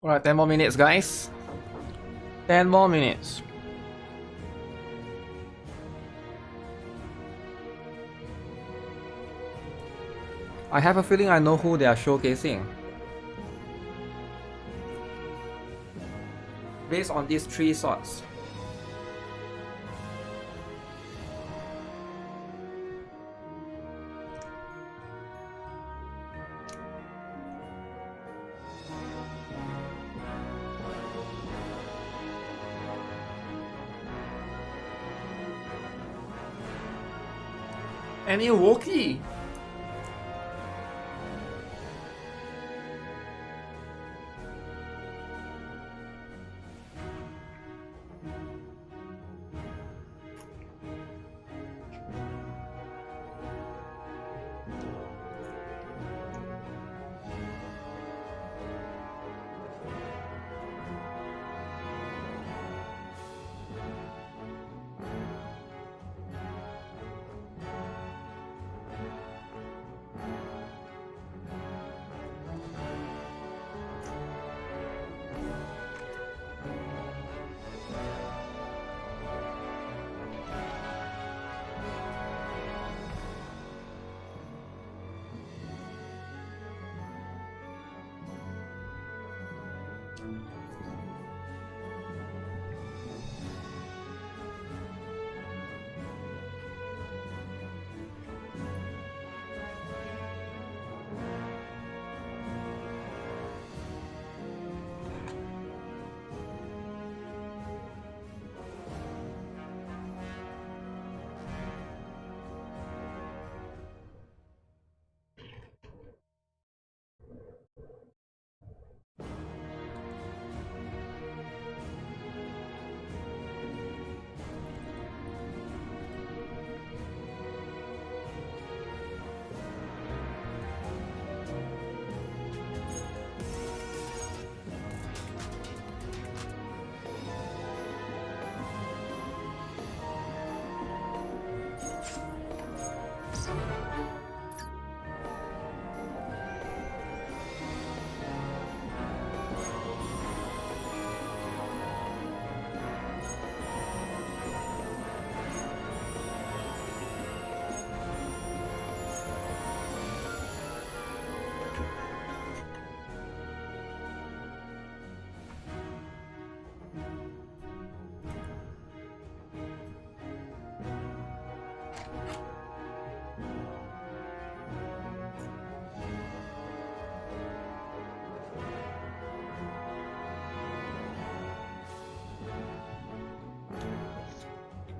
Alright, 10 more minutes, guys. 10 more minutes. I have a feeling I know who they are showcasing. Based on these 3 swords. Any Wookiee?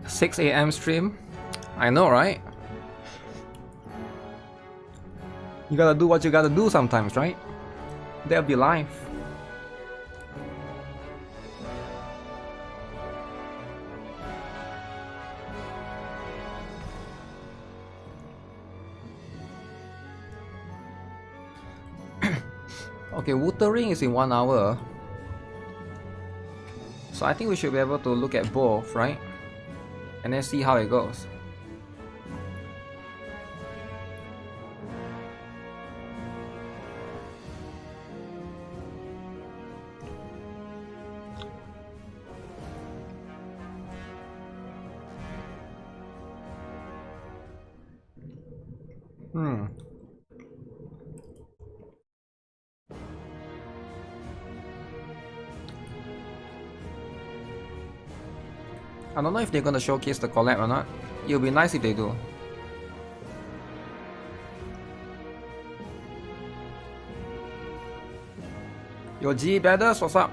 Six AM stream? I know, right? You gotta do what you gotta do sometimes, right? That'll be life. Okay, Wuthering is in 1 hour. So I think we should be able to look at both, right? And then see how it goes. I don't know if they're gonna showcase the collab or not. It'll be nice if they do. Yo, G Badders, what's up?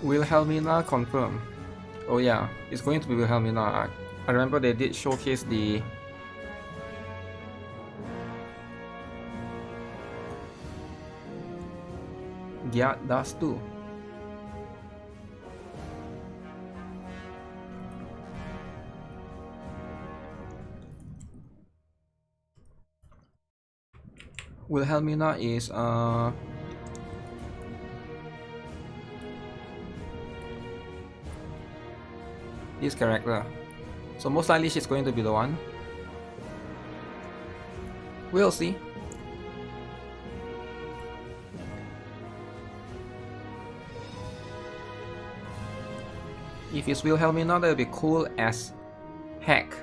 Wilhelmina confirm. Oh yeah, it's going to be Wilhelmina. I remember they did showcase the Gyat Das too. Wilhelmina is this character, so most likely she's going to be the one. We'll see. If it's Wilhelmina, that'll be cool as heck.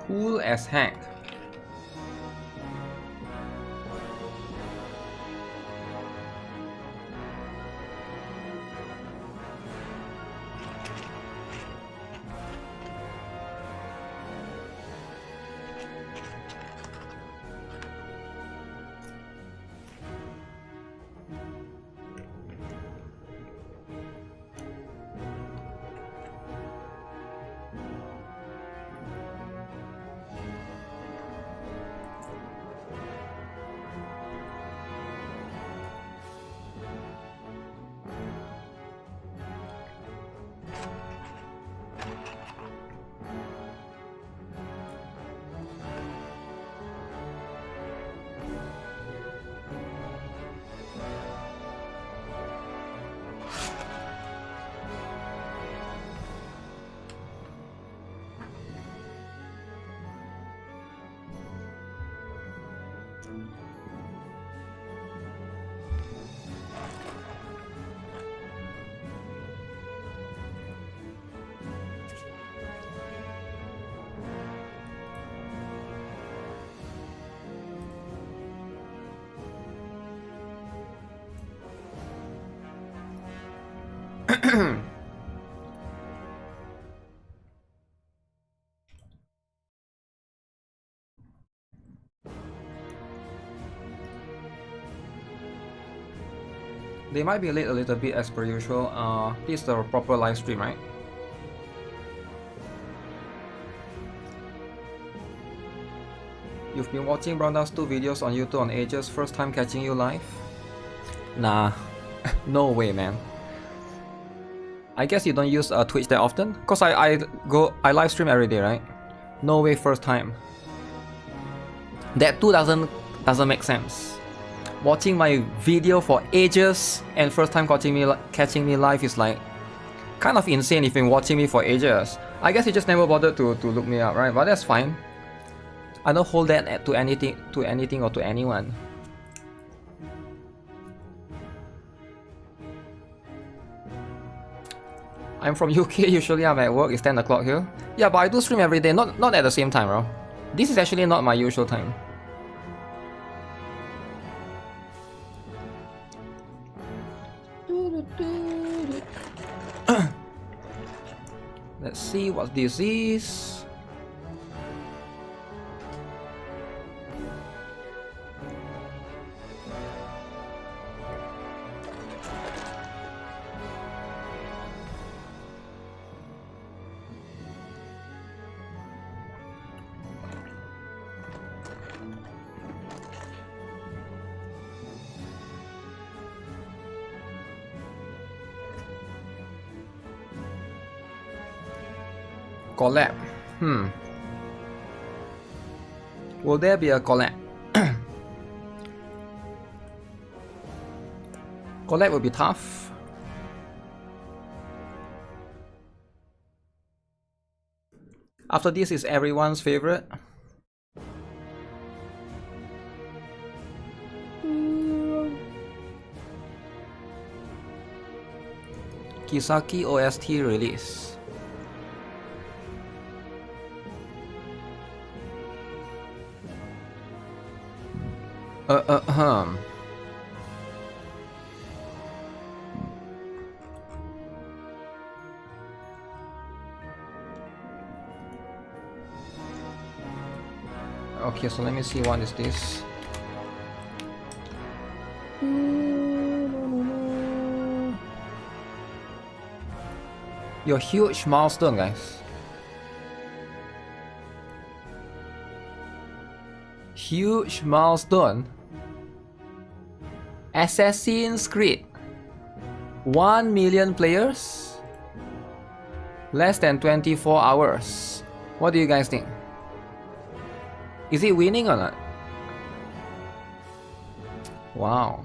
Cool as heck. They might be late a little bit as per usual. This is the proper live stream, right? You've been watching Browndown's 2 videos on YouTube on ages, first time catching you live? Nah, no way, man. I guess you don't use Twitch that often? Cause I live stream every day, right? No way, first time. That too doesn't make sense. Watching my video for ages and first time catching me live is like kind of insane if you've been watching me for ages. I guess you just never bothered to look me up, right? But that's fine. I don't hold that to anything or to anyone. I'm from UK, usually I'm at work, it's 10 o'clock here. Yeah, but I do stream every day, not at the same time, bro. This is actually not my usual time. Let's see what this is. Collab. Will there be a collab? Collab will be tough. After this is everyone's favorite. Kisaki OST release. Okay, so let me see what is this. Your huge milestone, guys. Huge milestone. Assassin's Creed. 1 million players. Less than 24 hours. What do you guys think? Is it winning or not? Wow.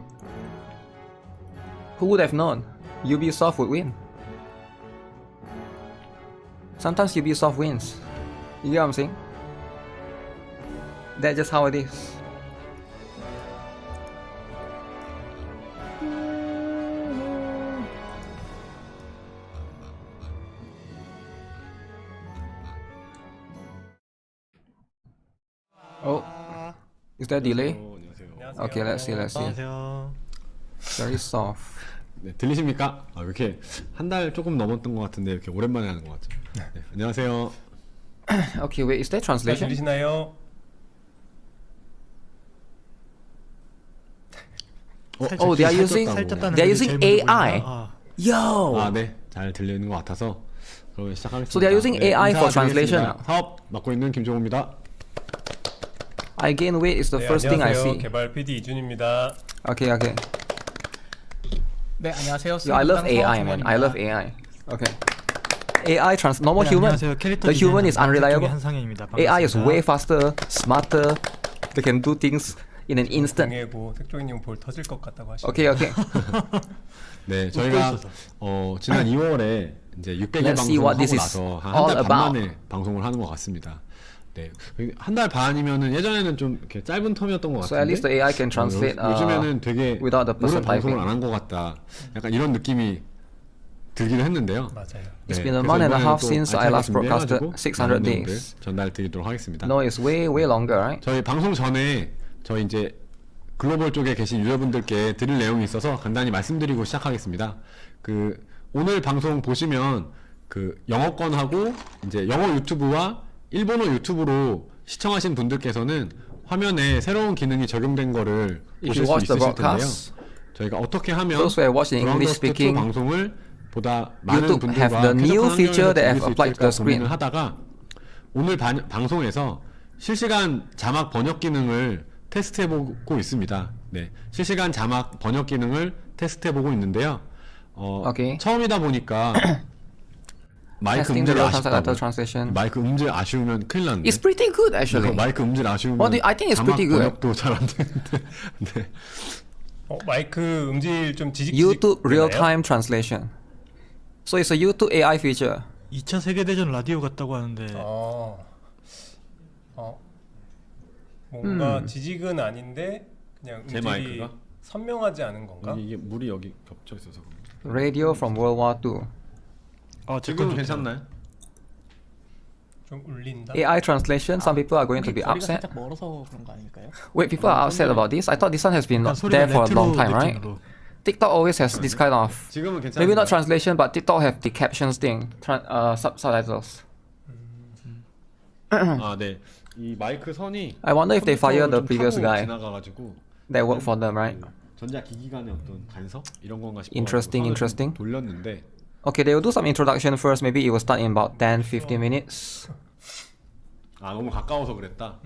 Who would have known? Ubisoft would win. Sometimes Ubisoft wins. You get what I'm saying? That's just how it is. Oh, is there a delay? Okay, let's see. Very soft. 네, 들리십니까? 이렇게 한 달 조금 넘었던 것 같은데 이렇게 오랜만에 하는 것 같죠. 네, 안녕하세요. Okay, wait, is there translation? 들리시나요? Oh, they are using AI. Yo. 네, 잘 들리는 것 같아서 그러면 시작하겠습니다. So they are using AI for translation. 사업 맡고 있는 김종호입니다. I gain weight is the first thing I see. 개발 PD 이준입니다. Okay. 네, 안녕하세요. Yo, I love AI, man. I love AI. Okay. AI normal human. The human is unreliable. AI is way faster, smarter. They can do things in an instant. 등에고 택조이님 볼 터질 것 같다고 하시죠. Okay. 네, 저희가 지난 2월에 이제 600일 Let's see what 방송을 this 하고 is 나서 한 all 달 반 about. 만에 방송을 하는 것 같습니다. 네, 한 달 반이면은 예전에는 좀 이렇게 짧은 텀이었던 것 So at least the 같은데 AI can translate 요즘에는 되게 without the person 오랜 방송을 typing. 안 한 것 같다. 약간 이런 느낌이 들기도 했는데요. 맞아요. It's 네, been a 그래서 month and a 이번에는 half 또 since I 알차게 last broadcasted 준비해가지고 600 많은 days. 내용들 전달드리도록 하겠습니다. No, it's way longer, right? 저희 방송 전에 저희 이제 글로벌 쪽에 계신 유저분들께 드릴 내용이 있어서 간단히 말씀드리고 시작하겠습니다. 그 오늘 방송 보시면 그 영어권하고 이제 영어 유튜브와 일본어 유튜브로 시청하신 분들께서는 화면에 새로운 기능이 적용된 거를 If 보실 you 수 watch the 있으실 텐데요. broadcast, 저희가 어떻게 하면 those who have watched in English 브라운더스트 2 speaking 방송을 보다 많은 YouTube 분들과 have the new 쾌적한 feature that 환경에서 have 즐길 수 applied to 있을까 the screen. 고민을 하다가 오늘 방송에서 실시간 자막 번역 기능을 테스트해보고 있습니다. 네, 실시간 자막 번역 기능을 테스트해보고 있는데요. Okay. 처음이다 보니까 마이크 Testing the 음질 real-time subtitle 아쉽다고. translation. 마이크 음질 아쉬우면 큰일 났네. It's pretty good actually. 마이크 음질 아쉬우면 I think it's 자막 pretty good. 번역도 잘 안 되는데. 네. 마이크 음질 좀 지직지직 YouTube 되나요? real-time translation. So it's a YouTube AI feature. 2차 세계대전 라디오 같다고 하는데 뭔가 지직은 아닌데 그냥 제 음질이 마이크가? 선명하지 않은 건가? 이게 물이 여기 겹쳐 있어서 그런가? Radio from World War II. 지금 괜찮나요? 좀 울린다. AI translation. Some people are going to be 소리가 upset. 살짝 멀어서 그런 거 아닐까요? Wait, people are upset about this? I thought this one has been there for a long time, right? TikTok always has this kind of 지금은 괜찮아요. maybe not translation, but TikTok have the captions thing, subtitles. 네. 이 마이크 선이 I wonder if they fire the 컴퓨터를 좀 previous 타고 guy 지나가가지고 that worked for them, right? 전자 기기 간의 어떤 간섭 이런 건가 싶어. Interesting. 돌렸는데 Okay, they will do some introduction first. Maybe it will start in about 10-15 minutes. 너무 가까워서 그랬다.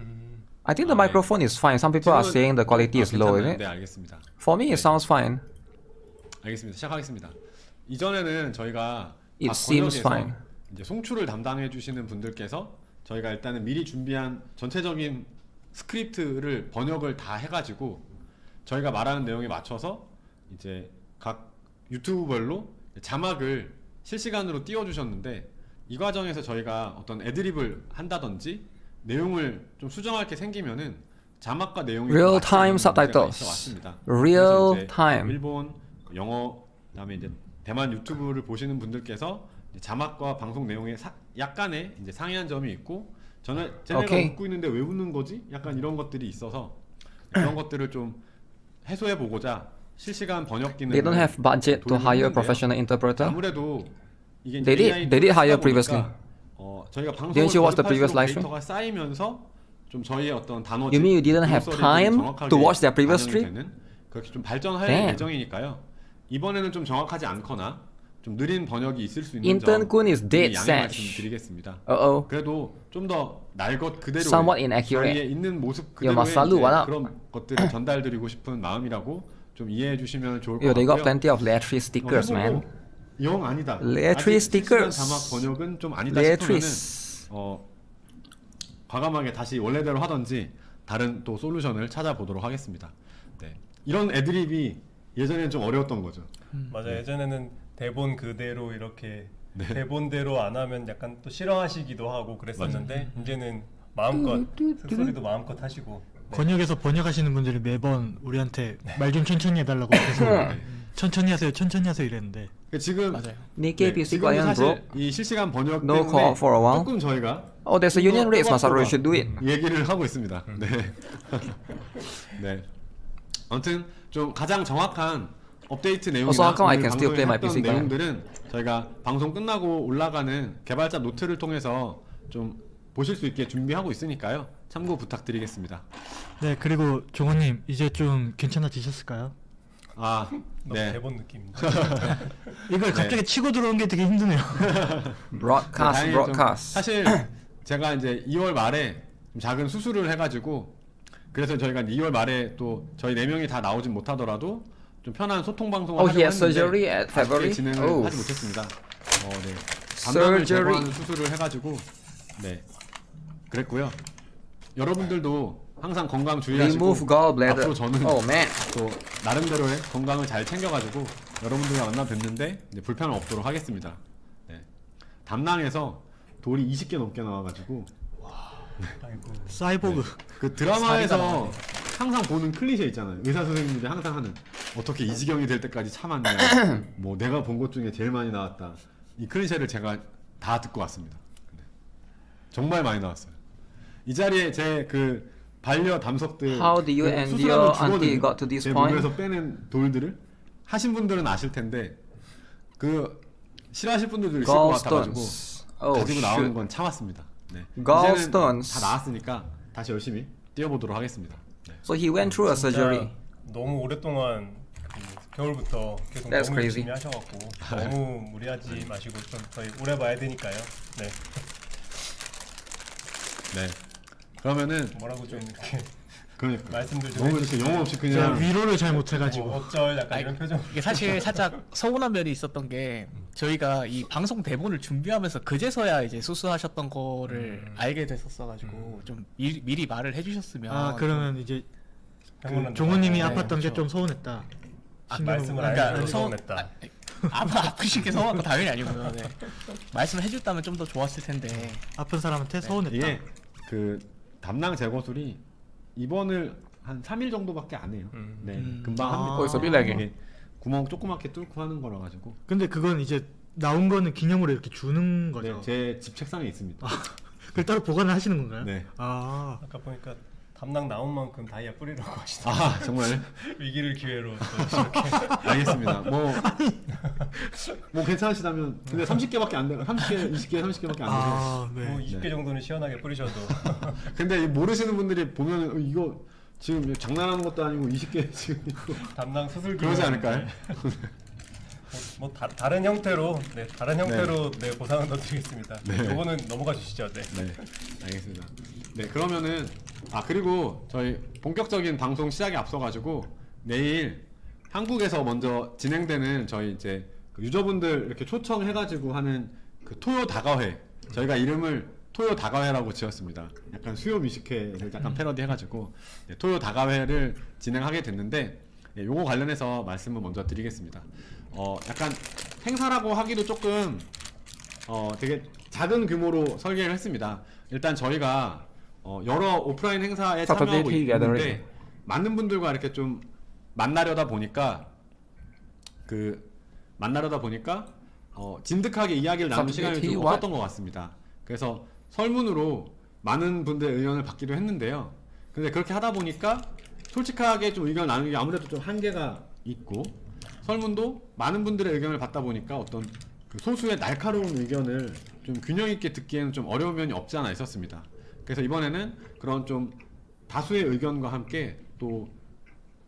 I think the microphone is fine. Some people are saying the quality is low, is 네, it? 알겠습니다. For me, it sounds fine. 알겠습니다. 시작하겠습니다. 이전에는 저희가 It seems 번역에서 fine. 이제 송출을 담당해 주시는 분들께서 저희가 일단은 미리 준비한 전체적인 스크립트를 번역을 다 해가지고 저희가 말하는 내용에 맞춰서 이제 각 유튜브별로 자막을 실시간으로 띄워주셨는데 이 과정에서 저희가 어떤 애드립을 한다든지 내용을 좀 수정할 게 생기면은 자막과 내용이 Real time subtitles. 왔습니다. Real time. 일본, 영어, 그다음에 이제 대만 유튜브를 보시는 분들께서 이제 자막과 방송 내용에 약간의 이제 상이한 점이 있고 쟤네가 Okay. 웃고 있는데 왜 웃는 거지? 약간 이런 것들이 있어서 그런 것들을 좀 해소해 보고자 실시간 번역 기능을 They don't have budget to hire a professional interpreter. 아무래도 이게 They did hire previously. 저희가 방송을 Didn't you watch the previous 거듭할수록 live stream? 데이터가 쌓이면서 좀 저희의 어떤 단어집, You mean you didn't have 글로서리들이 time 정확하게 to watch their previous 반영이 stream? 되는 그렇게 좀 발전할 Damn. 예정이니까요. 이번에는 좀 정확하지 않거나 좀 느린 번역이 있을 수 있는 Intern 점 Kun is 미리 dead 양해 sash. 말씀드리겠습니다. Uh-oh. 그래도 좀 더 날 것 그대로 Somewhat inaccurate. 저희의 있는 모습 Yo, 그대로의 Masalu, 이제 what up? 그런 것들을 전달드리고 싶은 마음이라고 좀 이해해 주시면 좋을 것 Yo, they got 같고요. plenty of Leatry stickers, man. 영 아니다. Leatry 아직 실시간 stickers. 자막 번역은 좀 아니다 Leatries. 싶으면은 과감하게 다시 원래대로 하던지 다른 또 솔루션을 찾아보도록 하겠습니다. 네. 이런 애드립이 예전에는 좀 어려웠던 거죠. 맞아. 예전에는 대본 그대로 이렇게 네. 대본대로 안 하면 약간 또 싫어하시기도 하고 그랬었는데 이제는 마음껏 소리도 마음껏 하시고. 네. 번역에서 번역하시는 분들이 매번 우리한테 말 좀 천천히 해달라고 계속 천천히 하세요 이랬는데 지금 맞아요. NIKKE PC 지금도 client, bro. 사실 이 실시간 번역 No 때문에 call for a while. 조금 저희가 Oh, there's a 좀 union 더 race, Masaru. You 또박또박 should do it. 얘기를 하고 있습니다. 네. 네. 아무튼 좀 가장 정확한 업데이트 내용이나 Also, how come I 오늘 can still play my 방송에 PC 했던 client? 내용들은 저희가 방송 끝나고 올라가는 개발자 노트를 통해서 좀 보실 수 있게 준비하고 있으니까요. 참고 부탁드리겠습니다. 네 그리고 종호님 이제 좀 괜찮아지셨을까요? 아, 너무 네. 대본 느낌인데. 이걸 갑자기 치고 들어온 게 되게 힘드네요. Broadcast, 다행히 좀 broadcast. 사실 제가 이제 2월 말에 좀 작은 수술을 해가지고 그래서 저희가 2월 말에 또 저희 4명이 다 나오진 못하더라도 좀 편한 소통 방송을 Oh, 하려고 he has 했는데 surgery at 아쉽게 February? 진행을 Oh. 하지 못했습니다. 네. 담낭을 Surgery. 제거하는 수술을 해가지고 네 그랬고요. 여러분들도 항상 건강 주의하시고 Remove gallbladder. 앞으로 저는 Oh, man. 또 나름대로의 건강을 잘 챙겨가지고 여러분들과 만나 뵙는데 이제 불편은 없도록 하겠습니다. 네. 담낭에서 돌이 20개 넘게 나와가지고 아이고. 사이보그 그 드라마에서 항상 보는 클리셰 있잖아요. 의사 선생님들이 항상 하는 어떻게 이 지경이 될 때까지 참았냐. 뭐 내가 본 것 중에 제일 많이 나왔다. 이 클리셰를 제가 다 듣고 왔습니다. 네. 정말 많이 나왔어요. 이 자리에 제 그 반려 담석들 How do you 그 and 수술하면 your 죽거든요. auntie got to this 제 point? 몸에서 빼낸 돌들을 하신 분들은 아실 텐데 그 싫어하실 분들도 있을 것 같아가지고 Gallstones. Oh, 가지고 나오는 shoot. 건 참았습니다. 네. Gallstones. 이제는 다 나았으니까 다시 열심히 뛰어보도록 하겠습니다. 네. So he went through a 진짜 surgery. 너무 오랫동안 겨울부터 계속 That's 너무 crazy. 열심히 하셔갖고 너무 무리하지 마시고 좀 저희 오래 봐야 되니까요. 네. 네. 그러면은 뭐라고 좀 이렇게 그러니까 말씀들 좀 너무 이렇게 영혼 없이 제가 그냥 위로를 잘 뭐 못해가지고 어쩔 약간 이런 표정. 이게 사실 살짝 서운한 면이 있었던 게 저희가 이 방송 대본을 준비하면서 그제서야 이제 수수하셨던 거를 알게 됐었어가지고 좀 미리 말을 해주셨으면 아 그러면 이제 병원은 그 종호님이 네, 아팠던 게 그렇죠. 좀 서운했다. 말씀을 그러니까 안 해서 서- 서운했다. 아프신 게 서운한 거 당연히 아니고요. 네. 말씀을 해줬다면 좀 더 좋았을 텐데. 아픈 사람한테 서운했다. 이게 그 담낭 제거술이 입원을 한 3일 정도밖에 안 해요. 네, 금방 합니다. 거기서 빌라게. 이게 구멍 조그맣게 뚫고 하는 거라 가지고. 근데 그건 이제 나온 거는 기념으로 이렇게 주는 네, 거죠. 제 집 책상에 있습니다. 그걸 따로 보관을 하시는 건가요? 네. 아 아까 보니까 담낭 나온 만큼 다이아 뿌리라고 하시더라고요. 아 정말 위기를 기회로 또 이렇게. 알겠습니다. 뭐 괜찮으시다면 근데 30개밖에 안 돼요. 30개, 20개, 30개밖에 안 돼요. 아, 뭐 네. 20개 정도는 시원하게 뿌리셔도 근데 모르시는 분들이 보면 이거 지금 장난하는 것도 아니고 20개 지금 있고 담낭 수술 그러지 않을까요? 다른 형태로 다른 형태로 보상은 더 드리겠습니다. 네. 요거는 넘어가 주시죠. 네. 네, 알겠습니다. 네, 그러면은 그리고 저희 본격적인 방송 시작에 앞서가지고 내일 한국에서 먼저 진행되는 저희 이제 그 유저분들 이렇게 초청해가지고 하는 그 토요 다가회 저희가 이름을 토요 다가회라고 지었습니다. 약간 수요 뮤직회를 약간 패러디해가지고 네, 토요 다가회를 진행하게 됐는데 네, 요거 관련해서 말씀을 먼저 드리겠습니다. 약간 행사라고 하기도 조금 되게 작은 규모로 설계를 했습니다. 일단 저희가 여러 오프라인 행사에 참여하고 있는데 많은 분들과 이렇게 좀 만나려다 보니까 진득하게 이야기를 나누는 시간이 좀 없었던 것 같습니다. 그래서 설문으로 많은 분들의 의견을 받기도 했는데요. 근데 그렇게 하다 보니까 솔직하게 좀 의견을 나누는 게 아무래도 좀 한계가 있고 설문도 많은 분들의 의견을 받다 보니까 어떤 그 소수의 날카로운 의견을 좀 균형 있게 듣기에는 좀 어려운 면이 없지 않아 있었습니다. 그래서 이번에는 그런 좀 다수의 의견과 함께 또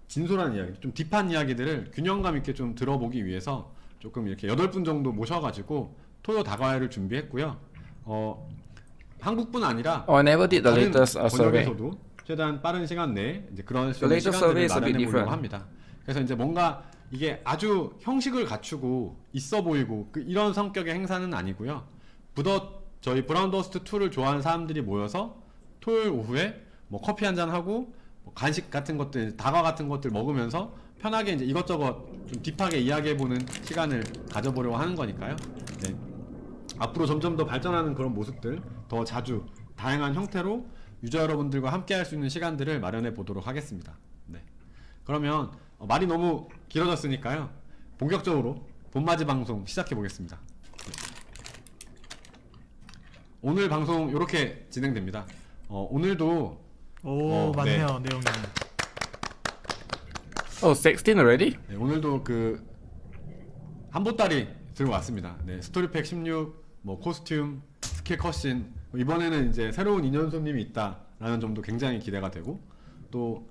진솔한 이야기, 좀 딥한 이야기들을 균형감 있게 좀 들어보기 위해서 조금 이렇게 8분 정도 모셔가지고 토요 다과회를 준비했고요. 한국뿐 아니라 Oh, I never did the 다른 latest survey. 번역에서도 최대한 빠른 시간 내에 이제 그런 The latest survey 시간들을 is a bit 마련해 보려고 different. 합니다. 그래서 이제 뭔가 이게 아주 형식을 갖추고 있어 보이고 이런 성격의 행사는 아니고요. 저희 브라운 더스트 2를 좋아하는 사람들이 모여서 토요일 오후에 뭐 커피 한잔 하고 뭐 간식 같은 것들, 다과 같은 것들 먹으면서 편하게 이제 이것저것 좀 딥하게 이야기해보는 시간을 가져보려고 하는 거니까요. 네. 앞으로 점점 더 발전하는 그런 모습들, 더 자주 다양한 형태로 유저 여러분들과 함께 할 수 있는 시간들을 마련해 보도록 하겠습니다. 네. 그러면 말이 너무 길어졌으니까요. 본격적으로 봄맞이 방송 시작해 보겠습니다. 오늘 방송 이렇게 진행됩니다. 오늘도 맞네요 내용이. Oh, 16 already? 네, 오늘도 그 한보따리 들고 왔습니다. 네, 스토리팩 16, 뭐 코스튬, 스킬 컷신. 이번에는 이제 새로운 인연 손님이 있다라는 점도 굉장히 기대가 되고, 또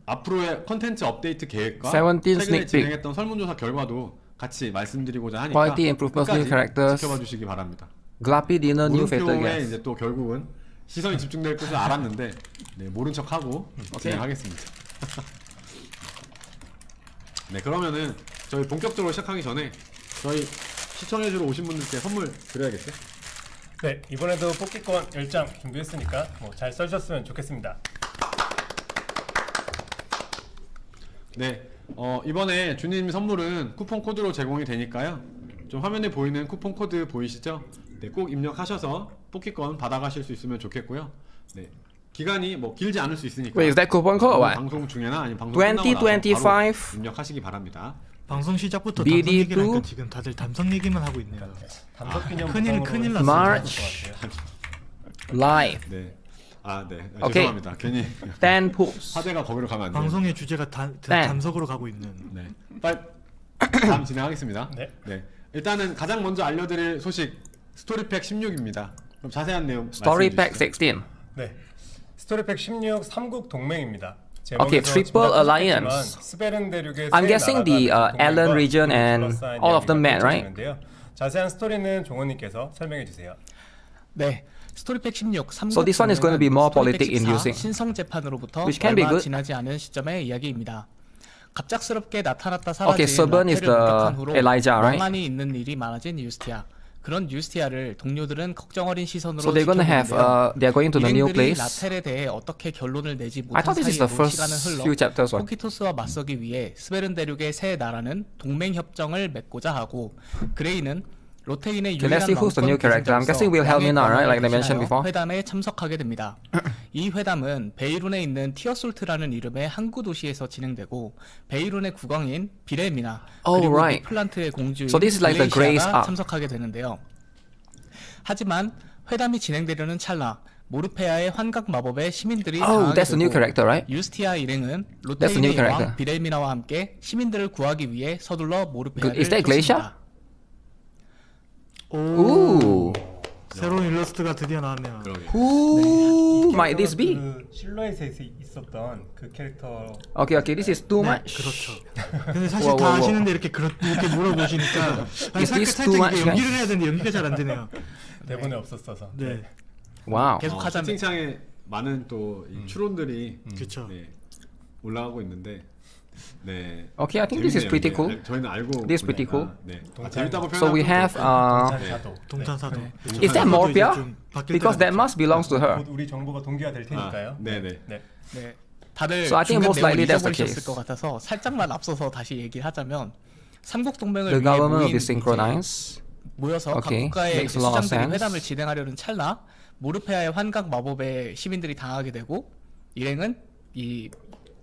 앞으로의 컨텐츠 업데이트 계획과 17 최근에 sneak peek. 진행했던 설문조사 결과도 같이 말씀드리고자 하니까 Quality improvements, new 끝까지 characters. 지켜봐 주시기 바랍니다. Glappy dinner, new fatal 물음표에 guest. 이제 또 결국은 시선이 집중될 것을 알았는데 네, 모른 척하고 진행하겠습니다. 네, 그러면은 저희 본격적으로 시작하기 전에 저희 시청해주러 오신 분들께 선물 드려야겠어요? 네, 이번에도 뽑기권 10장 준비했으니까 뭐 잘 써주셨으면 좋겠습니다. 네, 이번에 주님 선물은 쿠폰 코드로 제공이 되니까요. 좀 화면에 보이는 쿠폰 코드 보이시죠? 네, 꼭 입력하셔서 뽑기권 받아가실 수 있으면 좋겠고요. 네, 기간이 뭐 길지 않을 수 있으니까. Wait, is that coupon code or what? 방송 중에나 아니면 방송 끝나고 나서 2025? 바로 입력하시기 바랍니다. 방송 시작부터 BD2? 담성 얘기라니까 지금 다들 담성 얘기만 하고 있네요. 단독 기념 큰일 보상으로 났어요. March live. 네, 네, 오케이. 죄송합니다. 괜히 10 pools. 화제가 거기로 가면 안 돼요. 방송의 주제가 담석으로 가고 있는. 네, 빨리 다음 진행하겠습니다. 네. 일단은 가장 먼저 알려드릴 소식 스토리팩 16입니다. 그럼 자세한 내용 Story 말씀해 pack 주시죠. 16. 네, 스토리팩 16 삼국 동맹입니다. Okay, Triple Alliance. 스베른 대륙의 I'm guessing the Allen region and all of them met, right? 자세한 스토리는 종호님께서 설명해 주세요. 네. 스토리팩 16 삼국 So this one is going to be more 스토리팩 politic 14 inducing. 신성 재판으로부터 Which can be 얼마 good. 지나지 않은 시점의 이야기입니다. 갑작스럽게 나타났다 사라진 Okay, Serban is 라텔을 무력한 the 후로 Elijah, right? 멍하니 있는 일이 많아진 유스티아. 그런 유스티아를 동료들은 걱정 어린 시선으로 So they're gonna have they're going to the new 일행들이 place. 라텔에 대해 어떻게 결론을 내지 I 못한 thought this is the 사이에도 first 시간은 흘러 few chapters. One. 코키토스와 맞서기 위해 스베른 대륙의 세 나라는 동맹 협정을 맺고자 하고 그레이는 로테인의 Okay, let's see who's the new character. I'm guessing we'll help me now, right? Like they mentioned before. 회담에 참석하게 됩니다. 이 회담은 베이룬에 있는 티어솔트라는 이름의 항구 도시에서 진행되고 베이룬의 국왕인 비레미나 Oh, 그리고 right. 플란트의 공주인 So this is like the Grace 글레이시아가 Arc. 참석하게 되는데요. 하지만 회담이 진행되려는 찰나 모르페아의 환각 마법에 시민들이 Oh, 당하게 that's the new 되고 character, right? 유스티아 일행은 That's the new 로테인의 character. 왕 비레미나와 함께 시민들을 구하기 위해 서둘러 모르페아를 Is that Glacier? 쫓습니다. Ooh. 새로운 일러스트가 드디어 나왔네요. 그러게. Who might this be? 그 실루엣에 있었던 그 캐릭터. Okay, this is too much. 그렇죠. 근데 사실 우와, 다 우와, 우와. 아시는데 이렇게 물어보시니까 아니, Is this 살짝 too 이게 much, 연기를 해야 되는데 연기가 잘 안 되네요. 대본에 없었어서. 네, Wow. 계속 하자면 채팅창에 많은 또 이 추론들이 그렇죠. 네, 올라가고 있는데 네. Okay, I think this is 재밌네요. pretty 네, cool. 저희는 알고 This is pretty 보니까, cool. 네. 동탄. 재밌다고 So we have 동산샤도. 동탄사도. is that Morpeah? 바뀔 Because that 때가 must belongs to her. 곧 우리 정보가 동기화 될 테니까요. 네네. 네. 네. 다들 So I think 중간 most 내용을 likely that's the 잊어버리셨을 case. 것 같아서 살짝만 앞서서 다시 얘기를 하자면 삼국 동맹을 The 위해 government will 모인 be synchronized. 모여서 Okay, 각 국가의 makes a lot of 수장들이 sense. 회담을 진행하려는 찰나 모르페아의 환각 마법에 시민들이 당하게 되고 일행은 이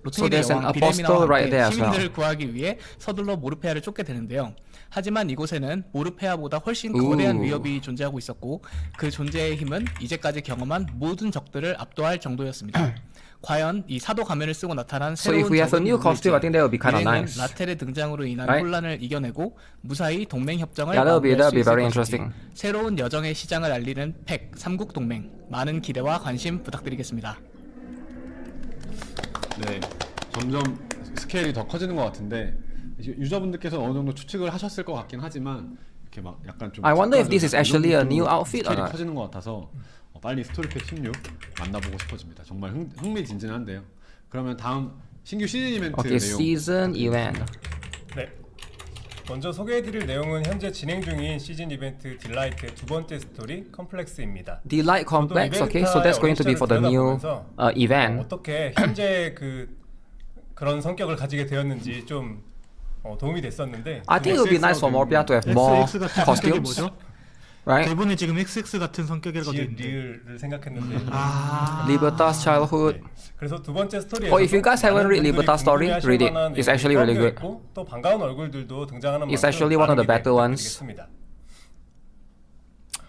So 로테인의 there's an 왕 apostle 비레미나와 right 함께 there as well. 시민들을 구하기 위해 서둘러 모르페아를 쫓게 되는데요. 하지만 이곳에는 모르페아보다 훨씬 Ooh. 거대한 위협이 존재하고 있었고 그 존재의 힘은 이제까지 경험한 모든 적들을 압도할 정도였습니다. 과연 이 사도 가면을 쓰고 나타난 So 새로운 if we have a 적은 new costume, I think that would be kind of 일행은 nice. 라텔의 등장으로 인한 Right? 혼란을 이겨내고 무사히 동맹 협정을 Yeah, that'll be 마무리할 수 있을 very 것인지 interesting. 새로운 여정의 시장을 알리는 팩 삼국 동맹 많은 기대와 관심 부탁드리겠습니다. 네. 점점 스케일이 더 커지는 것 같은데 이제 유저분들께서 어느 정도 추측을 하셨을 것 같긴 하지만 이렇게 막 약간 좀 I wonder if this is 이런 actually a 느낌으로 new outfit or 스케일이 not. 커지는 것 같아서 빨리 스토리팩 16 만나보고 싶어집니다. 정말 흥미진진한데요. 그러면 다음 신규 시즌 이벤트 Okay, 내용 season event. 네. 먼저 소개해드릴 내용은 현재 진행 중인 시즌 이벤트 딜라이트의 두 번째 스토리 컴플렉스입니다. Delight Complex. Okay, so that's going to be for the new event. 어떻게 현재 그런 성격을 가지게 되었는지 좀 도움이 됐었는데. I think it would be nice for Morpeah to have more XX 같은 성격이 costumes, 뭐죠? right? 대본에 지금 XX 같은 성격이라고 돼 있는데. 리을을 생각했는데. Libertas childhood. 그래서 두 번째 스토리에서 Oh, if you guys haven't read Libertas story, read it. It's actually really good. 또 반가운 얼굴들도 등장하는 It's actually one of the better ones.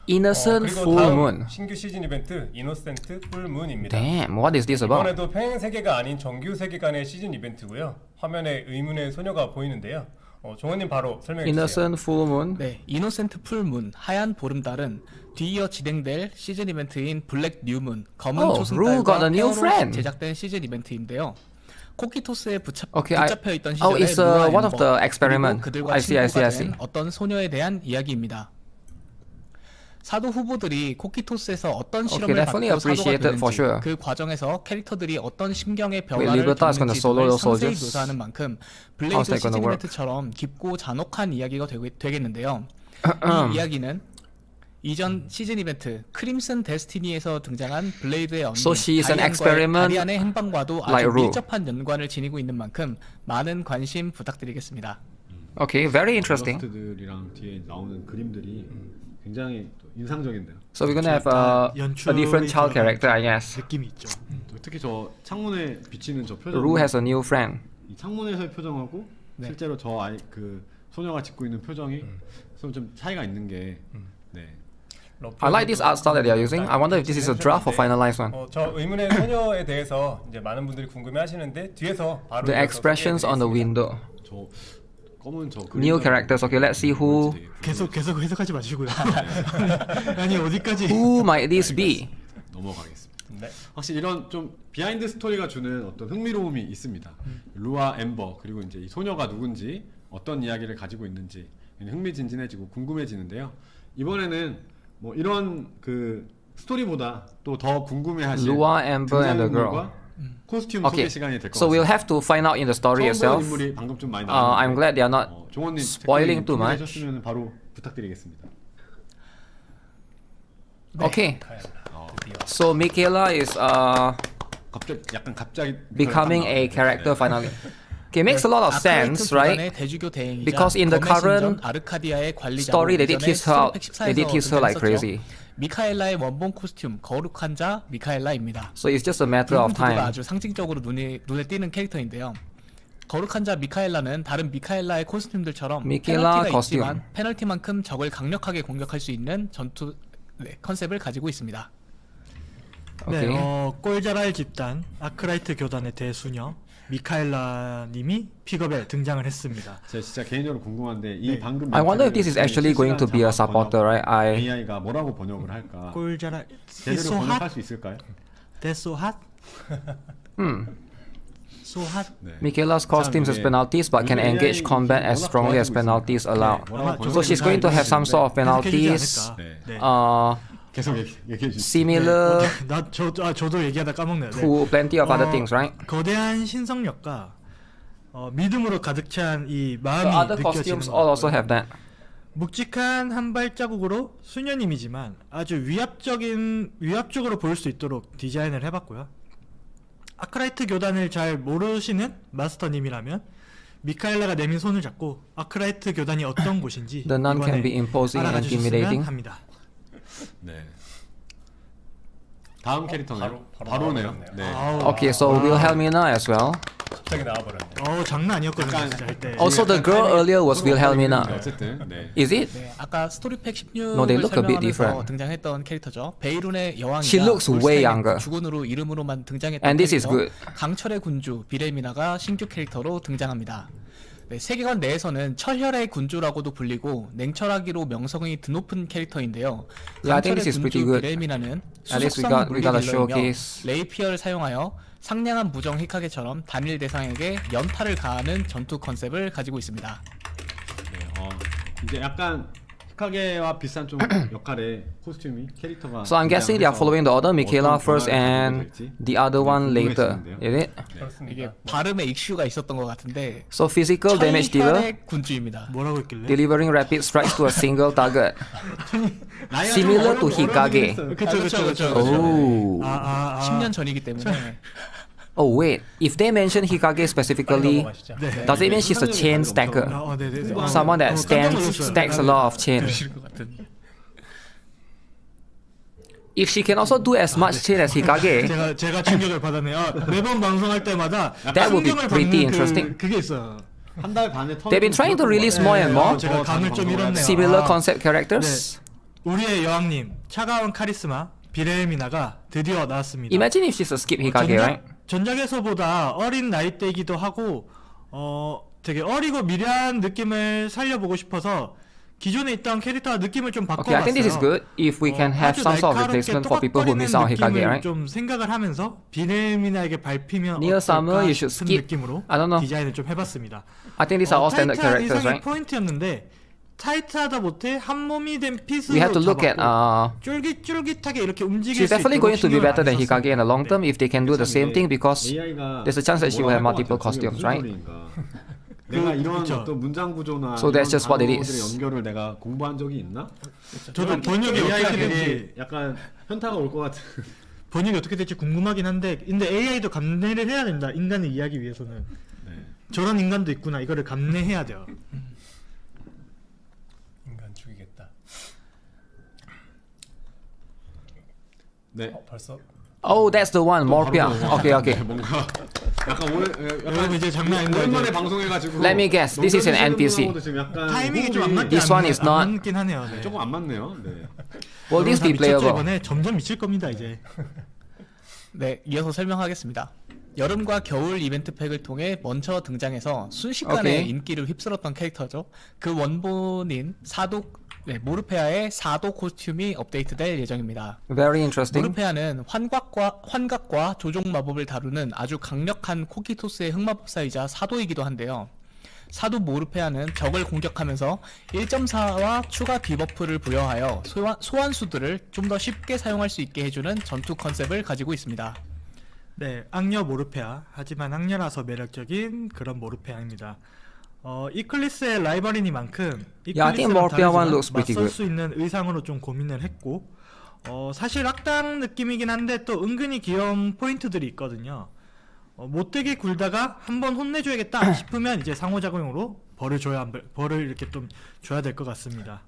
Innocent 그리고 Full 다음 Moon. 신규 시즌 이벤트 이노센트 풀문입니다. Damn, what is this about? 이번에도 평행 세계가 아닌 정규 세계관의 시즌 이벤트고요. 화면에 의문의 소녀가 보이는데요. 종원님 바로 설명해 주세요. Innocent Full Moon. 네, 이노센트 풀문 하얀 보름달은 뒤이어 진행될 시즌 이벤트인 블랙 뉴문 검은 Oh, Rue got 초승달과 a new 페어로 friend. 제작된 시즌 이벤트인데요. 코키토스에 Okay, 붙잡혀 있던 oh, 시절의 it's 루아 one of 엠버, the experiment. 그리고 그들과 I see, I see, 친구가 I see. 된 어떤 소녀에 대한 이야기입니다. 사도 후보들이 코키토스에서 어떤 실험을 definitely 받고 사도가 appreciated for 되는지 sure. 그 과정에서 캐릭터들이 어떤 심경의 Wait, 변화를 Libertas gonna 겪는지 solo 등을 those 상세히 soldiers? 묘사하는 만큼 How's 블레이드 that 시즌 gonna work? 이벤트처럼 깊고 잔혹한 이야기가 되겠는데요. 이 이야기는 이전 시즌 이벤트 크림슨 데스티니에서 등장한 블레이드의 언니 So she is an experiment 다리안의 행방과도 아주 like Rue. 밀접한 연관을 지니고 있는 만큼 많은 관심 부탁드리겠습니다. Okay, very interesting. 일러스트들이랑 뒤에 나오는 그림들이 굉장히 또 인상적인데요. So we're gonna have a different child character, I guess. 느낌이 있죠. 특히 저 창문에 비치는 저 표정. Rue has a new friend. 이 창문에서의 표정하고 네. 실제로 저 아이 그 소녀가 짓고 있는 표정이 좀 차이가 있는 게 네. I like this art style that they are using. I wonder if this is a draft or finalized one. 저 의문의 소녀에 대해서 이제 많은 분들이 궁금해하시는데 뒤에서 바로 The expressions on the window. 저 검은 저 New characters. Okay, let's see who 계속 해석하지 마시고요. 아니 어디까지? who might this be. 넘어가겠습니다. 네. 확실히 이런 좀 비하인드 스토리가 주는 어떤 흥미로움이 있습니다. 루아 엠버 그리고 이제 이 소녀가 누군지 어떤 이야기를 가지고 있는지 흥미진진해지고 궁금해지는데요. 이번에는 뭐 이런 그 스토리보다 또 더 궁금해하실 Lua, Amber, and the girl. 등장인물과 코스튬 Okay, 소개 시간이 될 것 so we'll 같습니다. have to find out in the story 처음 보는 itself. 인물이 방금 좀 많이 I'm 나왔는데 glad they are not 종원님 spoiling too much. 하셨으면 바로 부탁드리겠습니다. Okay, 드디어. so Michaela is 갑자기 becoming a character finally. Okay, makes a lot of sense, right? Because in the current story, they did tease her like crazy. 미카엘라의 원본 코스튬 거룩한 자 미카엘라입니다. So it's just a matter of 가 time. 아주 상징적으로 눈에 띄는 캐릭터인데요. 거룩한 자 미카엘라는 다른 미카엘라의 코스튬들처럼 미카엘라 페널티가 코스튬. 있지만 페널티만큼 적을 강력하게 공격할 수 있는 전투 컨셉을 가지고 있습니다. Okay. 네, 꼴자랄 집단 아크라이트 교단의 대수녀 미카엘라 님이 픽업에 등장을 했습니다. 제가 진짜 개인적으로 궁금한데 이 네. 방금 I wonder if this is actually going to be a supporter, right? AI가 뭐라고 번역을 할까? 꼴자랄 제대로 번역할 수 있을까요? so hot? So hot? 네. Michaela's costumes has penalties but can engage combat as strongly as penalties allow. So she's going to have some sort of penalties. 네. 계속 얘기해 주시죠. Similar 저도 얘기하다 까먹네요. 네. to plenty of other things, right? 거대한 신성력과 믿음으로 가득 찬 이 The 마음이 other 느껴지는 costumes 것 all also 같고요. have that. 묵직한 한 발자국으로 수녀님이지만 아주 위압적으로 보일 수 있도록 디자인을 해봤고요. 아크라이트 교단을 잘 모르시는 마스터님이라면 미카엘라가 내민 손을 잡고 아크라이트 교단이 어떤 곳인지 The nun can be imposing and 알아가 주셨으면 intimidating. 합니다. 네. 다음 캐릭터는 바로네요. 네. Okay, so Wilhelmina as well. 갑자기 나와버렸네. 장난 아니었거든요. 진짜 할 때. Also, the girl earlier was Wilhelmina. 어쨌든 네. Is it? 네, 아까 스토리팩 16을 No, they look a bit 설명하면서 different. 등장했던 캐릭터죠. 베이룬의 여왕이자 She looks way younger. 주군으로 이름으로만 등장했던 And this is 캐릭터 good. 강철의 군주 비레미나가 신규 캐릭터로 등장합니다. 네, 세계관 내에서는 철혈의 군주라고도 불리고 냉철하기로 명성이 드높은 캐릭터인데요. Yeah, I think this is pretty good. 비레미나는 At least 수속성 we got a 물리 딜러이며 showcase. 레이피어를 사용하여 상냥한 무정 히카게처럼 단일 대상에게 연타를 가하는 전투 컨셉을 가지고 있습니다. 네, 이제 약간 히카게와 비슷한 좀 역할의 코스튬이 캐릭터가. So I'm guessing they are following the order. Michaela 어떤 first 변화를 and 가지게 될지 the other one later. 궁금해지는데요. Is it? 그렇습니다. 이게 발음에 익슈가 있었던 것 같은데 So physical damage dealer, 철혈의 군주입니다. 뭐라고 했길래? delivering rapid strikes to a single target. Similar to Hikage. 그쵸. Oh. 10년 전이기 때문에 Oh wait, if they mention Hikage specifically, 넘어가시죠. does it mean she's a chain stacker? 네네. Someone that stacks a lot of chain. 것 같은. If she can also do as much chain as Hikage, 제가 충격을 받았네요. 매번 방송할 때마다 That would be 충격을 pretty 받는 interesting. 그게 있어요. 한 달 반에 턴. they've been trying to release more and more 제가 감을 좀 잃었네요. similar concept characters. 우리의 여왕님, 차가운 카리스마 비레미나가 드디어 나왔습니다. Imagine if she's a skip Hikage, right? 전작에서보다 어린 나이대이기도 하고 되게 어리고 미래한 느낌을 살려보고 싶어서 기존에 있던 캐릭터와 느낌을 좀 바꿔봤어요. Okay, I think this is good if we can have 아주 some sort of 날카롭게 replacement for people who miss out on 똑똑거리는 Hikage, 느낌을 right? 좀 생각을 하면서 비레미나에게 밟히면 Near 어떨까 Summer, you should 싶은 skip. 느낌으로 I don't know. 디자인을 좀 해봤습니다. I think these are all standard 타이트한 characters, 의상이 right? 포인트였는데 타이트하다 못해 한 몸이 된 핏으로 We have to look at 쫄깃쫄깃하게 이렇게 움직일 she's 수 definitely 있도록 going to be 신경을 better than 많이 Hikage in the long term 썼습니다. if they can do the same thing because AI가 there's a chance that she will have multiple costumes, right? 내가 이런 그쵸. 어떤 문장 구조나 So that's just what it is. 단어들의 연결을 내가 공부한 적이 있나? 저도 번역이 AI가 어떻게 될지 되게 약간 현타가 올 것 같은. 번역이 어떻게 될지 궁금하긴 한데 근데 AI도 감내를 해야 된다. 인간을 이해하기 위해서는 네. 저런 인간도 있구나. 이거를 감내해야 돼요. 인간 죽이겠다. 네. 벌써 Oh, that's the one, Morpeah. Okay. 뭔가 약간 여러분 이제 장난 아닌데 오랜만에 이제 방송해가지고. Let me guess, this is an NPC. 타이밍이 좀 안 맞지 This one is not. 맞긴 하네요. 네. 조금 안 맞네요. 네. Will this be 미쳤죠, playable? 이번에 점점 미칠 겁니다 이제. 네, 이어서 설명하겠습니다. 여름과 겨울 이벤트 팩을 통해 먼저 등장해서 순식간에 오케이. 인기를 휩쓸었던 캐릭터죠. 그 원본인 모르페아의 사도 코스튬이 업데이트될 예정입니다. Very interesting. 모르페아는 환각과 조종 마법을 다루는 아주 강력한 코키토스의 흑마법사이자 사도이기도 한데요. 사도 모르페아는 적을 공격하면서 1.4와 추가 디버프를 부여하여 소환수들을 좀 더 쉽게 사용할 수 있게 해주는 전투 컨셉을 가지고 있습니다. 네, 악녀 모르페아. 하지만 악녀라서 매력적인 그런 모르페아입니다. 이클리스의 라이벌이니만큼 Yeah, I think Morpeah one looks pretty 맞설 good. 수 있는 의상으로 좀 고민을 했고 사실 악당 느낌이긴 한데 또 은근히 귀여운 포인트들이 있거든요. 못되게 굴다가 한번 혼내줘야겠다 싶으면 이제 상호작용으로 벌을 이렇게 좀 줘야 될 것 같습니다.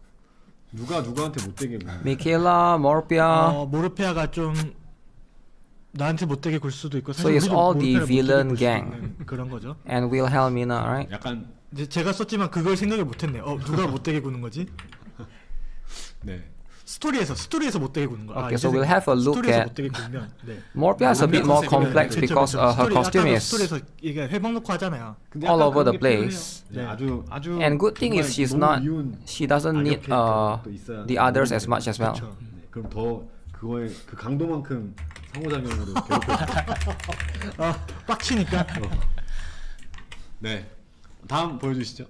누가 누구한테 못되게 굴. Michaela, Morpeah. 모르페아가 좀 나한테 못되게 굴 수도 있고 So 사실 it's 우리도 all the 모르페아를 못되게 villain 굴 수도 gang. 있는 그런 거죠. And Wilhelmina, right? 약간 이제 제가 썼지만 그걸 생각을 못했네요. 누가 못되게 구는 거지? 네. 스토리에서 못되게 구는 거. Okay, so we'll have a look 스토리에서 at. 못되게 구면 네. Morpeah is a bit more 컨셉이네. complex because her costume is. 스토리에서 이게 회복 놓고 하잖아요. 근데 all 약간 over 그런 the 게 필요해요. place. 네, 아주 And good thing is 정말 she's 너무 not. 미운 She doesn't 악역 need 캐릭터가 또 있어야 the others as much as well. 그렇죠. 네, 그럼 더 그거의 그 강도만큼 상호작용으로 괴롭혀. 빡치니까. 네. 다음 보여주시죠.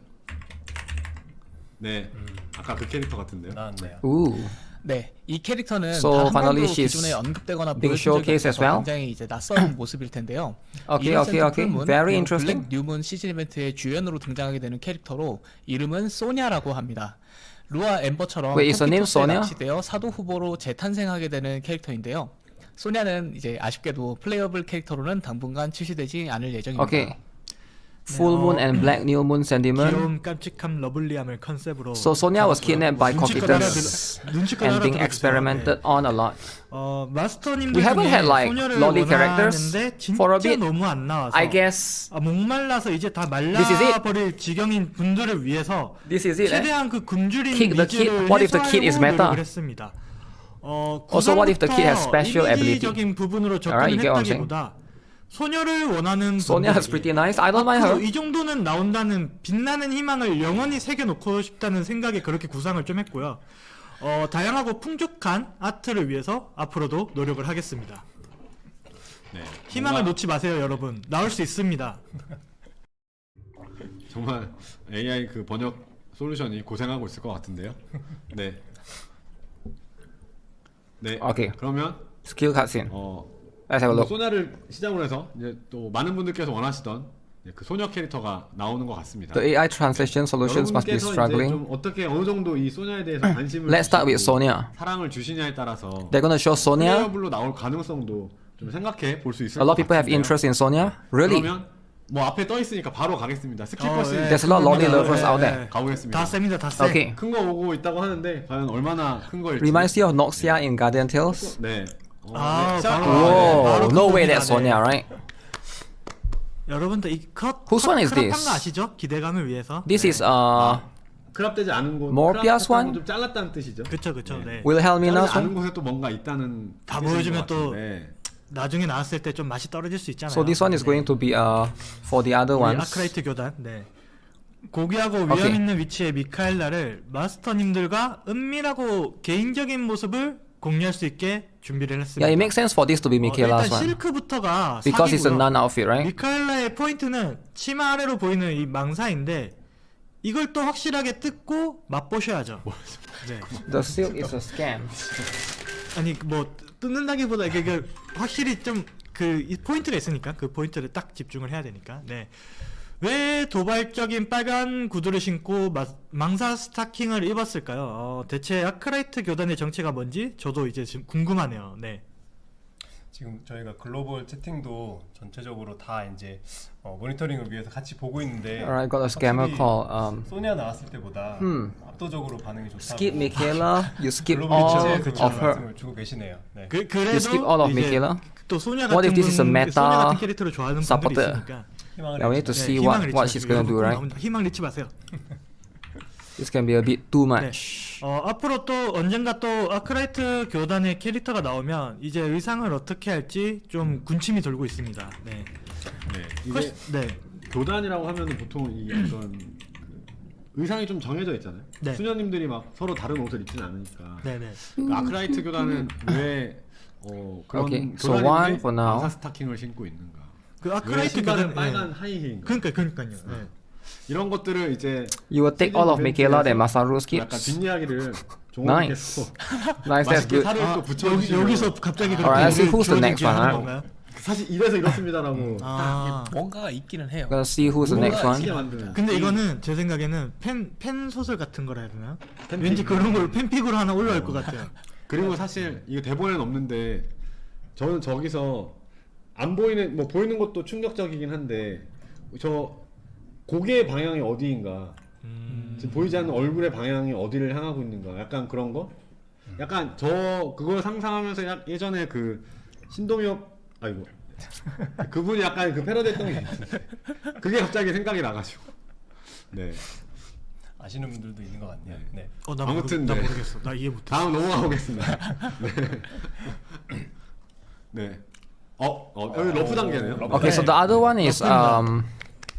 네. 아까 그 캐릭터 같은데요. 나왔네요. Ooh. 네, 이 캐릭터는 So 단 한 finally 번도 she's 기존에 언급되거나 being 보여준 적이 showcased as 없어서 well? 굉장히 이제 낯선 모습일 텐데요. Okay. 이노센트 Very 풀문, interesting. 블랙 뉴문 시즌 이벤트의 주연으로 등장하게 되는 캐릭터로 이름은 소냐라고 합니다. 루아 엠버처럼 Wait, is her name 토끼토스에 Sonya? 납치되어 사도 후보로 재탄생하게 되는 캐릭터인데요. 소냐는 이제 아쉽게도 플레이어블 캐릭터로는 당분간 출시되지 않을 예정입니다. Okay. Full moon and black new moon sentiment. 귀여운 깜찍함 러블리함을 컨셉으로. So Sonya was kidnapped by 눈치껏 Cocytus 눈치껏 and being 알아들어주세요. experimented on a lot. 마스터님들 We haven't 중에 had, like, 소녀를 lolly characters 원하는데 진짜 for a bit. 너무 안 나와서. I guess 목말라서 이제 다 This is it. 말라버릴 지경인 분들을 위해서 this is it. Eh? 최대한 그 굶주린 Kick the kid. 니즈를 What if the kid is 해소하려고 meta? 노력을 했습니다. Also, what if the kid has special ability? 이미지적인 부분으로 Alright, you get what I'm 접근을 했다기보다 소녀를 원하는 Sonya is 분들에게 pretty nice. I don't mind 앞으로 her. 이 정도는 나온다는 빛나는 희망을 영원히 새겨놓고 싶다는 생각에 그렇게 구상을 좀 했고요. 다양하고 풍족한 아트를 위해서 앞으로도 노력을 하겠습니다. 네. 희망을 뭔가 놓지 마세요, 여러분. 나올 수 있습니다. 정말 AI 그 번역 솔루션이 고생하고 있을 것 같은데요. 네. 네. 오케이. 그러면 Skill cutscene. Let's have a look. 소냐를 시작으로 해서 이제 또 많은 분들께서 원하시던 그 소녀 캐릭터가 나오는 것 같습니다. The AI translation solutions must be 여러분께서 이제 struggling. 좀 어떻게 어느 정도 이 소냐에 대해서 관심을 Let's start with 주시고 Sonya. 사랑을 주시냐에 따라서 They're gonna show Sonya. 플레이어블로 나올 가능성도 좀 생각해 볼 수 있을 A 것 lot of people have 같은데요. interest in Sonya. Really? 그러면 뭐 앞에 떠 있으니까 바로 가겠습니다. 스킵 할수 있는 There's a lot of lonely lovers out there. 가보겠습니다. 다 셉니다, 다 세. Okay. 큰 거 오고 있다고 하는데 과연 얼마나 큰 거일지. Reminds you of Noxia in Guardian Tales. 네. 아, 시작. 바로 Whoa, 바로 no way 그겁니다. that's Sonya, right? 여러분들 이 컷 Whose one is 크롭한 this? 거 아시죠? 기대감을 위해서. This is 크랍되지 않은 곳. Morpeah's 크랍 one? 좀 잘랐다는 뜻이죠. 그쵸, 그쵸. 네. Wilhelmina's 자르지 않은 one. 곳에 또 뭔가 있다는 다 뜻인 보여주면 것 또 같은데. 나중에 나왔을 때 좀 맛이 떨어질 수 있잖아요. So this one is going to be for the other 우리 ones. 아크라이트 교단. 네. 고귀하고 위험 오케이. 있는 위치의 미카엘라를 마스터님들과 은밀하고 개인적인 모습을 공유할 수 있게 준비를 했습니다. Yeah, it makes sense for this to be Michaela's 일단 one 실크부터가 because it's a 사기고요. nun outfit, right? 미카엘라의 포인트는 치마 아래로 보이는 이 망사인데 이걸 또 확실하게 뜯고 맛보셔야죠. 네. The silk is a scam. 아니 뭐 뜯는다기보다 이게 확실히 좀 그 포인트가 있으니까 그 포인트를 딱 집중을 해야 되니까. 네. 왜 도발적인 빨간 구두를 신고 망사 스타킹을 입었을까요? 대체 아크라이트 교단의 정체가 뭔지 저도 이제 지금 궁금하네요. 네. 지금 저희가 글로벌 채팅도 전체적으로 다 이제 모니터링을 위해서 같이 보고 있는데 Alright, got a scammer 확실히 call. 소냐 나왔을 때보다 압도적으로 반응이 좋다고 Skip Michaela. You skip 글로벌 all 채팅에서 of 그런 her. 말씀을 주고 계시네요. 네. 그래도 You skip all of 이제 Michaela. 또 소냐 What 같은 if this is a 분, meta 소냐 같은 캐릭터를 좋아하는 분들이 supporter? 있으니까. 희망을 Yeah, we need to 해주세요. see 희망을 what 잃지 she's 마세요. gonna do, 여러분 right? 나옵니다. 희망 잃지 마세요. This can be a bit too much. 앞으로 또 언젠가 또 아크라이트 교단의 캐릭터가 나오면 이제 의상을 어떻게 할지 좀 군침이 돌고 있습니다. 네. 네. 이게 네. 교단이라고 하면은 보통 이 어떤 그 의상이 좀 정해져 있잖아요. 네. 수녀님들이 막 서로 다른 옷을 입지는 않으니까. 네네. 그 아크라이트 교단은 왜 그런 Okay, so 교단인데 one for now. 망사 스타킹을 신고 있는가? 그 왜 아크라이트 신발은 교단 빨간 하이힐인가? 그러니까요. 네. 이런 것들을 이제 You will take all of Michaela that Masaru 약간 skips. 뒷이야기를 종업해서 Nice, that's 맛있게 good. 살을 또 붙여주시면 여기서 갑자기 그렇게 Alright, let's see who's the 주어진 next 게 one, 하는 huh? 건가요? 사실 이래서 이렇습니다라고 아. 뭔가가 있기는 해요. Gonna see who's the next 뭔가 시게 one. 만드는. 근데 이거는 제 생각에는 팬 소설 같은 거라 해야 되나? 팬픽. 왠지 그런 걸 팬픽으로 하나 올라올 것 같아요. 그리고 사실 이거 대본에는 없는데 저는 저기서 안 보이는 뭐 보이는 것도 충격적이긴 한데 저 고개의 방향이 어디인가 지금 보이지 않는 얼굴의 방향이 어디를 향하고 있는가 약간 그런 거 약간 저 그걸 상상하면서 예전에 그 신동엽 아이고 그분이 약간 그 패러디했던 게 있는데 그게 갑자기 생각이 나가지고 네 아시는 분들도 있는 것 같네요. 네. 나 아무튼 나 네. 모르겠어. 나 이해 못했어. 다음 넘어가 보겠습니다. 네. 네. 여기 러프 단계네요. Okay, so the other one is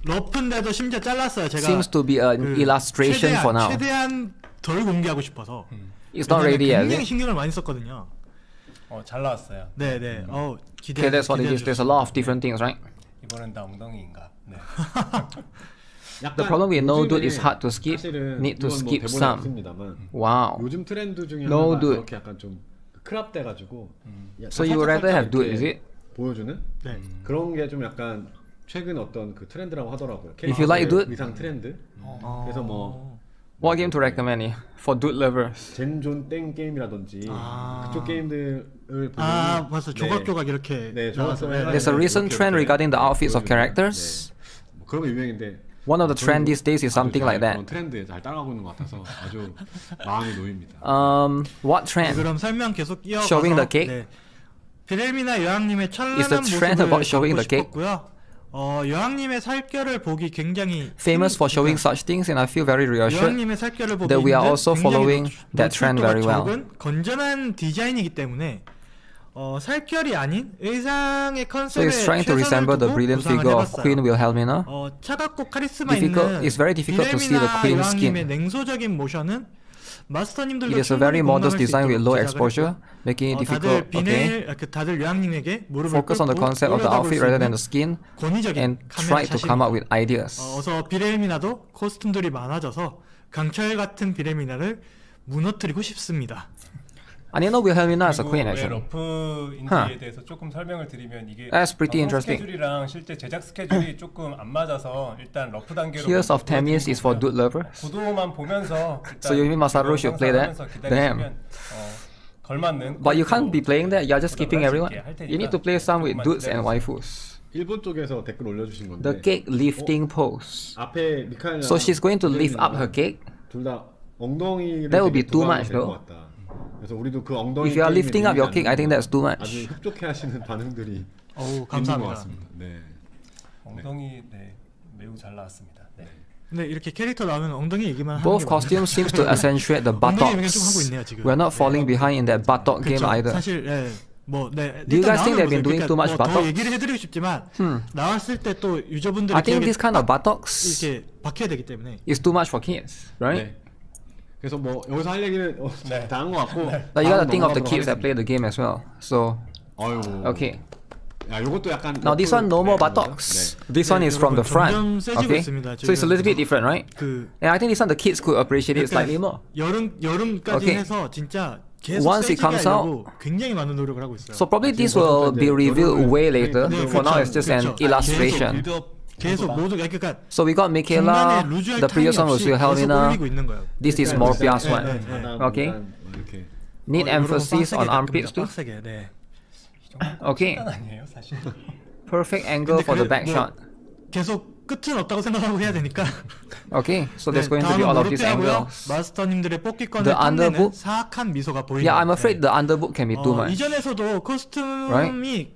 러프인데도 심지어 잘랐어요. 제가 seems to be an 그 illustration for now. 최대한 덜 공개하고 싶어서. It's not ready yet. 굉장히 is it? 신경을 많이 썼거든요. 잘 나왔어요. 네네. 기대. Okay, that's what it is. There's a lot of different things, right? 이번엔 다 엉덩이인가? 네. The problem with no dude is 요즘에 hard to skip. 사실은 Need to 이건 뭐 skip 대본에 some. 없습니다만 Wow. 요즘 트렌드 중에 No 하나가 dude. 이렇게 약간 좀 크랍 돼가지고 So you would rather have dude, is it? 보여주는 네. 그런 게 좀 약간 최근 어떤 그 트렌드라고 하더라고요. If you like dude? 의상 트렌드. 그래서 뭐 What game to recommend you for dude lovers? 젠존 땡 게임이라든지 그쪽 게임들을 보면 맞아. 조각조각 이렇게 네, 나와서. 조각조각 There's a recent 이렇게 trend regarding the outfits of 보여주는, characters. 네. 뭐 그런 거 유행인데 One of the trend these days is something like that. 그런 트렌드에 잘 따라가고 있는 것 같아서 아주 마음이 놓입니다. What 네, trend? 그럼 설명 계속 이어가서 Showing the cake? 네. 비렐미나 여왕님의 Is 찬란한 the trend 모습을 about showing 보고 the cake? 싶었고요. 여왕님의 살결을 보기 굉장히 Famous for showing such things, and I feel very reassured 여왕님의 살결을 보기 that we are 힘든 also 굉장히 following that trend very well. 적은 건전한 디자인이기 때문에 살결이 아닌 의상의 So 컨셉에 he's trying to 최선을 resemble the 두고 brilliant 구상을 figure of Queen 해봤어요. Wilhelmina. 차갑고 카리스마 Difficult, 있는 it's very difficult to see the 비레미나 Queen's 여왕님의 skin. 냉소적인 모션은 마스터님들도 It is a 충분히 very modest 공감할 수 design with 있도록 low 제작을 exposure, 했고요. making it 다들 difficult. Okay. 다들 여왕님에게 무릎을 Focus on the 꿇고 concept of the 올려다볼 outfit 수 rather 있는 than the skin 권위적인 and 카메라 try to come up 샷입니다. with ideas. 어서 비레미나도 코스튬들이 많아져서 강철 같은 비레미나를 무너뜨리고 싶습니다. I didn't know Wilhelmina is a 그리고 queen 왜 actually. 러프인지에 대해서 조금 설명을 드리면 이게 That's pretty 방송 interesting. 스케줄이랑 실제 제작 스케줄이 조금 안 맞아서 일단 러프 단계로 Tears of Tamias is for dude lovers. 구도만 보면서 일단 So you mean Masaru should play that? 기다리시면 걸맞는 But you can't be playing that. You're just 보도록 keeping 할수 everyone. 있게 할 테니까 You need to play some with 조금만 dudes and 기다려주세요. waifus. 일본 쪽에서 댓글 올려주신 건데 The cake lifting pose. 앞에 미카엘이랑 So she's going to lift up her cake. 둘다 엉덩이를 That would 되게 be too 부각이 much, 될것 though. 같다. 그래서 우리도 그 엉덩이 If you are 게임에 lifting up your 밀리지 cake, I think that's too 않는 much. 아주 흡족해하시는 반응들이 어우 있는 것 감사합니다. 같습니다. 네. 엉덩이 매우 잘 나왔습니다. 네. 근데 이렇게 캐릭터 나오면 엉덩이 얘기만 하는 Both 게 costumes seems to accentuate the 엉덩이 얘기는 좀 하고 buttocks. 있네요 지금. We're not falling behind in that buttock game 그쵸. either. 사실 Do you guys think they've been doing too much 더 buttocks? 얘기를 해드리고 싶지만 나왔을 때 또 유저분들이 I think 기억에 this kind of 딱 buttocks 이렇게 박혀야 되기 때문에 is too much for kids, right? 네. 그래서 뭐 여기서 할 얘기는 네. 다 한 것 같고 But you gotta think of the 넘어가도록 kids that play 하겠습니다. the game as well. So, 어휴. okay. 야, 요것도 약간 Now this one no more buttocks. This one is from the front. 점점 세지고 Okay. 있습니다. So it's a little bit different, right? 그 And I think this one the kids could appreciate it slightly more. 여름까지 Okay. 해서 진짜 계속 Once it 세지게 comes 하려고 굉장히 많은 노력을 하고 있어요. So probably this will be revealed way later. 네, For now, it's just an 그쵸. illustration. 계속 모두 그러니까 So we got Michaela. 중간에 루즈할 The previous one 타임이 was 없이 계속 Wilhelmina. 올리고 있는 거예요. This is Morpeah's one. Okay. 이렇게 Need emphasis on armpits too. 빡세게, 네. Okay. 아니에요 사실. Perfect angle for the back shot. 계속 끝은 없다고 생각하고 해야 되니까. Okay. So there's going to 다음은 be all of these 모르페하고요. angles. 마스터님들의 뽑기권을 The 탐내는 underbook? 사악한 미소가 보이네요. Yeah, I'm afraid the underbook can be too much. 이전에서도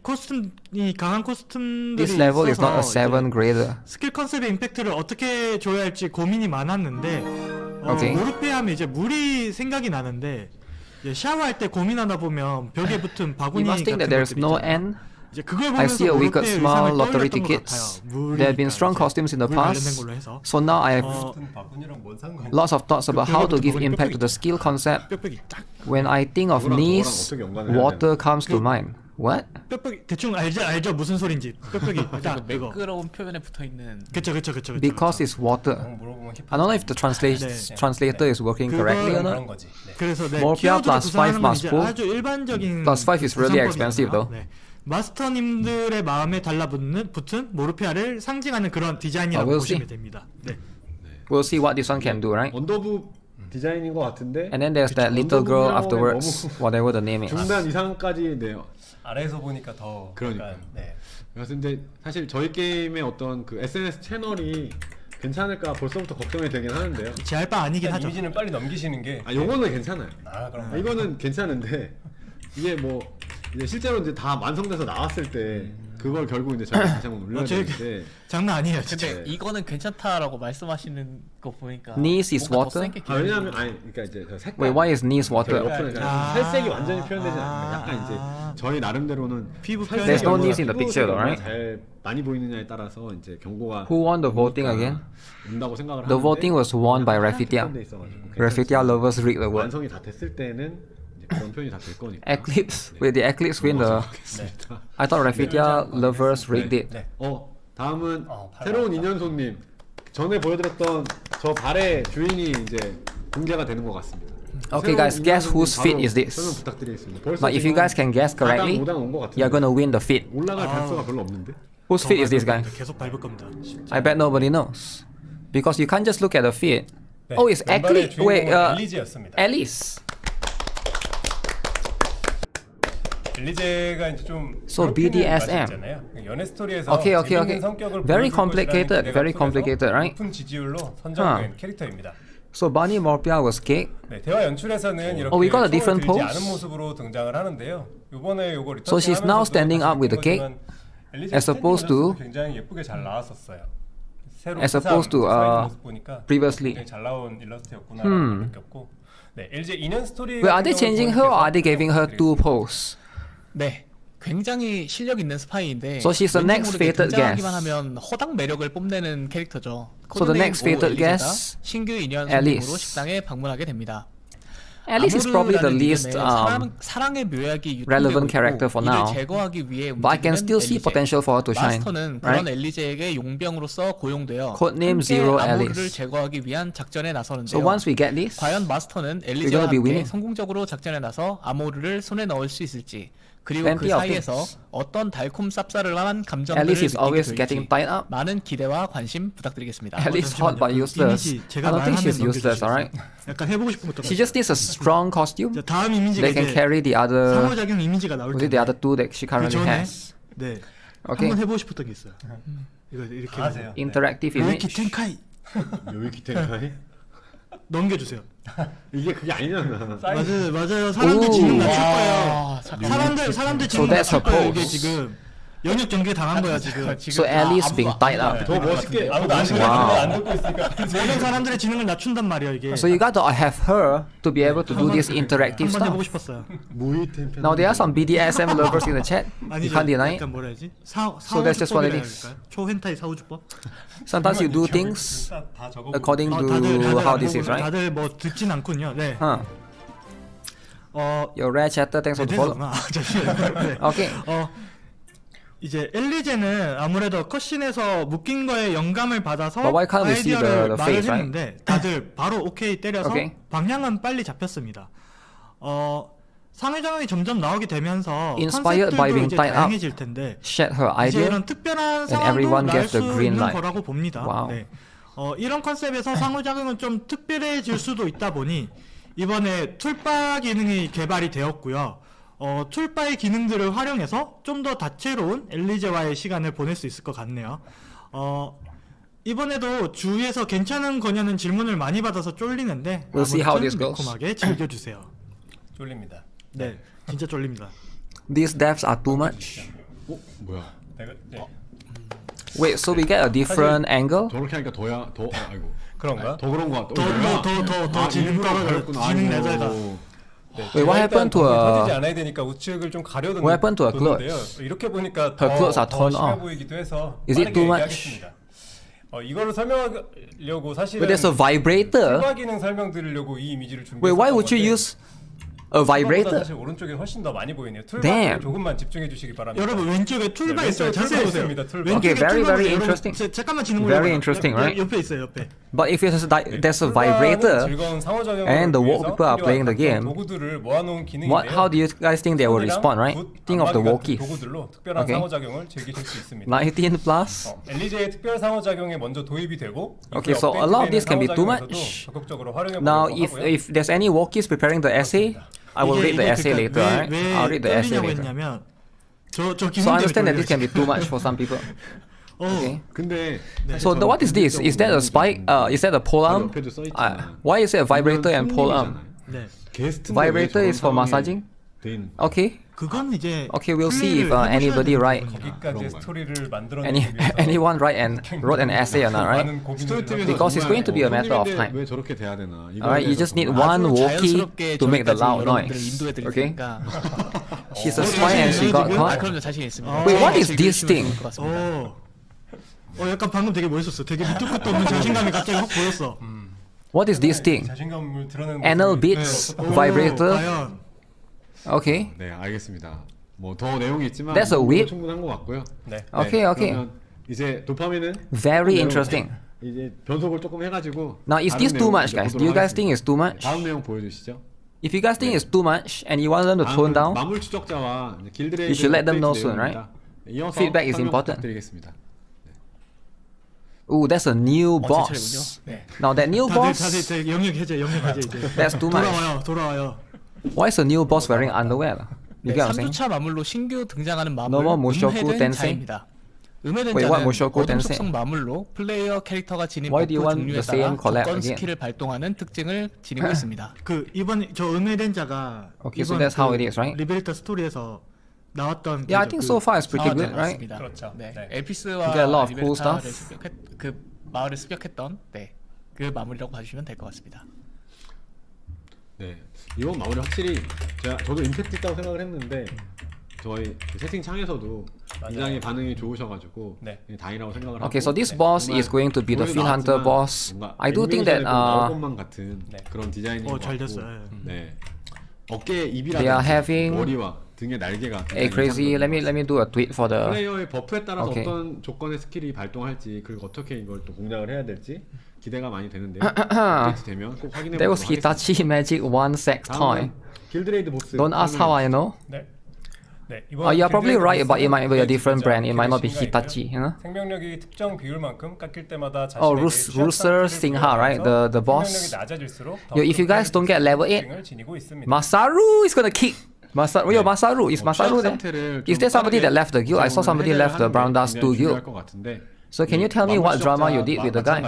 코스튬이 강한 코스튬들이 This level is not a 있어서 7 grader. 스킬 컨셉의 임팩트를 어떻게 줘야 할지 고민이 많았는데 오케이. 모르페하면 이제 물이 생각이 나는데 이제 샤워할 때 고민하다 보면 벽에 붙은 바구니 You must think that 같은 there's 것들 no 있잖아요. end. 이제 그걸 I 보면서 see a wicked 모르페의 smile, 의상을 lottery 떠올렸던 것 tickets. 같아요. There have been strong 물이니까 costumes in the 물 관련된 past. 걸로 해서 So now I have 같은 바구니랑 뭔 상관이? lots of thoughts about how to give impact to the skill concept. 뾱뾱이 딱 When I think of 그거랑 knees, 어떻게 연관을 해야 water comes to mind. What? 뾱뾱이 대충 알죠 무슨 소린지 뾱뾱이 딱 그거 매끄러운 표면에 붙어 있는 그쵸 Because it's water. 물어보면 I don't know if the translator is working correctly or 그런 not. 거지. 네. 그래서 Morpeah 키워드를 plus 구성하는 5 건 이제 must 아주 일반적인 Plus 5 is really 구성법이잖아요. expensive though. 네. 마스터님들의 마음에 붙은 모르페아를 상징하는 그런 디자인이라고 we'll 보시면 see. 됩니다. 네. We'll see what this one can do, right? 언더부 디자인인 것 같은데 And then there's that little girl 언더부라고 afterwards, 너무 whatever the name is. 중단 이상까지 네요. 아래에서 보니까 더 그러니까요. 약간, 네. 그래서 근데 사실 저희 게임의 어떤 그 SNS 채널이 괜찮을까 벌써부터 걱정이 되긴 하는데요. 제할 바 아니긴 일단 하죠. 이미지는 빨리 넘기시는 게. 아 요거는 괜찮아요. 그럼. 이거는 괜찮은데 이게 뭐 이제 실제로 이제 다 완성돼서 나왔을 때 그걸 결국 이제 저희가 다시 한번 올려야 저희- 되는데 장난 아니에요, 진짜. 근데 이거는 괜찮다라고 말씀하시는 거 보니까 Knees is 뭔가 더 water? 센게 왜냐면 그러니까 이제 저 색깔 Wait, why is knees water? 옆으로 아. 살색이 완전히 표현되지 않아요. 약간 이제 저희 나름대로는 피부 살색이 There's no 얼마나 knees in the picture though, 피부색이 right? 잘 많이 보이느냐에 따라서 이제 경고가 Who won the voting again? 온다고 생각을 The 하는데 voting was won by Rafitia. 돼 있어가지고 Rafitia lovers read the word. 완성이 다 됐을 때는 이제 그런 표현이 다 될 거니까. Eclipse. Wait, the Eclipse win the. I thought Rafitia lovers rigged it. 네. 다음은 발 새로운 나왔다. 인연손님. 전에 보여드렸던 저 발의 주인이 이제 공개가 되는 것 같습니다. Okay, 새로운 guys, guess 인연손님 whose feet 바로 is this? 설명 부탁드리겠습니다. 벌써 But if you 지금 guys can guess correctly, 4강, 5강 온것 같은데 you're gonna win the feat. 올라갈 단수가 별로 없는데. Whose feet is this guy? 계속 밟을 겁니다. I bet nobody knows. Because you can't just look at the feet. 네. Oh, it's 멤버의 Eclipse. Wait, 주인공은 엘리제였습니다. Elise. 엘리제가 이제 좀 So 괴롭히는 BDSM. 맛이 있잖아요. 연애 스토리에서 Okay, okay, 재밌는 okay. 성격을 Very 보여줄 complicated, 것이라는 very 기대가 complicated, 속에서 right? 높은 지지율로 선정된 캐릭터입니다. So Bunny Morpeah was cake. 네, 대화 연출에서는 이렇게 Oh, we got a 총을 different 들지 pose? 않은 모습으로 등장을 하는데요. 이번에 요거 리터치 So she's now standing up with the cake, as as opposed to- 굉장히 예쁘게 잘 나왔었어요. 새로 as opposed to, 모습 보니까 previously. 굉장히 잘 나온 일러스트였구나라는 걸 느꼈고. 네, LG 2년 스토리 Wait, are they changing her or are they giving her two pose? 네. 굉장히 실력 있는 스파이인데 So she's the 왠지 next 모르게 fated 등장하기만 guest. 하면 허당 매력을 뽐내는 캐릭터죠. So the 코드네임 next fated 엘리제가 guest, 신규 인연 Elise. 손님으로 식당에 방문하게 됩니다. Alice is probably the 아무르라는 least 이름에 사랑의 묘약이 relevant 유통되고 character for 있고 이를 now. 제거하기 위해 But I can 움직이는 still see 엘리제. potential for her to shine. 마스터는 Right? 그런 엘리제에게 용병으로서 고용되어 Codename 함께 Zero 아모르를 Alice. 제거하기 위한 작전에 나서는데요. So once we get this, 과연 마스터는 gonna 엘리제와 be 함께 winning. 성공적으로 작전에 나서 아모르를 손에 넣을 수 있을지, 그리고 그 Plenty of 사이에서 things. 어떤 달콤 쌉싸름한 감정들을 Alice is 느끼게 always 될지 getting tied up. 많은 기대와 관심 부탁드리겠습니다. Alice hot but useless. 이미지 I 제가 don't think she's 말하면 useless, 넘겨주시겠어요? alright? 약간 해보고 싶은 것도 She just needs a strong costume. 자, 다음 이미지가 They can 이제 carry the other. 상호작용 이미지가 나올 Was it 텐데 the other two that she 그 currently 전에 has? 네 Okay. 한번 해보고 싶었던 게 있어요. 이거 이렇게 아세요? Interactive 이렇게 image. 텐카이 요이키 텐카이? 넘겨주세요. 이게 그게 아니잖아. 맞아요. 사람들 오. 지능 낮출 거예요. 와, 잠깐만. 사람들 So 지능 that's 낮출 her 거예요. 이게 pose. 지금 연역 전개 당한 거야 지금. So Alice being tied up. 더 멋있게. 아무도 안 와우. 안 듣고 있으니까. 모든 사람들의 지능을 낮춘단 말이야 이게. So you gotta have her to be able to do this interactive 한번 해보고 stuff. 싶었어요. 무이 템펜. Now there are some BDSM lovers in the chat. You 아니죠. can't deny it. 약간 뭐라 해야지? So that's just what it 사후주법이라 is. 할까요? 초헨타이 사후주법. Sometimes you do things 다 적어. according to 다들 how 안 this is, 보고, right? 다들 뭐 듣진 않군요. 네. Your rare chatter, thanks for the follow. 대단하구나. 잠시만요. 네. Okay. 이제 엘리제는 아무래도 컷신에서 묶인 거에 영감을 받아서 But why can't we see 아이디어를 the 말을 face, right? 했는데 다들 바로 오케이 때려서 Okay. 방향은 빨리 잡혔습니다. 상회장이 점점 나오게 되면서 Inspired by 컨셉들도 being 이제 tied up. 다양해질 텐데 Shed her 이제 idea. 이런 특별한 and everyone 상황도 날 gets 수 the green 있는 light. 거라고 봅니다. Wow. 네. 이런 컨셉에서 상호작용은 좀 특별해질 수도 있다 보니 이번에 툴바 기능이 개발이 되었고요. 툴바의 기능들을 활용해서 좀 더 다채로운 엘리제와의 시간을 보낼 수 있을 것 같네요. 이번에도 주위에서 괜찮은 거냐는 질문을 많이 받아서 쫄리는데 We'll see how 아무튼 this goes. 매콤하게 즐겨주세요. 쫄립니다. 네, 진짜 쫄립니다. These devs are too much. 뭐야? 내가 네. Wait, so we get a different angle? 저렇게 하니까 더 아이고. 그런가? 더 그런 거 같아. 더 지능 떨어져. 지능 내자가. Wait, what happened to 터지지 a... 않아야 되니까 우측을 좀 가려두는. What happened to her 뒀는데요. 이렇게 보니까 Her clothes are 더 torn 심해 off. 보이기도 해서 Is it 빠르게 too much? 얘기하겠습니다. 이거를 설명하려고 사실은 Wait, there's a vibrator? 추가 기능 설명드리려고 이 이미지를 준비했던 Wait, why would you use a vibrator? 사실 오른쪽이 훨씬 더 많이 보이네요. 툴바 Damn. 조금만 집중해 주시기 바랍니다. 여러분 왼쪽에 툴바 네, 있어요. 왼쪽에 자세히 툴바 보세요. 있습니다, 툴바. Okay, very, 툴바 very 보세요. interesting. 여러분, 잠깐만 지능 Very 올려봐요. interesting, right? 옆에 있어요. 옆에. But if there's a vibrator, 즐거운 상호작용을 and the 위해서 walk people are playing the 필요한 game, 도구들을 모아놓은 기능인데요. how do you guys think they will 손이랑 respond, right? 붓, Think of the 안마기 같은 walkies. 도구들로 특별한 Okay. 상호작용을 즐기실 수 있습니다. 19 plus? 엘리제의 특별 상호작용에 먼저 도입이 되고 Okay, so a lot of this can be too much. 적극적으로 활용해 Now, 보려고 하고요. if there's any walkies preparing the essay, I will read the essay later, alright? I'll read the essay 왜 later. 했냐면 저 So I understand that this can be too much for some people. Okay. 근데 So what is this? Is that a spike? Is that a pole arm? 옆에도 써 있잖아. Why is it a vibrator and pole arm? 네. 게스트 Vibrator is for massaging? Okay. 그건 이제 Okay, we'll see if 플레이를 anybody 해보셔야 write. 되는 부분이라. 거기까지의 스토리를 만들어내기 Any 위해서 anyone wrote an essay or not, right? 많은 고민을 스토리팀에서 Because it's going to be a matter of 손님인데 time. 왜 저렇게 돼야 되나? Alright, you just need one 아주 walkie 자연스럽게 to make the 저기까지 loud 여러분들을 noise. 인도해 드릴 Okay? 테니까. She's a spy and she got 아, caught. 그럼요, 자신 있습니다. Wait, what is 즐기시면 this thing? 좋을 것 같습니다. 약간 방금 되게 멋있었어. 되게 밑도 끝도 없는 자신감이 갑자기 확 보였어. What is this thing? 자신감을 드러내는 Anal 모습이 beats, 네, vibrator. 과연 Okay. 네, 알겠습니다. 뭐 더 내용이 있지만 That's a whip? 충분한 것 같고요. 네. Okay, okay. 그러면 이제 도파민은 Very 내용, interesting. 이제 변속을 조금 해가지고. Now, is 다른 this too 내용 much, 이제 guys? Do 보도록 you guys think 하겠습니다. it's too much? 다음 내용 보여주시죠. If you guys think it's too much and you want them to tone down, 마물 추적자와 길드레이 You should let them know soon, right? 이어서 Feedback is 설명 important. 부탁드리겠습니다. ooh, that's a new 제 boss. 차례군요. 네. Now that new 다들 boss, 이제 영역 해제 이제. that's too much. 돌아와요. Why is a new boss wearing underwear? You 네, get what I'm saying? 3주차 마물로 신규 등장하는 마물 너머 모쇼쿠 음해된 댄세? 자입니다. 음해된 Wait, what 자는 모쇼쿠 어둠 댄세? 속성 마물로 플레이어 캐릭터가 지닌 Why 버프 do you want 종류에 the 따라 same collab 조건 again? 스킬을 발동하는 특징을 지니고 있습니다. 그 이번 저 음해된 자가 Okay, so 이번 that's how it is, right? 리베리터 스토리에서 나왔던 Yeah, I think so far it's pretty good, right? 맞습니다. 그렇죠. 네. 네. 엘피스와 You get a lot of cool 리베르타를 stuff. 그 마을을 습격했던 그 마물이라고 봐주시면 될 것 같습니다. 네, 이번 마무리 확실히 저도 임팩트 있다고 생각을 했는데 저희 그 채팅창에서도 굉장히 반응이 좋으셔가지고 네. 다행이라고 생각을 하고. Okay, so this boss is going to be the Fin Hunter boss. I do think that 나올 것만 같은 네. 그런 디자인인 것 잘 같고. 됐어요. 네. 어깨 They are 입이라든지 having 머리와 등의 날개가 a crazy. Let me do a tweet for the. 플레이어의 버프에 따라서 Okay. 어떤 조건의 스킬이 발동할지 그리고 어떻게 이걸 또 공략을 해야 될지 기대가 많이 되는데요. 업데이트 되면 꼭 확인해 That 보도록 was 하겠습니다. Hitachi Magic One Sex Toy. 다음은 길드레이드 보스. Don't ask how I know. 네. 네, You're probably right, but it might be a different 진짜 brand. It might not be 신가이고요. Hitachi, you know. 생명력이 특정 비율만큼 깎일 때마다 Oh, 자신에게 Rooster Singha, right? The boss. 생명력이 낮아질수록 더 Yo, if you guys don't get level 8, 특징을 지니고 있습니다. Masaru is gonna kick. Masaru, yo, Masaru is Masaru there? Is there somebody that left the guild? I saw somebody left the Brown Dust 2 guild. So can you tell me what drama you did with the guy?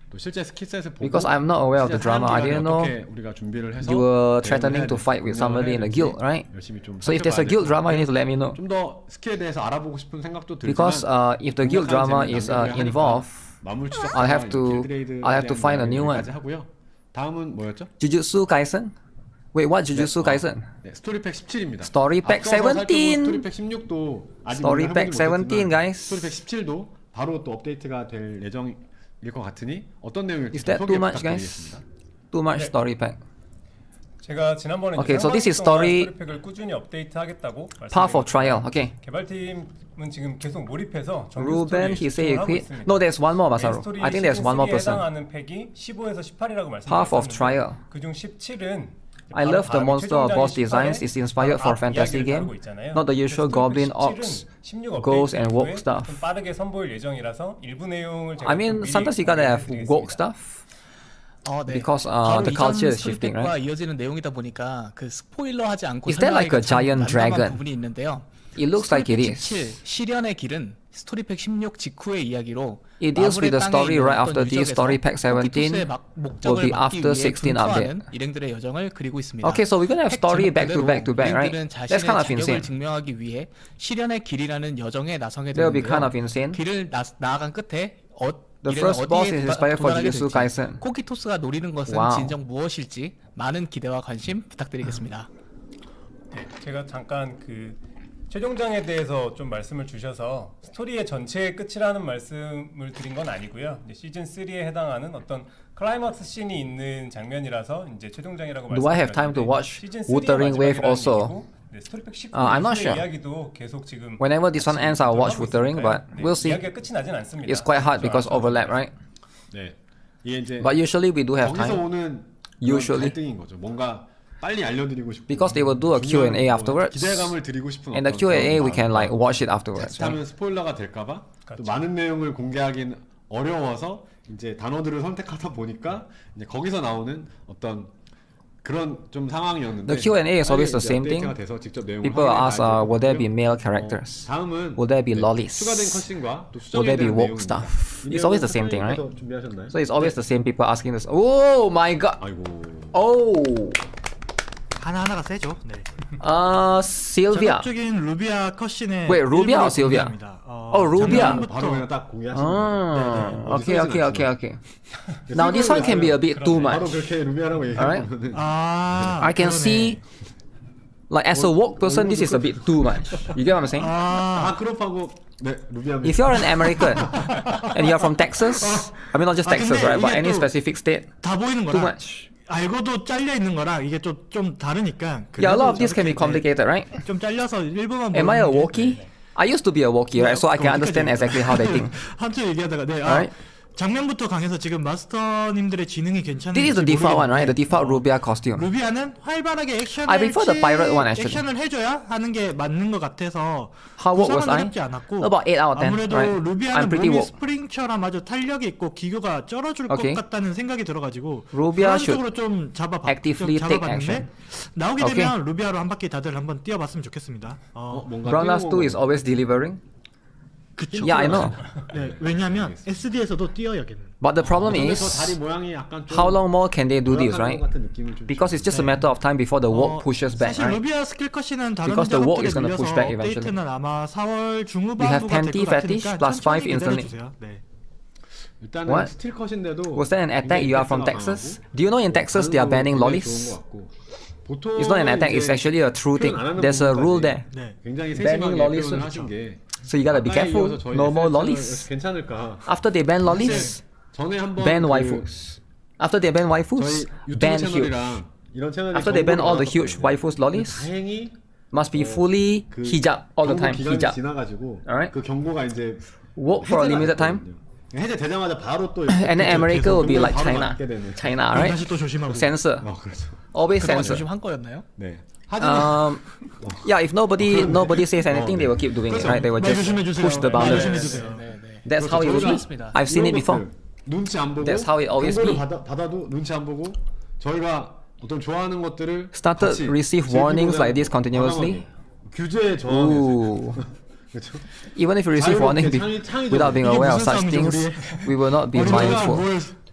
또 실제 스킬셋을 보고 Because I'm not aware of the drama. I didn't know 우리가 준비를 해서 you were 대응을 threatening 해야 to fight with 될지, somebody in the guild, right? 열심히 좀 So if there's a 살펴봐야 guild 될 drama, you 것 need to let me know. 좀더 스킬에 대해서 알아보고 싶은 생각도 들지만 Because if the guild drama is involved, I'll have to find a new one. 하고요. 다음은 뭐였죠? Jujutsu Kaisen? Wait, what Jujutsu Kaisen? 네, 스토리팩 17입니다. Storypack 17. 스토리팩 16도 아직 Storypack 해보지 못했지만 17, guys. 스토리팩 17도 바로 또 업데이트가 될 예정일 것 같으니 어떤 내용일지 Is that 소개 too much, 부탁드리겠습니다. guys? Too much story pack. 제가 지난번에 Okay, so this is story- 스토리팩을 꾸준히 업데이트하겠다고 Path of 말씀드렸는데요. Trial. Okay. 개발팀은 지금 계속 몰입해서 정규 Ruben, he 스토리에 say he 집중을 하고 quit. 있습니다. No, there's one more, 메인 Masaru. 스토리 I think there's one more 시즌 3에 person. 해당하는 팩이 15에서 18이라고 Path of Trial. 말씀드렸는데 그중 17은 I love the monster boss designs. It's inspired for fantasy game, not the usual goblin, orcs, ghosts, and woke stuff. 빠르게 선보일 예정이라서 일부 내용을 제가 I mean, sometimes you gotta have woke stuff. 네. Because, 바로 the 이전 culture is shifting, 스토리팩과 right? 이어지는 내용이다 보니까 그 스포일러하지 않고 Is that like a 설명하기가 참 giant 난감한 dragon? 부분이 있는데요. It looks like it 스토리팩 is. 17 시련의 길은 스토리팩 16 직후의 이야기로 It deals with the 마블의 땅에 story 있는 right 어떤 after this. 유적에서 Storypack 17 코키토스의 목적을 will be 막기 after 위해 16 분투하는 일행들의 여정을 그리고 있습니다. Okay, so we're gonna have 팩 story 제목 back to 그대로 back to back, right? 일행들은 That's 자신의 kind of 자격을 insane. 증명하기 위해 시련의 길이라는 여정에 나서게 That will be 되는데요. kind of insane. 길을 나아간 끝에 The 일행은 first boss 어디에 is inspired for 도달하게 Jujutsu 될지, Kaisen. 코키토스가 노리는 것은 와우. 진정 무엇일지 많은 기대와 관심 부탁드리겠습니다. 네, 제가 잠깐 그 최종장에 대해서 좀 말씀을 주셔서 스토리의 전체의 끝이라는 말씀을 드린 건 아니고요. 이제 시즌 3에 해당하는 어떤 클라이막스 씬이 있는 장면이라서 이제 최종장이라고 Do I have time to 말씀드렸는데 watch 시즌 3의 Wuthering Waves 마지막이라는 also? 얘기고, 네, 스토리팩 19 I'm not sure. 이야기도 계속 지금 Whenever this one ends, I'll watch 하고 Wuthering, 있으니까요. but we'll see. 이야기가 끝이 나진 않습니다. It's quite hard because overlap, right? 네. 이게 이제 But usually we do have 거기서 time 오는 Usually. 갈등인 거죠. 뭔가 빨리 알려드리고 싶고 because they will do a 중요한 Q&A 뭐 afterwards. 기대감을 드리고 싶은 And the 어떤 Q&A 그런 we can like 마음과 watch it afterwards. 자칫하면 Right? 스포일러가 될까봐 또 그렇죠. 많은 내용을 공개하기는 어려워서 이제 단어들을 선택하다 보니까 이제 거기서 나오는 어떤 그런 좀 상황이었는데 The Q&A is always the 빨리 이제 same thing. 업데이트가 돼서 직접 내용을 People 확인해 ask, 봐야 될 will there 것 be 같고요. male characters? 다음은 Will there be lollies? 추가된 컷신과 또 Will 수정에 there be 대한 woke 내용입니다. stuff? 이 It's always the 내용은 same thing, right? 소장님께서 준비하셨나요? So it's always the same people asking this. Oh my god! 아이고 Oh! 하나하나가 세죠. 네. Sylvia. 전적인 루비아 컷신의 Wait, Rubia or 일부를 Sylvia? 공개합니다. Oh, Rubia. 바로 그냥 딱 공개하시는 Ah, 거예요. okay. Now this one can be a bit too 바로 much. 그렇게 루비아라고 Alright. 얘기하면은 I can 그러네. see, like as a woke person, this is a bit too much. You get what I'm saying? 다 그룹하고 네 루비아입니다. If you're an American and you're from Texas, I mean not just Texas, 근데 right? But 이게 any 또 specific state, 다 보이는 too 거라 much. 알고도 잘려 있는 거랑 이게 좀 다르니까. Yeah, a lot of 그래도 this can be 저렇게 complicated, right? 좀 잘려서 일부만. Am I a 보여주는 게- Wookiee? I used to be a Wookiee, right? So I can understand exactly how they think. 한쪽 얘기하다가 네. Alright. 장면부터 강해서 지금 마스터님들의 지능이 괜찮은지 This is the default one, right? The 모르겠는데, default Rubia costume. 루비아는 활발하게 액션을 I prefer the pirate one, actually. 액션을 해줘야 하는 게 맞는 것 같아서 How woke was 구성은 I? 어렵지 않았고 About 8 out of 10, 아무래도 right? 루비아는 I'm pretty 몸이 woke. 스프링처럼 아주 탄력이 있고 기교가 쩔어줄 Okay. 것 같다는 생각이 들어가지고 Rubia 그런 쪽으로 좀 actively take action. 나오게 Okay. 되면 루비아로 한 바퀴 다들 한번 뛰어봤으면 좋겠습니다. 뭔가 Brown Us 뛰어본 2 is always delivering. 그쵸. Yeah, I know. 네, 왜냐면 SD에서도 뛰어야 걔는. But the problem 그래서 다리 is, 모양이 약간 좀 how long more can they do this, 노랗게 right? 같은 느낌을 좀 Because it's just a matter of time before the woke pushes back, 사실 right? 루비아 스킬 컷이는 다른 Because the woke 작업들에 is gonna push 밀려서 back eventually. 업데이트는 아마 4월 We 중후반부가 have 될 Panty 것 Fetish 같으니까 plus 5 천천히 instantly. 기다려주세요. 네. 일단은 What? 스틸 컷인데도 Was that an attack? You are from 굉장히 Texas? 강하고 Do you know in Texas they are banning 굉장히 lollies? 좋은 것 같고 보통 It's not an attack. It's actually a true thing. There's a rule there. 네. 굉장히 Banning 세심하게 lollies 표현을 은 하신 게 So you gotta be 아까에 careful. 이어서 저희 No more SNS lollies. 괜찮을까? After they ban lollies, 전에 한번 ban 그 waifus. After they ban 저희 waifus, 유튜브 ban huge. 채널이랑 이런 채널이 After they ban all the 정보를 huge 받았었거든요. waifus lollies, 다행히 must be fully 그 hijab all the 경고 time. 기간이 Hijab. 지나가지고 Alright. 그 경고가 이제 Work for a 해제가 limited time. 됐거든요. 해제되자마자 바로 또 And then America will be like 바로 China. 맞게 되는. China, 그럼 right? 다시 또 조심하고. Censor. 그렇죠. Always 그동안 censor. 조심한 거였나요? 네. 하지만 Yeah, if nobody says anything, they will keep doing it, right? They will 말 just 조심해 주세요. push the 말 boundaries. 조심해 주세요. 네, 네. That's how it will be. 그렇습니다. I've seen it 이런 before. 것들 눈치 안 보고 That's how it always 경고를 be. 받아도 눈치 안 보고 저희가 어떤 좋아하는 것들을 Started 같이 receive warnings 즐기고자 like this continuously. 과감하게 규제에 저항해서 Ooh. 그렇죠? Even if we receive warning without being aware of such things, we will not be mindful.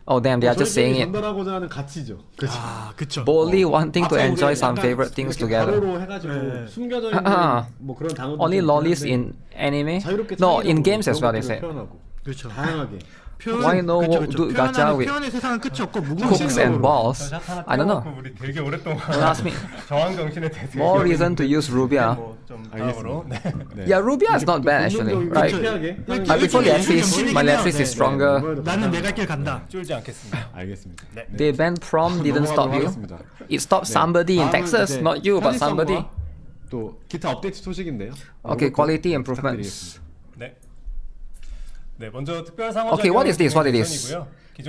Oh damn, they are just saying it. 전달하고자 하는 가치죠. 그렇죠. 아, 그쵸. Boldly wanting to 앞서 enjoy 우리 some 약간 favorite things 이렇게 together. 가로로 해가지고 네. 숨겨져 있는 뭐 그런 단어들 Only 좀 lollies 있는데 in anime? 자유롭게 No, in 창의적으로 games as well, 그런 they 것들을 said. 표현하고 그렇죠. 다양하게 Why no do gacha with 표현의 세상은 끝이 없고 hooks and balls? 샷 하나 I don't know. 떼어놓고 우리 되게 오랫동안 Don't ask me. 정황 정신에 대해서 More reason to use Rubia. 좀 다음으로 네. 네. Yeah, Rubia is not bad actually, right? I prefer Leatrice. My Leatrice is stronger. 나는 내 갈 길 간다. 쫄지 않겠습니다. 알겠습니다. 네. They banned prom didn't stop you. 하겠습니다. It stopped somebody in 다음은 Texas, 이제 not you, but 편의성과 somebody. 또 기타 업데이트 소식인데요. Okay, 이것도 quality improvements. 부탁드리겠습니다. 네. 네, 먼저 특별 상호 Okay, what is this? What it is?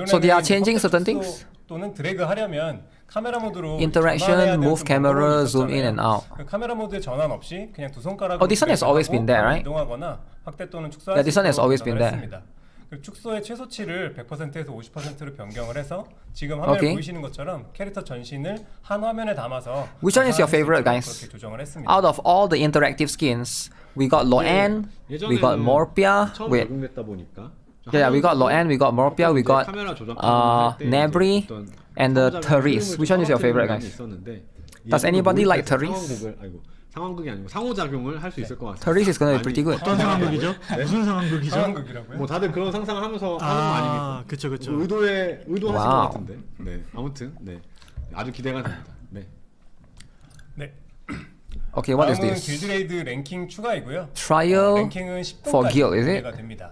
So they are changing certain things? 또는 드래그 하려면 카메라 모드로 Interaction, 전환해야 될 move 좀 camera, 번거로움이 zoom in and out. 그 카메라 모드의 전환 없이 그냥 두 손가락으로 Oh, this one has always been there, right? 이동하거나 확대 또는 축소할 Yeah, this one has always been there. 했습니다. 그리고 축소의 최소치를 100%에서 50%로 변경을 해서 지금 화면에 Okay. 보이시는 것처럼 캐릭터 전신을 한 화면에 담아서 Which one is your favorite, guys? 그렇게 조정을 했습니다. Out of all the interactive skins, we got Loan, we got Morpeah, 처음 wait, 적용됐다 보니까 yeah, we got Loan, we got Morpeah, we got 카메라 조작할 때 Nebri, 이제 어떤 and the 상호작용 Therese. 흐름을 Which one is your 좀 favorite, 떨어뜨리는 guys? 있었는데 Does 이 anybody 부분을 like Therese? 상황극이 아니고 상호작용을 할 수 있을 것 같습니다. Therese is gonna be pretty good. 어떤 상황극이죠? 무슨 상황극이죠? 상황극이라고요? 뭐 다들 그런 상상을 하면서 하는 거 아닙니까? 그쵸 그쵸. 의도하신 것 와우. 같은데. 네, 아무튼 네, 아주 기대가 됩니다. 네. 네. Okay, what is 다음은 this? 길드레이드 랭킹 추가이고요. Trial 랭킹은 10등까지 for guild, is it? 공개가 됩니다.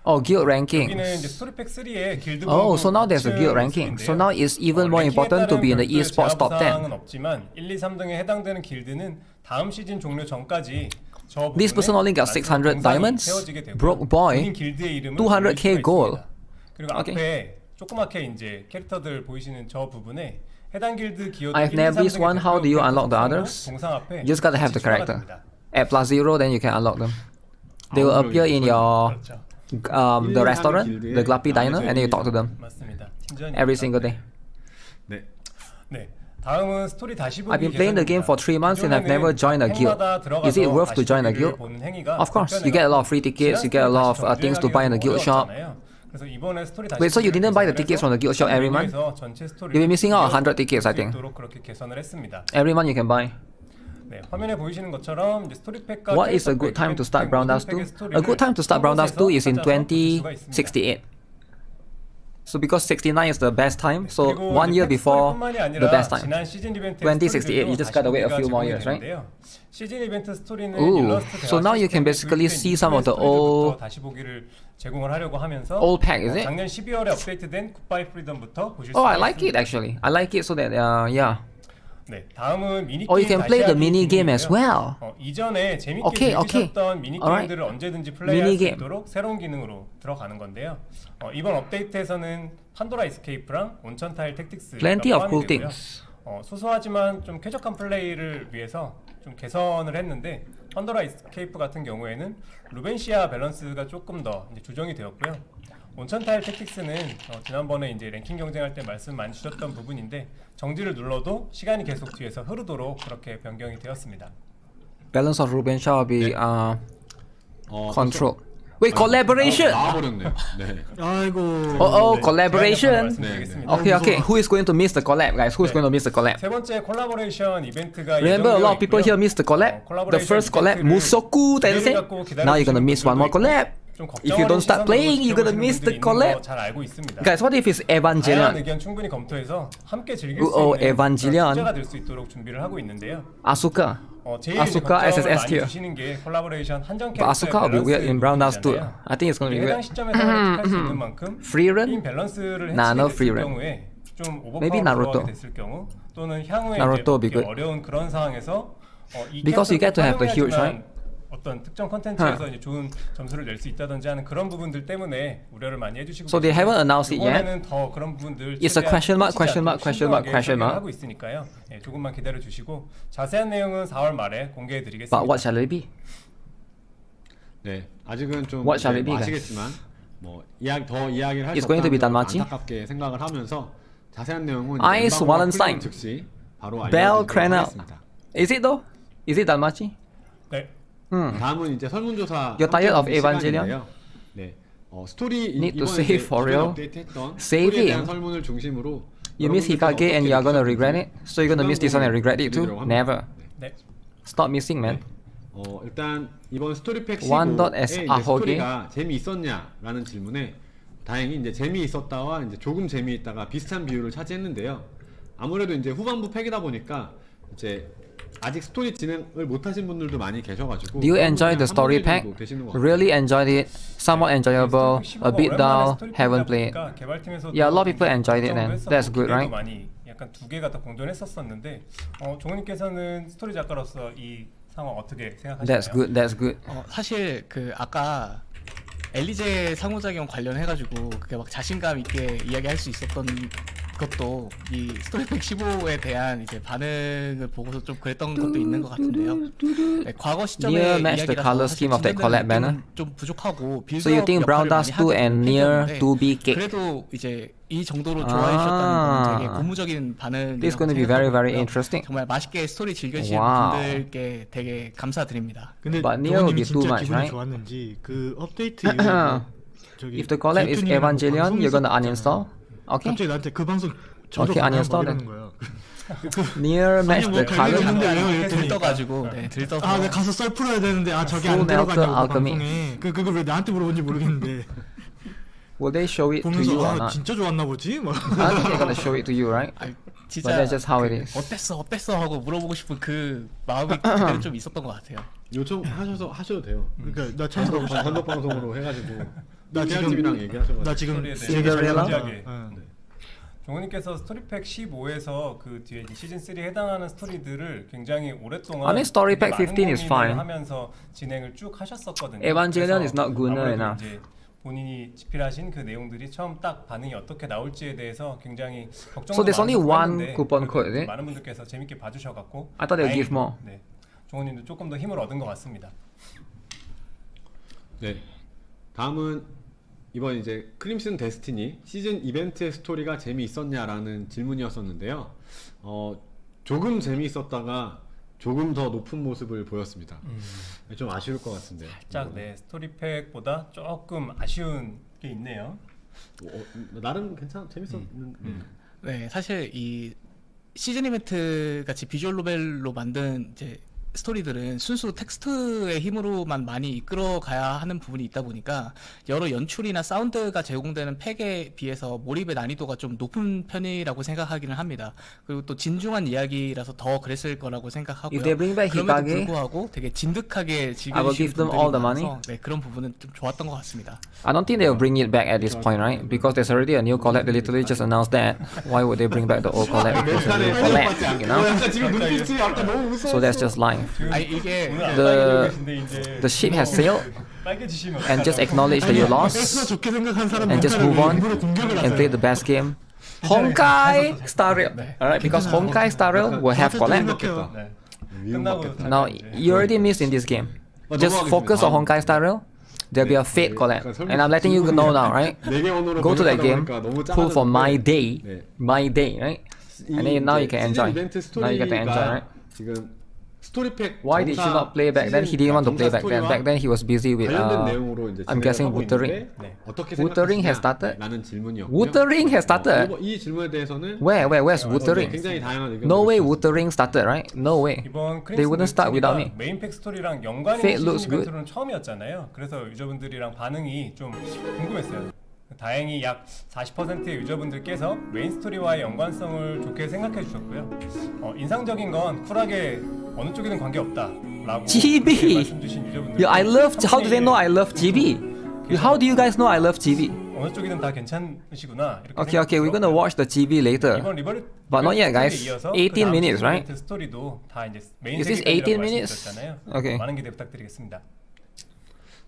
Oh, guild 여기는 rankings. 이제 스토리팩 3의 길드 Oh, so now there's a guild ranking. So now it's even more important to be in the esports top 10. 은 없지만 1, 2, 3등에 해당되는 길드는 다음 시즌 종료 전까지 저 This person only got 600 diamonds? Broke boy? 길드의 이름을 200k gold. 그리고 Okay. 앞에 조그맣게 이제 캐릭터들 보이시는 저 부분에 해당 길드 기어들 I've 1, 2, named this 3등의 one. How do you 대표 unlock the 동상으로 others? 동상 앞에 You just gotta have the 같이 추가가 character. 됩니다. At +0, then you can unlock them. They will appear in your 그렇죠. the restaurant, the Glappy Diner, and then you talk to them 맞습니다. 친절히 every single day. 네. 네. 다음은 스토리 다시 보기 I've been playing the game for 3 months and I've never joined a guild. Is it worth to join a guild? Of course, you get a lot of free tickets, you get a lot of things to buy in the guild shop. Wait, so you didn't buy the tickets from the guild shop every month? You'll be missing out on 100 tickets, I think. 그렇게 개선을 했습니다. Every month you can buy. 네, 화면에 보이시는 것처럼 이제 스토리팩과 What is a good time to start Brown Dust 2? A good time to start Brown Dust 2 is in 2068. So because 69 is the best time, so 1 year before the best time. 2068, you just gotta wait a few more years, right? 시즌 이벤트 스토리는 Ooh, 일러스트 so now you can basically see some of the old 다시 보기를 제공을 하려고 하면서 old pack, is it? 작년 12월에 업데이트된 굿바이 프리덤부터 보실 수 Oh, 있습니다. I like it actually. I like it so that yeah. 네, 다음은 미니 Oh, you 게임 can play the 다시 mini 하기 game as 기능이고요. well. 이전에 재밌게 Okay, okay. 즐기셨던 미니 Alright. 게임들을 언제든지 플레이할 Mini 수 game. 있도록 새로운 기능으로 들어가는 건데요. 이번 업데이트에서는 판도라 이스케이프랑 온천 타일 택틱스가 Plenty of 포함이 cool 되고요. things. 소소하지만 좀 쾌적한 플레이를 위해서 좀 개선을 했는데 판도라 이스케이프 같은 경우에는 루벤시아 밸런스가 조금 더 이제 조정이 되었고요. 온천 타일 택틱스는 지난번에 이제 랭킹 경쟁할 때 말씀 많이 주셨던 부분인데 정지를 눌러도 시간이 계속 뒤에서 흐르도록 그렇게 변경이 되었습니다. Balance of Ruben shall be control. Wait, collaboration. 나와버렸네요. 네. 아이고. Oh, collaboration. 말씀드리겠습니다. Okay. Who is going to miss the collab, guys? Who is going to miss the collab? 세 번째 콜라보레이션 이벤트가 Remember, a lot of people 예정되어 here missed the collab. 있고요. The first collab, 이벤트를 Musoku 기대를 Tensei. 갖고 Now you're gonna miss one more collab. 좀 If you don't start 걱정하는 playing, you're gonna 시선으로 miss the 지켜보시는 분들이 있는 collab. 거 잘 알고 있습니다. Guys, what if it's 다양한 Evangelion? 의견 충분히 검토해서 함께 즐길 WUWA 수 있는 Evangelion. 숙제가 될 수 있도록 준비를 하고 있는데요. Asuka. 제일 Asuka 걱정을 SSS 많이 tier. 주시는 게 콜라보레이션 한정 But Asuka will be weird in brown dust too. I think it's gonna be 해당 weird. 시점에서 획득할 수 있는 만큼 Free run? 게임 밸런스를 Nah, no 해치게 free 됐을 run. 경우에 좀 Maybe 오버파워 Naruto. 들어가게 됐을 경우 또는 향후에 Naruto 이제 be good. 어려운 그런 상황에서 이 Because you get to have the huge, 활용해야지만 right? 어떤 특정 컨텐츠에서 이제 좋은 점수를 낼 수 있다든지 하는 그런 부분들 때문에 우려를 많이 해주시고 So they haven't announced it yet? 이번에는 더 그런 부분들 It's a question mark, question mark, question mark, question mark. 하고 있으니까요. 예, 조금만 기다려 주시고 자세한 내용은 4월 말에 공개해 But 드리겠습니다. what shall it be? 네, 아직은 좀 What shall it be, 아시겠지만 뭐 더 이야기를 할 It's 수 going to be 없다는 단마치? 점 안타깝게 생각을 하면서 자세한 내용은 Ice 엠바고가 Wallenstein. 풀리는 즉시 바로 Bell 알려드리도록 Cranel. 하겠습니다. Is it though? Is it Dalmachi? 네. 다음은 이제 설문조사 You're tired of 함께 보는 Evangelion? 시간인데요. 네, 스토리 Need to 이번에 save 이제 for 기존 real? 업데이트했던 Save 스토리에 대한 him. 설문을 중심으로 You miss Hikage and you are gonna regret it? So you're gonna miss this one and regret it too? Never. 네. Stop missing, man. 일단 이번 스토리팩 One dot 15의 S 이제 아호게? 스토리가 재미있었냐라는 질문에 다행히 이제 재미있었다와 이제 조금 재미있다가 비슷한 비율을 차지했는데요. 아무래도 이제 후반부 팩이다 보니까 이제 아직 스토리 진행을 못하신 분들도 많이 계셔가지고 Do you enjoy the story 한 분들 pack? 정도 되시는 것 같아요. Really enjoyed it. Somewhat enjoyable. A bit dull. Haven't played. Yeah, a lot of people enjoyed it then. That's good, right? 많이 약간 두 개가 다 공존했었었는데 종훈님께서는 스토리 작가로서 이 상황 어떻게 생각하시나요? That's good. That's good. 사실 그 아까 엘리제 상호작용 관련해가지고 그게 막 자신감 있게 이야기할 수 있었던 것도 이 스토리팩 15에 대한 이제 반응을 보고서 좀 그랬던 것도 있는 것 같은데요. 네, 과거 시점에 Nier match the color scheme of that collab banner. 좀 부족하고 So you think Brown Dust 2 and Nier 2 be cake? 그래도 이제 이 정도로 좋아해 주셨다는 건 되게 아. 고무적인 반응. This is going to be very, very interesting. 정말 맛있게 스토리 즐겨주시는 와우. 분들께 되게 감사드립니다. 근데 But Neo will be 부모님이 too 진짜 much, 기분이 right? 좋았는지 그 업데이트 이후에 저기 If the collab is 제이투님이랑 Evangelion, you're gonna 방송 uninstall? Okay. 갑자기 나한테 그 방송 저도 Okay, 봐요, uninstall 막 이러는 거예요. Nier match 아니, the 뭐 관련 color. 없는데 왜요? 이랬더니 들떠가지고 들떠서 아, 내가 가서 썰 풀어야 되는데 저게 Full 안 들어가냐고 Melter Alchemy. 방송에 그걸 왜 나한테 물어본지 모르겠는데 Will they show it to 보면서 you or 아 not? 진짜 좋았나 보지? 막 I think they're gonna show it to you, right? 아니, But 진짜 that's just how it is. 어땠어 하고 물어보고 싶은 그 마음이 그때는 좀 있었던 것 같아요. 하셔도 돼요. 그러니까 나 참석하고 싶어. 단독 방송으로 해가지고 나 지금 팀이랑 얘기하셔가지고 나 지금 스토리에 얘기 잘 대해서 나간다. 진지하게. 종훈님께서 스토리팩 15에서 그 뒤에 이제 시즌 3에 해당하는 스토리들을 굉장히 오랫동안 I mean, story pack 되게 15 is 많은 fine. 고민을 하면서 진행을 쭉 하셨었거든요. Evangelion 그래서 is not good 아무래도 enough. 이제 본인이 집필하신 그 내용들이 처음 딱 반응이 어떻게 나올지에 대해서 굉장히 걱정도 So there's only 많으셨고 one 했는데 coupon 그래도 code, is it? 많은 분들께서 재밌게 봐주셔갖고 I thought they'll give more. 네, 종훈님도 조금 더 힘을 얻은 것 같습니다. 네. 다음은 이번 이제 크림슨 데스티니 시즌 이벤트의 스토리가 재미있었냐라는 질문이었었는데요. 조금 재미있었다가 조금 더 높은 모습을 보였습니다. 좀 아쉬울 것 같은데요. 살짝 네 스토리팩보다 조금 아쉬운 게 있네요. 나름 재밌었는데. 네, 사실 이 시즌 이벤트 같이 비주얼 노벨로 만든 이제 스토리들은 순수 텍스트의 힘으로만 많이 이끌어 가야 하는 부분이 있다 보니까 여러 연출이나 사운드가 제공되는 팩에 비해서 몰입의 난이도가 좀 높은 편이라고 생각하기는 합니다. 그리고 또 진중한 이야기라서 더 그랬을 거라고 생각하고요. If they bring back 그럼에도 Hikage, 불구하고 되게 진득하게 I will 즐겨주시는 give them 분들이 all the 많아서 money. 네, 그런 부분은 좀 좋았던 것 같습니다. I don't think they'll bring it back at this point, right? Because there's already a new collab. They literally just announced that. Why would they bring back the old collab? Because it's a new collab, you know? 약간 지금 눈빛이 아까 너무 무서워. So that's just life. 아니 이게 The ship has sailed, 빨개지시면 and just acknowledge that you lost, 좋게 생각한 사람 and just move on, 일부러 공격을 and play the best game. Honkai Star Rail, alright? Because Honkai Star Rail will have collab. 네. 끝나고 Now you already missed in this game. Just focus on Honkai Star Rail. There'll be a Fate collab, and I'm letting you know now, right? Go to that game, pull for my day, right? And then now you can enjoy. Now you get to enjoy, right? 지금 스토리팩 Why did you not play back then? He didn't want to play back then. Back then he was busy with 관련된 내용으로 이제 I'm guessing 진행을 하고 Wuthering. 있는데 네. 어떻게 Wuthering has 생각하시냐? started? 라는 질문이었고요. Wuthering has started. 이 질문에 대해서는 Where's Wuthering? 굉장히 다양한 의견을 No way 주셨습니다. Wuthering started, right? No way. 이번 They wouldn't start without me. 메인팩 스토리랑 연관이 Fate 있는 looks 시즌 good. 이벤트로는 처음이었잖아요. 그래서 유저분들이랑 반응이 좀 궁금했어요. 다행히 약 40%의 유저분들께서 메인 스토리와의 연관성을 좋게 생각해 주셨고요. 인상적인 건 쿨하게 어느 쪽이든 관계없다라고 GB. 말씀 주신 유저분들. Yeah, I love. How do they know I love GB? How do you guys know I love GB? 어느 쪽이든 다 괜찮으시구나. 이렇게 Okay, we're gonna watch the GB later. 이번 But not yet, guys. 스토리에 이어서 18 그 다음 minutes, 시즌 right? 이벤트 스토리도 다 이제 메인 Is this 세계관이라고 18 minutes? 말씀드렸잖아요. Okay. 많은 기대 부탁드리겠습니다.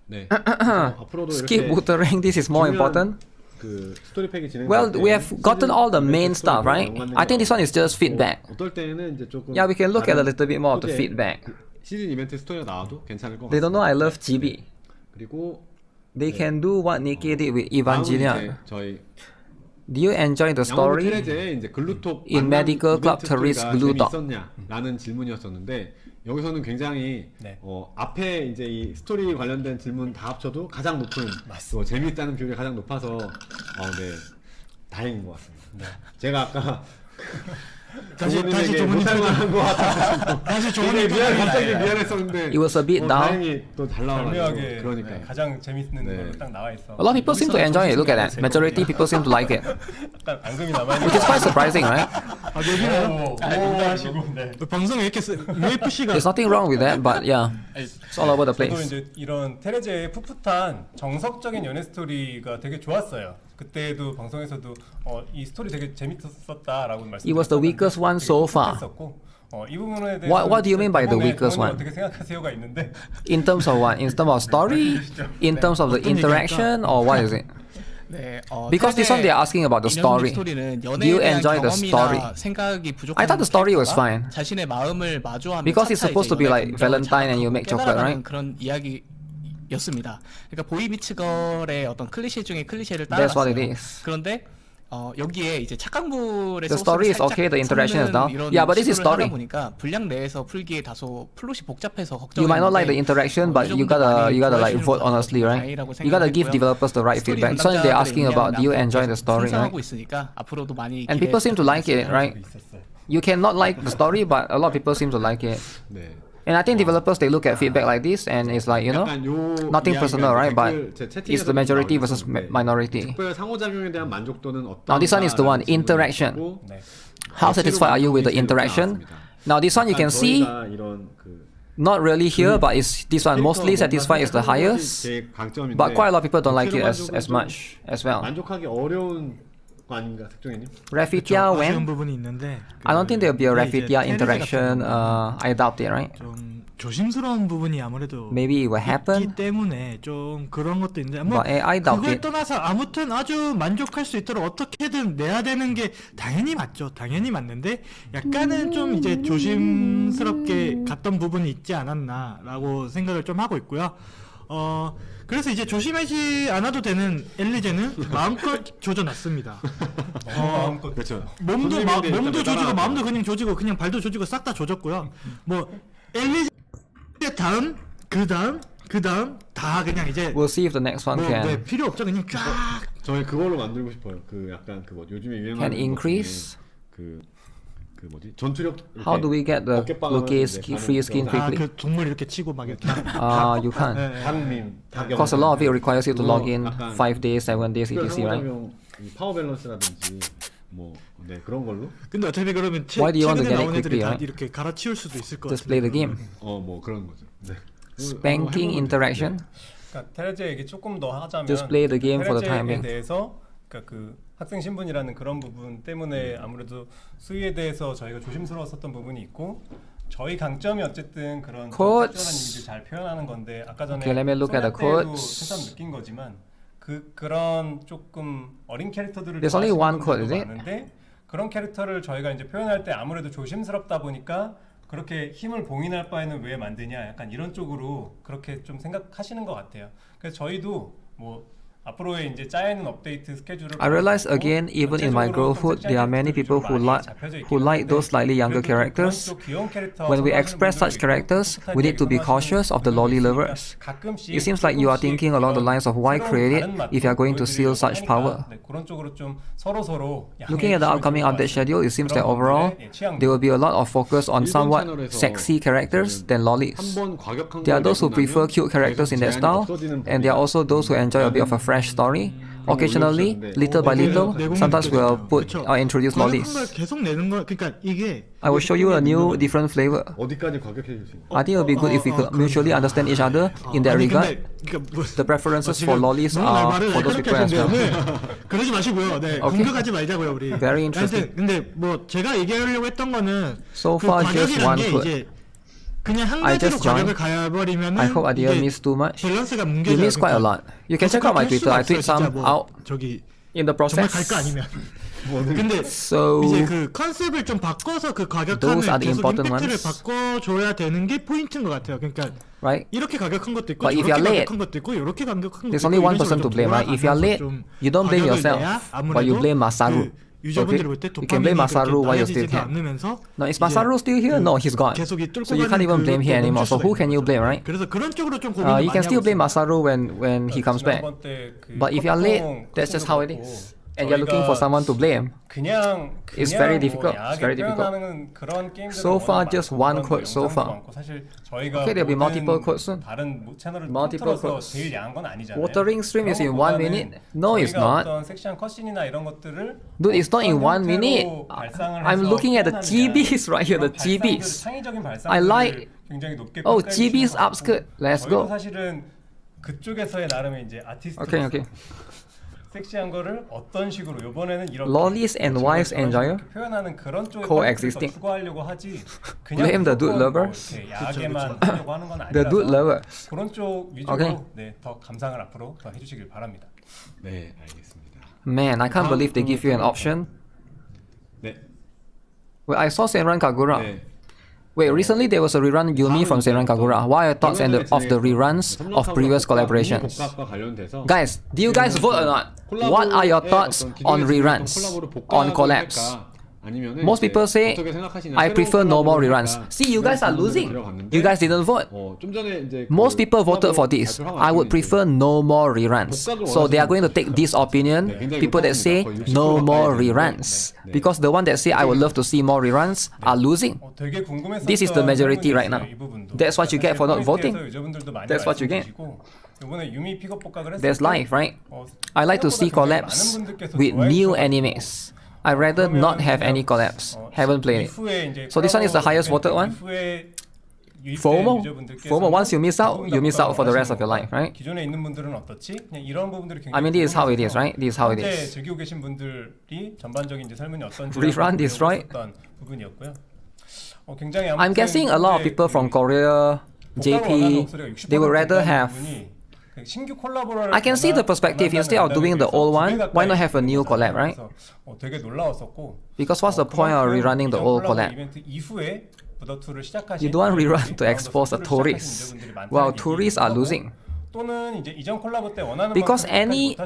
네. 앞으로도 Skip 이렇게 Wuthering. This is more 중요한 important. 그 스토리팩이 진행. Well, we have gotten all the main stuff, right? I think this one is just feedback. 어떨 때는 이제 조금 Yeah, we can look at a 다른 little bit more of the 소재, feedback. 시즌 이벤트 스토리가 나와도 괜찮을 것 They don't 같습니다. know I love GB. 그리고 They can do what NIKKE did with 다음은 Evangelion. 이제 저희 Do you enjoy the 양호부 story? 테레제의 이제 글루톡 In medical club 이벤트 tourist 스토리가 glue dot. 재미있었냐라는 질문이었었는데 여기서는 굉장히 네. 앞에 이제 이 스토리 관련된 질문 다 합쳐도 가장 높은 또 재미있다는 비율이 가장 높아서 네 다행인 것 같습니다. 네. 제가 아까 다시 부모님에게 조문이 못할만한 것 같아서 다시 굉장히 조문이 갑자기 미안했었는데 It was a bit down. 다행히 또 잘 나와가지고 절묘하게 그러니까 가장 재밌는 네. 걸로 딱 나와 있어. A lot of people seem to enjoy it. Look at that. Majority people seem to like it, 약간 앙금이 남아 있는. which is quite surprising, right? 아 여기는 오, 하시고. 네. 방송에 이렇게 UFC가 There's nothing wrong with that, but yeah, it's all over the 저도 place. 이제 이런 테레제의 풋풋한 정석적인 연애 스토리가 되게 좋았어요. 그때도 방송에서도 이 스토리 되게 재밌었다라고 말씀. It was the weakest one so far. 이 부분에 대해서 What do you mean by the weakest one? 어떻게 생각하세요가 있는데. In terms of what? In terms of story? In terms of the interaction, or what is it? 네, Because this one they are asking about the story. 스토리는 Do you 연애에 대한 enjoy the 경험이나 story? 생각이 부족한 I thought the story was 캐릭터가 fine. 자신의 마음을 마주하는 Because it's 차차 supposed to 이제 be 연애 like 감정을 Valentine and you 자극하고 make chocolate, 깨달아가는 right? 그런 이야기였습니다. 그러니까 보이미츠걸의 어떤 클리셰 중에 클리셰를 That's what it 따라갔어요. is. 그런데 여기에 이제 착강물의 The story is okay, the interaction is down. Yeah, but this is story. 보니까 분량 내에서 풀기에 다소 플롯이 복잡해서 You might not like the interaction, but you gotta like vote honestly, right? You gotta give developers the right feedback. So they're asking about, do you enjoy the story, right? 하고 있으니까 앞으로도 많이 And people seem to like it, right? You cannot like the story, but a lot of people seem to like it. 네. And I think developers they look at feedback like this, and it's like, you know, 약간 요 nothing 이야기가 personal, right? But 제 채팅에서도 it's the majority 나오고 versus 있었는데 minority. 특별 상호작용에 대한 만족도는 어떤가? Now this one is the one, interaction. 네. How satisfied are you with the interaction? Now this one you can see, not really here, but it's this one mostly satisfied is the highest. But quite a lot of people don't like it as much as well. 만족하기 어려운 거 아닌가 특종이님? Rafitia 아쉬운 when? 부분이 있는데 I don't think there'll be a 근데 이제 Rafitia 테레제 interaction. 같은 경우는 I doubt it, right? 좀 조심스러운 부분이 아무래도 Maybe it will happen. 있기 때문에 좀 그런 것도 있는데 뭐 But I doubt 그걸 it. 떠나서 아무튼 아주 만족할 수 있도록 어떻게든 내야 되는 게 당연히 맞죠. 당연히 맞는데 약간은 좀 이제 조심스럽게 갔던 부분이 있지 않았나라고 생각을 좀 하고 있고요. 그래서 이제 조심하지 않아도 되는 엘리제는 마음껏 조져놨습니다. 그렇죠. 몸도 조지고 마음도 그냥 조지고 그냥 발도 조지고 싹 다 조졌고요. 뭐 엘리제 다음 그 다음 다 그냥 이제 We'll see if the next one 뭐, can 네, 필요 없죠. 그냥 쫙 저희 그걸로 만들고 싶어요. 그 약간 그 뭐 요즘에 유행하는 can 것 increase. 중에 그 뭐지 전투력. How do we get the 어깨빵 Luki 하면 ski, 이제 free skin 가는 quickly? 그 동물 이렇게 치고 막 이렇게 You can't. 닭밈. Because a lot of it requires you to log in 5 days, 7 days, etc. Right? 파워 밸런스라든지 뭐 네 그런 걸로. 근데 어차피 그러면 Why do you want to 최근에 get it 나온 애들이 quickly, 다 right? 이렇게 갈아치울 수도 있을 것 Just 같아요. play the game. 뭐 그런 거죠. 네. Spanking interaction. 그러니까 테레제 얘기 조금 더 하자면 Just play the game for the 테레제에 time being. 대해서 그러니까 그 학생 신분이라는 그런 부분 때문에 아무래도 수위에 대해서 저희가 조심스러웠었던 부분이 있고 저희 강점이 어쨌든 그런 Quotes. 적절한 이미지를 잘 표현하는 건데 아까 전에 Okay, let me look at the 소녀 때도 quotes. 새삼 느낀 거지만 그런 조금 어린 캐릭터들을 There's only one 좋아하시는 quote, 분들도 is it? 많은데 그런 캐릭터를 저희가 이제 표현할 때 아무래도 조심스럽다 보니까 그렇게 힘을 봉인할 바에는 왜 만드냐 약간 이런 쪽으로 그렇게 좀 생각하시는 것 같아요. 그래서 저희도 뭐 앞으로의 이제 짜여 있는 업데이트 스케줄을 I realized again, even in my girlhood, there are many people who like those slightly younger characters. When we express such characters, we need to be cautious of the lolly lovers. It seems like you are thinking along the lines of why create it if you are going to seal such power. Looking at the upcoming update schedule, it seems that overall, there will be a lot of focus on somewhat sexy characters than lollies. There are those who prefer cute characters in that style, and there are also those who enjoy a bit of a fresh story. Occasionally, little by little, sometimes we'll put or introduce lollies. 계속 내는 거 그러니까 이게 I will show you a new, different flavor. 어디까지 과격해질 수 있는? I think it would be good if we could mutually understand each other in that regard. The preferences for lollies are for those people as well. 그러지 마시고요. 네, Okay. 공격하지 말자고요, 우리. Very interesting. 근데 뭐 제가 얘기하려고 했던 거는 So 그 far, just 과격이란 one 게 foot. 이제 그냥 한 I 가지로 just joined. 과격을 가버리면은 I hope I didn't 이게 miss too much. 밸런스가 You 뭉개져요. miss quite a lot. You can check out my Twitter. I tweet some out 저기 in the 정말 갈 process. 거 아니면. 근데 So 이제 그 컨셉을 좀 바꿔서 그 Those are 과격함을 the 계속 important 임팩트를 ones. 바꿔줘야 되는 게 포인트인 것 같아요. 그러니까 right? 이렇게 과격한 것도 있고 But if 저렇게 you're late, 과격한 것도 있고 이렇게 과격한 것도 There's 있고 only one 이런 person 식으로 to 좀 blame, right? If you're 돌아가면서 late, 좀 you don't blame 과격을 yourself, 내야 but you 아무래도 blame Masaru. 그 유저분들이 볼 때 You can blame Masaru while you still can. No, is Masaru still here? No, he's gone. 계속 이 뚫고 So you can't 가는 even blame 그것도 him 멈출 anymore. So 수가 who 있는 can you 거죠. blame, right? 그래서 그런 쪽으로 좀 고민을 많이 You can still 하고 blame 있어요. Masaru when he comes back. But if you're late, that's just how it is. And you're looking for someone to blame. It's very difficult. It's very difficult. So far, just one quote so far. Okay, there'll be multiple quotes soon. Multiple quotes. Wuthering stream is in 1 minute? No, it's not. Dude, it's not in 1 minute. I'm looking at the GBs right here, the GBs. I like... Oh, GBs upskirt. Let's go. Okay, okay. 섹시한 거를 어떤 식으로 이번에는 이렇게 Lollies and wives enjoyer 표현하는 그런 쪽에 coexisting. 추구하려고 하지. 그냥 Blame the dude lover. 야하게만 하려고 하는 건 아니라서 The dude lover. 그런 쪽 위주로 Okay. 네, 더 감상을 앞으로 더 해주시길 바랍니다. 네, 알겠습니다. Man, I can't believe they give you an option. 네. Well, I saw Senran Kagura. 네. Wait, recently there was a rerun Yumi from Senran Kagura. What are your thoughts of the reruns of previous collaborations? Guys, do you guys vote or not? What are your thoughts on reruns, on collabs? Most people say, I prefer no more reruns. See, you guys are losing. You guys didn't vote. Most people voted for this. I would prefer no more reruns. So they are going to take this opinion, people that say no more reruns. Because the one that say I would love to see more reruns are losing. This is the majority right now. That's what you get for not voting. That's what you get. That's life, right? I like to see collabs with new animes. I'd rather not have any collabs. Haven't played it. So this one is the highest voted one. FOMO? FOMO, once you miss out for the rest of your life, right? I mean, this is how it is, right? This is how it is. Rerun destroyed? I'm guessing a lot of people from Korea, JP, they would rather have... I can see the perspective. Instead of doing the old one, why not have a new collab, right? Because what's the point of rerunning the old collab? You don't want rerun to expose the tourists. Well, tourists are losing. Because every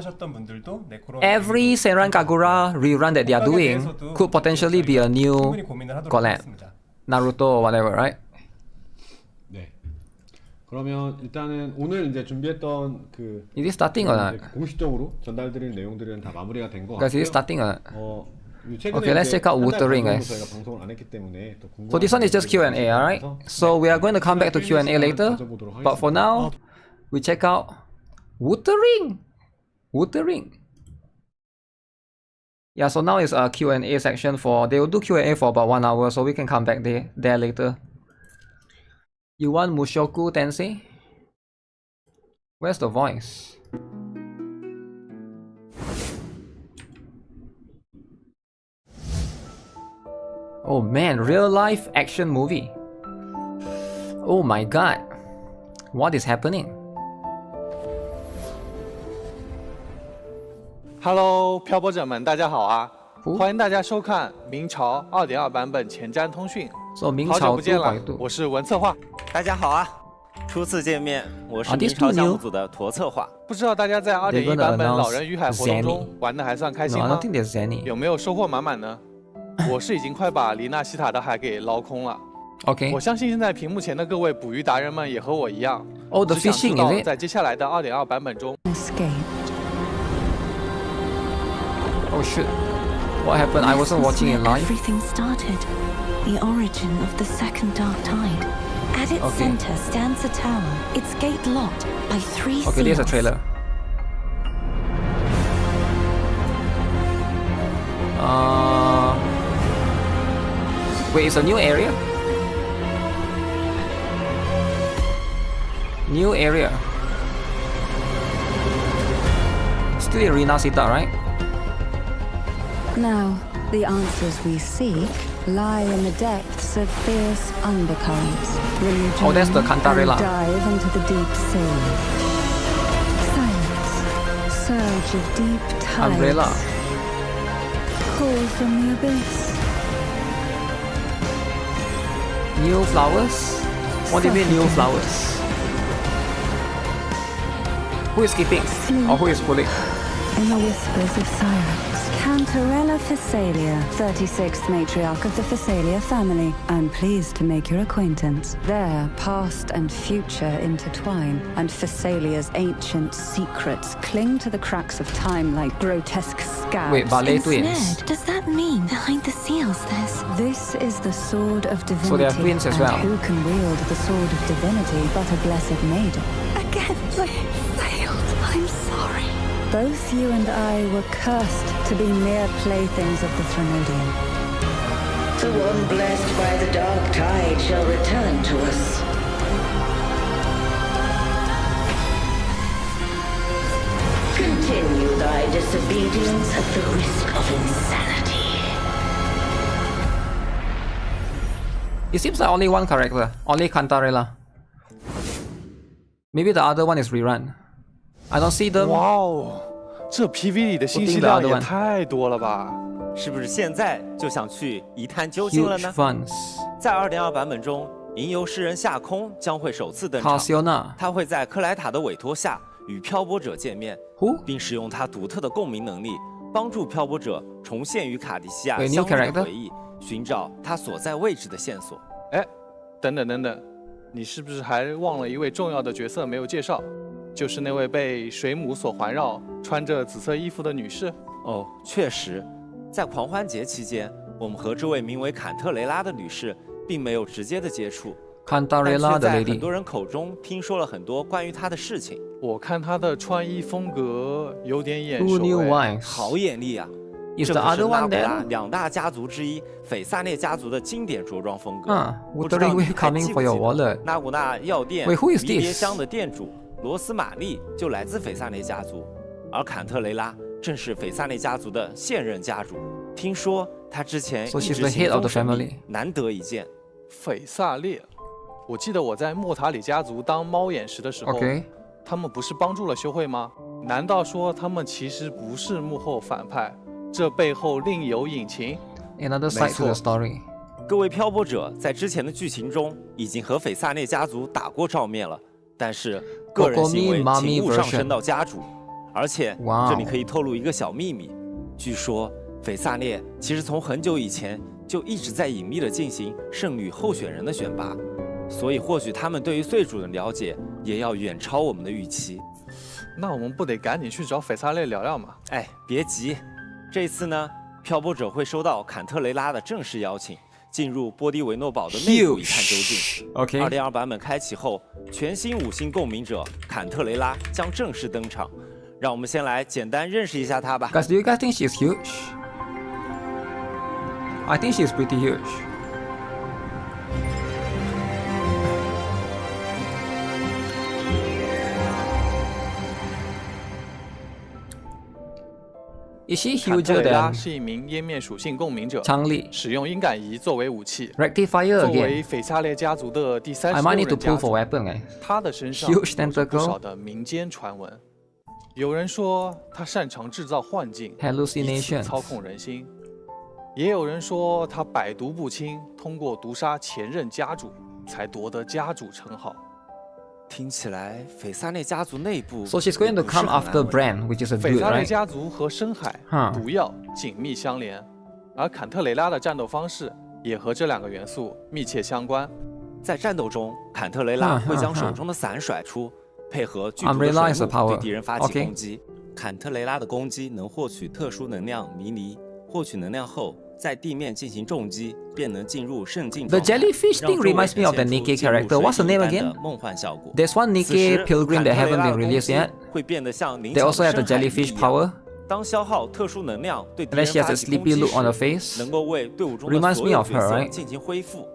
Senran Kagura rerun that they are doing could potentially be a new collab. Naruto or whatever, right? 그러면 일단은 오늘 이제 준비했던 그 Is it starting or not? 공식적으로 전달드릴 내용들은 다 마무리가 된 것 Guys, 같고요. is it starting or not? 최근에 Okay, let's 이제 check out 한 달 Wuthering, 정도 guys. 저희가 방송을 안 했기 때문에 또 궁금한 So this one is just Q&A, alright? So we are going to come back to Q&A later. But for now, we check out Wuthering. Wuthering. Yeah, so now is a Q&A section for... They will do Q&A for about 1 hour, so we can come back there later. You want Mushoku Tensei? Where's the voice? Oh man, real life action movie. Oh my god. What is happening? Hello，漂泊者们，大家好啊！ Who? 欢迎大家收看明朝2.2版本前瞻通讯。 So 明好久朝不见了， 2.2。我是文策划。大家好啊！初次见面，我是 Are 明 these 朝 too 项目 new? 组的驼策划。不知道大家在 They're 2.1 gonna 版本 announce 老人与海活动中 Zenny. 玩的还算开 No, 心 I 吗 don't？think there's any. 有没有收获满满呢？我是已经快把黎纳西塔的海给捞空了。 Okay. 我相信现在屏幕前的各位捕鱼达人们也和我一样， Oh, the 只想 fishing 知道 is it? 在接下来的2.2版本中， Escape. Oh shit. What happened? I wasn't watching it live. Everything started. The origin of the second dark tide. At its Okay. center stands a tower. Its gate locked by 3 Okay, there's a seals. trailer. Wait, it's a new area? New area. Still Irina Sita, right? Now, the answers we seek lie in the depths of fierce undercurrents. Will you Oh, that's the join Cantarella. and dive into the deep sea? Silence. Surge of deep tides. Umbrella. Call from the abyss. New flowers? What do you mean new flowers? Who is keeping? Or who is pulling? In the whispers of silence. Cantarella Phasalia, 36th matriarch of the Phasalia family. I'm pleased to make your acquaintance. Their past and future intertwine, and Phasalia's ancient secrets cling to the cracks of time like grotesque scabs. Wait, ballet twins. Ensnared. Does that mean behind the seals there's... This is the sword of divinity. So they are twins as and well. who can wield the sword of divinity but a blessed maiden? Again, I failed. I'm sorry. Both you and I were cursed to be mere playthings of the Threnodian. The one blessed by the dark tide shall return to us. Continue thy disobedience at the risk of insanity. It seems like only one character. Only Cantarella. Maybe the other one is rerun. I don't see them. 哇哦，这 PV 里的信息量也太多了吧！是不是现在就想去一探究竟了 Huge 呢？ funds. 在2.2版本中，吟游诗人夏空将会首次登场。 Halcyona. 他会在克莱塔的委托下与漂泊者见面， Who? 并使用他独特的共鸣能力，帮助漂泊者重现与卡迪西亚 Wait, 相 new 遇的 character? 回忆，寻找他所在位置的线索。哎，等等等等，你是不是还忘了一位重要的角色没有介绍？就是那位被水母所环绕、穿着紫色衣服的女士。哦，确实，在狂欢节期间，我们和这位名为坎特雷拉的女士并没有直接的接触，但 Cantarella 却 the 在很 lady. 多人口中听说了很多关于她的事情。我看她的穿衣风格有点眼 Two 熟 new 哎。 wives. 好眼力啊！ Is 这 the 可是 other 拉 one 古拉 there? 两大家族之一斐萨涅家族的经典着装风格。 不知 Wuthering 道你 Waves 还 coming 记不 for your 记得 wallet. 纳古纳药店 Wait, who is 离别 this? 香的店主罗斯玛丽就来自斐萨涅家族，而坎特雷拉正是斐萨涅家族的现任家主。听说他之前 So 一 she's 直 the 行 head of the 踪神秘 family. 难得一见。斐萨列，我记得我在莫塔里家族当猫眼时的时候 Okay. 他们不是帮助了修会吗？难道说他们其实不是幕后反派？这背后另有隐情？ Another side to the 没错。 story. 各位漂泊者在之前的剧情中已经和斐萨涅家族打过照面了，但是个人行为 Kokomi 请勿 Mami 上 version 升到家主。而且 Wow 这里可以透露一个小秘密，据说斐萨涅其实从很久以前就一直在隐秘地进行圣女候选人的选拔，所以或许他们对于岁主的了解也要远超我们的预期。那我们不得赶紧去找斐萨列聊聊吗？哎，别急，这次呢，漂泊者会收到坎特雷拉的正式邀请，进入波迪维诺堡的内部一探究竟。 Okay. 2.2版本开启后，全新5星共鸣者坎特雷拉将正式登场。让我们先来简单认识一下他吧。 Guys, do you guys think she's huge? I think she's pretty huge. Is she 坎特 huger 雷拉 than 是一名湮灭属性共鸣者， Changli? 使用音感仪作为武器。 Rectifier 作 again. 为斐萨列家族的第I might 36 need to 人家 pull for 族， weapon, guys. 他的身上 Huge 有着不 tentacle 少的民间传闻。有人说他擅长制造幻境，以此 Hallucination. 操控人心；也有人说他百毒不侵，通过毒杀前任家主才夺得家主称号。听起来斐萨内家族内部 So she's going to 也不是 come 很 after 安稳 Bran, which is a 斐 good, 萨内 right? 家族和深海、哈毒药紧密相连，而坎特雷拉的战斗方式也和这两个元素密切相关。在战斗中，坎特雷拉会将手中的伞甩出，配合剧毒的 Umbrella 水 is a 幕 power. 对敌人发起 Okay. 攻击。坎特雷拉的攻击能获取特殊能量迷离，获取能量后，在地面进行重击，便能进入圣境 The 状态。 jellyfish 让 thing 周围 reminds me of the 呈现出 NIKKE 进入 character. What's the 水 name 一般 again? 的梦幻效果。 There's one 此时 NIKKE pilgrim that 坎特雷 haven't 拉的 been 攻 released 击 yet. 会变得像灵 They also 巧的 have the 深海鱼 jellyfish 一样。 power. 当消耗特殊能量对敌 And then 人 she has 发 a 起攻 sleepy 击 look 时， on her face. 能够为队伍中的 Reminds 所 me 有 of 角 her, 色 right? 进行恢复。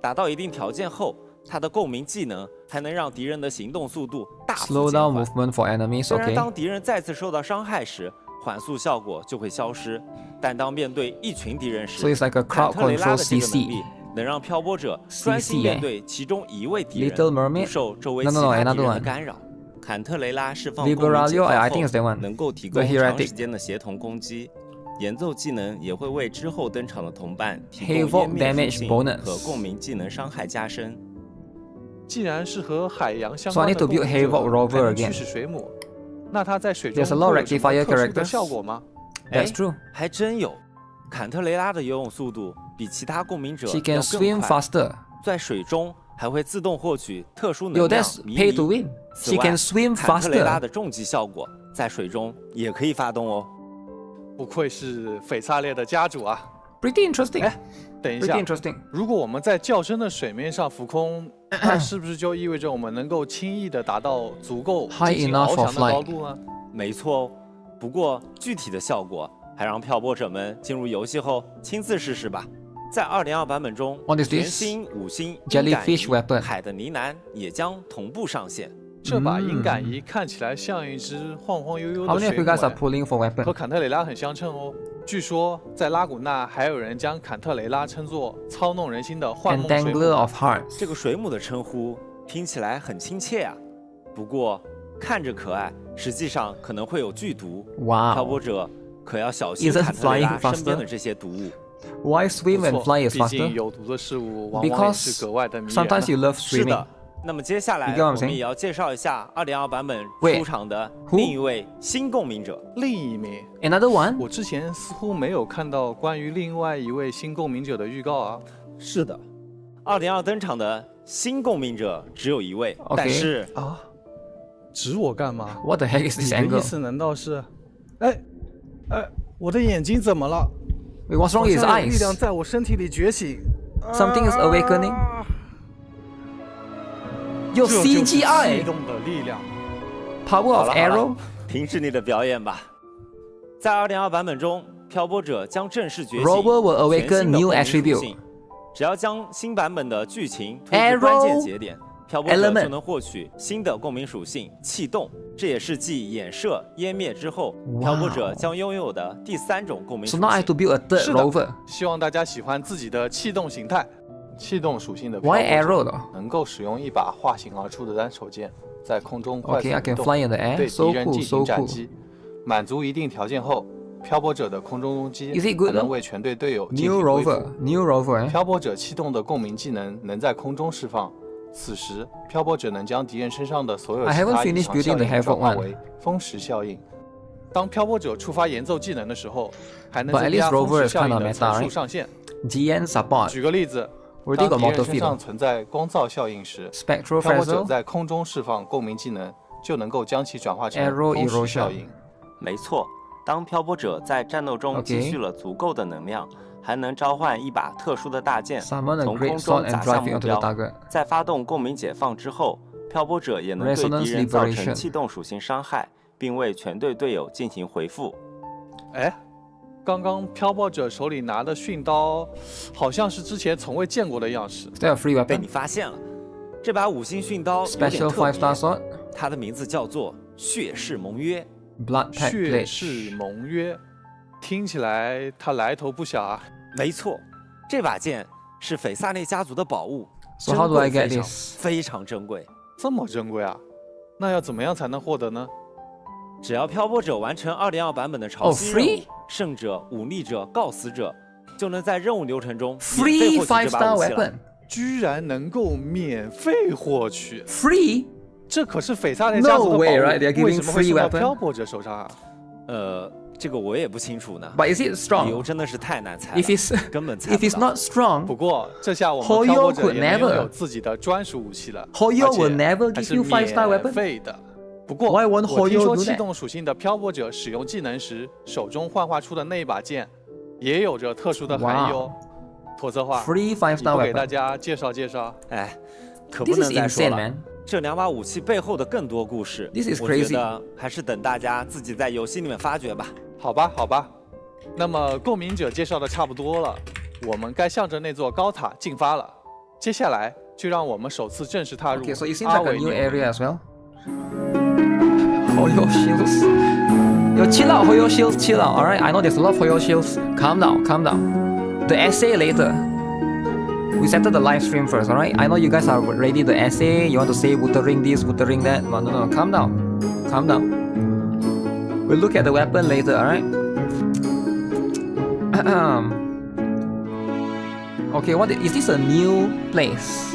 达到一定条件后，它的共鸣技能还能让敌人的行动速度大幅 Slow 减 down 缓。 movement for enemies. 虽然 Okay. 当敌人再次受到伤害时，缓速效果就会消失，但当面对一群敌人时， So it's like a 坎 crowd 特雷拉 control 的这个能 CC. 力能让漂泊者专心 CC 面对其中一位敌人， Little Mermaid? 不受周围 No, 其 no, no, 他敌 another 人的 one. 干扰。坎特雷拉释放共鸣 Liberalio, 解放 I think it's that 后， one. 能够提 The 供长 Heretic. 时间的协同攻击。演奏技能也会为之后登场的同伴提供 Havoc 湮灭 damage 属性 bonus. 和共鸣技能伤害加深。既然是和海洋相 So I 关 need 的 to build 共鸣者 Havoc Rover 还能驱 again. 使水母，那它在水中 There's a lot 会 of 有什么 rectifier 特殊的 characters. 效果吗？ That's true. 还真有。坎特雷拉的游泳速度比其他共鸣者 She 要 can 更 swim 快， faster. 在水中还会自动获取特殊能 Yo, 量 that's 迷 pay to 离。 win. 此 She 外 can swim 坎特雷拉 faster. 的重击效果在水中也可以发动哦。不愧是斐萨列的家主啊！ Pretty interesting. 哎，等一下 Pretty，interesting. 如果我们在较深的水面上浮空，那是不是就意味着我们能够轻易的达到足够 High 进行 enough 翱 for 翔的 flight 高度呢？没错哦，不过具体的效果还让漂泊者们进入游戏后亲自试试吧。在2.2版本中， What is 全 this? 新5星 Jellyfish 鹰杆 weapon. 仪海的呢喃也将同步上线。这把鹰杆仪看起来像一只晃晃悠悠 How 的 many 水 of you 母 guys are 哎， pulling for 和 weapon? 坎特雷拉很相称哦。据说在拉古纳还有人将坎特雷拉称作操弄人心的幻梦水 Entangler 母。 of hearts. 这个水母的称呼听起来很亲切啊，不过看着可爱，实际上可能会有剧毒。漂 Wow. 泊者可要小心 Isn't 坎特雷拉 flying 身边 faster? 的这些毒物。 Why swim 不 and 错 fly is 毕竟 faster? 有毒的事物往往也是 Because 格外的迷人 sometimes 啊。 you love 是 swimming. 的，那么接下来 You get what I'm 我 saying? 们也要介绍一下2.2版本 Wait, 出场的 who? 另一位新共鸣者。另一名， Another one? 我之前似乎没有看到关于另外一位新共鸣者的预告啊。是的，2.2登场的新共鸣者只有一位 OK 但是啊，指我干嘛？ What the heck is 你 this 的意 angle? 思难道是？哎，我的眼睛怎么了？ Wait, what's wrong 好 with his 像有力 eyes? 量在我身体里觉醒。 Something is awakening. 有这就是气 CGI 动的力量。 power 好 of 了好 arrow. 了，停止你的表演吧。在2.2版本中，漂泊者将正式觉醒 Rover will 全 awaken 新的 new 共鸣属 attribute. 性。只要将新版本的剧情推至 Arrow 关键节点，漂泊者 element 就能获取新的共鸣属性气动，这也是继衍射、湮灭之后，漂泊者将拥有的第3种共鸣 So 属 now I have 性 to。build a third 是的 rover. 希望大家喜欢自己的气动形态。气动属性的 Why 漂泊 arrow 者though? 能够使用一把化形而出的单手剑，在空中快速 Okay, I 移 can 动， fly in the air. 对 So 敌人 cool, 进 so 行斩 cool. 击。满足一定条件后，漂泊者的空中攻击 Is it good 还能 though? 为全队队友进 New 行恢复。 rover, new rover. Eh? 漂泊者气动的共鸣技能能在空中释放，此时漂泊者能将敌人身上的所有 I 其 haven't 他异 finished 常 building 效 the 应 Havoc 转化 one. 为风蚀效应。当漂泊者触发演奏技能的时候，还能 But at 增加 least 风 rover 蚀 is 效 kinda 应的 meta, 层数 right? 上限。 GN support. 举个例子， Already 当 got 敌人 motor 身 feed. 上存在光噪效应时， Spectral 漂泊者 Frazzle. 在空中释放共鸣技能，就能够将其转化成 Arrow 风蚀 erosion 效应。没错，当漂泊者在战斗中 OK 积蓄了足够的能量，还能召唤一把特殊的大剑， Summon a 从 great 空 sword 中 and 砸 drive 向 it 目 onto the 标。 target. 在发动共鸣解放之后，漂泊者也能对 Resonance 敌人造 liberation 成气动属性伤害，并为全队队友进行回复。哎，刚刚漂泊者手里拿的训刀，好像是之前从未见过的样式。 Is that a free 被你 weapon? 发现了，这把5星训刀有点 Special 特 5-star 别， sword. 它的名字叫做血誓盟约。 Blood pact 血 blade. 誓盟约，听起来它来头不小啊。没错，这把剑是斐萨内家族的宝物， So how do I 珍贵 get 非常 this? 非常珍贵。这么珍贵啊？那要怎么样才能获得呢？只要漂泊者完成2.2版本的潮 Oh, 汐任务 free？胜者、忤逆者、告死者，就能在任务流程中免 Free 费获取这把 5-star 武器了。 weapon. 居然能够免费获取， Free? 这可是斐萨列家族的 No 宝 way, 物 right? They're giving 为什么会 free 送到 weapon? 漂泊者手上啊？这个我也不清楚呢。 But is it 理由 strong? 真的是太难猜了 If it's 根本猜 if 不 it's 到。 not strong, 不过这下我们 Hoyo 漂泊者 could 也能拥 never. 有自己的专属武器了， Hoyo 而且 will never 还 give 是 you 5-star 免 weapon. 费的。不过 Why won't 我听 Hoyo 说 do 气 that? 动属性的漂泊者使用技能时，手中幻化出的那一把剑也有着特殊的含义哦。托策划， Free 你 5-star 不给大 weapon. 家介绍介绍？哎，可不 This 能 is 再说 insane, 了。 man. 这两把武器背后的更多故事 This is 我觉 crazy. 得还是等大家自己在游戏里面发掘吧。好吧，好吧。那么共鸣者介绍的差不多了，我们该向着那座高塔进发了。接下来就让我们首次正式踏入 Okay, so it seems 阿 like a 维 new 纽 area as well. Hoyo shields. Yo, chill out, Hoyo shields, chill out. Alright, I know there's a lot of Hoyo shields. Calm down, calm down. The essay later. We settle the live stream first, alright? I know you guys are ready the essay. You want to say Wuthering this, Wuthering that. No, no, no, calm down. Calm down. We'll look at the weapon later, alright? Okay, what is this a new place?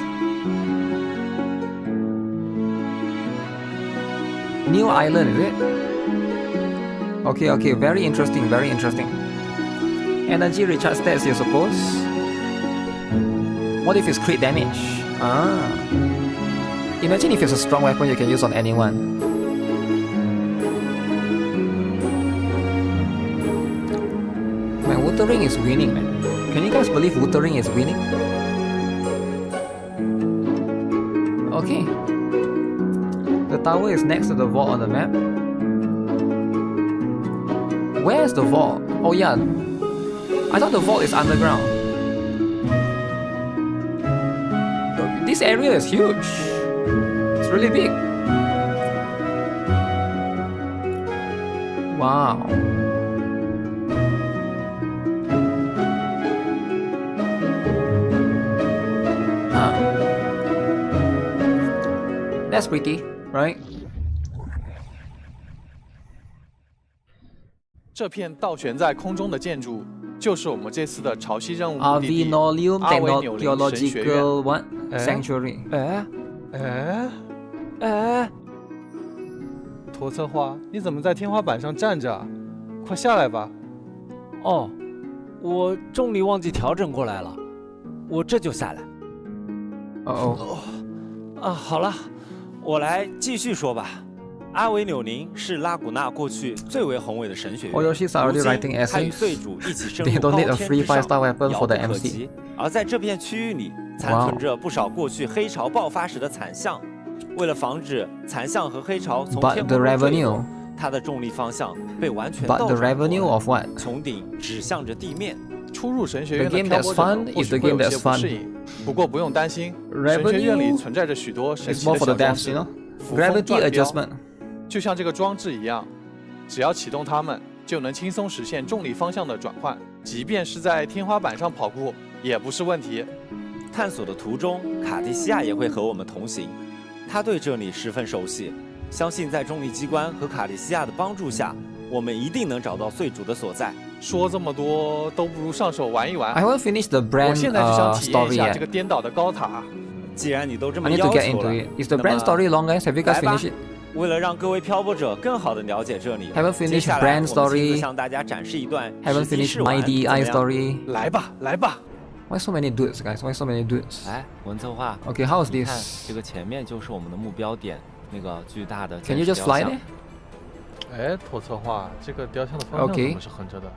New island, is it? Okay, okay, very interesting, very interesting. Energy recharge stats, you suppose? What if it's crit damage? Ah. Imagine if it's a strong weapon you can use on anyone. Man, Wuthering is winning, man. Can you guys believe Wuthering is winning? Okay. The tower is next to the vault on the map. Where's the vault? Oh yeah. I thought the vault is underground. This area is huge. It's really big. Wow. That's pretty, right? 这片倒悬在空中的建筑，就是我们这次的潮汐任务目的地 Avinolium 阿维纽林神学院。 Theological what? 哎 Sanctuary. 哎，托策划，你怎么在天花板上站着啊？快下来吧！哦，我重力忘记调整过来了，我这就下来。 Uh-oh. 啊，好了，我来继续说吧。阿维纽林是拉古纳过去最为宏伟的神学院。 All your ships are already 如今 writing 它与 essays. 罪主一起升 They 入 don't 高 need a 天 free 之上， 5-star weapon 遥 for 不 the 可 MC. 及。而在这片区域里，残 Wow. 存着不少过去黑潮爆发时的残像。为了防止残像和黑潮从 But 天 the 空中坠 revenue. 落，它的重力方向被完全 But 倒 the 转过 revenue 来， of what? 从顶指向着地面。初入神学 The 院的 game 漂 that's 泊者 fun 或 is 许 the 会有 game 些 that's 不 fun. 适应，不过不用担心，神学院里 Revenue 存在着许多神 It's 奇 more 的 for 小 the 装 devs, 置 you know? 扶风 Gravity 转标 adjustment. 就像这个装置一样，只要启动它们，就能轻松实现重力方向的转换，即便是在天花板上跑酷也不是问题。探索的途中，卡蒂西亚也会和我们同行。他对这里十分熟悉，相信在重力机关和卡蒂西亚的帮助下，我们一定能找到罪主的所在。说这么多，都不如上手玩一 I 玩。 haven't finished the 我 brand 现在就想体验一 story 下 yet. 这个颠倒的高塔。既然你都这么 I need 要 to get 求 into 了， it. Is the 那 brand 么 story long, guys? Have you guys 来吧 finished it? 为了让各位漂泊者更好的了解这里， Haven't finished 接下来 brand 我们亲 story. 自向大家展示一段 Haven't 实际 finished 试玩 my 怎么 DI 样 story. 来吧，来吧！ Why so many dudes, guys? Why so many dudes? 哎，文策划 Okay, how is 你看 this? 这个前面就是我们的目标点，那个巨大的 Can you 剑士 just 雕 fly 像 there? 哎，托策划，这个雕像的方向 OK 怎么是横着的？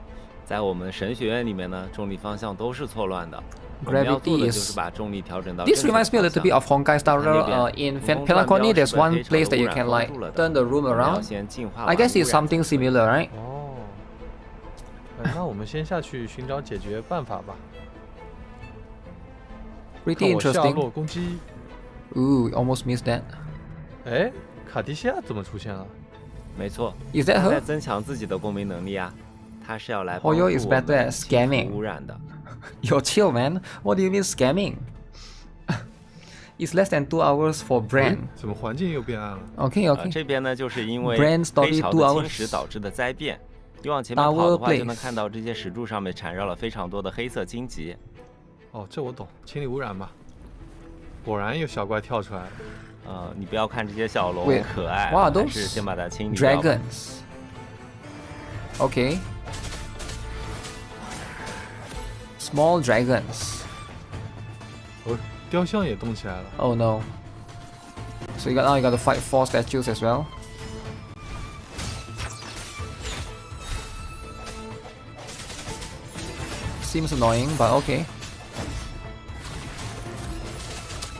在我们神学院里面呢，重力方向都是错乱的。我们要做 Gravity 的 is- 就是把重力调整到 This 正确的 reminds me a 方 little 向 bit of Honkai style. 它那边 In 浮空 Pelakoni, 断标 there's 是被 one 黑潮 place 的 that 污 you 染 can 封 like 住了的 turn the room 我们要 around. 先净化 I 完 guess it's 污染 something similar, right? 哦，那我们先下去寻找解决办法吧。看 Pretty 我下 interesting. 落攻击。 Ooh, almost missed that. 哎，卡迪西亚怎么出现了？没错， Is that 他在 her? 增强自己的共鸣能力啊。他是要来帮 Hoyo 助 is 我 better 们 at 清除 scamming. 污染的。 Yo, chill, man. What do you mean scamming? It's less than 2 hours for brand. 怎么环境又变暗了？ Okay, okay. 这边呢，就是因为 Brand story 黑潮 2的侵 hours 蚀导致的灾变。你往前面跑 Tower 的话， place 就能看到这些石柱上面缠绕了非常多的黑色荆棘。哦，这我懂，清理污染吧。果然有小怪跳出来了。你不要看这些小龙 Wait, 可爱， what are 还是 those 先把它清理掉吧。 dragons? Okay. Small dragons. 雕像也动起来了。 Oh no. So now you got to fight 4 statues as well. Seems annoying, but okay.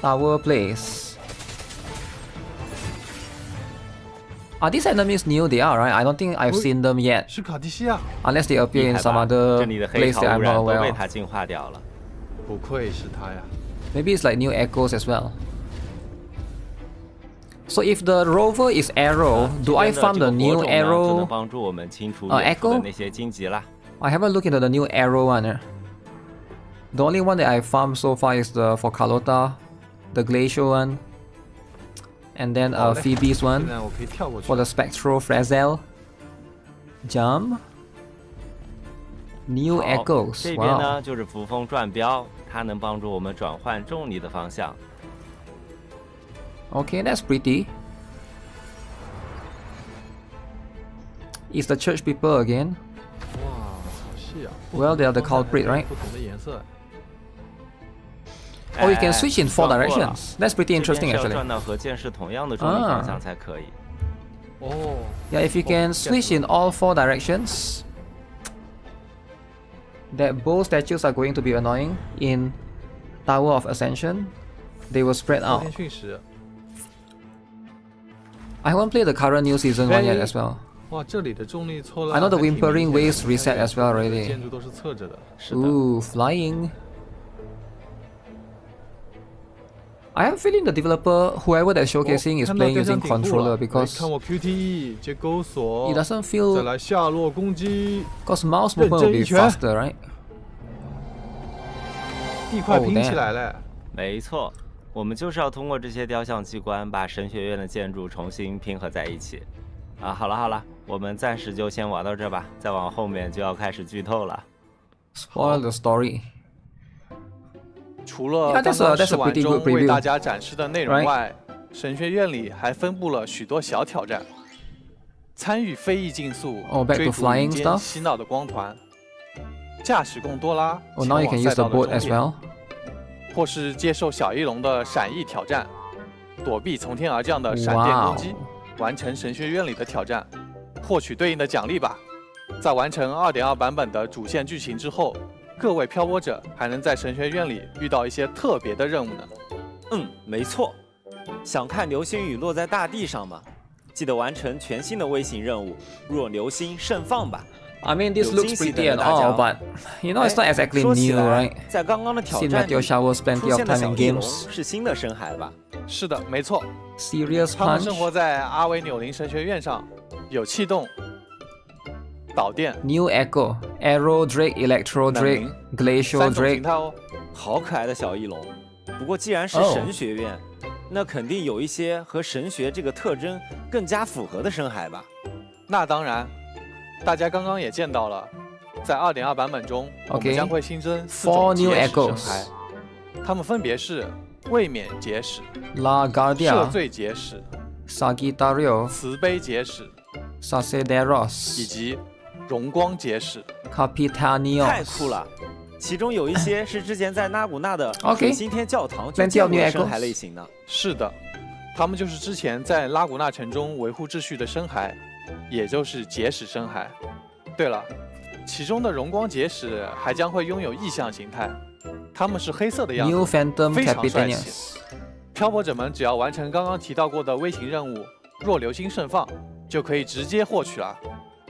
Tower place. Are these enemies new? They are, right? I don't think I've seen them yet. 是卡蒂西亚， Unless they appear 厉 in 害 some 吧 other 这里的黑 place 桃 that 污 I'm 染 not 都被 aware of. 它净化掉了。不愧是他呀。 Maybe it's like new echoes as well. So if the rover is arrow, do I 这边的 farm 这 the 个 new 火种呢就能 arrow? 帮助我们清除 Echo? 远处的那些荆棘啦。 I haven't looked into the new arrow one. The only one that I farmed so far is the for Carlota, the glacial one, and then 好嘞 Phoebe's 现 one 在我可以跳过去 for。the spectral Frazel. Jump. New 好 echoes. 这边 Wow. 呢就是扶风转标，它能帮助我们转换重力的方向。 Okay, that's pretty. It's the church people again. 哇，好细啊。 Well, they are the 不同的 culprit, 方向 right? 不同的颜色。 Oh, you can switch in 4转过了 directions. That's pretty 这边 interesting 是要 actually. 转到和剑士同样的重力方向才可以。哦， Yeah, if you can switch in all 4 directions, that both statues are going to be annoying in Tower of Ascension. They will spread 昊 out. 天讯石。 I haven't played the current new season one yet Very- as well. 哇，这里的重力错乱。 I know the 还挺 Whimpering 明显 Waves 的 reset as well 看 already. 建筑都是侧着的。是的， Ooh, flying. I have a feeling the developer, whoever they're showcasing, is 看到 playing 雕 using 像顶部 controller 了 because 看我 QTE 接钩索 it，doesn't 再 feel 来下落攻击， because mouse movement will 认真 be 一拳 faster, right? 地块 Oh, 拼起 damn 来了。没错，我们就是要通过这些雕像机关，把神学院的建筑重新拼合在一起。啊，好了好了，我们暂时就先玩到这吧，再往后面就要开始剧透了。 Spoil the story. 除了 Yeah, 刚 that's a- 刚 that's a 试玩 pretty 中 good 为 preview. 大家展示的内 Right. 容外，神学院里还分布了许多小挑战。参与非裔竞速， Oh, back to 追逐 flying 民间 stuff? 嬉闹的光团，驾驶贡多拉 Oh, 前 now you 往 can 赛 use the 道的 boat 终 as 点， well. 或是接受小翼龙的闪翼挑战，躲避从天而降的闪电攻击，完成神学院里的挑战，获取对应的奖励吧。在完成2.2版本的主线剧情之后，各位漂泊者还能在神学院里遇到一些特别的任务呢。没错。想看流星雨落在大地上吗？记得完成全新的微型任务，若流星盛放吧。 I mean, this 有 looks 惊喜 pretty 等 and 着大家 all, but you know, it's not exactly 说起 new, 来 right? 在刚刚的挑 Seen 战 Meteor 里 showers plenty 出 of 现的 time 小 in 翼龙 games. 是新的深海吧？是的，没错， Serious 他们 punch. 生活在阿维纽林神学院上，有气动、导电 New Echo, Arrow Drake, Electro 冷 Drake, 凝 Glacial 3种 Drake. 形态哦。好可爱的小翼龙。不过既然是哦神学院，那肯定有一些和神学这个特征更加符合的深海吧？那当然，大家刚刚也见到了，在2.2版本中，我 OK 们将会新增4 Four 种 new 结使深 echoes 海，它们分别是卫冕结使、 La 赦 Guardia, 罪结使、 Sagittario, 慈悲结使以 Sacederos, 及荣光结使。太 Capitanios. 酷了！其中有一些是之前在纳古纳的 OK 水星天教堂就 Plenty 见 of 过 new 的深 echoes 海类型呢。是的，他们就是之前在拉古纳城中维护秩序的深海，也就是结使深海。对了，其中的荣光结使还将会拥有异象形态，它们是黑色的样 New 子， Phantom 非常帅气。 Capitanius. 漂泊者们只要完成刚刚提到过的微型任务“若流星盛放”，就可以直接获取了。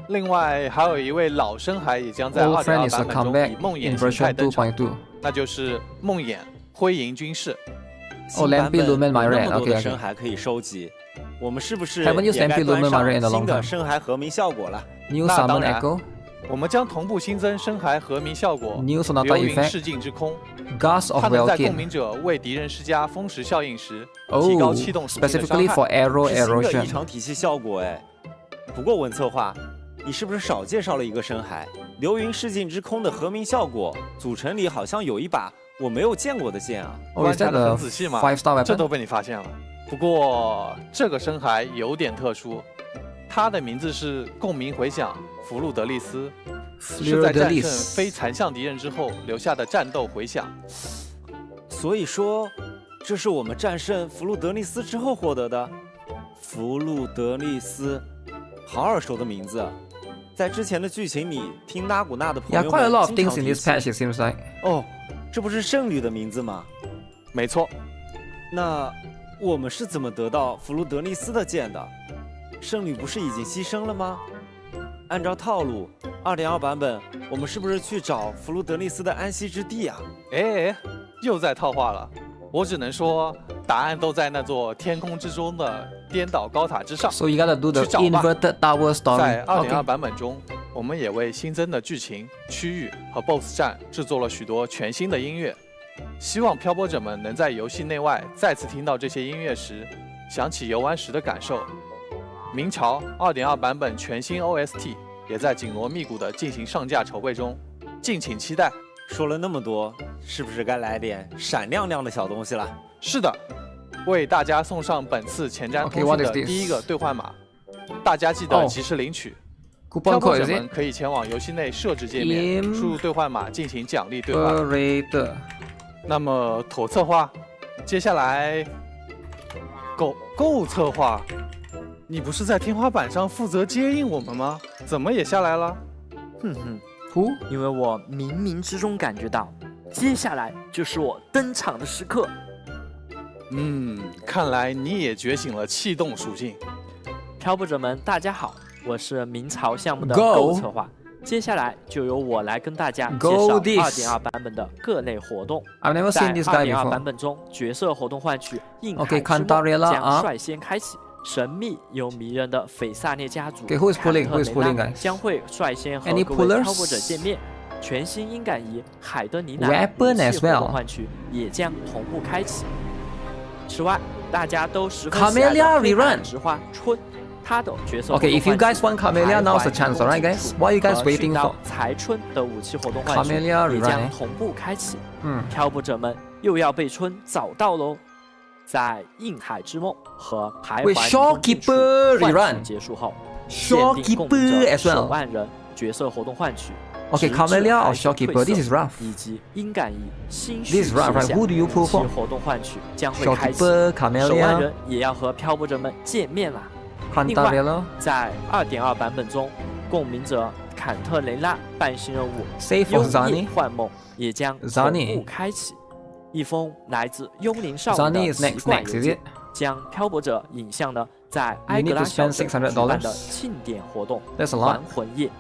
另外，还有一位老深海也将在 Old friend 2.2 is a 版本中 comeback 以梦 in 魇形态 version 登场， 2.2. 那就是梦魇灰银军士。新版本 Lampi Lumen 有那 Myret，么多 OK，OK 的深海可以收集，我们是不是 Haven't used 也该 Lampi 端 Lumen 上 Myret in a long 新的 time 深海和鸣效果了？ New 那 Summon 当然 Echo, 我们将同步新增深海和鸣效果， New Sonata 流云 Effect, 视境之空。 Gust of 它能在共 Welkin. 鸣者为敌人施加风蚀效应时，提高 Oh, 气动属性的伤 specifically 害。 for arrow 是新的异 erosion. 常体系效果哎。不过文策划，你是不是少介绍了一个深海？流云视境之空的和鸣效果组成里好像有一把我没有见过的剑啊。Oh, is 观察 that 的 the 很仔细嘛， 5-star 这 weapon? 都被你发现了。不过这个深海有点特殊，它的名字是共鸣回响弗路德利斯，是在战胜非残像敌人之后留下的战斗回响。所以说，这是我们战胜弗路德利斯之后获得的。弗路德利斯，好耳熟的名字。在之前的剧情里，听纳古纳的朋友 Yeah, quite a lot of 们 things 经 in 常 this 提 patch, 起。 it seems like. 哦，这不是圣女的名字吗？没错，那我们是怎么得到弗路德利斯的剑的？圣女不是已经牺牲了吗？按照套路，2.2版本我们是不是去找弗路德利斯的安息之地啊？哎，又在套话了。我只能说，答案都在那座天空之中的颠倒高塔之上。 So you gotta do the 去找吧。 inverted tower story. 在2.2 Okay. 版本中，我们也为新增的剧情、区域和 BOSS 战制作了许多全新的音乐。希望漂泊者们能在游戏内外再次听到这些音乐时，想起游玩时的感受。明朝2.2版本全新 OST 也在紧锣密鼓地进行上架筹备中，敬请期待。说了那么多，是不是该来点闪亮亮的小东西了？是的，为大家送上本次前瞻 Okay, 通 what 讯 is 的 this? 第一个兑换码，大家记得及时领取。 Coupon 漂泊 code 者 is 们 it? 可以前往游戏内设置界面，输入兑换码进行奖励兑换。 Operator. 那么妥策划，接下来够策划，你不是在天花板上负责接应我们吗？怎么也下来了？哼哼， Who? 因为我冥冥之中感觉到，接下来就是我登场的时刻。看来你也觉醒了气动属性。漂泊者们，大家好，我是明朝项目的 Go 购策划。接下来就由我来跟大家介 Go 绍 this 2.2版本的各类活动。 I've never 在 seen this guy 2.2 版 before. 本中，角色活动换取硬海 Okay, 之梦 Cantarella 将率先开启。神秘又迷人的斐萨涅家族 Okay, who is pulling? 坎 Who 特 is 雷 pulling, 拉 guys? 将会率先和 Any 各位 pullers? 漂泊者见面。全新音感仪海德尼娜 Weapon 武器 as 活 well. 动换取也将同步开启。此外，大家都十分喜爱 Camellia 的黑暗 rerun 之花春，他的角色 Okay, if you guys want 还 Camellia, 怀 now's the 疑 chance, 攻 alright, 击 guys? 处 What are you guys 和 waiting 寻到 for? 财春的武器活动换取 Camellia 也 rerun, 将 eh? 同步开启。漂泊者们又要被春找到喽！在硬海之梦和徘徊 Wait, 迷宫之处 Shopkeeper 换 rerun 取结束后，限定共鸣 Shopkeeper 者 as well. 手腕人角色活动换取。 Okay, 直至 Camellia or 海水 Shopkeeper? 褪 This 色 is rough. 以及音感仪新 This 序 is rough, 写 right? 下 Who do you pull 武器 for? 活动换取将会开启。 Shopkeeper, 手腕 Camellia, 人也要和漂泊者们见面啦！另外 Cantarella. 在2.2版本中，共鸣者坎特雷拉伴星任务 Save 幽 for 夜 Zani. 幻梦也将同 Zani 步开启。一封来自幽灵少 Zani 女 is 的 next, 奇怪 next, 邮 is 件 it?，将漂泊者引向了在 You 埃 need 格 to 拉小 spend 镇$600举办的庆典活动 That's a 还 lot. 魂夜，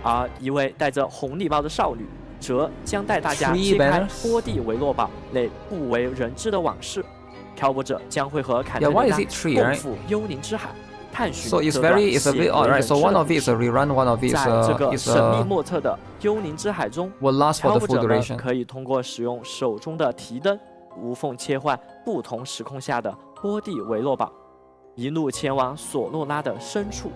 而一位戴着红礼帽的少女则将带大家 Three 揭开 banners 波蒂维洛堡内不为人知的往事。漂泊者将会和坎特 Yeah, why 雷 is 拉 it three, 共 right? 赴幽灵之海，探寻 So it's 这段 it's a bit 鲜为 odd, right? 人 So 知 one 的 of 故 it is 事 a rerun, one of it 在这个 is 神秘 a 莫测的幽灵之海中， will last 漂 for 泊 the 者 full 们 duration. 可以通过使用手中的提灯，无缝切换不同时空下的波蒂维洛堡，一路前往索诺拉的深处。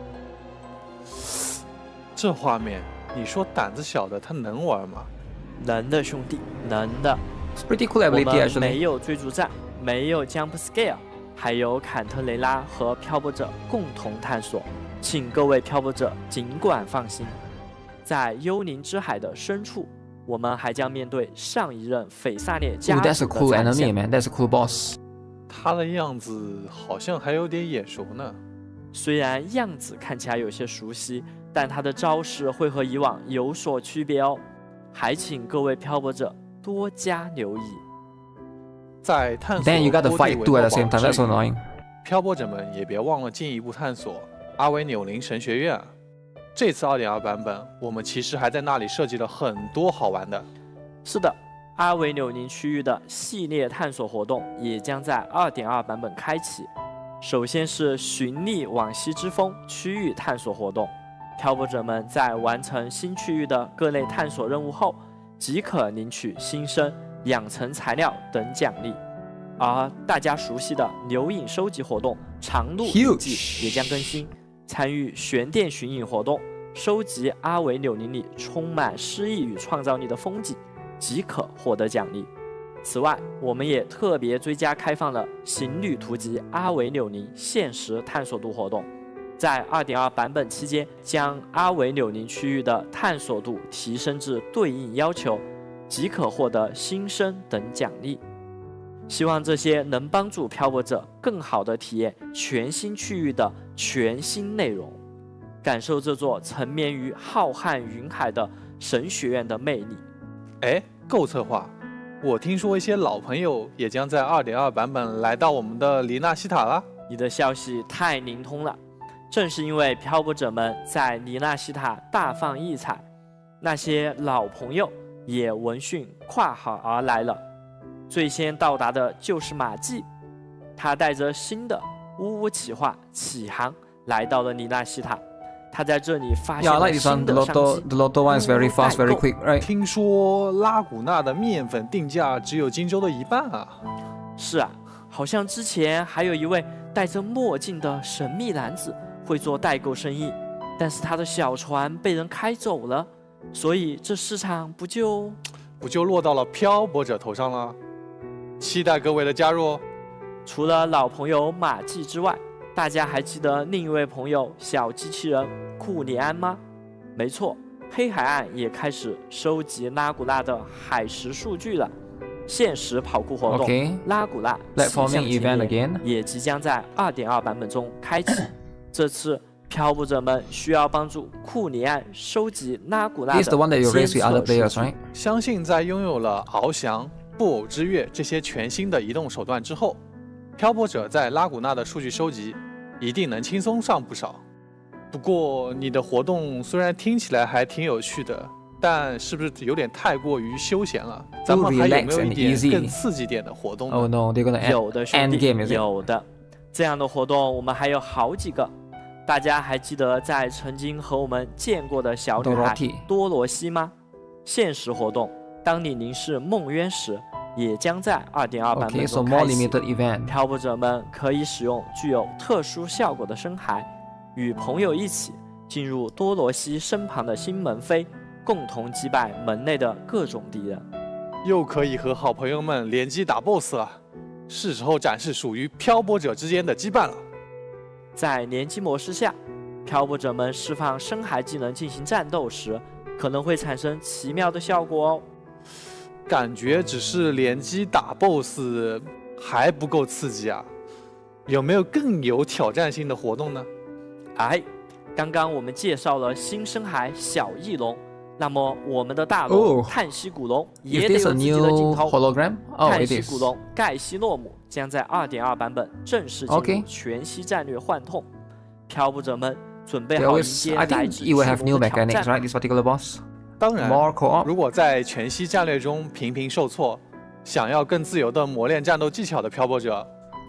这画面，你说胆子小的他能玩吗？能的，兄弟，能的。 It's pretty cool 我 ability 们 actually. 没有追逐战，没有 jump scare， 还有坎特雷拉和漂泊者共同探索。请各位漂泊者尽管放心，在幽灵之海的深处，我们还将面对上一任斐萨涅家 Ooh, 族 that's a 的 cool 残 enemy, 线。 man. That's a cool boss. 他的样子好像还有点眼熟呢。虽然样子看起来有些熟悉，但他的招式会和以往有所区别哦，还请各位漂泊者多加留意。在探索 Then you gotta 波蒂 fight 维 two at 洛 the same 堡 time. 之 That's so 余 annoying. 漂泊者们也别忘了进一步探索阿维纽林神学院。这次2.2版本，我们其实还在那里设计了很多好玩的。是的，阿维纽宁区域的系列探索活动也将在2.2版本开启。首先是寻觅往昔之风区域探索活动，漂泊者们在完成新区域的各类探索任务后，即可领取新生、养成材料等奖励。而大家熟悉的牛影收集活动长路笔记也将更新，参与悬殿寻影活动，收集阿维纽宁里充满诗意与创造力的风景，即可获得奖励。此外，我们也特别追加开放了行旅图集阿维纽宁限时探索度活动，在 2.2 版本期间，将阿维纽宁区域的探索度提升至对应要求，即可获得新生等奖励。希望这些能帮助漂泊者更好地体验全新区域的全新内容，感受这座沉湎于浩瀚云海的神学院的魅力。哎，够策划！我听说一些老朋友也将在 2.2 版本来到我们的黎纳西塔了。你的消息太灵通了，正是因为漂泊者们在黎纳西塔大放异彩，那些老朋友也闻讯跨海而来了。最先到达的就是马季，他带着新的呜呜企划启航来到了黎纳西塔。他在这里发现 Yeah, I 了 like this one. 新 The 的商 Lotto, 机。 the Lotto one is very fast, very quick, right? 听说拉古纳的面粉定价只有荆州的一半啊！是啊，好像之前还有一位戴着墨镜的神秘男子会做代购生意，但是他的小船被人开走了，所以这市场不就落到了漂泊者头上了？期待各位的加入哦！除了老朋友马季之外，大家还记得另一位朋友小机器人库里安吗？没错，黑海岸也开始收集拉古纳的海蚀数据了。限时跑酷活动 Okay. 拉古纳 Platforming 气象 event 前沿 again. 也即将在 2.2 版本中开启。这次漂泊者们需要帮助库里安收集拉古纳的 This is the one that you race 监 with other 测数 players, 据。 right? 相信在拥有了翱翔、布偶之月这些全新的移动手段之后，漂泊者在拉古纳的数据收集一定能轻松上不少。不过你的活动虽然听起来还挺有趣的，但是不是有点太过于休闲了？咱们还有没有一点更刺激点的活动呢？ Oh no, they're gonna 有的兄 end 弟， game, is it? 有的。这样的活动我们还有好几个。大家还记得在曾经和我们见过的小女孩 Dorothy 多罗西吗？限时活动，当你凝视梦渊时，也将在 2.2 版 Okay, 本 so 中 more 开启。 limited event. 漂泊者们可以使用具有特殊效果的深海，与朋友一起进入多罗西身旁的新门扉，共同击败门内的各种敌人。又可以和好朋友们联机打 BOSS 了，是时候展示属于漂泊者之间的羁绊了。在联机模式下，漂泊者们释放深海技能进行战斗时，可能会产生奇妙的效果哦。感觉只是联机打 BOSS 还不够刺激啊，有没有更有挑战性的活动呢？哎，刚刚我们介绍了新深海小翼龙，那么我们的大龙、Oh. 叹息古龙 Is 也得 this 有 a 自己的镜 new 头。 hologram? Oh, 叹 it 息 is. 古龙盖西诺姆将在 2.2 版本正式进入 Okay. 全息战略幻痛，漂泊者们准备 They 好迎 always, 接 I 来 think 自 it will 巨 have 龙 new 的挑 mechanics, 战。 right? This particular boss. 当然 More co-op. 如果在全息战略中频频受挫，想要更自由地磨练战斗技巧的漂泊者，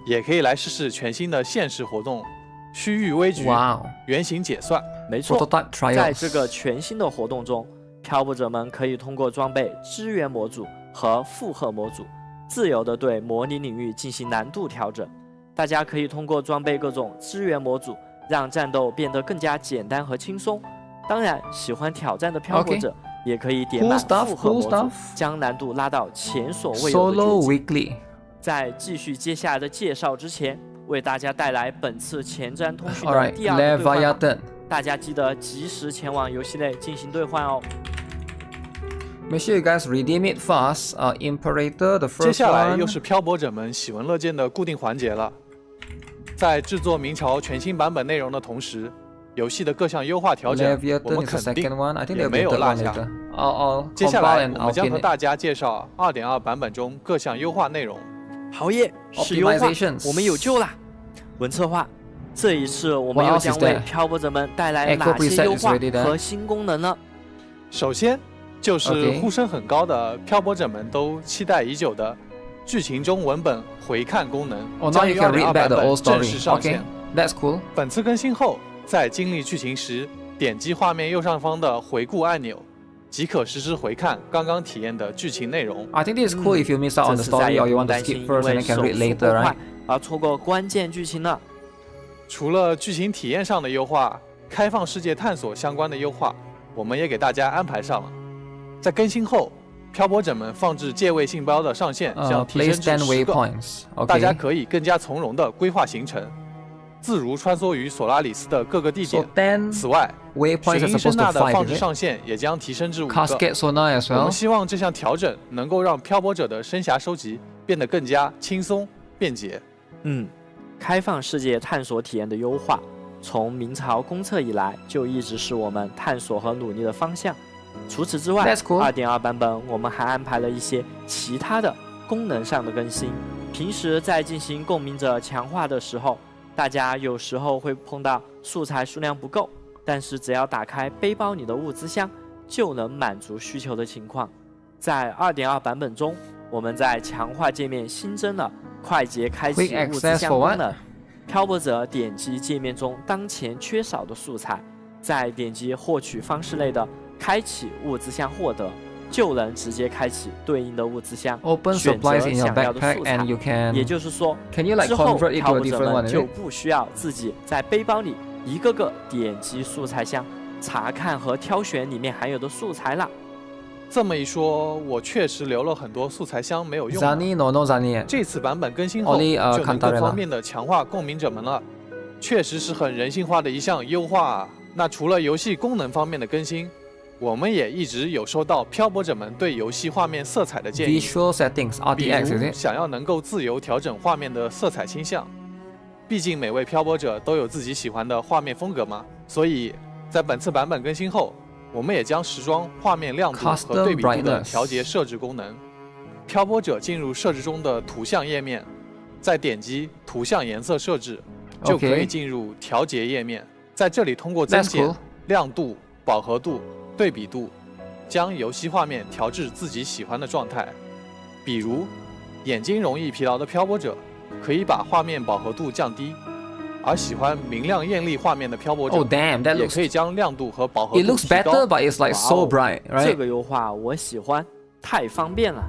也可以来试试全新的限时活动——区域危局、 Wow. 原型解算。没错， Prototype 在这 trials. 个全新的活动中，漂泊者们可以通过装备支援模组和负荷模组，自由地对模拟领域进行难度调整。大家可以通过装备各种支援模组，让战斗变得更加简单和轻松。当然，喜欢挑战的漂泊者也可以点满 Cool stuff, 负荷模 cool 组 stuff. 将难度拉到前所未有的 Solo 绝境。 weekly. 在继续接下来的介绍之前，为大家带来本次前瞻通讯 All 的 right, 第二个兑换码 Leviathan. 大家记得及时前往游戏内进行兑换哦。 Make sure you guys redeem it fast. Imperator, the 接 first 下来 one. 又是漂泊者们喜闻乐见的固定环节了。在制作明朝全新版本内容的同时，游戏的各项优化调整，我 Leviathan 们 is the 肯定 second one. I think 也 they'll 没 be 有 third 落 one 下。 later. I'll 接下来 compile and 我们 I'll 将 pin 和 it. 大家介绍2.2 版本中各项优化内容。好耶，是优化 Optimizations，我们有救啦！文策划，这一次我们 What 又 else 将 is 为 there？漂泊者们带来 Echo 哪些 preset 优 is 化 ready there 和新功能呢？首先就是 OK 呼声很高的漂泊者们都期待已久的剧情中文本回看功能 Oh, now 将 you 于 can 2.2 read back 版 the 本 old 正 story. 式上 Okay, 线。 that's cool. 本次更新后，在经历剧情时，点击画面右上方的回顾按钮，即可实时回看刚刚体验的剧情内容。 I think this is cool if you miss out on 这 the 次再 story 也 or 不 you 用 want to 担心 skip 因 first and 为 then 手 can read 速 later, 过 right? 快而错过关键剧情了。除了剧情体验上的优化，开放世界探索相关的优化，我们也给大家安排上了。在更新后，漂泊者们放置借位信标的上限将提 place 升至 10 10个， waypoints. 大家 Okay. 可以更加从容地规划行程，自如穿梭于索拉里斯的各个地 So 点。 10此外， waypoints 水 are 银声 supposed 呐 to 的 5, 放 is 置 it? 上限也将提升至5个。 Cascade sonar as 我 well. 们希望这项调整能够让漂泊者的声匣收集变得更加轻松便捷。开放世界探索体验的优化，从明朝公测以来就一直是我们探索和努力的方向。除此之外 That's cool. 2.2 版本我们还安排了一些其他的功能上的更新。平时在进行共鸣者强化的时候，大家有时候会碰到素材数量不够，但是只要打开背包里的物资箱就能满足需求的情况。在 2.2 版本中，我们在强化界面新增了快捷开启 Quick 物资 access 箱 for 功 what? 能。漂泊者点击界面中当前缺少的素材，再点击获取方式类的开启物资箱获得，就能直接开启对应的物资箱， Open 选择 supplies in your 想要的 backpack 素材 and you can. 也就是说， Can you like 之后 convert it 漂 to a 泊者 different 们 one? 就 Is it? 不需要自己在背包里一个个点击素材箱查看和挑选里面含有的素材了。这么一说，我确实留了很多素材箱没有用了。 Zani no Zani. 这次版本更新后， Only 就能更 Cantarella. 方便的强化共鸣者们了，确实是很人性化的一项优化啊。那除了游戏功能方面的更新，我们也一直有收到漂泊者们对游戏画面色彩的建议， Visual settings 比 RTX 如 is it? 想要能够自由调整画面的色彩倾向。毕竟每位漂泊者都有自己喜欢的画面风格嘛，所以在本次版本更新后，我们也将时装画面亮度和 Custom 对比度的 brightness 调节设置功能。漂泊者进入设置中的图像页面，再点击图像颜色设置，就可以 Okay. 进入调节页面。在这里通过增 That's 减 cool. 亮度、饱和度、对比度，将游戏画面调至自己喜欢的状态。比如，眼睛容易疲劳的漂泊者，可以把画面饱和度降低；而喜欢明亮艳丽画面的漂泊者， Oh damn, that 也 looks. 可以将亮度和饱和 It 度 looks 提高。 better, but it's like so 哇哦 bright, 这 right? 个优化我喜欢，太方便了。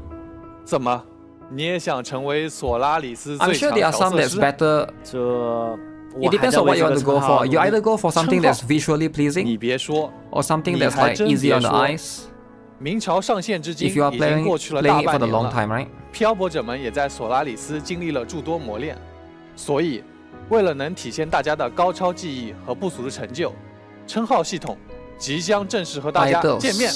怎么，你也想成为索拉里斯 I'm 最 sure 强 there are 调 some 色 that's 师？ better. 这 It depends on what you want to go for. You either go for something 称号 that's visually 你 pleasing 别说， or something 你 that's 还 like 真 easy 别 on the 说 eyes. 明朝上线至今 If you are 已经 playing 过去了大 it for 半 the 年 long 了。 time, right? 漂泊者们也在索拉里斯经历了诸多磨练，所以为了能体现大家的高超技艺和不俗的成就，称号系统即将正式和大家 Titles. 见面。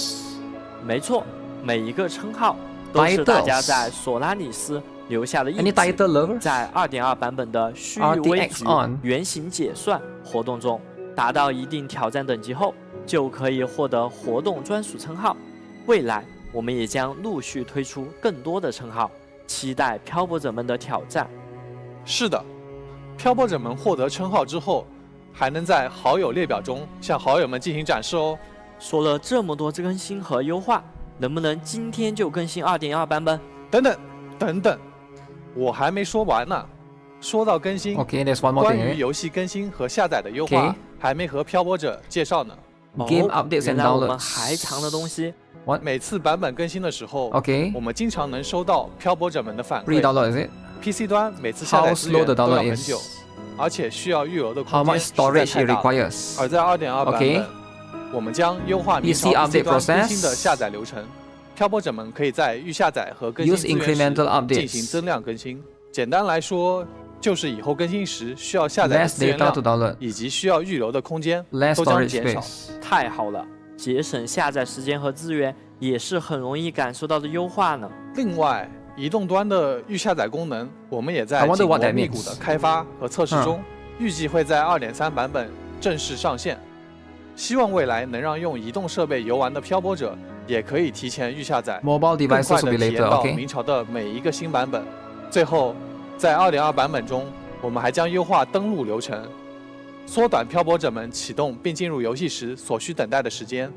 没错，每一个称号都是大家在索拉里斯留下的印 Any 记。 title lovers? 在 2.2 版本的虚域微 RTX 局 on 原型解算活动中，达到一定挑战等级后，就可以获得活动专属称号。未来我们也将陆续推出更多的称号，期待漂泊者们的挑战。是的，漂泊者们获得称号之后，还能在好友列表中向好友们进行展示哦。说了这么多更新和优化，能不能今天就更新 2.2 版本？等等，我还没说完呢。说到更新， Okay, there's one more 关 thing. 于 Right? 游戏更新和下载的优 Okay. 化，还没和漂泊者介绍呢。 Game updates 原 and 来我们 downloads. 还藏了东西。每次版本更新的时候， Okay. 我们经常能收到漂泊者们的反 Free 馈。 download, is it? PC 端每次下载 How 资源 slow the 都要 download 很久 is?，而且需要预留的 How 空间 much 实在 storage 太 it 大了。 requires? 而在 2.2 版 Okay. 本，我们将优化明 PC 朝 update PC 端更 process 新的下载流程。漂泊者们可以在预下载和更新 Use 资源 incremental 时 updates 进行增量更新。简单来说，就是以后更新时需要下载的 Less 资源 data to 量 download. 以及需要预留的空间 Less 都将 storage 减少。 space. 太好了，节省下载时间和资源，也是很容易感受到的优化呢。另外，移动端的预下载功能，我们也 I 在 wonder 紧锣 what that 密鼓 means. 的开发和测试中，预计会在2.3版本正式上线。希望未来能让用移动设备游玩的漂泊者也可以提前预下载， Mobile 更快 devices 地 will be 体验 later. 到 Okay. 明朝的每一个新版本。最后，在2.2版本中，我们还将优化登录流程，缩短漂泊者们启动并进入游戏时所需等待的时间，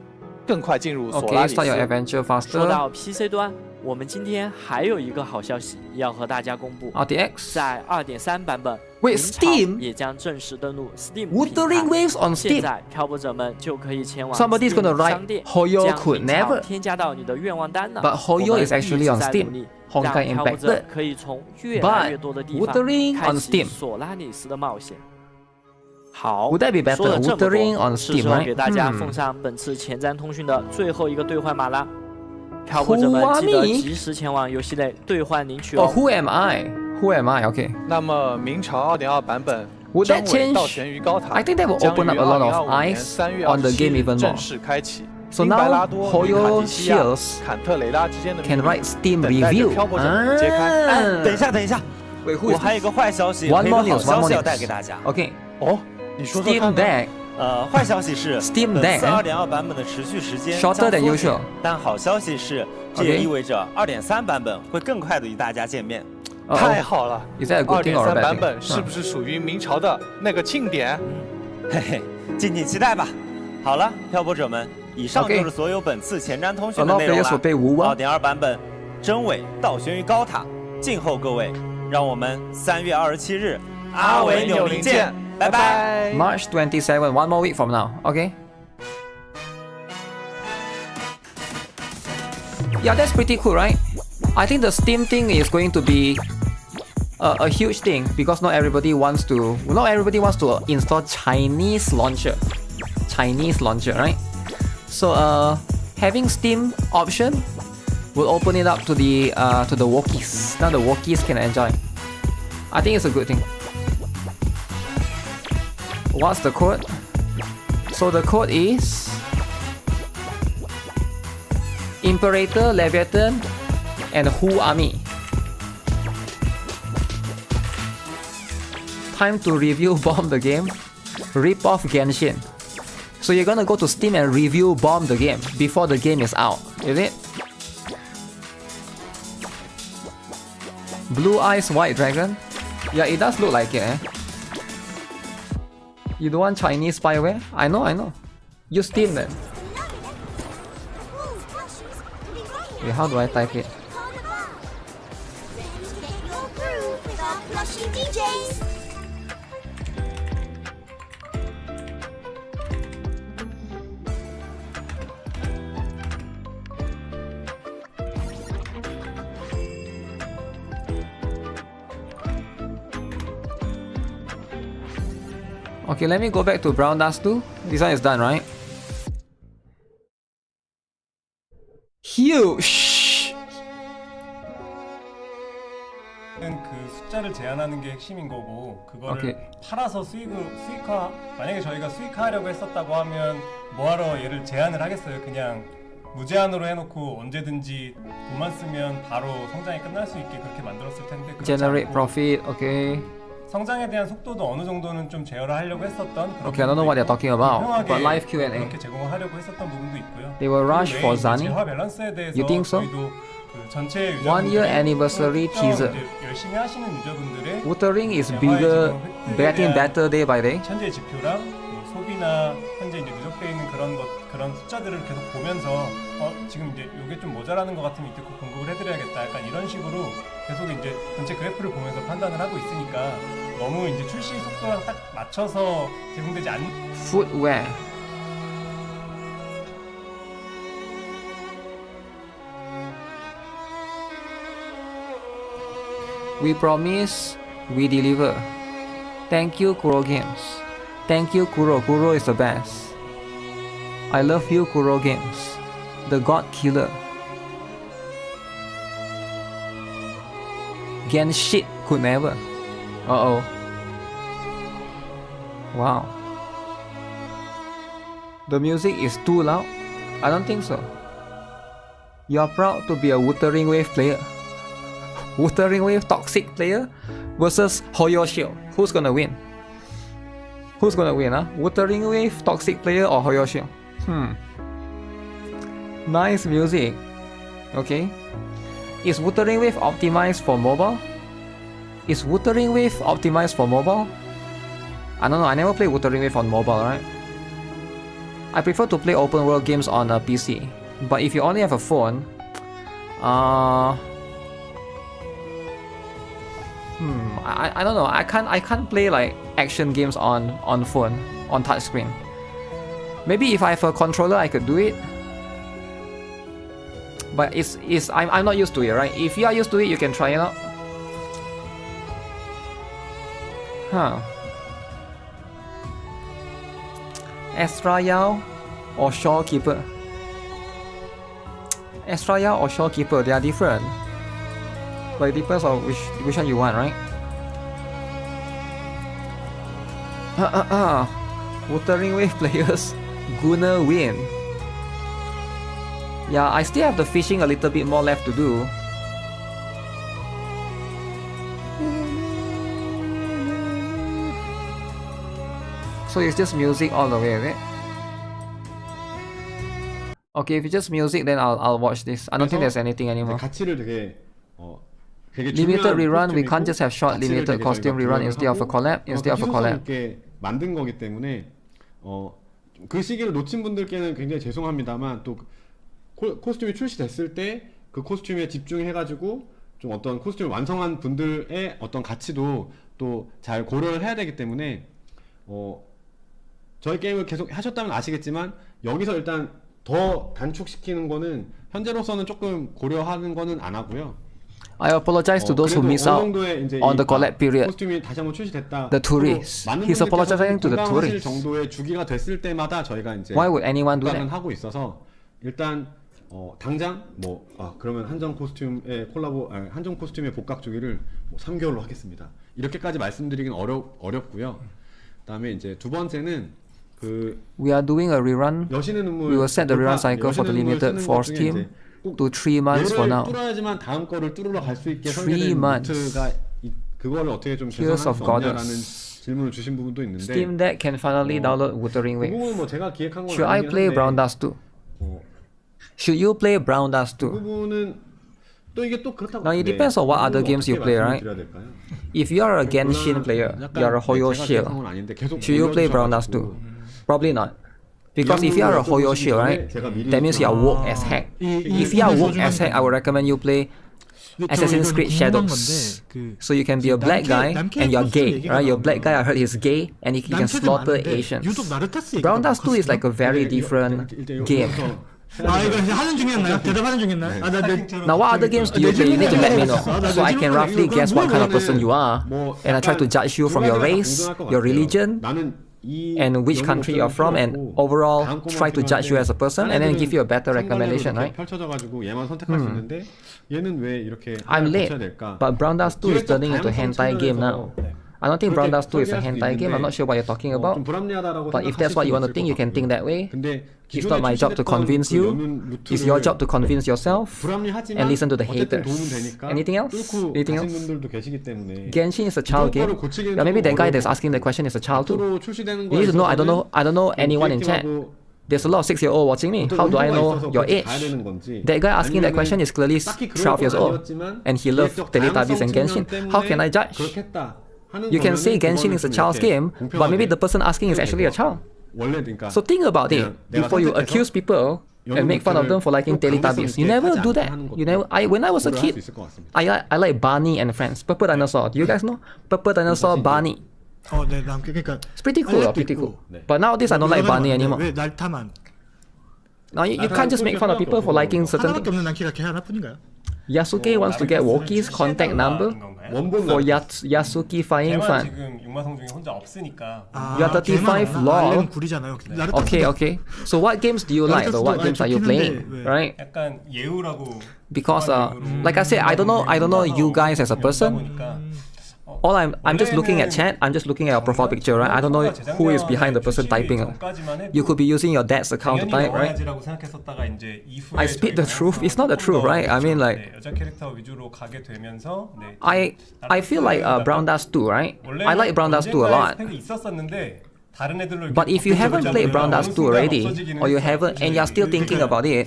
更快进入索拉 Okay, 里 start your 斯。 adventure 说 faster. 到 PC 端，我们今天还有一个好消息要和大家公布， RTX. 在 2.3 版本， Wait, 明朝 Steam? 也将正式登录 Steam 平 Wuthering 台。 Waves on 现 Steam. 在漂泊者们就可以前往 Somebody's Steam gonna 商 write 店， Hoyo 将 could 明朝 never. 添加到你的愿望单呢。 But Hoyo 我们 is actually 一直 on 在 Steam. 努力 Honkai 让漂泊者 impacted. 可以从越来越多的地方 Wuthering 开 on 启 Steam. 索拉里斯的冒险。好， Would that be 说了 better? 这么多 Wuthering on 是 Steam, 时候 right? 给大家奉上本次前瞻通讯的最后一个兑换码啦。漂泊者们 Who are 记得 me？ 及时前往游戏内兑换领取 Oh, 哦。 who am I? Who am I? Okay. 那么明朝2.2版本 Would 真 that 伪倒 change? 悬于高塔 I think that will 将于 open up a lot of 2025年 eyes 3月 on the game 27 even 日正 more. 式开启。 So 因白 now 拉多与卡 Hoyo 迪西亚 Shields 坎特雷拉之间的秘 can 密 write Steam 等待着 review. 漂泊者们的揭开。哎，等一下，等一下， Wait, who 我 is 还有一 this? 个坏消息 One 和一 more 个好 news, 消 one 息 more 要带 news. 给大家。Okay. 哦，你说说 Steam 看呢？ Deck 坏消息是 Steam 本 Deck 次2.2版本的持续时间 Shorter 将 than 缩减 usual 但好消息是，这 Okay 也意味着2.3版本会更快的与大家见面。 Uh-oh. 太好了 Is that a good thing or a ！2.3 bad 版 thing? 本是不是属于明朝的那个庆典？嘿嘿，敬请期待吧。好了，漂泊者们，以上 Okay 就是所有本次前瞻通 A 讯的 lot 内 of 容 players will 了。 play WUWA. 2.2版本真伪倒悬于高塔，静候各位。让我们3月27日阿维纽林见，拜拜。 March 27, one more week from now. Okay. Yeah, that's pretty cool, right? I think the Steam thing is going to be a huge thing because not everybody wants to install Chinese launcher, right? So having Steam option will open it up to the Wokies. Now the Wokies can enjoy. I think it's a good thing. What's the code? So the code is Imperator, Leviathan, and Who Army. Time to review bomb the game. Rip off Genshin. So you're gonna go to Steam and review bomb the game before the game is out, is it? Blue Eyes White Dragon? Yeah, it does look like it, eh? You don't want Chinese spyware? I know. Use Steam then. Wait, how do I type it? Okay, let me go back to Brown Dust 2. This one is done, right? Huge! 그 숫자를 제한하는 게 핵심인 거고 그거를 오케이. 팔아서 수익화 만약에 저희가 수익화하려고 했었다고 하면 뭐하러 얘를 제한을 하겠어요. 그냥 무제한으로 해놓고 언제든지 돈만 쓰면 바로 성장이 끝날 수 있게 그렇게 만들었을 텐데 그렇지 Generate 않고 profit, okay. 성장에 대한 속도도 어느 정도는 좀 제어를 하려고 했었던 그런 Okay, I don't know what they're talking about, 평평하게 but live Q&A. 그렇게 제공을 하려고 했었던 부분도 있고요. They will rush 그 for 외에 이제 Zani? 재화 밸런스에 대해서 You think so? 저희도 그 전체 1 year anniversary teaser. 열심히 하시는 유저분들의 Wuthering is bigger, getting better day by day. 현재 지표랑 그 소비나 현재 이제 누적되어 있는 그런 숫자들을 계속 보면서 지금 이제 이게 좀 모자라는 것 같으면 이때 꼭 공급을 해드려야겠다 약간 이런 식으로 계속 이제 전체 그래프를 보면서 판단을 하고 있으니까 너무 이제 출시 속도랑 딱 맞춰서 제공되지 않는 Footwear. We promise, we deliver. Thank you, Kuro Games. Thank you, Kuro. Kuro is the best. I love you, Kuro Games. The God Killer. Genshit could never. Uh-oh. Wow. The music is too loud? I don't think so. You are proud to be a Wuthering Wave player. Wuthering Wave toxic player versus Hoyo Shield. Who's gonna win? Who's gonna win, huh? Wuthering Wave toxic player or Hoyo Shield? Nice music. Okay. Is Wuthering Wave optimized for mobile? Is Wuthering Wave optimized for mobile? I don't know, I never play Wuthering Wave on mobile, right? I prefer to play open world games on a PC. But if you only have a phone, I don't know. I can't play like action games on phone, on touchscreen. Maybe if I have a controller, I could do it. But I'm not used to it, right? If you are used to it, you can try it out. Huh. Astra Yao or Shawkeeper? Estrella or Shopkeeper, they are different. But it depends on which one you want, right? Wuthering Waves players gonna win. Yeah, I still have the fishing a little bit more left to do. So it's just music all the way, right? Okay, if it's just music, then I'll watch this. I don't think there's anything anymore. 가치를 되게 Limited rerun, we can't just have short limited costume rerun instead of a collab. Instead of a collab. 있게 만든 거기 때문에 그 시기를 놓친 분들께는 굉장히 죄송합니다만 또 코스튬이 출시됐을 때 그 코스튬에 집중해가지고 좀 어떤 코스튬을 완성한 분들의 어떤 가치도 또 잘 고려를 해야 되기 때문에 저희 게임을 계속 하셨다면 아시겠지만 여기서 일단 더 단축시키는 거는 현재로서는 조금 고려하는 거는 안 하고요. I apologize to those who miss out on the collab period. 코스튬이 다시 한번 출시됐다. The tourists. He's apologizing to the tourists. 정도의 주기가 됐을 때마다 저희가 이제 Why would anyone do that? 하고 있어서 일단 당장 그러면 한정 코스튬의 한정 코스튬의 복각 주기를 3개월로 하겠습니다. 이렇게까지 말씀드리긴 어렵고요. 그다음에 이제 두 번째는 We are doing a rerun. 여신의 눈물. We will set the rerun cycle for the limited for Steam to 3 months for now. 뚫어야지만 다음 거를 뚫으러 갈 수 있게 3 설계된 months. 루트가 그거를 어떻게 좀 Tears 개선할 of 수 없냐라는 Goddess. 질문을 주신 부분도 있는데 Steam Deck can finally download Wuthering 그 Waves. 부분은 뭐 제가 기획한 건 Should I 아니긴 play 한데 Brown Dust 2? Should you play Brown Dust 그 2? 부분은 또 이게 또 그렇다고. Now it depends on what other games you play, right? If you are a Genshin player, you are a Hoyo Shield. Should you play Brown Dust 2? Probably not. Because if you are a Hoyo Shield, right, that means you are woke as heck. If you are woke as heck, I would recommend you play Assassin's Creed Shadows. So you can be a black guy and you're gay, right? You're a black guy, I heard he's gay and he can slaughter Asians. Brown Dust 2 is like a very different game. 아 이거 하는 중이었나요? 대답하는 중이었나요? Now what other games do you play? You need to let me know so I can roughly guess what kind of person you are and I try to judge you from your race, your religion, and which country you're from, and overall try to judge you as a person and then give you a better recommendation, right? I'm late, but Brown Dust 2 is turning into a hentai game now. I don't think Brown Dust 2 is a hentai game. I'm not sure what you're talking about. But if that's what you want to think, you can think that way. It's not my job to convince you. It's your job to convince yourself and listen to the haters. Anything else? Anything else? Genshin is a child game. Yeah, maybe that guy that's asking the question is a child too. You need to know. I don't know anyone in chat. There's a lot of 6-year-old watching me. How do I know your age? That guy asking that question is clearly 12 years old, and he loves Teletubbies and Genshin. How can I judge? You can say Genshin is a child's game, but maybe the person asking is actually a child. So think about it before you accuse people and make fun of them for liking Teletubbies. You never do that. You never. When I was a kid, I like Barney and Friends. Purple Dinosaur. Do you guys know? Purple Dinosaur, Barney. It's pretty cool. Pretty cool. But nowadays I don't like Barney anymore. Now you can't just make fun of people for liking certain things. Yasuke wants to get Woki's contact number for Yasuki Flying Fan. You are 35, lol. Okay. So what games do you like? What games are you playing? Right? Because like I said, I don't know you guys as a person. All I'm just looking at chat. I'm just looking at your profile picture, right? I don't know who is behind the person typing. You could be using your dad's account to type, right? I speak the truth. It's not the truth, right? I mean, like, I feel like Brown Dust 2, right? I like Brown Dust 2 a lot. But if you haven't played Brown Dust 2 already, or you haven't, and you're still thinking about it,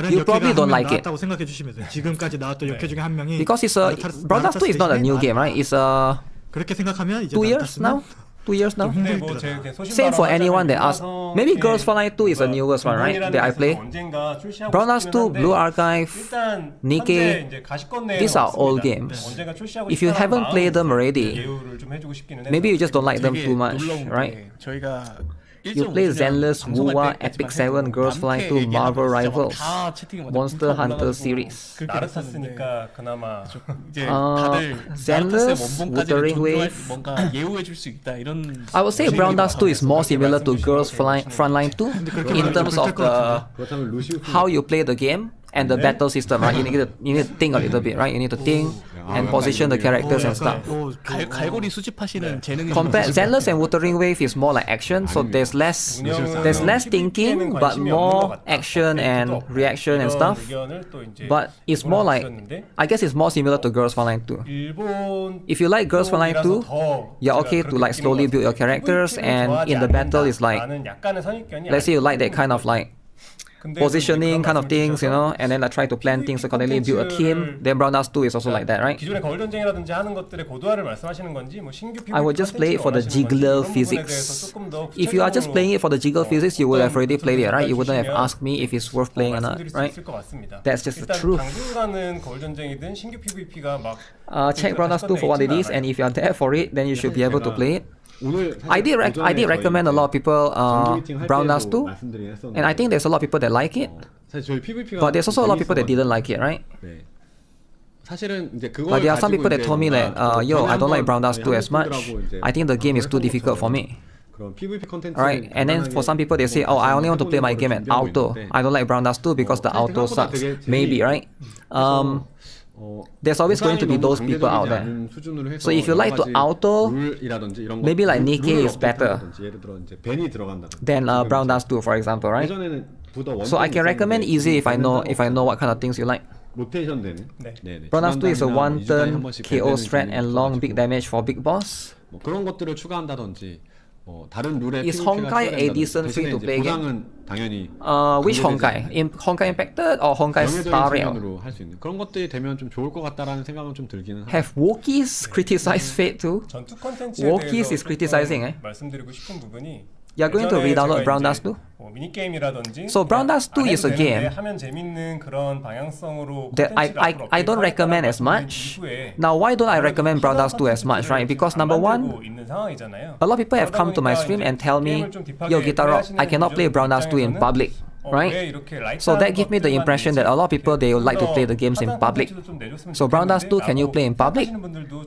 you probably don't like it. Because Brown Dust 2 is not a new game, right? It's 2 years now? 2 years now? Same for anyone that asks. Maybe Girls Frontline 2 is the newest one, right? That I play. Brown Dust 2, Blue Archive, NIKKE, these are old games. If you haven't played them already, maybe you just don't like them too much, right? You play Zenless, WUWA, Epic 7, Girls Flying 2, Marvel Rivals, Monster Hunter series. 나르타 쓰니까 그나마 이제 아, 다들 Zenless, Wuthering Waves. 뭔가 예우해줄 수 있다 이런. I would say Brown Dust 2 is more similar to Girls Frontline 2 in terms of 그렇다면 루시우스 how you play the game and the battle system, right? You need to think a little bit, right? You need to think and position the characters and stuff. 갈고리 수집하시는 재능이. Compared Zenless and Wuthering Wave is more like action, so there's less thinking, but more action and reaction and stuff. But it's more like, I guess it's more similar to Girls Frontline 2. If you like Girls Frontline 2, you're okay to like slowly build your characters, and in the battle is like, let's say you like that kind of like positioning kind of things, you know, and then I try to plan things accordingly, build a team. Then Brown Dust 2 is also like that, right? 기존의 거울 전쟁이라든지 하는 것들의 고도화를 말씀하시는 건지 뭐 신규 I would just play it for the jiggler physics. If you are just playing it for the jiggle physics, you would have already played it, right? You wouldn't have asked me if it's worth playing or not, right? That's just the truth. 당분간은 거울 전쟁이든 신규 PVP가 막 Check Brown Dust 2 for what it is, and if you're there for it, then you should be able to play it. I did recommend a lot of people Brown Dust 2, and I think there's a lot of people that like it, but there's also a lot of people that didn't like it, right? But there are some people that told me that, yo, I don't like Brown Dust 2 as much. I think the game is too difficult for me. Right, and then for some people they say, oh, I only want to play my game at auto. I don't like Brown Dust 2 because the auto sucks. Maybe, right? There's always going to be those people out there. So if you like to auto, maybe like NIKKE is better than Brown Dust 2, for example, right? So I can recommend easy if I know what kind of things you like. Brown Dust 2 is a one-turn KO strat and long big damage for big boss. Is Honkai a decent free-to-play game? Which Honkai? Honkai Impacted or Honkai Star Rail? Have Wokies criticized Fate too? Wokies is criticizing, eh? You're going to re-download Brown Dust 2? So Brown Dust 2 is a game that I don't recommend as much. Now why don't I recommend Brown Dust 2 as much, right? Because number one, a lot of people have come to my stream and tell me, yo GuitarRock, I cannot play Brown Dust 2 in public. Right? So that gives me the impression that a lot of people, they would like to play the games in public. So Brown Dust 2, can you play in public?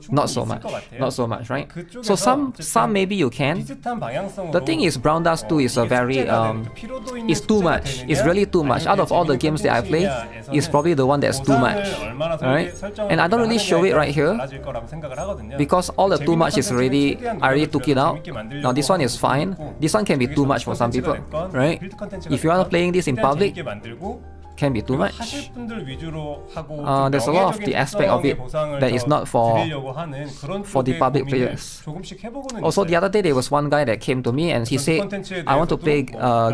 Not so much. Not so much, right? So some maybe you can. The thing is, Brown Dust 2 is a very it's too much. It's really too much. Out of all the games that I play, it's probably the one that's too much. Alright? And I don't really show it right here because all the too much is I already took it out. Now this one is fine. This one can be too much for some people, right? If you want to play this in public, can be too much. There's a lot of the aspect of it that is not for the public players. Also, the other day there was one guy that came to me and he said, I want to play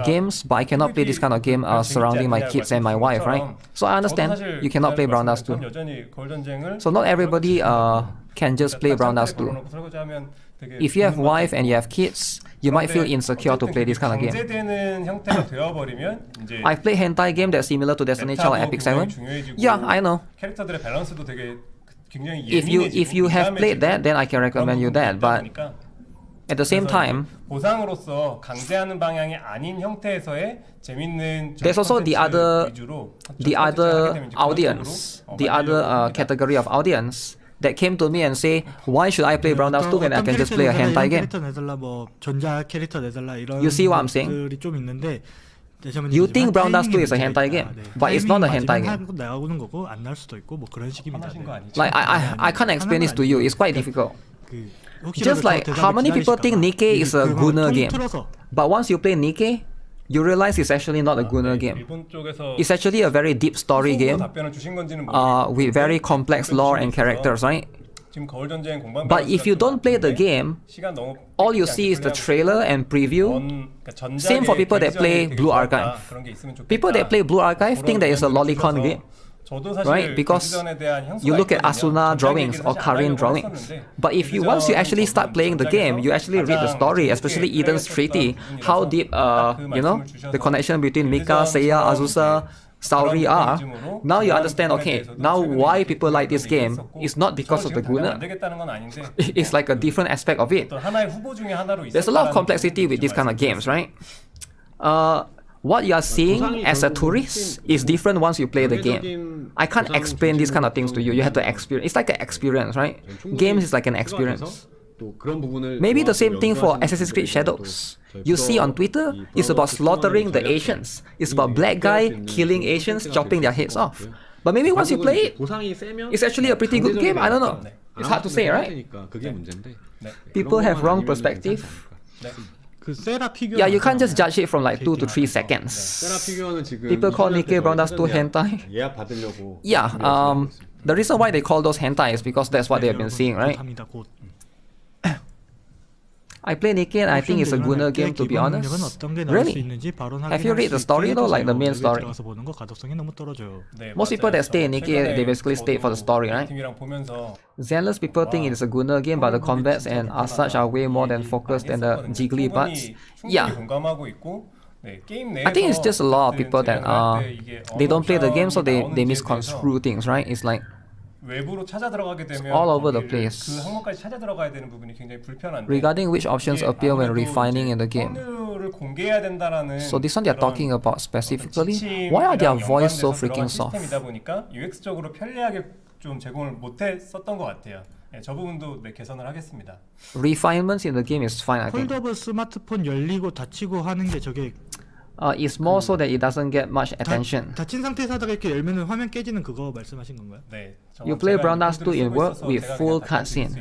games, but I cannot play this kind of game surrounding my kids and my wife, right? So I understand you cannot play Brown Dust 2. So not everybody can just play Brown Dust 2. If you have wife and you have kids, you might feel insecure to play this kind of game. I've played hentai game that's similar to Destiny Child and Epic 7. Yeah, I know. If you have played that, then I can recommend you that. But at the same time, there's also the other audience, the other category of audience that came to me and say, why should I play Brown Dust 2 when I can just play a hentai game? You see what I'm saying? You think Brown Dust 2 is a hentai game, but it's not a hentai game. Like, I can't explain this to you, it's quite difficult. Just like how many people think NIKKE is a Gunner game, but once you play NIKKE, you realize it's actually not a Gunner game. It's actually a very deep story game with very complex lore and characters, right? But if you don't play the game, all you see is the trailer and preview. Same for people that play Blue Archive. People that play Blue Archive think that it's a lolicon game. Right? Because you look at Asuna drawings or Karin drawings. But once you actually start playing the game, you actually read the story, especially Eden's treaty, how deep, the connection between Mika, Seiya, Azusa, Saori are, now you understand, okay, now why people like this game is not because of the Gunner. It's like a different aspect of it. There's a lot of complexity with these kind of games, right? What you are seeing as a tourist is different once you play the game. I can't explain these kind of things to you. You have to experience. It's like an experience, right? Games is like an experience. Maybe the same thing for Assassin's Creed Shadows. You see on Twitter, it's about slaughtering the Asians. It's about black guy killing Asians, chopping their heads off. But maybe once you play it, it's actually a pretty good game. I don't know. It's hard to say, right? People have wrong perspective. Yeah, you can't just judge it from like 2 to 3 seconds. People call NIKKE Brown Dust 2 hentai. Yeah, the reason why they call those hentai is because that's what they have been seeing, right? I play NIKKE and I think it's a Gunner game, to be honest. Really? Have you read the story though, like the main story? Most people that stay in NIKKE, they basically stay for the story, right? Zenless people think it is a Gunner game, but the combats and as such are way more than focused than the jiggly parts. Yeah. I think it's just a lot of people that they don't play the game, so they misconstrue things, right? It's like it's all over the place. Regarding which options appear when refining in the game. So this one they are talking about specifically. Why are their voice so freaking soft? Refinements in the game is fine, I think. 폴더블 스마트폰 열리고 닫히고 하는 게 저게 It's more so that it doesn't get much attention. 닫힌 상태에서 하다가 이렇게 열면은 화면 깨지는 그거 말씀하신 건가요? 네. You play Brown Dust 2 in work with full cutscene.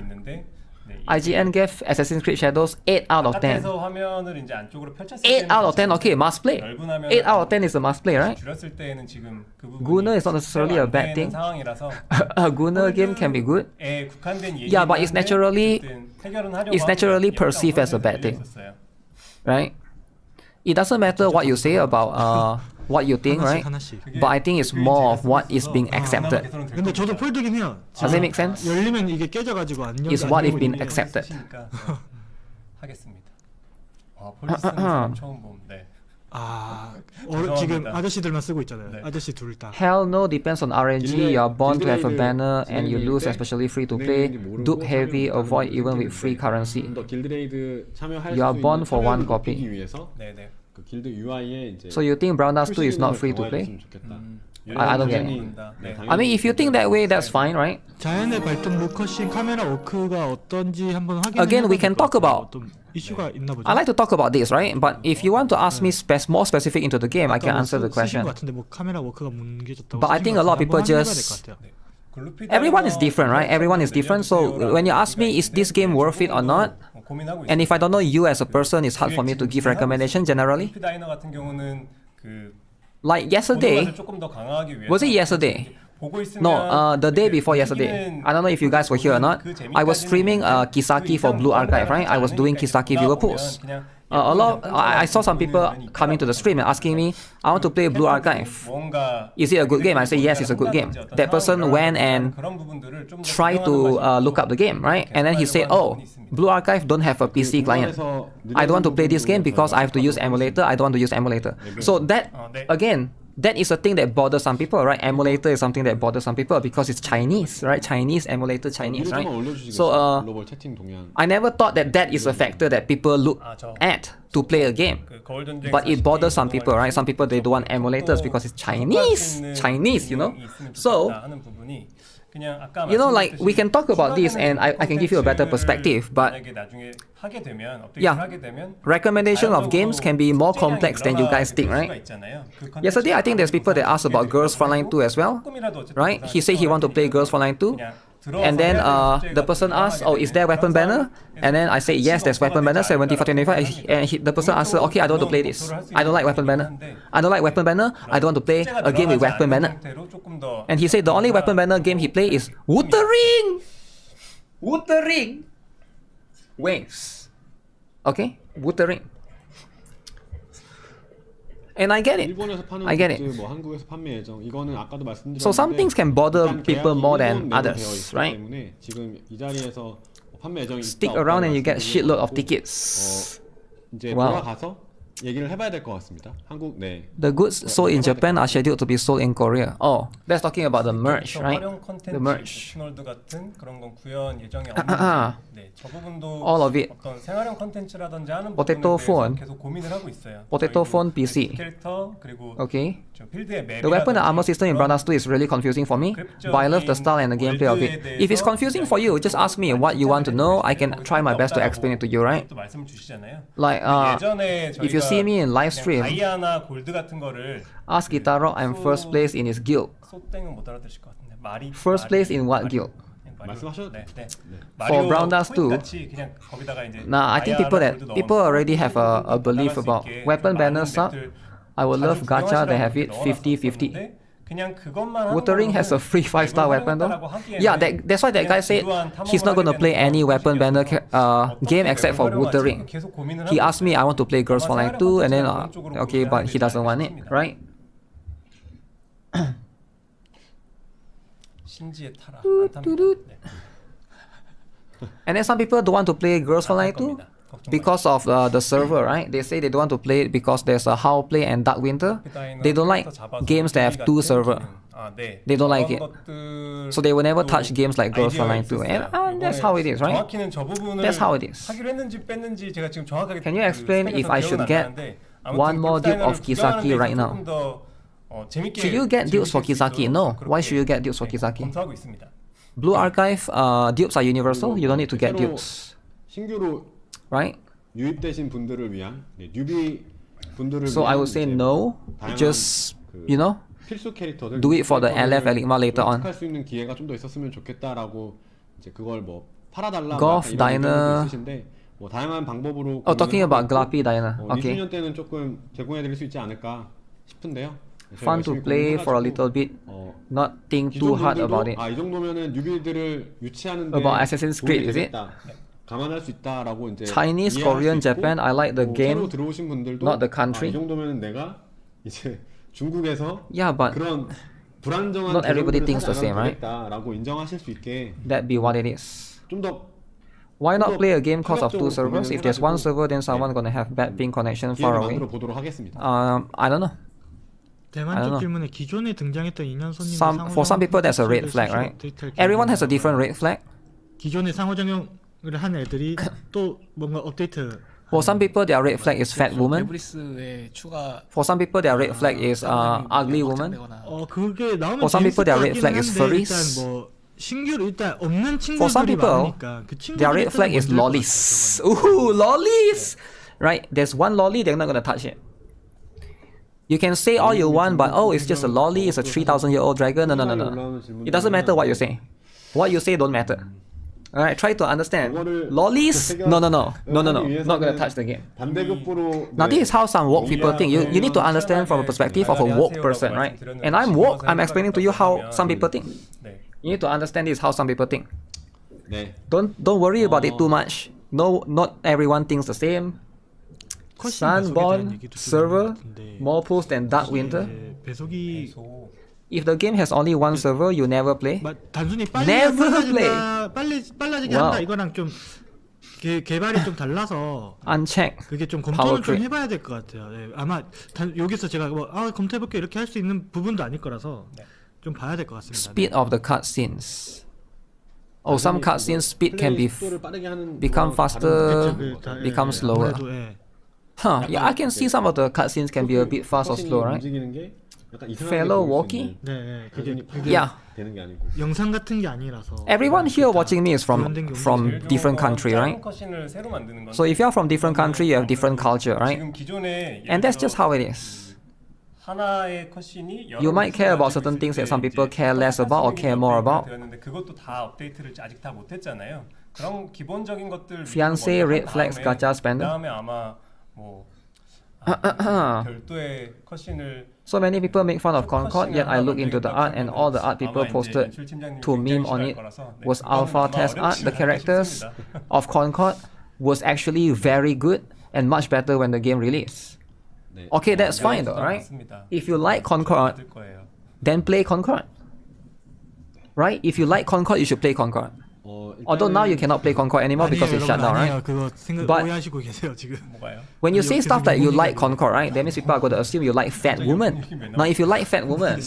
IGN gave Assassin's Creed Shadows 8 out of 10. 8 out of 10, okay, must play. 8 out of 10 is a must play, right? Gunner is not necessarily a bad thing. A Gunner game can be good. Yeah, but it's naturally perceived as a bad thing, right? It doesn't matter what you say about what you think, right? But I think it's more of what is being accepted. 근데 저도 폴드긴 해요. Does it make sense? 열리면 이게 깨져가지고 안 열려. It's what is being accepted. 하겠습니다. 폴리스는 처음 봄. 네. 지금 아저씨들만 쓰고 있잖아요. 아저씨 둘 다. Hell no depends on RNG. You are born to have a banner and you lose, especially free to play. Dupe heavy, avoid even with free currency. You are born for one copy. So you think Brown Dust 2 is not free to play? I don't get it. I mean, if you think that way, that's fine, right? 자연의 발동, 로커싱, 카메라 워크가 어떤지 한번 확인해. Again, we can talk about. 이슈가 있나 보죠. I like to talk about this, right? But if you want to ask me more specific into the game, I can answer the question. 같은데 뭐 카메라 워크가 뭉개졌다고. But I think a lot of people just. Everyone is different, right? Everyone is different. So when you ask me, is this game worth it or not? And if I don't know you as a person, it's hard for me to give recommendation generally. Like yesterday, was it yesterday? No, the day before yesterday. I don't know if you guys were here or not. I was streaming Kisaki for Blue Archive, right? I was doing Kisaki viewer pools. I saw some people coming to the stream and asking me, I want to play Blue Archive. Is it a good game? I say yes, it's a good game. That person went and tried to look up the game, right? And then he said, oh, Blue Archive don't have a PC client. I don't want to play this game because I have to use emulator. I don't want to use emulator. So that, again, that is a thing that bothers some people, right? Emulator is something that bothers some people because it's Chinese, right? Chinese emulator, Chinese, right? So I never thought that that is a factor that people look at to play a game. But it bothers some people, right? Some people, they don't want emulators because it's Chinese, you know? So, you know, like, we can talk about this and I can give you a better perspective, but yeah, recommendation of games can be more complex than you guys think, right? Yesterday, I think there's people that asked about Girls Frontline 2 as well, right? He said he want to play Girls Frontline 2. And then the person asked, oh, is there weapon banner? And then I said, yes, there's weapon banner, 75-25. And the person asked, okay, I don't want to play this. I don't like weapon banner. I don't like weapon banner. I don't want to play a game with weapon banner. And he said the only weapon banner game he play is Wuthering Waves. Okay? Wuthering. And I get it. I get it. So some things can bother people more than others, right? Stick around and you get shitload of tickets. Wow. 얘기를 해봐야 될 것 같습니다. 한국 네. The goods sold in Japan are scheduled to be sold in Korea. Oh, that's talking about the merch, right? 활용 콘텐츠, The merch. 오픈월드 같은 그런 건 구현 예정이 없는데 네, 저 부분도 All of it. 어떤 생활용 콘텐츠라든지 하는 Potato 부분에 대해서 phone. 계속 고민을 하고 있어요. Potato 저희도 phone PC. 캐릭터 그리고 Okay. 저 필드의 맵 The weapon and armor system in Brothers 2 is really confusing for me, but I love the style and the gameplay of it. If it's confusing for you, just ask me what you want to know. I can try my best to explain it to you, right? 또 말씀을 주시잖아요. Like, 예전에 if you see me in live stream, 다이아나 골드 같은 거를 ask GuitarRock, I'm first place in his guild. 소땡은 못 알아들으실 것 같은데 말이 First place in what guild? 말씀하셔도 네, 네. For Brothers 2, 그냥 거기다가 이제 nah, I think people already have a belief about weapon banners suck. I would love Gacha, they have it 50-50. Wuthering has a free 5-star weapon though. Yeah, that's why that guy said he's not gonna play any weapon banner game except for Wuthering. He asked me I want to play Girls Frontline 2 and then okay, but he doesn't want it, right? 신지의 타라. And then some people don't want to play Girls Frontline 2 because of the server, right? They say they don't want to play it because there's a How Play and Dark Winter. They don't like games that have 2 server. They don't like it. So they will never touch games like Girls Frontline 2. And that's how it is, right? That's how it is. Can you explain if I should get one more dupe of Kisaki right now? Should you get dupes for Kisaki? No. Why should you get dupes for Kisaki? Blue Archive dupes are universal. You don't need to get dupes. 신규로 Right? 유입되신 분들을 위한 뉴비 분들을 So I would say no. Just, you know, 필수 캐릭터들 do it for the LF Enigma later on. 할 수 있는 기회가 좀 더 있었으면 좋겠다라고 이제 그걸 뭐 팔아달라 Golf Diner. 있으신데 뭐 다양한 방법으로 Talking about Glappy Diner. Okay. 2주년 때는 조금 제공해드릴 수 있지 않을까 싶은데요. Fun to play for a little bit. Not think too hard about it. 이 정도면은 뉴비들을 유치하는 데 About Assassin's Creed, is it? 감안할 수 있다라고 이제 Chinese, Korean, Japan. I like the game, 들어오신 분들도 not the country. 이 정도면은 내가 이제 중국에서 Yeah, but 그런 불안정한 not everybody thinks the same, right? 라고 인정하실 수 있게 That be what it is. 좀 더 Why not play a game cause of 2 servers? If there's one server, then someone gonna have bad ping connection far away. 만들어 보도록 하겠습니다. I don't know. 대만 쪽 질문에 기존에 등장했던 인연 손님 For some people, that's a red flag, right? Everyone has a different red flag. 기존에 상호작용을 한 애들이 또 뭔가 업데이트. For some people, their red flag is fat woman. For some people, their red flag is ugly woman. 그게 나오면 For some people, their red flag is furries. 신규로 일단 없는 For some 친구들이 people, 많으니까 그 their red flag is lollies. Ooh, lollies! Right? There's one lolly, they're not gonna touch it. You can say all you want, but oh, it's just a lolly, it's a 3,000-year-old dragon. No. It doesn't matter what you say. What you say don't matter. Alright, try to understand. Lollies? No. Not gonna touch the game. Now this is how some woke people think. You need to understand from a perspective of a woke person, right? And I'm woke, I'm explaining to you how some people think. You need to understand this how some people think. Don't worry about it too much. No, not everyone thinks the same. Sunborn, server, more pools than Dark Winter. If the game has only one server, you never play. 단순히 Never play. 빨라지게 한다 이거랑 좀 개발이 좀 달라서 Uncheck. 그게 좀 검토를 좀 해봐야 될 것 같아요. 네, 아마 여기서 제가 검토해볼게 이렇게 할 수 있는 부분도 아닐 거라서 좀 봐야 될 것 같습니다. Speed of the cutscenes. Oh, some cutscenes speed can become faster, become slower. Huh, yeah, I can see some of the cutscenes can be a bit fast or slow, right? Fellow walkie? Yeah. 영상 같은 게 아니라서. Everyone here watching me is from different country, right? So if you're from different country, you have different culture, right? And that's just how it is. You might care about certain things that some people care less about or care more about. Fiancé, red flags, gacha spender. So many people make fun of Concord, yet I look into the art and all the art people posted to meme on it was alpha test art. The characters of Concord was actually very good and much better when the game released. Okay, that's fine though, right? If you like Concord, then play Concord. Right? If you like Concord, you should play Concord. Although now you cannot play Concord anymore because it's shut down, 아니에요. right? 그거 생각 But- 오해하시고 계세요 지금. 뭐가요? When you 아니, say 옆에서 stuff that you 모르는 like 얘기를- Concord, right? That means people are going to assume you like fat women. Now, if you like fat women,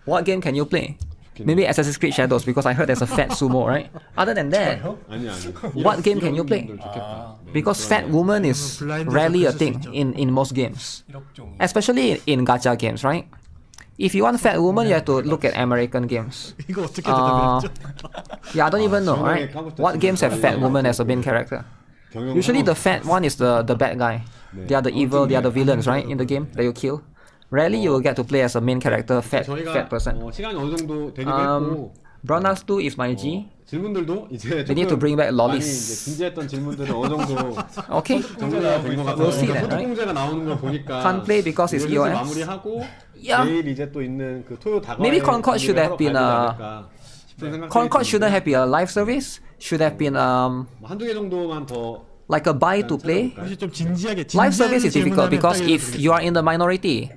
what game can you play? Maybe Assassin's Creed Shadows because I heard there's a fat sumo, right? Other than that, 아니. What game can you play? because fat woman is rarely a thing in most games, 1억 종이. especially in gacha games, right? If you want fat woman, you have to look at American games. 이거 어떻게 대답했죠? Yeah, I don't even know, right? What games have fat woman as a main character? Usually the fat one is the bad guy. They are the evil, they are the villains, right? In the game that you kill. Rarely you will get to play as a main character, fat person. 시간이 어느 정도 되기도 했고 Brown Axe 2 is my G. 질문들도 이제 They need to bring back 많이 이제 lollies. 진지했던 질문들은 어느 정도 Okay. 정리가 된 것 같아요. We'll see that, right? 공제가 나오는 거 보니까 Can't play because it's 이걸 EOS. 마무리하고 Yeah. 내일 이제 또 있는 그 토요 다가와의 Maybe Concord should have 준비를 been 하러 가야 될까 싶은 생각이 Concord shouldn't 드는데 have been a live service. Should have been 뭐 한두 개 정도만 더 like a buy to play. 혹시 좀 진지하게 Live service is difficult 질문하면 because 딱 if you are in the minority,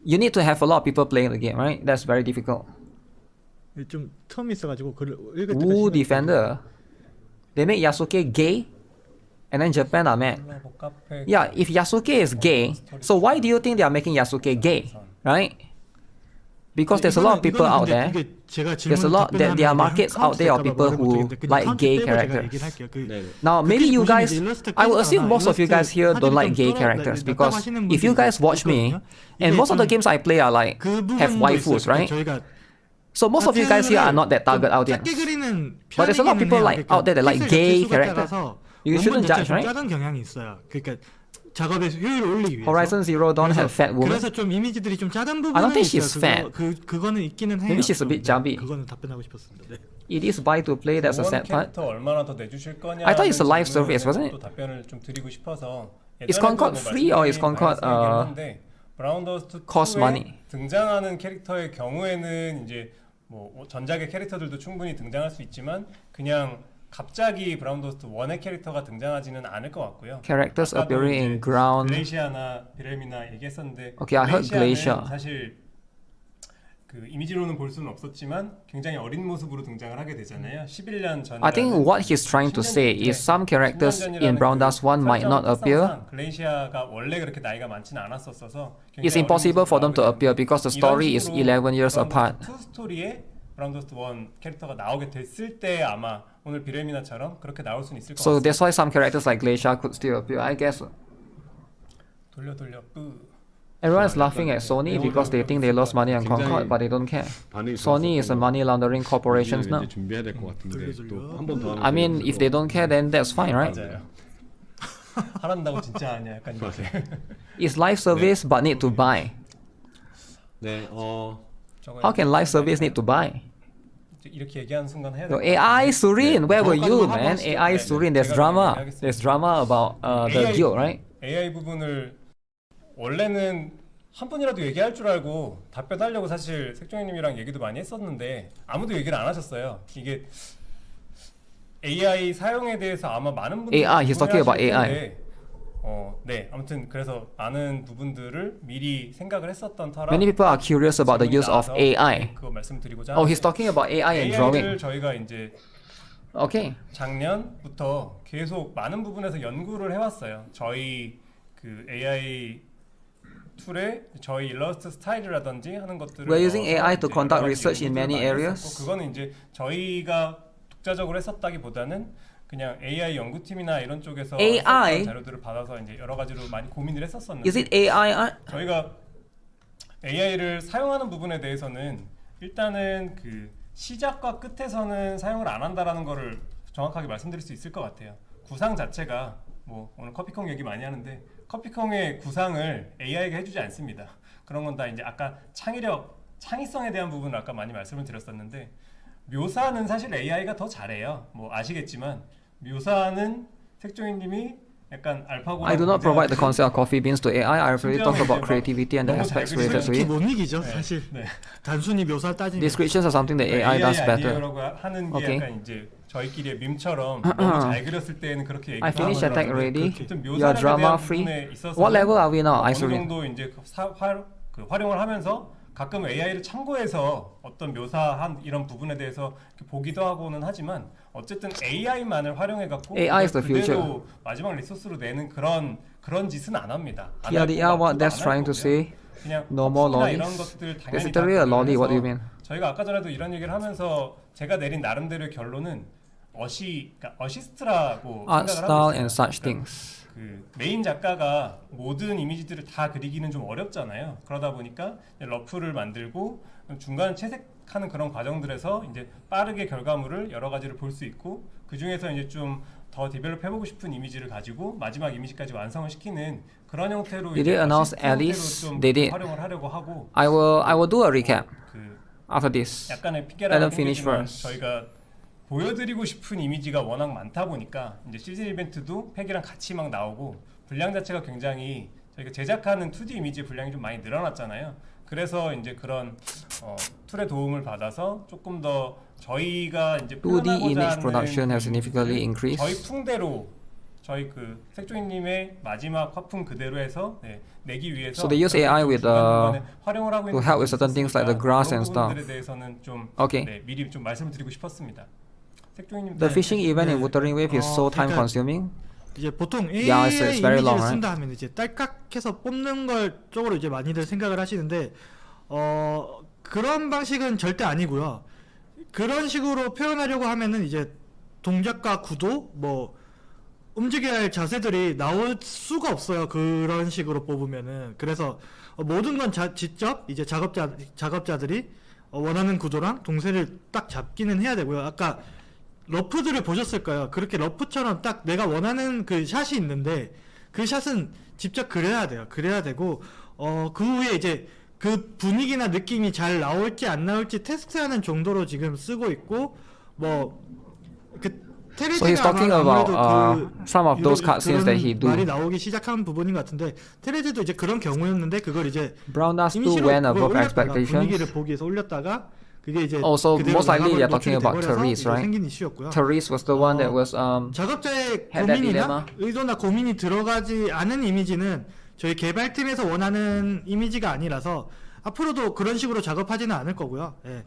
you need to have a lot of people playing the game, right? That's very difficult. 좀 텀이 있어가지고 그걸 읽을 때가 Wu 시간이 Defender, they make Yasuke gay, and then Japan are mad. 콜라보 카페. Yeah, if Yasuke is gay, so why do you think they are making Yasuke gay, right? Because there's a lot of people out there. There's a lot that there are markets out there of people who like gay characters. Now maybe you guys, I will assume most of you guys here don't like gay characters because if you guys watch me, and most of the games I play are like have waifus, right? So most of you guys here are not that target audience. But there's a lot of people like out there that like gay characters. You shouldn't judge, right? 작은 경향이 있어요. 그러니까 작업의 효율을 올리기 위해서. Horizon Zero Dawn had fat woman. 그래서 좀 이미지들이 좀 작은 부분은 I don't think she's 있어요. fat. 그거는 있기는 해요. Maybe she's a bit chubby. 그거는 답변하고 싶었습니다. 네. It is buy to play. That's a 좋은 sad part. 캐릭터 얼마나 더 내주실 거냐. I thought it's a live service, wasn't it? 또 답변을 좀 드리고 싶어서. Is Concord free or is Concord 브라운더스트 cost 2에 money? 등장하는 캐릭터의 경우에는 이제 뭐 전작의 캐릭터들도 충분히 등장할 수 있지만 그냥 갑자기 브라운더스트 1의 캐릭터가 등장하지는 않을 것 같고요. Characters 아까도 appearing in 이제 ground. 글레이시아나 비레미나 얘기했었는데 Okay, I heard 글레이시아는 Glacier. 사실 그 이미지로는 볼 수는 없었지만 굉장히 어린 모습으로 등장을 하게 되잖아요. 11년 전. I think what he's trying to say is some characters in Brown Dust 1 might not appear. 글레이시아가 원래 그렇게 나이가 많지는 않았었어서 It's impossible for them to appear because the story is 11 years apart. 투 스토리에 브라운더스트 1 캐릭터가 나오게 됐을 때 아마 오늘 비레미나처럼 그렇게 나올 수는 있을 것 So 같습니다. that's why some characters like Glacier could still appear, I guess. 돌려 뿌. Everyone is laughing at Sony because they think they lost money on Concord, but they don't care. Sony is a money laundering corporation now. 준비해야 될 것 같은데 또 한 번 더. I mean, if they don't care, then that's fine, right? 맞아요. 하란다고 진짜 아니야 약간 이렇게. It's live service but need to buy. 네, How can live service need to buy? 이렇게 얘기하는 순간 해야 Yo, 될 AI Surin, where were you, 정확하게 man? 하고 AI 네, Surin, 네, there's 제가 drama. 얘기하겠습니다. There's drama about the guild, right? AI 부분을 원래는 한 분이라도 얘기할 줄 알고 답변하려고 사실 색종이님이랑 얘기도 많이 했었는데 아무도 얘기를 안 하셨어요. 이게 AI 사용에 대해서 아마 많은 분들이 AI, he's talking about 궁금해하실 AI. 텐데, 네, 아무튼 그래서 많은 부분들을 미리 생각을 했었던 터라 Many people are curious about the use of AI. 그거 말씀드리고자 Oh, he's talking about AI and drawing. AI를 저희가 이제 Okay. 작년부터 계속 많은 부분에서 연구를 해왔어요. 저희 그 AI 툴에 저희 일러스트 스타일이라든지 하는 것들을 We're using AI to 이제 conduct 여러 가지 research in 연구들을 many 많이 areas. 했었고, 그거는 이제 저희가 독자적으로 했었다기보다는 그냥 AI 연구팀이나 이런 쪽에서 AI? 했었던 자료들을 받아서 이제 여러 가지로 많이 고민을 했었었는데 Is it AI? 저희가 AI를 사용하는 부분에 대해서는 일단은 그 시작과 끝에서는 사용을 안 한다라는 거를 정확하게 말씀드릴 수 있을 것 같아요. 구상 자체가 뭐 오늘 커피콩 얘기 많이 하는데 커피콩의 구상을 AI가 해주지 않습니다. 그런 건 다 이제 아까 창의성에 대한 부분을 아까 많이 말씀을 드렸었는데 묘사는 사실 AI가 더 잘해요. 뭐 아시겠지만 묘사는 색종이님이 약간 알파고랑 I do not provide the concept of coffee beans to AI. I really talk about creativity and the 너무 aspects 잘 related to 이게 it. 못 이기죠 사실. 네. 단순히 묘사 따지면. Descriptions are something that AI does better. 아니에요라고 하는 게 Okay. 약간 이제 저희끼리의 밈처럼 너무 잘 그렸을 때는 그렇게 I 얘기하고 finished attack already. 아무튼 You are drama free. What level are we now? 어느 Isolin. 정도 이제 활용을 하면서 가끔 AI를 참고해서 어떤 묘사한 이런 부분에 대해서 이렇게 보기도 하고는 하지만 어쨌든 AI만을 활용해 갖고 AI is the future. 그대로 마지막 리소스로 내는 그런 짓은 안 합니다. 안 TLDR, 할 what 거고 that's 안 할 trying to 거고요. say? 그냥 No more 퍼프나 lollies? 이런 것들 당연히 Is it 다 really a lolly? 고려해서 What do you mean? 저희가 아까 전에도 이런 얘기를 하면서 제가 내린 나름대로의 결론은 그러니까 어시스트라고 Art 생각을 하고 style 있어요. and such 그러니까 things. 그 메인 작가가 모든 이미지들을 다 그리기는 좀 어렵잖아요. 그러다 보니까 이제 러프를 만들고 중간 채색하는 그런 과정들에서 이제 빠르게 결과물을 여러 가지를 볼 수 있고 그 중에서 이제 좀 더 디벨롭 해보고 싶은 이미지를 가지고 마지막 이미지까지 완성을 시키는 그런 형태로 Did it announce 어시스트 형태로 Alice? 좀 Did it? 활용을 하려고 하고 I will do a recap 그 after this. 약간의 Let 피계라고 them finish 생기지만 first. 저희가 보여드리고 싶은 이미지가 워낙 많다 보니까 이제 시즌 이벤트도 팩이랑 같이 막 나오고 분량 자체가 굉장히 저희가 제작하는 2D 이미지 분량이 좀 많이 늘어났잖아요. 그래서 이제 그런 툴의 도움을 받아서 조금 더 저희가 이제 2D image 표현하고자 production 하는 has significantly increased. 저희 풍대로 저희 그 색종이님의 마지막 화풍 그대로 해서 내기 위해서 So they use AI with 중간중간에 활용을 하고 to 있는 help with certain things like the grass 그런 and stuff. 부분들에 대해서는 좀 Okay. 미리 좀 말씀을 드리고 싶었습니다. 색종이님 The fishing event in Wuthering Waves is so time 그러니까 consuming. 이제 보통 Yeah, AI it's very 이미지를 long, right? 쓴다 하면 이제 딸깍해서 뽑는 걸 쪽으로 이제 많이들 생각을 하시는데 그런 방식은 절대 아니고요. 그런 식으로 표현하려고 하면은 이제 동작과 구도 뭐 움직여야 할 자세들이 나올 수가 없어요. 그런 식으로 뽑으면은. 그래서 모든 건 직접 이제 작업자들이 원하는 구도랑 동세를 딱 잡기는 해야 되고요. 아까 러프들을 보셨을 거예요. 그렇게 러프처럼 딱 내가 원하는 그 샷이 있는데 그 샷은 직접 그려야 돼요. 그려야 되고 그 후에 이제 그 분위기나 느낌이 잘 나올지 안 나올지 테스트하는 정도로 지금 쓰고 있고 그 So he's talking about some of those cutscenes that he do. 말이 나오기 시작한 부분인 것 같은데 테레즈도 이제 그런 경우였는데 그걸 이제 Brown Dust 2 이미지로 went 그걸 above 올렸다가 분위기를 expectations. 보기 위해서 올렸다가 그게 이제 Also, 그대로 most likely they're 노출이 talking about 돼버려서 Therese, 이제 right? 생긴 이슈였고요. Therese was the one that was 작업자의 had that 고민이나 dilemma. 의도나 고민이 들어가지 않은 이미지는 저희 개발팀에서 원하는 이미지가 아니라서 앞으로도 그런 식으로 작업하지는 않을 거고요. 예.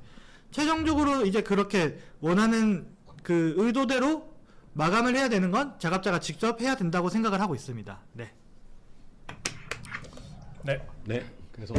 최종적으로 이제 그렇게 원하는 그 의도대로 마감을 해야 되는 건 작업자가 직접 해야 된다고 생각을 하고 있습니다. 네. 네. 그래서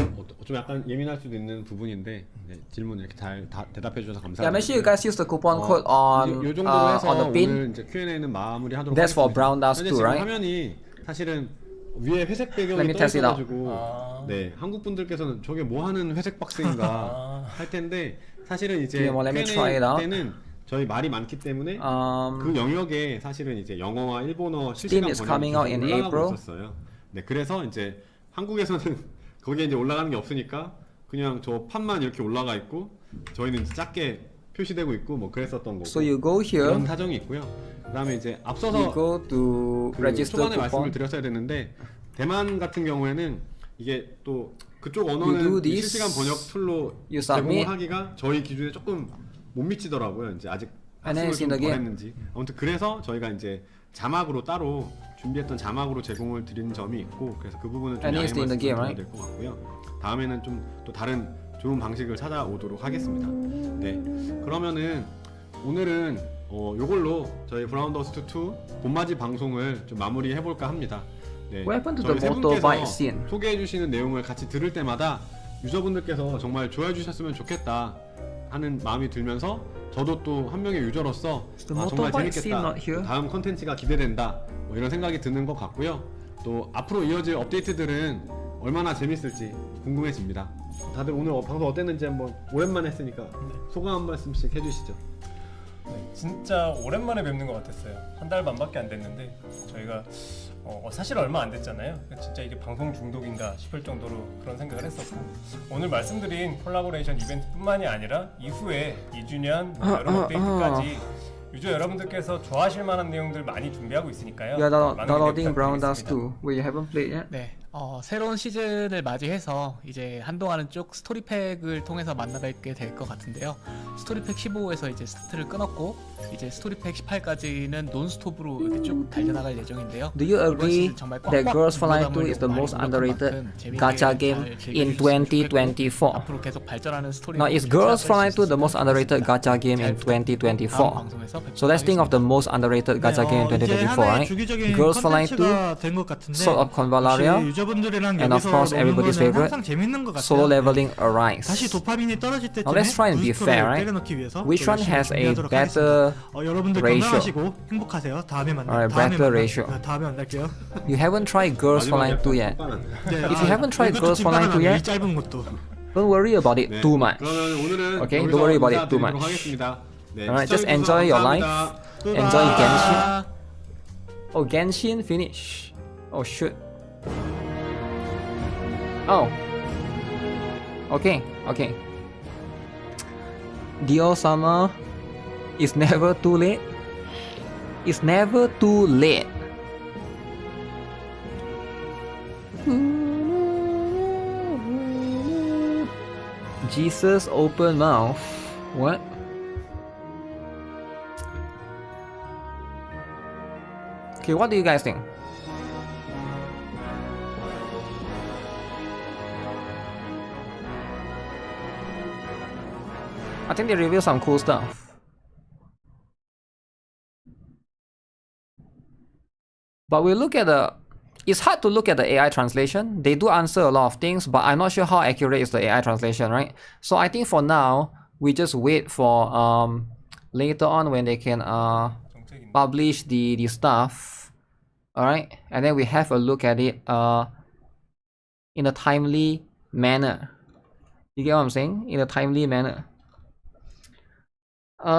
좀 약간 예민할 수도 있는 부분인데 질문 이렇게 잘 대답해 주셔서 감사합니다. Yeah, make sure you guys use the coupon code on 요 정도로 해서 on the pin. 오늘 이제 Q&A는 마무리하도록 That's for 하겠습니다. Brown Dust 현재 2, 지금 right? 화면이 사실은 위에 회색 Let 배경이 me 떠 test it out. 있어가지고 네 한국 분들께서는 저게 뭐 하는 회색 박스인가 할 텐데 사실은 이제 Let me try it out. 때는 저희 말이 많기 때문에 그 영역에 사실은 이제 영어와 일본어 Steam 실시간 is coming out in 번역이 올라가고 April. 있었어요. 네 그래서 이제 한국에서는 거기에 이제 올라가는 게 없으니까 그냥 저 판만 이렇게 올라가 있고 저희는 이제 작게 표시되고 있고 뭐 그랬었던 거고. So you go here. 그런 사정이 있고요. 그다음에 이제 앞서서 You go to 그 register 초반에 말씀을 coupon. 드렸어야 됐는데 대만 같은 경우에는 이게 또 그쪽 You do 언어는 이 this, 실시간 번역 툴로 you submit. 제공을 하기가 저희 기준에 조금 못 미치더라고요. 이제 아직 And then 학습을 it's 좀 in the 덜 game. 했는지 아무튼 그래서 저희가 이제 자막으로 따로 준비했던 자막으로 제공을 드리는 점이 있고 그래서 그 부분은 좀 And 양해 it's in the game, 말씀드려야 right? 될 것 같고요. 다음에는 좀 또 다른 좋은 방식을 찾아오도록 하겠습니다. 네, 그러면은 오늘은 요걸로 저희 브라운 더스트 2 봄맞이 방송을 좀 마무리해 볼까 합니다. 네, What happened to 저희 the 세 motorbike 분께서 scene? 소개해 주시는 내용을 같이 들을 때마다 유저분들께서 정말 좋아해 주셨으면 좋겠다 하는 마음이 들면서 저도 또 한 명의 유저로서 The 정말 motorbike scene 재밌겠다, not here? 다음 컨텐츠가 기대된다 뭐 이런 생각이 드는 것 같고요. 또 앞으로 이어질 업데이트들은 얼마나 재밌을지 궁금해집니다. 다들 오늘 방송 어땠는지 한번 오랜만에 했으니까 소감 한 말씀씩 해주시죠. 네, 진짜 오랜만에 뵙는 것 같았어요. 한 달 반밖에 안 됐는데 저희가 사실 얼마 안 됐잖아요. 진짜 이게 방송 중독인가 싶을 정도로 그런 생각을 했었고 오늘 말씀드린 콜라보레이션 이벤트뿐만이 아니라 이후에 2주년 뭐 여러 업데이트까지 유저 여러분들께서 좋아하실 만한 내용들 많이 준비하고 있으니까요. You are 많은 downloading 기대 Brown Dust 부탁드리겠습니다. 2, where you haven't played yet. 네, 새로운 시즌을 맞이해서 이제 한동안은 쭉 스토리팩을 통해서 만나뵙게 될 것 같은데요. 스토리팩 15에서 이제 스타트를 끊었고 이제 스토리팩 18까지는 논스톱으로 이렇게 쭉 달려나갈 예정인데요. Do you agree that Girls Frontline 2 is the most underrated gacha game in 2024? 앞으로 계속 발전하는 스토리. Now, is Girls Frontline 2 the most underrated gacha game in 2024? So let's think of the most underrated gacha game in 2024, right? Girls Frontline 2, Sword of Convalaria, and of course everybody's favorite, Solo Leveling Arise. Now let's try and be fair, right? Which one has a better ratio? Alright, better ratio. You haven't tried Girls Frontline 2 yet. If you haven't tried Girls Frontline 2 yet, don't worry about it too much. Okay, don't worry about it too much. Alright, just enjoy your life. Enjoy Genshin. Oh, Genshin finish. Oh shoot. Oh. Okay. Dio Summer is never too late. It's never too late. Jesus open mouth. What? Okay, what do you guys think? I think they revealed some cool stuff. But we look at the... It's hard to look at the AI translation. They do answer a lot of things, but I'm not sure how accurate is the AI translation, right? So I think for now, we just wait for later on when they can publish the stuff. Alright? And then we have a look at it in a timely manner. You get what I'm saying? In a timely manner.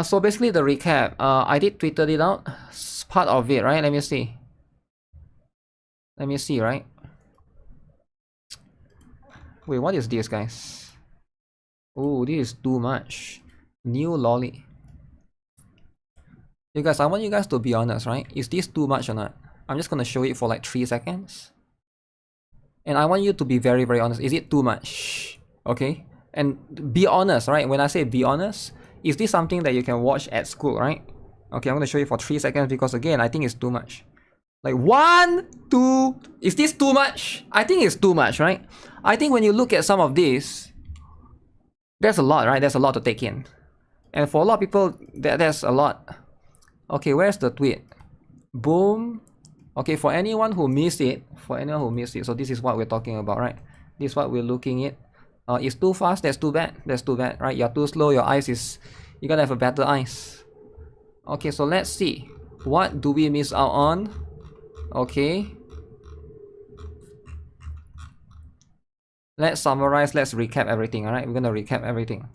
So basically the recap, I did tweeted it out, it's part of it, right? Let me see, right? Wait, what is this, guys? Oh, this is too much. New lolly. You guys, I want you guys to be honest, right? Is this too much or not? I'm just gonna show it for like 3 seconds. And I want you to be very, very honest. Is it too much? Okay? And be honest, right? When I say be honest, is this something that you can watch at school, right? Okay, I'm gonna show you for 3 seconds because again, I think it's too much. Like 1, 2, is this too much? I think it's too much, right? I think when you look at some of this, there's a lot, right? There's a lot to take in. And for a lot of people, there's a lot. Okay, where's the tweet? Boom. Okay, for anyone who missed it, so this is what we're talking about, right? This is what we're looking at. It's too fast, that's too bad, right? You're too slow, your eyes is... You gotta have a better eyes. Okay, so let's see. What do we miss out on? Okay. Let's summarize, let's recap everything, alright? We're gonna recap everything.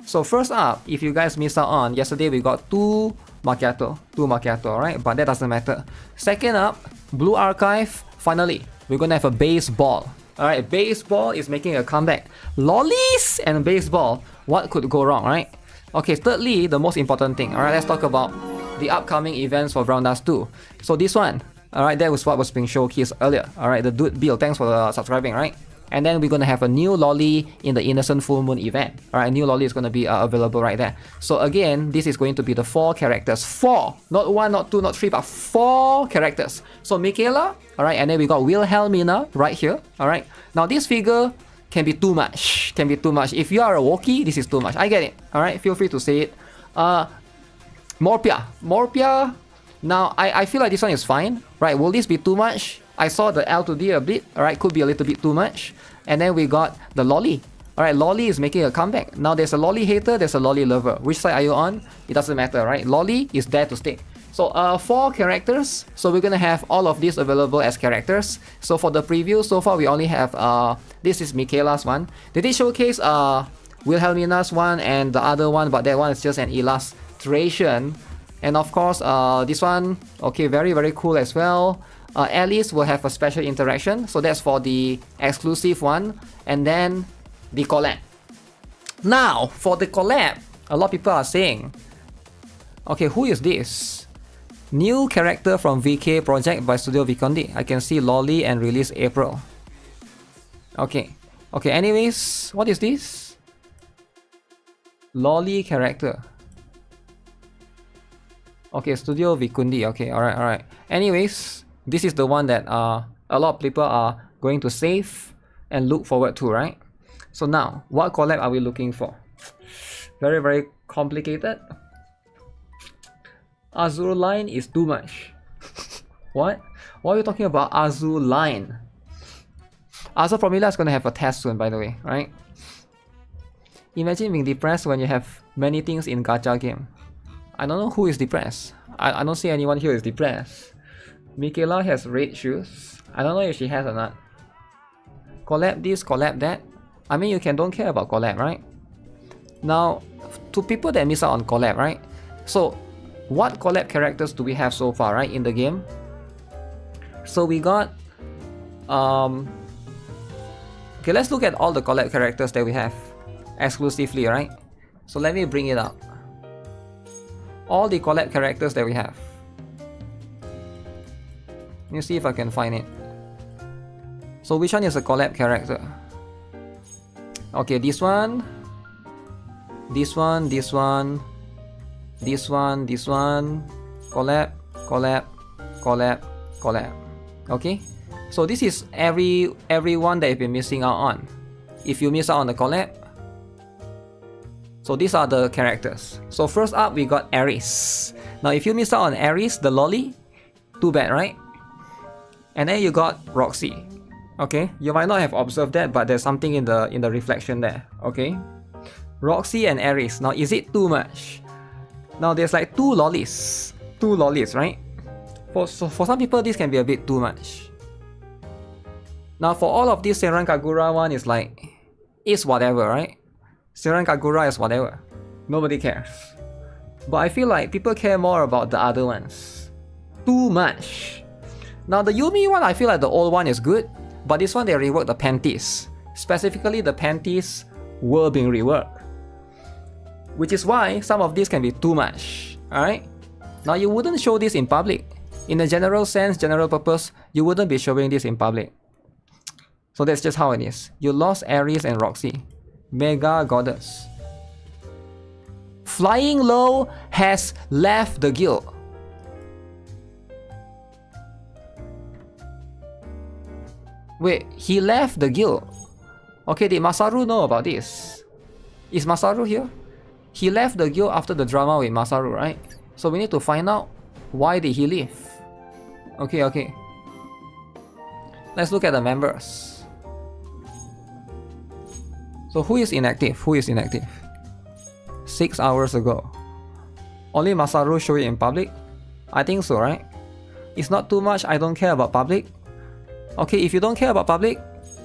So first up, if you guys missed out on, yesterday we got two macchiato, alright? But that doesn't matter. Second up, Blue Archive, finally, we're gonna have a baseball. Alright, baseball is making a comeback. Lollies and baseball, what could go wrong, right? Okay, thirdly, the most important thing, alright, let's talk about the upcoming events for Brown Dust 2. So this one, alright, that was what was being showcased earlier. Alright, the dude Bill, thanks for subscribing, right? And then we're gonna have a new lolly in the Innocent Full Moon event. Alright, a new lolly is gonna be available right there. So again, this is going to be the 4 characters. 4! Not 1, not 2, not 3, but 4 characters. So Michaela, alright, and then we got Wilhelmina right here. Alright. Now this figure can be too much. If you are a Wookiee, this is too much. I get it. Alright, feel free to say it. Morpeah. Now I feel like this one is fine. Right, will this be too much? I saw the L to D a bit. Alright, could be a little bit too much. And then we got the lolly. Alright, lolly is making a comeback. Now there's a lolly hater, there's a lolly lover. Which side are you on? It doesn't matter, right? Lolly is there to stay. So 4 characters. So we're gonna have all of these available as characters. So for the preview, so far we only have this is Michaela's one. They did showcase Wilhelmina's one and the other one, but that one is just an illustration. And of course this one, okay, very, very cool as well. Alice will have a special interaction, so that's for the exclusive one. And then the collab. Now for the collab, a lot of people are saying, okay, who is this? New character from VK project by Studio Vikundi. I can see Lolly and release April. Okay. Okay, anyways, what is this? Lolly character. Okay, Studio Vikundi. Okay, alright. Anyways, this is the one that a lot of people are going to save and look forward to, right? So now, what collab are we looking for? Very, very complicated. Azure line is too much. What? What are you talking about Azure line? Azure Formula is going to have a test soon, by the way, right? Imagine being depressed when you have many things in gacha game. I don't know who is depressed. I don't see anyone here is depressed. Michaela has red shoes. I don't know if she has or not. Collab this, collab that. I mean, you don't care about collab, right? Now, to people that miss out on collab, right? So, what collab characters do we have so far, right, in the game? So we got okay, let's look at all the collab characters that we have exclusively, right? So let me bring it up. All the collab characters that we have. Let me see if I can find it. So which one is a collab character? Okay, this one, this one, this one, this one, this one, collab, collab, collab, collab. Okay, so this is every one that you've been missing out on. If you miss out on the collab, so these are the characters. So first up, we got Aries. Now if you miss out on Aries, the lolly, too bad, right? And then you got Roxy. Okay, you might not have observed that, but there's something in the reflection there. Okay, Roxy and Aries. Now is it too much? Now there's like two lollies, right? For some people, this can be a bit too much. Now for all of this, Senran Kagura one is like, it's whatever, right? Senran Kagura is whatever. Nobody cares. But I feel like people care more about the other ones. Too much. Now the Yumi one, I feel like the old one is good, but this one they reworked the panties. Specifically, the panties were being reworked, which is why some of these can be too much. Alright? Now you wouldn't show this in public. In a general sense, general purpose, you wouldn't be showing this in public. So that's just how it is. You lost Aries and Roxy. Mega Goddess. Flying Low has left the guild. Wait, he left the guild. Okay, did Masaru know about this? Is Masaru here? He left the guild after the drama with Masaru, right? So we need to find out why did he leave. Okay. Let's look at the members. So who is inactive? 6 hours ago. Only Masaru showed it in public? I think so, right? It's not too much. I don't care about public. Okay, if you don't care about public,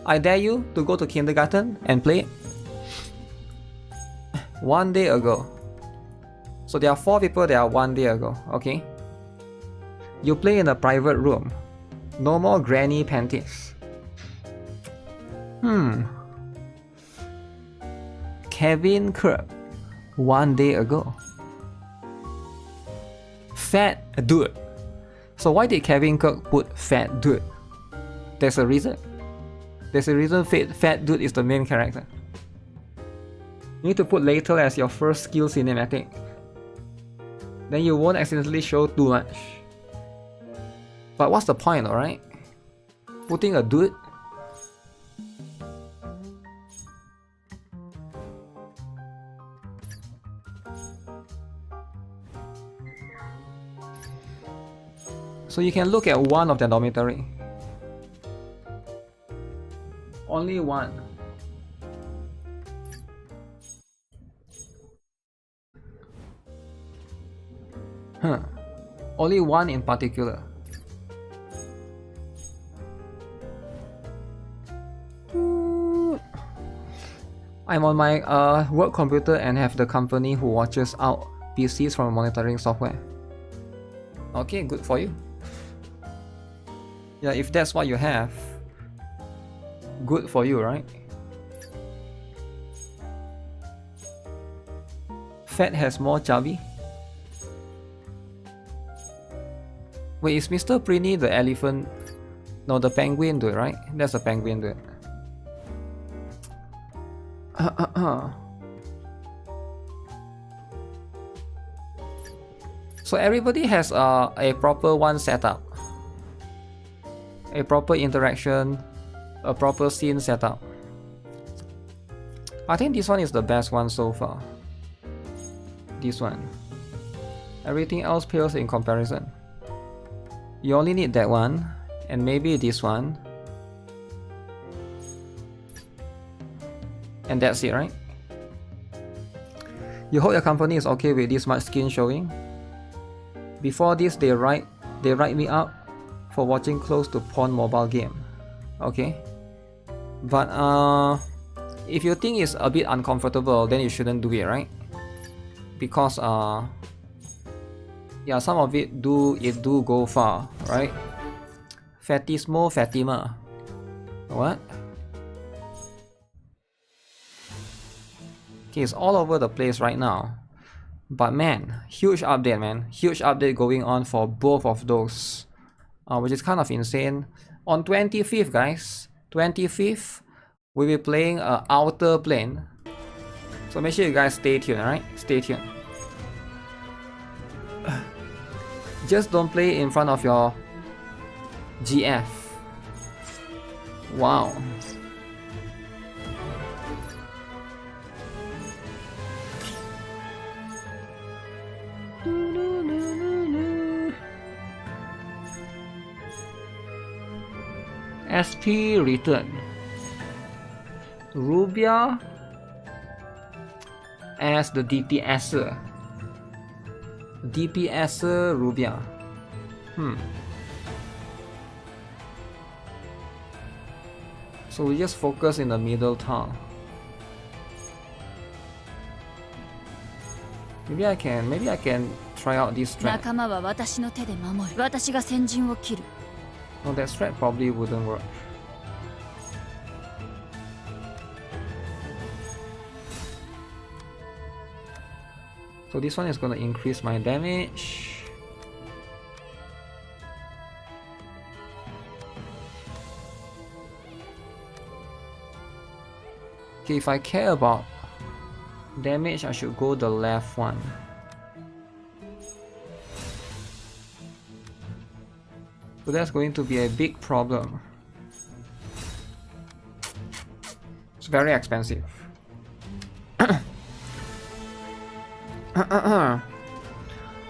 I dare you to go to kindergarten and play it. 1 day ago. So there are 4 people that are 1 day ago, okay? You play in a private room. No more granny panties. Kevin Kerr, 1 day ago. Fat dude. So why did Kevin Kirk put fat dude? There's a reason. There's a reason fat dude is the main character. You need to put later as your first skill cinematic. Then you won't accidentally show too much. But what's the point, alright? Putting a dude? So you can look at one of the dormitory. Only one. Only one in particular. I'm on my work computer and have the company who watches out PCs from monitoring software. Okay, good for you. Yeah, if that's what you have, good for you, right? Fat has more chubby. Wait, is Mr. Prini the elephant? No, the penguin dude, right? That's the penguin dude. So everybody has a proper one setup. A proper interaction, a proper scene setup. I think this one is the best one so far. This one. Everything else pales in comparison. You only need that one, and maybe this one. And that's it, right? You hope your company is okay with this much skin showing. Before this, they write me up for watching close to porn mobile game. Okay? But if you think it's a bit uncomfortable, then you shouldn't do it, right? Because yeah, some of it do go far, right? Fatismo Fatima. What? Okay, it's all over the place right now. But man, huge update, man. Huge update going on for both of those. Which is kind of insane. On 25th, guys. 25th, we'll be playing Outer Plane. So make sure you guys stay tuned, alright? Stay tuned. Just don't play in front of your GF. Wow. SP return. Rubia as the DPS. DPS Rubia. So we just focus in the middle town. Maybe I can try out this strat. 仲間は私の手で守る。私が先陣を切る。 No, that strat probably wouldn't work. So this one is gonna increase my damage. Okay, if I care about damage, I should go the left one. So that's going to be a big problem. It's very expensive.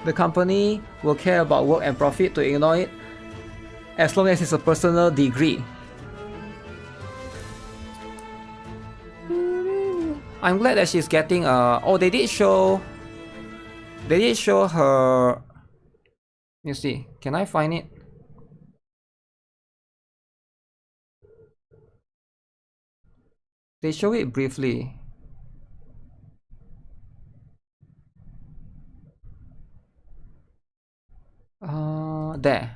The company will care about work and profit to ignore it as long as it's a personal degree. I'm glad that she's getting oh, they did show her. Let me see, can I find it? They show it briefly. There.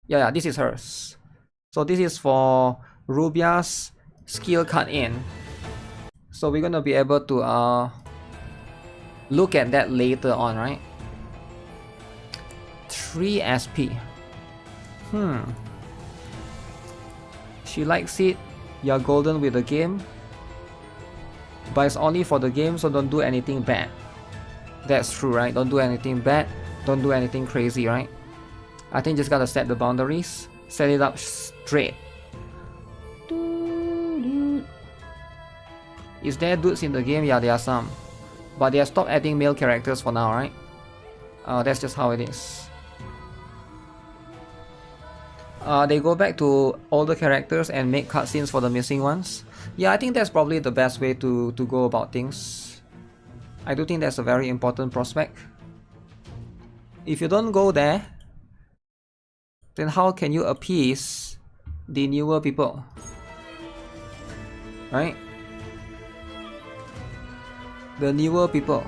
Yeah, this is hers. So this is for Rubia's skill cut in. So we're gonna be able to look at that later on, right? 3 SP. She likes it. You're golden with the game. But it's only for the game, so don't do anything bad. That's true, right? Don't do anything bad. Don't do anything crazy, right? I think just gotta set the boundaries. Set it up straight. Is there dudes in the game? Yeah, there are some. But they have stopped adding male characters for now, right? That's just how it is. They go back to older characters and make cutscenes for the missing ones. Yeah, I think that's probably the best way to go about things. I do think that's a very important prospect. If you don't go there, then how can you appease the newer people? Right? The newer people.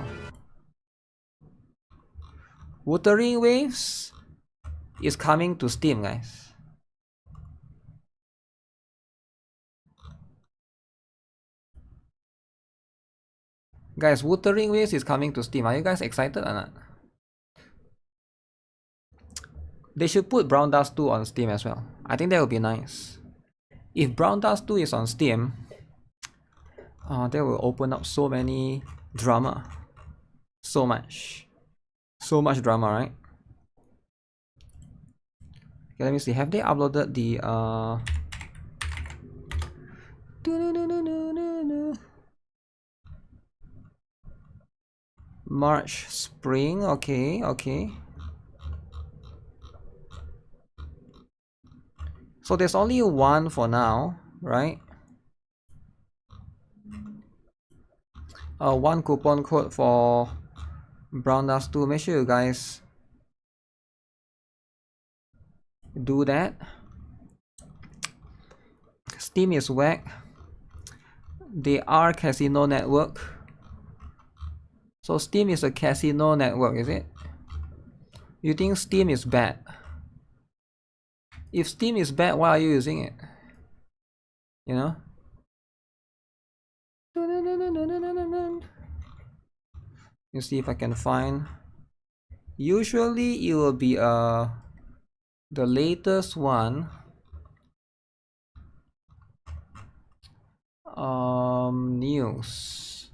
Wuthering Waves is coming to Steam, guys. Guys, Wuthering Waves is coming to Steam. Are you guys excited or not? They should put Brown Dust 2 on Steam as well. I think that would be nice. If Brown Dust 2 is on Steam, that will open up so many drama. So much drama, right? Okay, let me see. Have they uploaded the March, spring? Okay. So there's only one for now, right? One coupon code for Brown Dust 2. Make sure you guys do that. Steam is whack. They are casino network. So Steam is a casino network, is it? You think Steam is bad? If Steam is bad, why are you using it? You know? You see if I can find. Usually it will be the latest one. News.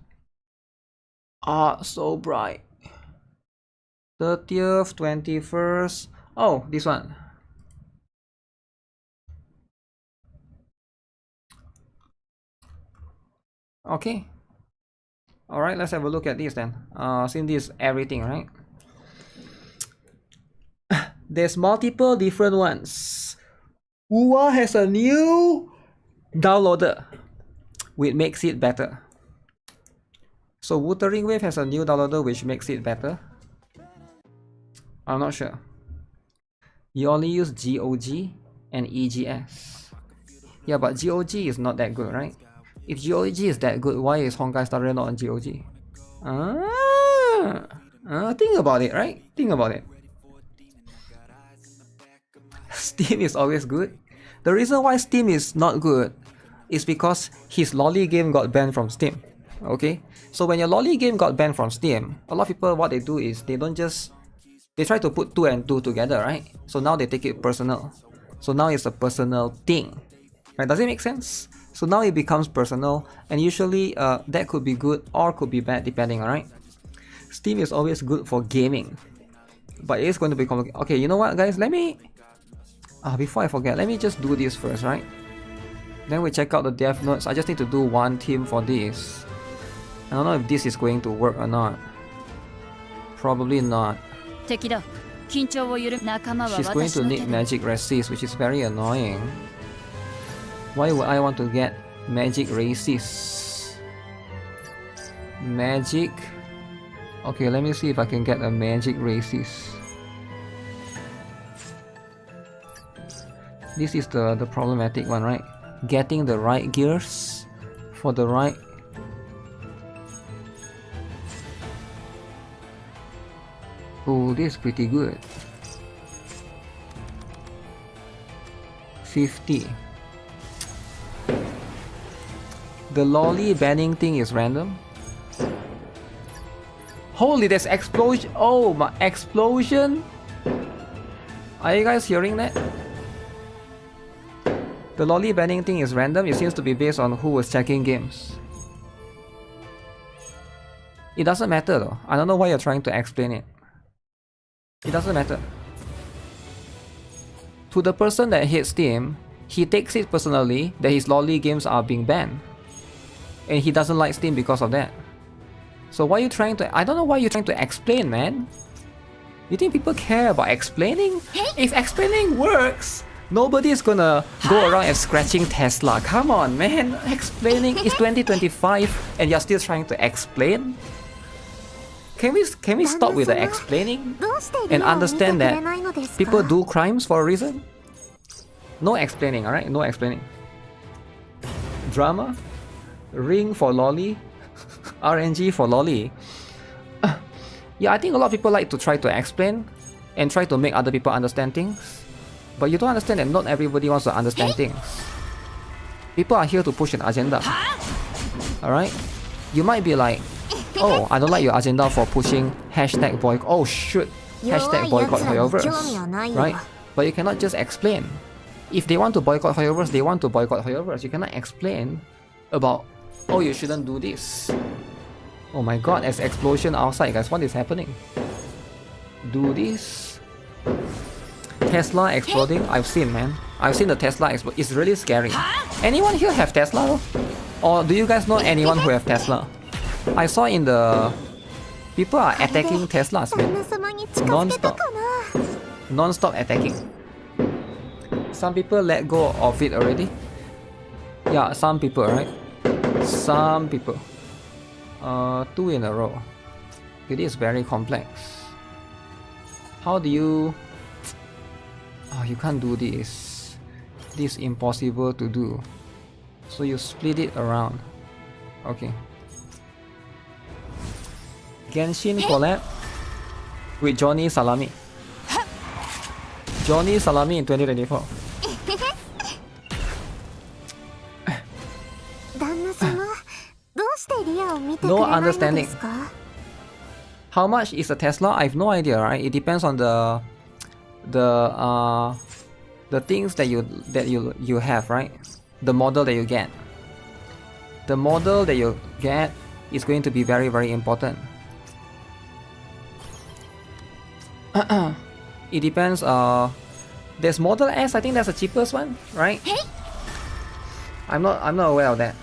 So bright. 30th, 21st. Oh, this one. Okay. Alright, let's have a look at this then. Since this is everything, right? There's multiple different ones. WUWA has a new downloader, which makes it better. So Wuthering Waves has a new downloader which makes it better. I'm not sure. You only use GOG and EGS. Yeah, but GOG is not that good, right? If GOG is that good, why is Honkai Star Rail not on GOG? Think about it, right? Think about it. Steam is always good. The reason why Steam is not good is because his lolly game got banned from Steam. Okay? So when your lolly game got banned from Steam, a lot of people, what they do is they try to put 2 and 2 together, right? So now they take it personal. So now it's a personal thing. Right? Does it make sense? So now it becomes personal, and usually that could be good or could be bad depending, alright? Steam is always good for gaming, but it is going to be complicated. Okay, you know what guys, let me, before I forget, let me just do this first, right? Then we check out the dev notes. I just need to do one team for this. I don't know if this is going to work or not. Probably not. She's going to need magic resist, which is very annoying. Why would I want to get magic resist? Magic. Okay, let me see if I can get a magic resist. This is the problematic one, right? Getting the right gears for the right. Oh, this is pretty good. 50. The lolly banning thing is random. Holy, there's explosion. Oh, my explosion. Are you guys hearing that? The lolly banning thing is random. It seems to be based on who was checking games. It doesn't matter though. I don't know why you're trying to explain it. It doesn't matter. To the person that hates Steam, he takes it personally that his lolly games are being banned. And he doesn't like Steam because of that. So why are you trying to... I don't know why you're trying to explain, man. You think people care about explaining? If explaining works, nobody is gonna go around and scratching Tesla. Come on, man. Explaining is 2025 and you're still trying to explain? Can we stop with the explaining and understand that people do crimes for a reason? No explaining, alright? No explaining. Drama? Ring for lolly? RNG for lolly? Yeah, I think a lot of people like to try to explain and try to make other people understand things. But you don't understand that not everybody wants to understand things. People are here to push an agenda. Alright? You might be like, oh, I don't like your agenda for pushing hashtag boycott. Oh shoot, hashtag boycott Hoyoverse. Right? but you cannot just explain. If they want to boycott Hoyoverse, they want to boycott Hoyoverse. You cannot explain about, oh, you shouldn't do this. Oh my god, there's explosion outside, guys. What is happening? Do this. Tesla exploding? I've seen, man. I've seen the Tesla explode. It's really scary. Anyone here have Tesla? Or do you guys know anyone who have Tesla? I saw in the... People are attacking Teslas, man. Non-stop. Non-stop attacking. Some people let go of it already. Yeah, some people, right? Some people. 2 in a row. It is very complex. How do you... Oh, you can't do this. This is impossible to do. So you split it around. Okay. Genshin collab with Johnny Salami. Johnny Salami in 2024. No understanding. How much is a Tesla? I have no idea, right? It depends on the things that you have, right? The model that you get. The model that you get is going to be very, very important. It depends. There's Model S. I think that's the cheapest one, right? I'm not aware of that.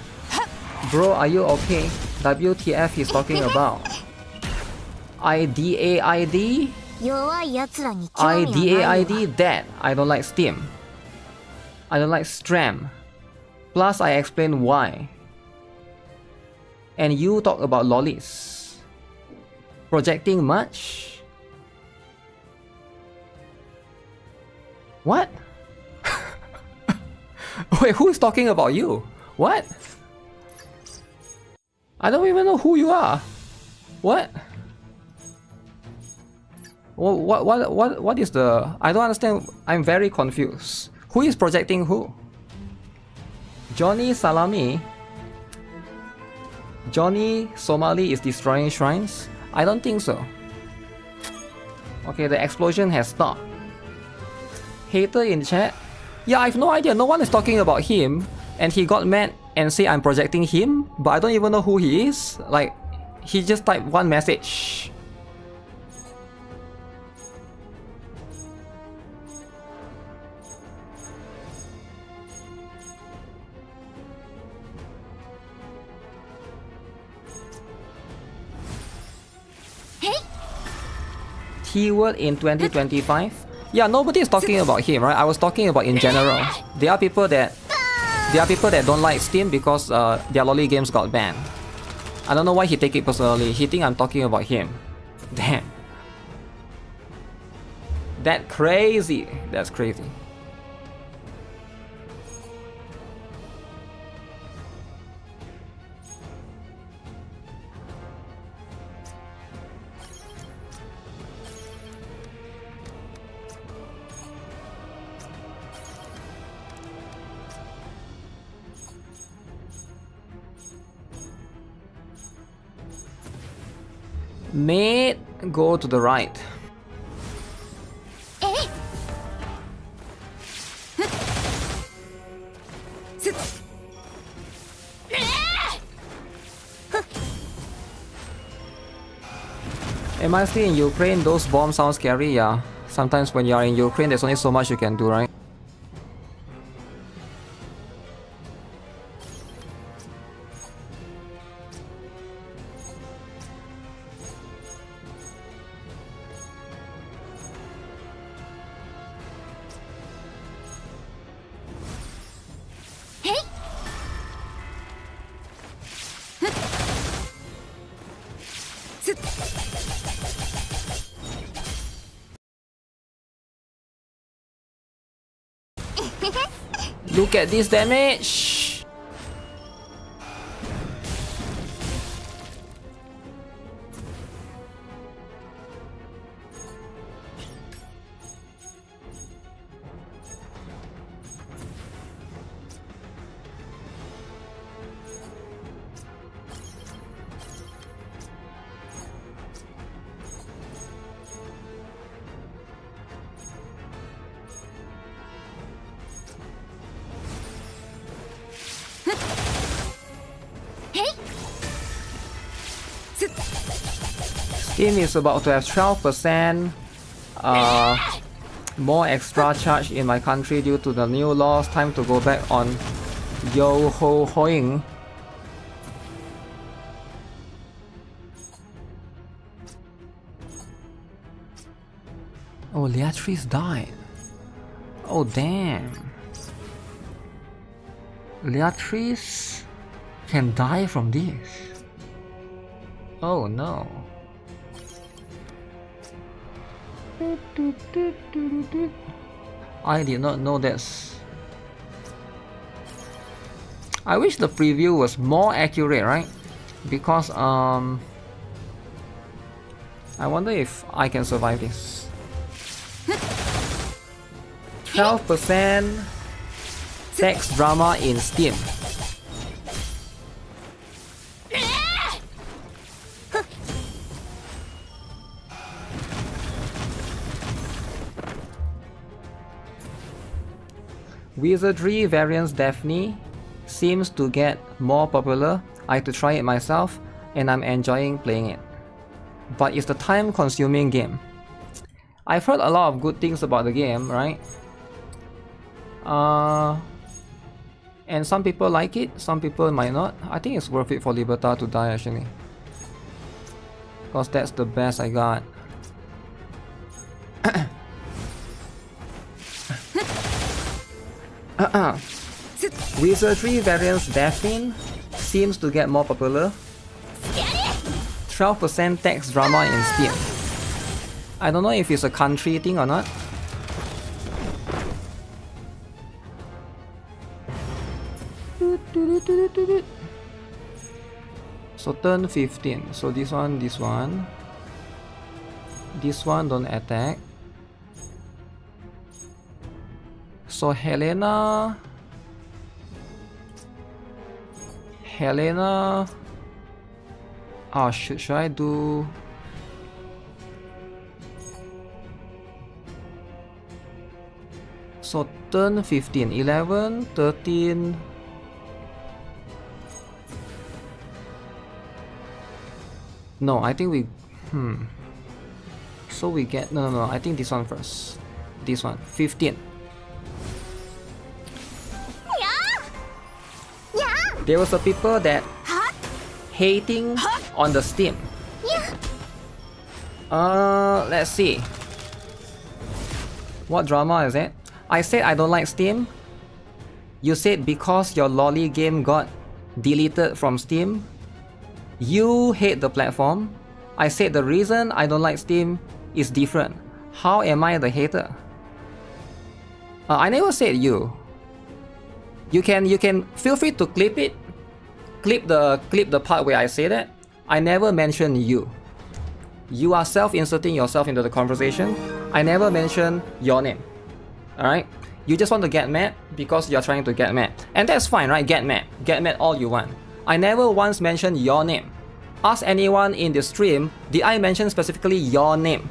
Bro, are you okay? WTF he's talking about? IDAID? IDAID that. I don't like Steam. I don't like Stram. Plus I explain why. And you talk about lollies. Projecting much? What? Wait, who's talking about you? What? I don't even know who you are. What? What is the... I don't understand. I'm very confused. Who is projecting who? Johnny Salami? Johnny Somali is destroying shrines? I don't think so. Okay, the explosion has stopped. Hater in chat? Yeah, I have no idea. No one is talking about him. And he got mad and say I'm projecting him. But I don't even know who he is. Like, he just typed one message. Keyword in 2025? Yeah, nobody is talking about him, right? I was talking about in general. There are people that don't like Steam because their lolly games got banned. I don't know why he take it personally. He think I'm talking about him. Damn. That crazy. That's crazy. Mate, go to the right. Am I still in Ukraine? Those bombs sound scary, yeah. Sometimes when you are in Ukraine, there's only so much you can do, right? Look at this damage! Steam is about to have 12% more extra charge in my country due to the new laws. Time to go back on yo ho hoing. Oh, Leatrice died. Oh damn. Leatrice can die from this. Oh no. I did not know this. I wish the preview was more accurate, right? Because I wonder if I can survive this. 12% sex drama in Steam. Wizardry variants Daphne seems to get more popular. I had to try it myself and I'm enjoying playing it. But it's the time consuming game. I've heard a lot of good things about the game, right? And some people like it, some people might not. I think it's worth it for Liberta to die actually. Because that's the best I got. Wizardry variants Daphne seems to get more popular. 12% text drama in Steam. I don't know if it's a country thing or not. So turn 15. So this one. This one don't attack. So Helena. Oh, should I do? So turn 15, 11, 13. No, I think we. So we get no. I think this one first. This one, 15. There was a people that hating on the Steam. Let's see. What drama is it? I said I don't like Steam. You said because your lolly game got deleted from Steam, you hate the platform. I said the reason I don't like Steam is different. How am I the hater? I never said you. You can feel free to clip it. Clip the part where I say that. I never mentioned you. You are self-inserting yourself into the conversation. I never mentioned your name. Alright? You just want to get mad because you're trying to get mad. And that's fine, right? Get mad. Get mad all you want. I never once mentioned your name. Ask anyone in the stream, did I mention specifically your name?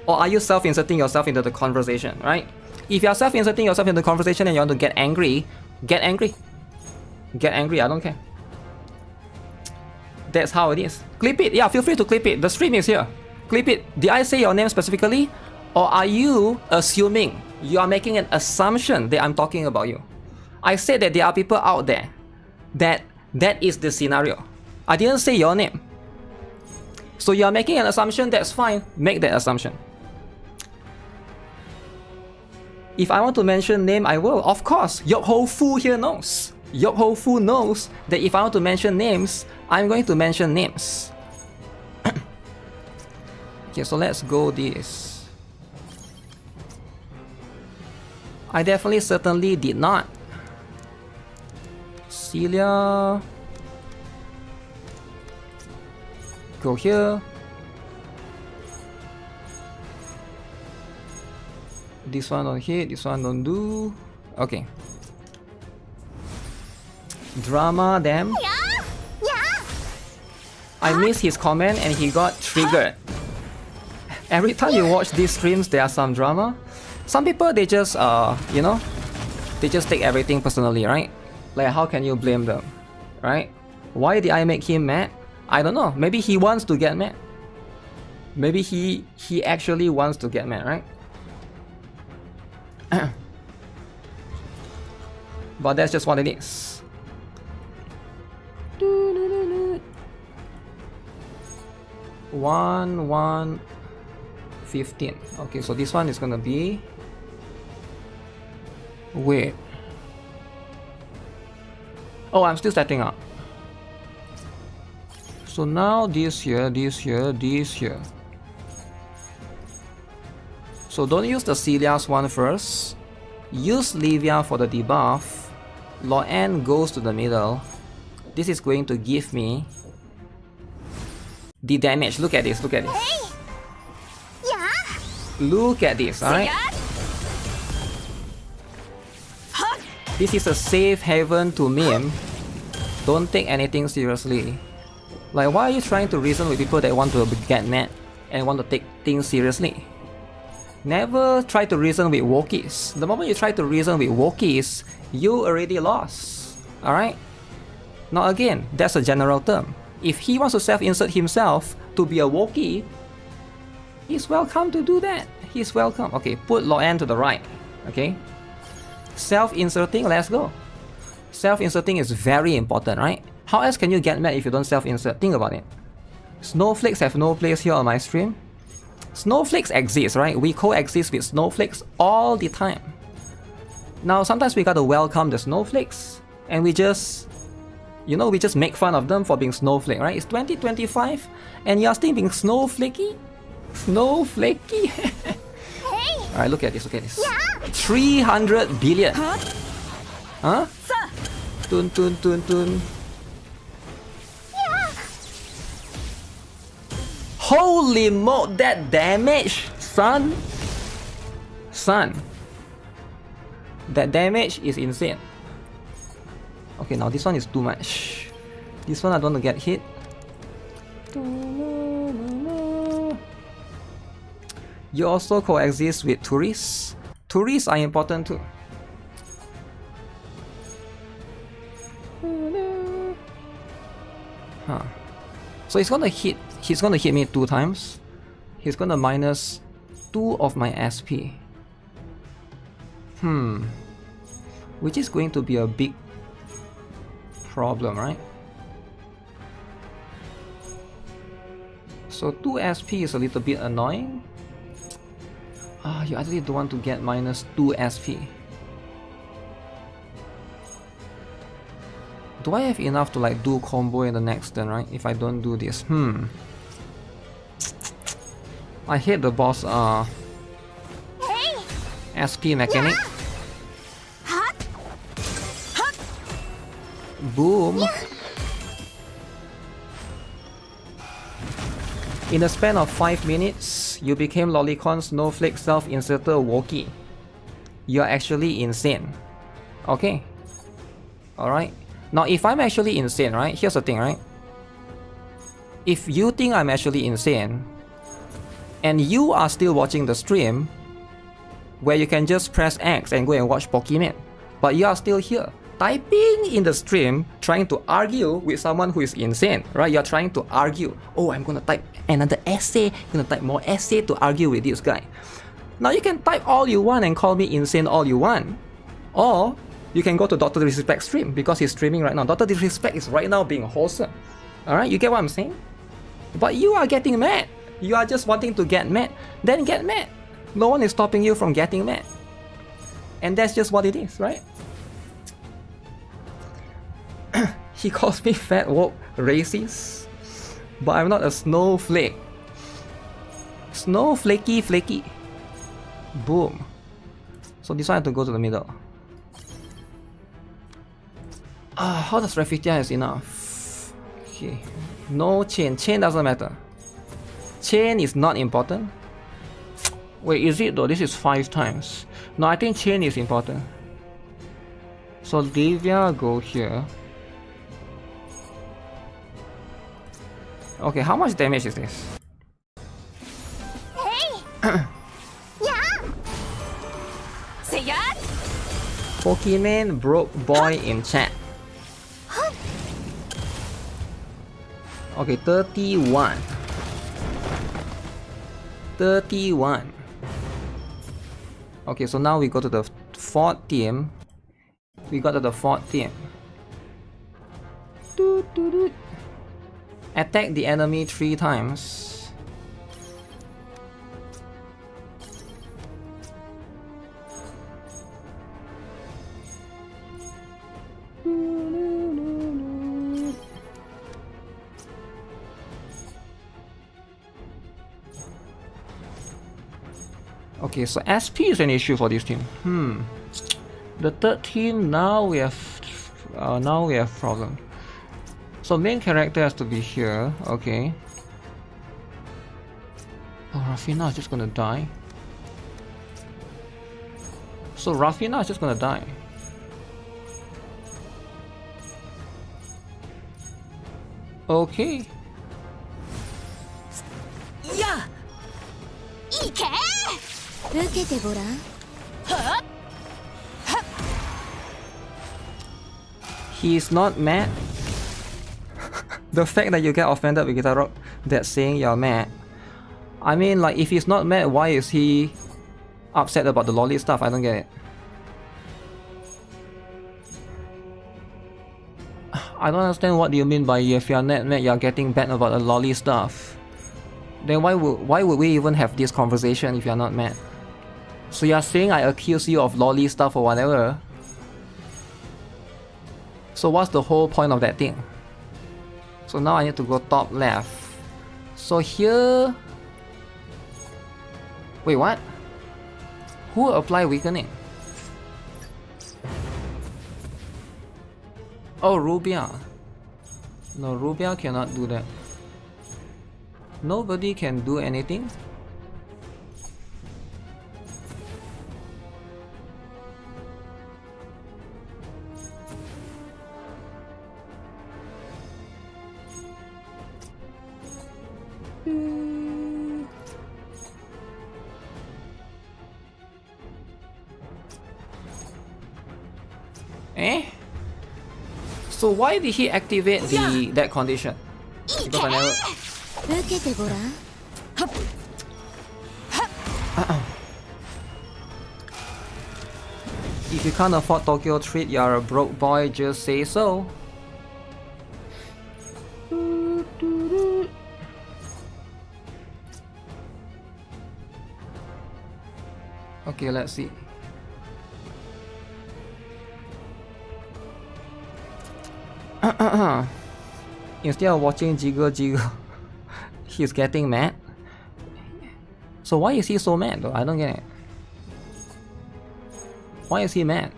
Or are you self-inserting yourself into the conversation, right? If you're self-inserting yourself into the conversation and you want to get angry, get angry. Get angry, I don't care. That's how it is. Clip it, yeah, feel free to clip it. The stream is here. Clip it. Did I say your name specifically? Or are you assuming? You are making an assumption that I'm talking about you. I said that there are people out there that is the scenario. I didn't say your name. So you are making an assumption, that's fine. Make that assumption. If I want to mention name, I will. Of course, Yokho Fu here knows. Yokho Fu knows that if I want to mention names, I'm going to mention names. Okay, so let's go this. I definitely certainly did not. Celia. Go here. This one don't hit, this one don't do. Okay. Drama them. I missed his comment and he got triggered. Every time you watch these streams, there are some drama. Some people, they just, you know, they just take everything personally, right? Like, how can you blame them, right? Why did I make him mad? I don't know. Maybe he wants to get mad. Maybe he actually wants to get mad, right? But that's just what it is. 115. Okay, so this one is gonna be. Wait. Oh, I'm still setting up. So now this here, this here, this here. So don't use the Celia's one first. Use Livia for the debuff. Loan goes to the middle. This is going to give me the damage. Look at this, look at this. Look at this, alright? This is a safe haven to meme. Don't take anything seriously. Like, why are you trying to reason with people that want to get mad and want to take things seriously? Never try to reason with Wokies. The moment you try to reason with Wokies, you already lost. Alright? Now again, that's a general term. If he wants to self-insert himself to be a Wokie, he's welcome to do that. He's welcome. Okay, put Loan to the right. Okay? Self-inserting, let's go. Self-inserting is very important, right? How else can you get mad if you don't self-insert? Think about it. Snowflakes have no place here on my stream. Snowflakes exist, right? We coexist with snowflakes all the time. Now, sometimes we gotta welcome the snowflakes, and we just, you know, we just make fun of them for being snowflake, right? It's 2025, and you're still being snowflakey? Snowflakey? Alright, look at this, look at this. 300 billion. Huh? Tun tun tun tun. Holy mo, that damage, son. Son. That damage is insane. Okay, now this one is too much. This one I don't want to get hit. You also coexist with tourists. Tourists are important too. Huh. So he's gonna hit me 2 times. He's gonna minus 2 of my SP. Which is going to be a big problem, right? So 2 SP is a little bit annoying. You actually don't want to get minus 2 SP. Do I have enough to like do combo in the next turn, right? If I don't do this. I hate the boss SP mechanic. Boom. In the span of 5 minutes, you became Lolicon Snowflake Self-Inserter Wokie. You're actually insane. Okay. Alright. Now if I'm actually insane, right? Here's the thing, right? If you think I'm actually insane, and you are still watching the stream, where you can just press X and go and watch Pokemon, but you are still here, typing in the stream, trying to argue with someone who is insane, right? You're trying to argue. Oh, I'm gonna type another essay, I'm gonna type more essay to argue with this guy. Now you can type all you want and call me insane all you want. Or you can go to Dr. Disrespect stream because he's streaming right now. Dr. Disrespect is right now being wholesome. Alright, you get what I'm saying? But you are getting mad. You are just wanting to get mad. Then get mad. No one is stopping you from getting mad. And that's just what it is, right? He calls me fat woke racist. But I'm not a snowflake. Snowflakey flaky. Boom. So this one I have to go to the middle. How does Rafitia is enough? Okay. No chain. Chain doesn't matter. Chain is not important. Wait, is it though? This is 5 times. No, I think chain is important. So Livia go here. Okay, how much damage is this? Pokemon broke boy in chat. Okay, 31. 31. Okay, so now we go to the fourth team. We got to the fourth team. Attack the enemy 3 times. Okay, so SP is an issue for this team. The third team, now we have problem. So main character has to be here. Okay. Oh, Rafina is just gonna die. So Rafina is just gonna die. Okay. Yeah. いけ。受けてごらん。はっ。 He's not mad. The fact that you get offended with GuitarRock that's saying you're mad. I mean, like, if he's not mad, why is he upset about the lolly stuff? I don't get it. I don't understand what you mean by if you're not mad, you're getting bad about the lolly stuff. Then why would we even have this conversation if you're not mad? So you're saying I accuse you of lolly stuff or whatever? So what's the whole point of that thing? So now I need to go top left. So here... Wait, what? Who apply weakening? Oh, Rubia. No, Rubia cannot do that. Nobody can do anything? Eh? So why did he activate that condition? Because I never... If you can't afford Tokyo Treat, you're a broke boy, just say so. Okay, let's see. Instead of watching Jiggle Jiggle, he's getting mad. So why is he so mad though? I don't get it. Why is he mad?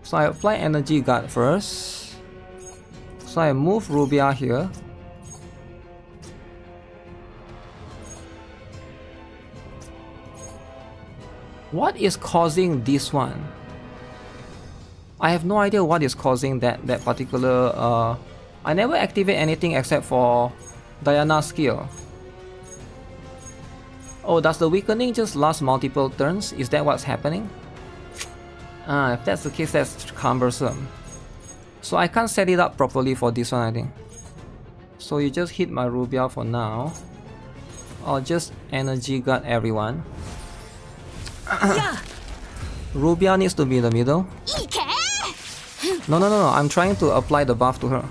So I apply Energy Guard first. So I move Rubia here. What is causing this one? I have no idea what is causing that particular... I never activate anything except for Diana's skill. Oh, does the weakening just last multiple turns? Is that what's happening? If that's the case, that's cumbersome. So I can't set it up properly for this one, I think. So you just hit my Rubia for now. I'll just Energy Guard everyone. Rubia needs to be in the middle. No, I'm trying to apply the buff to her.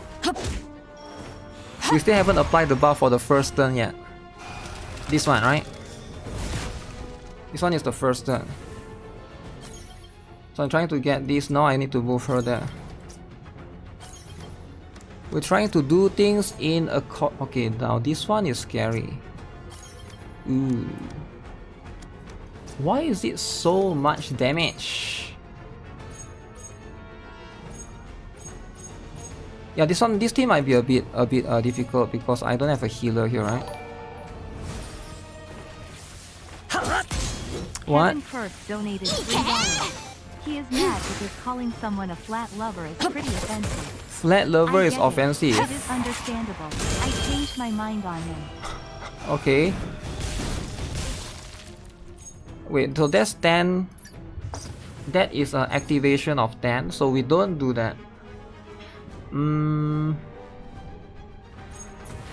We still haven't applied the buff for the first turn yet. This one, right? This one is the first turn. So I'm trying to get this. Now I need to move her there. We're trying to do things in a... Okay, now this one is scary. Ooh. Why is it so much damage? Yeah, this team might be a bit difficult because I don't have a healer here, right? What? Donated $3. He is mad because calling someone a flat lover is pretty offensive. Flat lover is offensive. It is understandable. I changed my mind on him. Okay. Wait, so that's 10. That is an activation of 10, so we don't do that.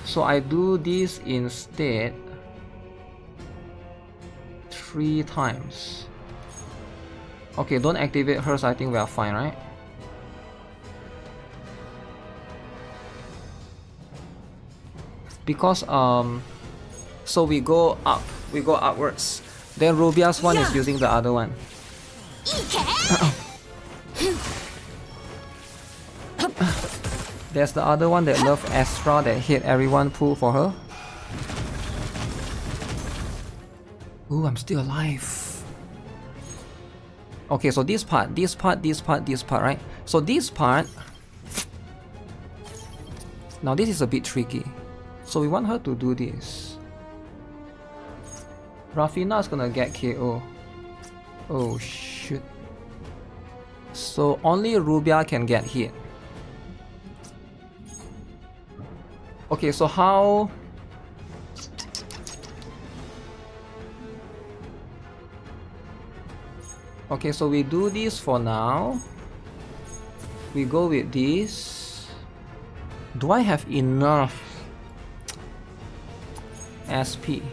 So I do this instead 3 times. Okay, don't activate hers. I think we are fine, right? Because so we go upwards. Then Rubia's one is using the other one. There's the other one that loves Astra that hit everyone pull for her. Ooh, I'm still alive. Okay, so this part, right? So this part, now this is a bit tricky. So we want her to do this. Rafina's gonna get KO. Oh shit. So only Rubia can get hit. Okay, so how... Okay, so we do this for now. We go with this. Do I have enough SP?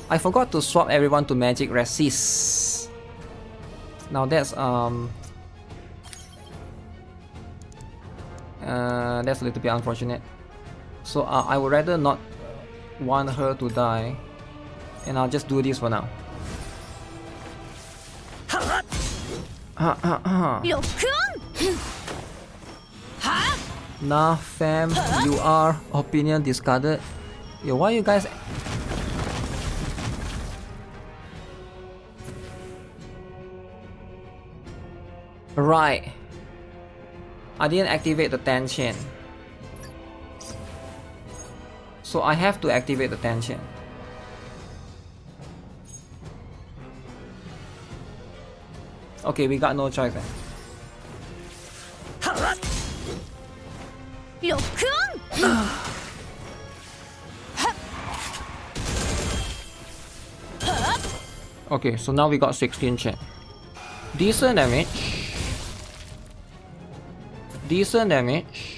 I forgot to swap everyone to magic resist. Now that's a little bit unfortunate. So I would rather not want her to die, and I'll just do this for now. Nah fam, you are opinion discarded. Yo, why you guys... Right, I didn't activate the tension, so I have to activate the tension. Okay, we got no choice then. Okay, so now we got 16 chen. Decent damage. Decent damage.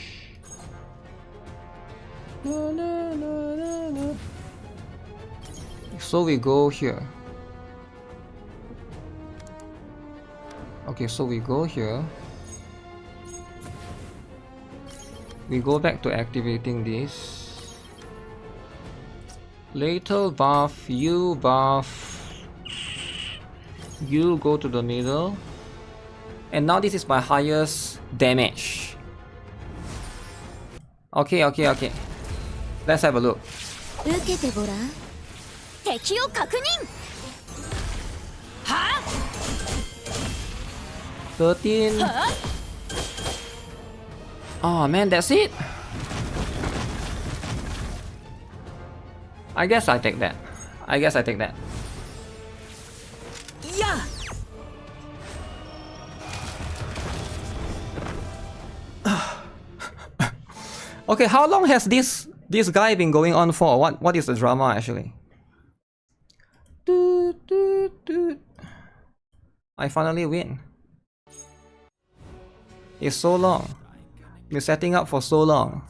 So we go here. Okay, so we go here. We go back to activating this. Later buff, you buff. You go to the middle. And now this is my highest damage. Okay. Let's have a look. 13. Oh man, that's it. I guess I take that. Yeah. Okay, how long has this guy been going on for? What is the drama actually? I finally win. It's so long. Been setting up for so long.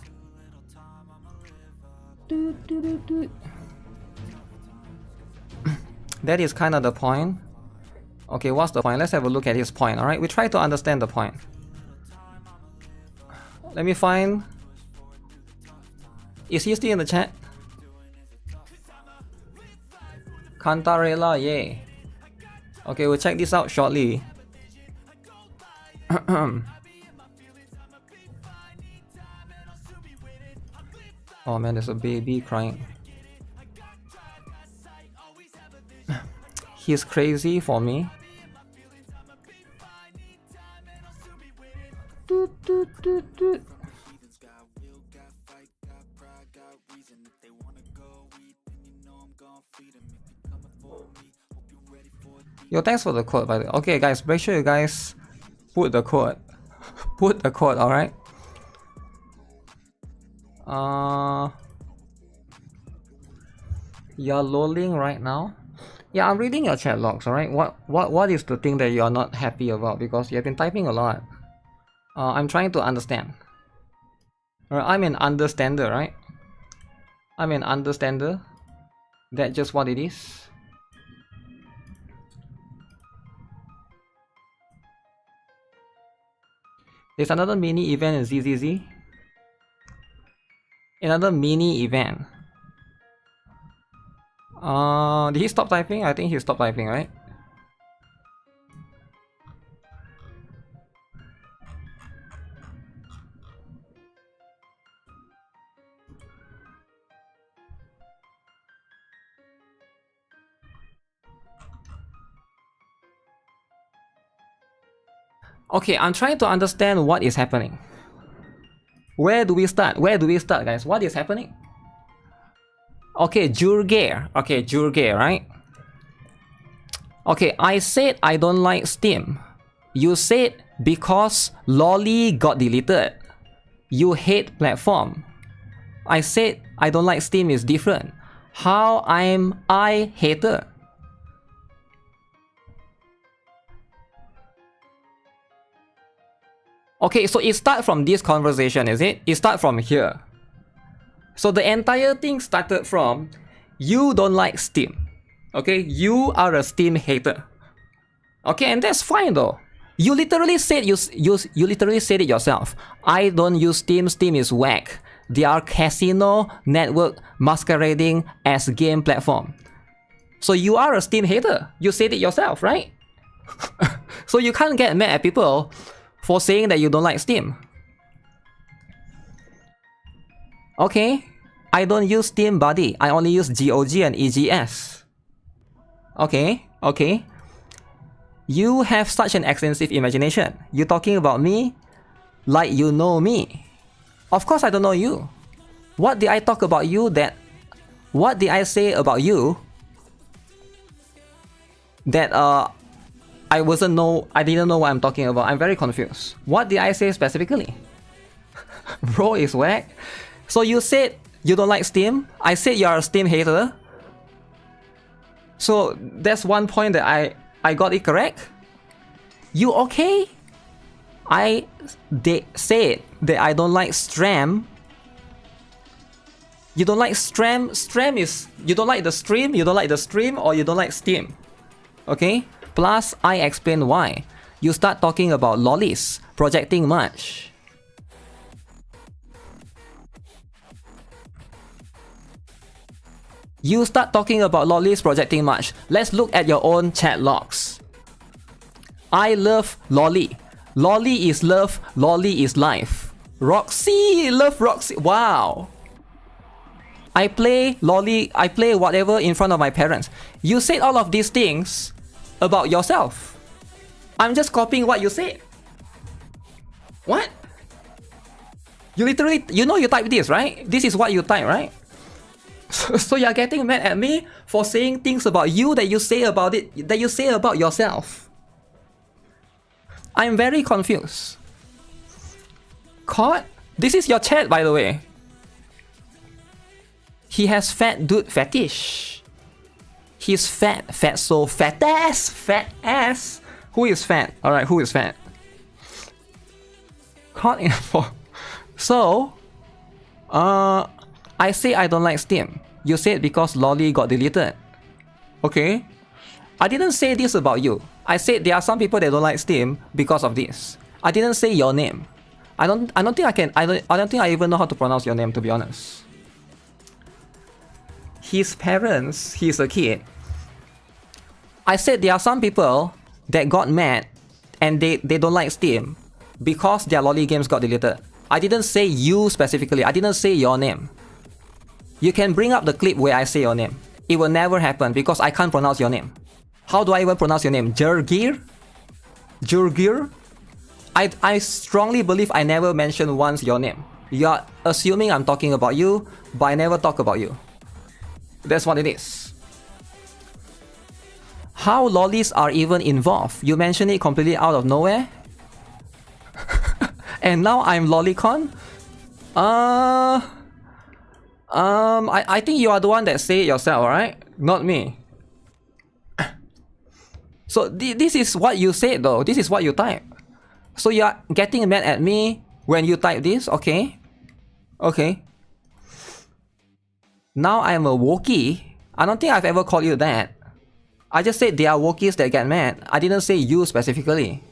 That is kind of the point. Okay, what's the point? Let's have a look at his point, alright? We try to understand the point. Let me find... Is he still in the chat? Cantarella, yay. Okay, we'll check this out shortly. Oh man, there's a baby crying. He's crazy for me. Yo, thanks for the code by the way. Okay guys, make sure you guys put the code. Put the code, alright? You're lolling right now? Yeah, I'm reading your chat logs, alright? What is the thing that you're not happy about? Because you have been typing a lot. I'm trying to understand. I'm an understander, right? I'm an understander. That's just what it is. There's another mini event in ZZZ. Another mini event. Did he stop typing? I think he stopped typing, right? Okay, I'm trying to understand what is happening. Where do we start? Where do we start, guys? What is happening? Okay, Jurgare. Okay, Jurgare, right? Okay, I said I don't like Steam. You said because Lolly got deleted. You hate platform. I said I don't like Steam is different. How am I hater? Okay, so it starts from this conversation, is it? It starts from here. So the entire thing started from you don't like Steam. Okay, you are a Steam hater. Okay, and that's fine though. You literally said you literally said it yourself. I don't use Steam. Steam is whack. They are casino network masquerading as game platform. So you are a Steam hater. You said it yourself, right? So you can't get mad at people for saying that you don't like Steam. Okay, I don't use Steam, buddy. I only use GOG and EGS. Okay, okay. You have such an extensive imagination. You're talking about me like you know me. Of course I don't know you. What did I talk about you that... What did I say about you that I didn't know what I'm talking about. I'm very confused. What did I say specifically? Bro is whack. So you said you don't like Steam. I said you're a Steam hater. So that's one point that I got it correct. You okay? They said that I don't like Stram. You don't like Stram. Stram is you don't like the stream. You don't like the stream, or you don't like Steam. Okay. Plus, I explain why. You start talking about lollies, projecting much. You start talking about lollies projecting much. Let's look at your own chat logs. I love lolly. Lolly is love, lolly is life. Roxy, love Roxy. Wow. I play lolly, I play whatever in front of my parents. You said all of these things about yourself. I'm just copying what you said. What? You literally, you know you type this, right? This is what you type, right? So you're getting mad at me for saying things about you that you say about it, that you say about yourself. I'm very confused. Caught? This is your chat, by the way. He has fat dude fetish. He's fat, so fat ass. Who is fat? Alright, who is fat? Caught in for. So, I say I don't like Steam. You said because Lolly got deleted. Okay. I didn't say this about you. I said there are some people that don't like Steam because of this. I didn't say your name. I don't think I even know how to pronounce your name, to be honest. His parents, he's a kid. I said there are some people that got mad and they don't like Steam because their lolly games got deleted. I didn't say you specifically. I didn't say your name. You can bring up the clip where I say your name. It will never happen because I can't pronounce your name. How do I even pronounce your name? Jurgir? Jurgir? I strongly believe I never mentioned once your name. You are assuming I'm talking about you, but I never talk about you. That's what it is. How lollies are even involved? You mentioned it completely out of nowhere? And now I'm lolicon? I think you are the one that say it yourself, right? Not me. So this is what you said though. This is what you type. So you are getting mad at me when you type this? Okay. Okay. Now I'm a Wookiee. I don't think I've ever called you that. I just said there are Wookiees that get mad. I didn't say you specifically.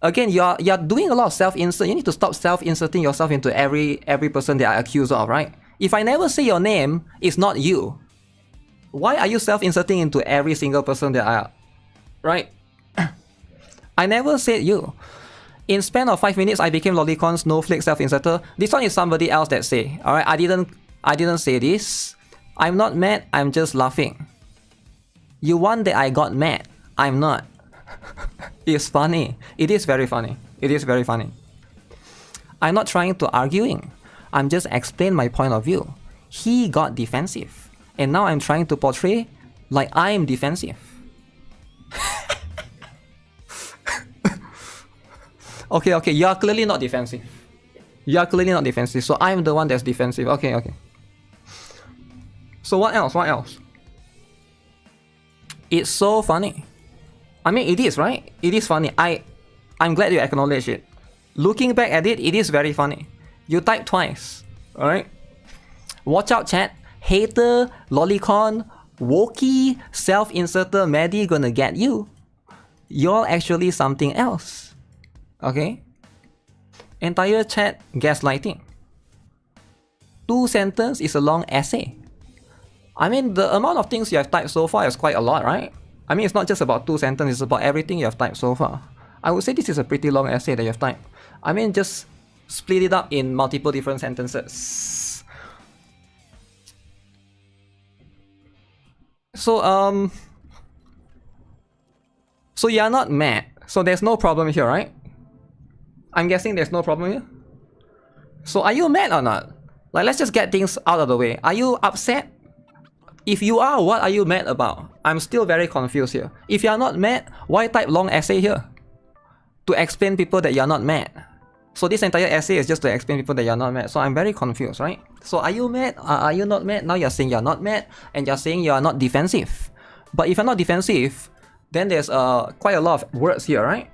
Again, you're doing a lot of self-insert. You need to stop self-inserting yourself into every person that I accuse of, right? If I never say your name, it's not you. Why are you self-inserting into every single person that I... Right? I never said you. In span of 5 minutes, I became Lolicon Snowflake self-inserter. This one is somebody else that say. Alright, I didn't say this. I'm not mad, I'm just laughing. You want that I got mad. I'm not. It's funny. It is very funny. It is very funny. I'm not trying to arguing. I'm just explaining my point of view. He got defensive. And now I'm trying to portray like I'm defensive. Okay, you're clearly not defensive. You're clearly not defensive. So I'm the one that's defensive. Okay. So what else? It's so funny. I mean, it is, right? It is funny. I'm glad you acknowledge it. Looking back at it, it is very funny. You typed twice, alright? Watch out, chat. Hater, Lolicon, Wookiee, self-inserter, Maddie gonna get you. You're actually something else. Okay? Entire chat gaslighting. 2 sentences is a long essay. I mean, the amount of things you have typed so far is quite a lot, right? I mean, it's not just about 2 sentences, it's about everything you have typed so far. I would say this is a pretty long essay that you have typed. I mean, just split it up in multiple different sentences. So you're not mad. So there's no problem here, right? I'm guessing there's no problem here. So are you mad or not? Like, let's just get things out of the way. Are you upset? If you are, what are you mad about? I'm still very confused here. If you're not mad, why type long essay here? To explain people that you're not mad. So this entire essay is just to explain people that you're not mad. So I'm very confused, right? So are you mad? Are you not mad? Now you're saying you're not mad, and you're saying you're not defensive. But if you're not defensive, then there's quite a lot of words here, right?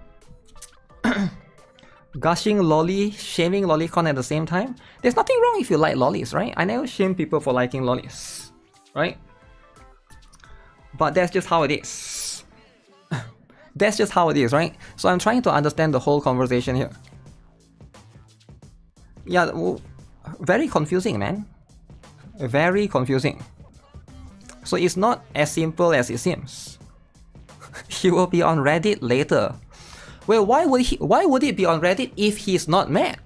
Gushing lolly, shaming lolicon at the same time. There's nothing wrong if you like lollies, right? I never shame people for liking lollies, right? But that's just how it is. That's just how it is, right? So I'm trying to understand the whole conversation here. Yeah, very confusing, man. Very confusing. So it's not as simple as it seems. He will be on Reddit later. Well, why would it be on Reddit if he's not mad?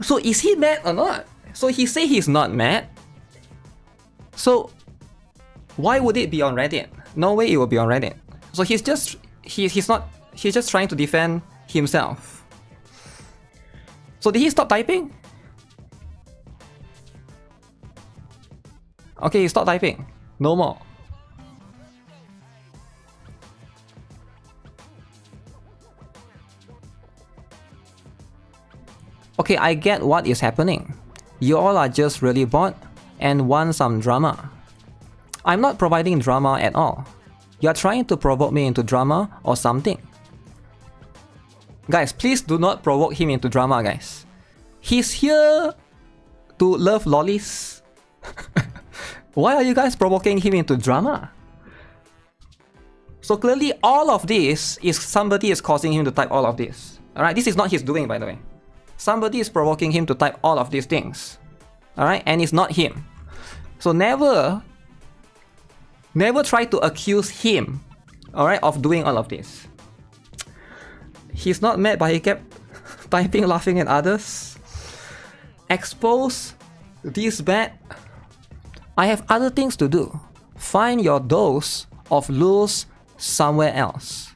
So is he mad or not? So he say he's not mad. So why would it be on Reddit? No way it will be on Reddit. So he's just trying to defend himself. So did he stop typing? Okay, he stopped typing. No more. Okay, I get what is happening. You all are just really bored and want some drama. I'm not providing drama at all. You are trying to provoke me into drama or something. Guys, please do not provoke him into drama, guys. He's here to love lollies. Why are you guys provoking him into drama? So clearly all of this is somebody is causing him to type all of this. Alright, this is not his doing, by the way. Somebody is provoking him to type all of these things. Alright, and it's not him. So never try to accuse him, alright, of doing all of this. He's not mad, but he kept typing, laughing at others. Expose this bad. I have other things to do. Find your dose of lulz somewhere else.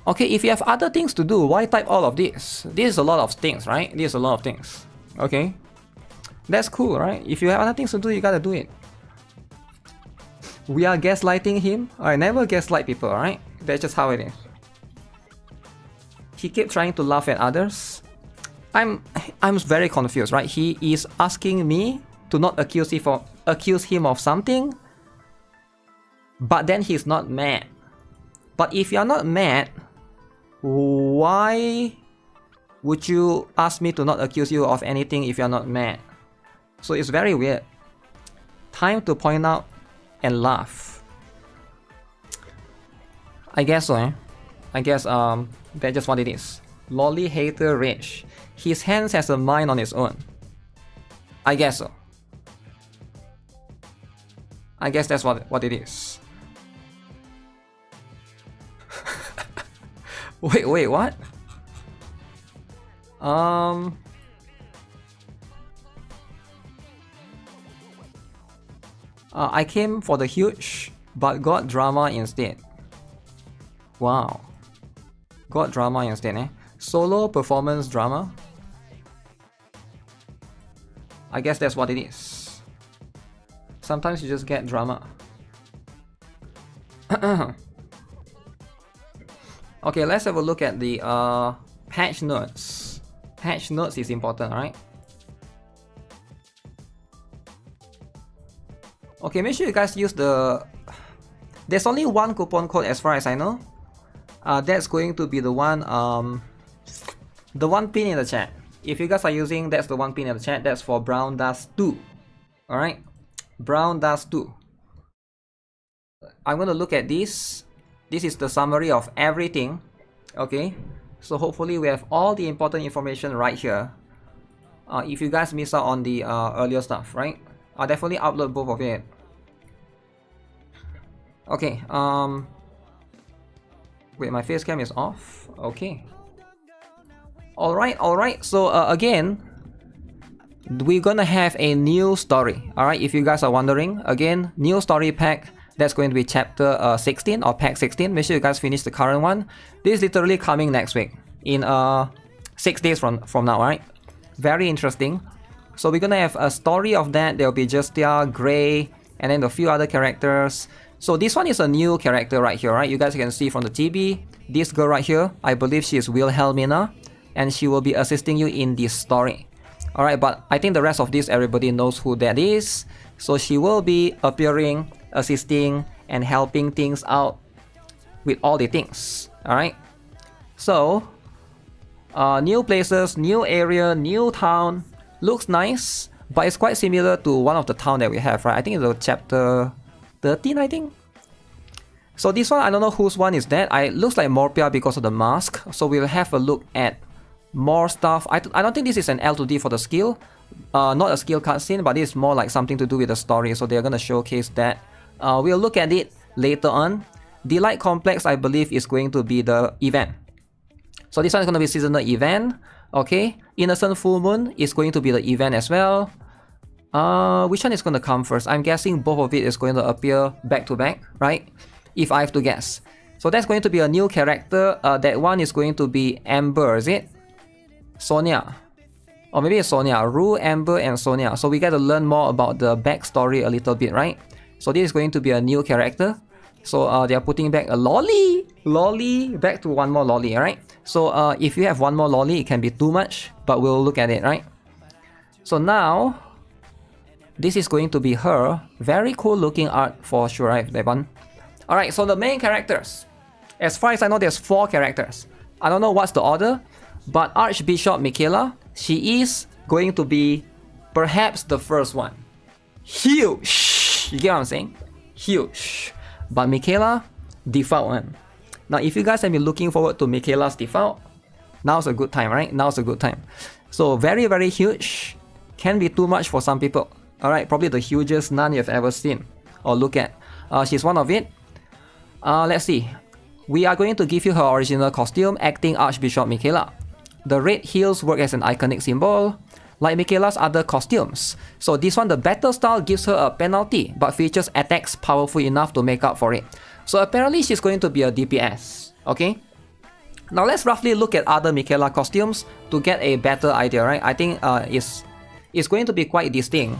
Okay, if you have other things to do, why type all of this? This is a lot of things, right? This is a lot of things. Okay? That's cool, right? If you have other things to do, you gotta do it. We are gaslighting him. I never gaslight people, alright? That's just how it is. He kept trying to laugh at others. I'm very confused, right? He is asking me to not accuse him of something, but then he's not mad. But if you're not mad, why would you ask me to not accuse you of anything if you're not mad? So it's very weird. Time to point out and laugh. I guess so, eh? I guess that's just what it is. Lolly hater rage. His hands has a mind on its own. I guess so. I guess that's what it is. Wait, what? I came for the huge, but got drama instead. Wow. Got drama instead, eh? Solo performance drama? I guess that's what it is. Sometimes you just get drama. Okay, let's have a look at the patch notes. Patch notes is important, right? Okay, make sure you guys use the... There's only one coupon code as far as I know. That's going to be the one pin in the chat. If you guys are using, that's the one pin in the chat. That's for Brown Dust 2. Alright? Brown Dust 2. I'm going to look at this. This is the summary of everything. Okay? So hopefully we have all the important information right here. If you guys miss out on the earlier stuff, right? I'll definitely upload both of it. Okay, wait, my face cam is off. Okay. Alright. So again, we're gonna have a new story. Alright, if you guys are wondering, again, new story pack. That's going to be chapter 16 or pack 16. Make sure you guys finish the current one. This is literally coming next week. In 6 days from now, right? Very interesting. So we're gonna have a story of that. There'll be Justia, Gray, and then a few other characters. So this one is a new character right here, right? You guys can see from the TB. This girl right here, I believe she is Wilhelmina, and she will be assisting you in this story. Alright, but I think the rest of this, everybody knows who that is. So she will be appearing, assisting, and helping things out with all the things. Alright? So, new places, new area, new town. Looks nice, but it's quite similar to one of the town that we have, right? I think it's the chapter 13, I think. So this one, I don't know whose one is that. It looks like Morpeah because of the mask. So we'll have a look at more stuff. I don't think this is an L2D for the skill. Not a skill cutscene, but it's more like something to do with the story. So they're gonna showcase that. We'll look at it later on. Delight Complex, I believe, is going to be the event. So this one is gonna be seasonal event. Okay. Innocent Full Moon is going to be the event as well. Which one is going to come first? I'm guessing both of it is going to appear back to back, right? If I have to guess. So that's going to be a new character. That one is going to be Amber, is it? Sonya. Or maybe it's Sonya. Rue, Amber, and Sonya. So we get to learn more about the backstory a little bit, right? So this is going to be a new character. So they are putting back a Lolly. Lolly. Back to one more Lolly, right? So if you have one more Lolly, it can be too much. But we'll look at it, right? So now, this is going to be her. Very cool looking art for sure, right, that one? Alright, so the main characters. As far as I know, there's 4 characters. I don't know what's the order, but Archbishop Michaela, she is going to be perhaps the first one. Huge! You get what I'm saying? Huge. But Michaela, default one. Now, if you guys have been looking forward to Michaela's default, now's a good time, right? Now's a good time. So, very, very huge. Can be too much for some people. Alright, probably the hugest nun you've ever seen or look at. She's one of it. Let's see. We are going to give you her original costume, acting Archbishop Michaela. The red heels work as an iconic symbol, like Michaela's other costumes. So this one, the battle style gives her a penalty, but features attacks powerful enough to make up for it. So apparently she's going to be a DPS, okay? Now let's roughly look at other Michaela costumes to get a better idea, right? I think it's going to be quite distinct.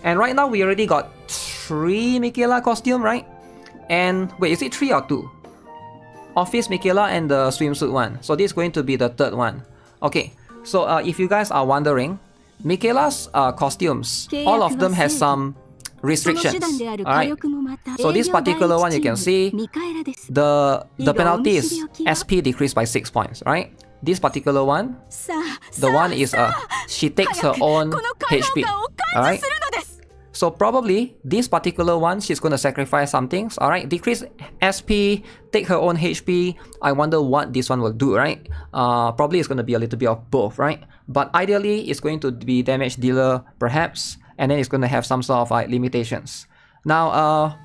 And right now we already got 3 Michaela costume, right? And wait, is it 3 or 2? Office Michaela and the swimsuit one. So this is going to be the 3rd one. Okay, so if you guys are wondering, Michaela's costumes, all of them has some restrictions. Alright, so this particular one you can see, the penalty is SP decreased by 6 points, right? This particular one, the one is she takes her own HP. Alright? So probably this particular one, she's going to sacrifice some things. Alright, decrease SP, take her own HP. I wonder what this one will do, right? Probably it's going to be a little bit of both, right? But ideally, it's going to be damage dealer, perhaps. And then it's going to have some sort of like limitations. Now,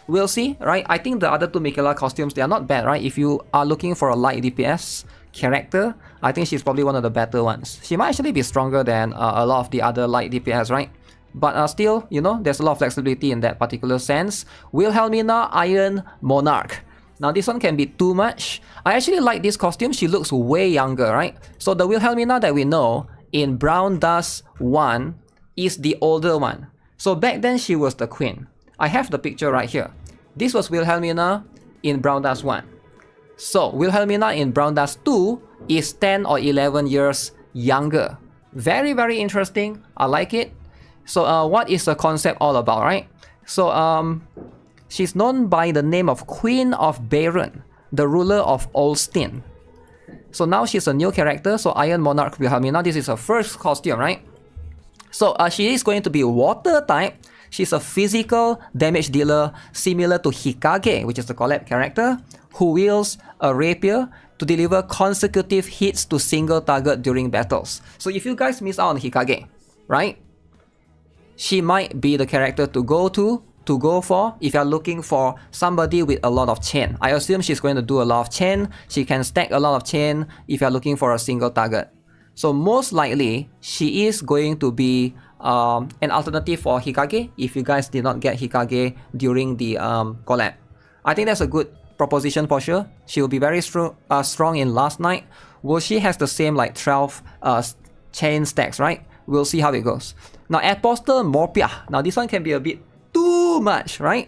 we'll see, right? I think the other two Michaela costumes, they are not bad, right? If you are looking for a light DPS character, I think she's probably one of the better ones. She might actually be stronger than a lot of the other light DPS, right? But still, you know, there's a lot of flexibility in that particular sense. Wilhelmina Iron Monarch. Now this one can be too much. I actually like this costume. She looks way younger, right? So the Wilhelmina that we know in Brown Dust 1 is the older one. So back then she was the queen. I have the picture right here. This was Wilhelmina in Brown Dust 1. So Wilhelmina in Brown Dust 2 is 10 or 11 years younger. Very, very interesting. I like it. So what is the concept all about, right? So she's known by the name of Queen of Baron, the ruler of Olstein. So now she's a new character. So Iron Monarch Wilhelmina, this is her first costume, right? So she is going to be water type. She's a physical damage dealer similar to Hikage, which is the Collab character, who wields a rapier to deliver consecutive hits to single target during battles. So if you guys miss out on Hikage, right? She might be the character to go for if you're looking for somebody with a lot of chain. I assume she's going to do a lot of chain. She can stack a lot of chain if you're looking for a single target. So most likely, she is going to be an alternative for Hikage if you guys did not get Hikage during the collab. I think that's a good proposition for sure. She will be very strong in Last Night. Will she has the same like 12 chain stacks, right? We'll see how it goes. Now, Apostle Morpeah. Now, this one can be a bit too much, right?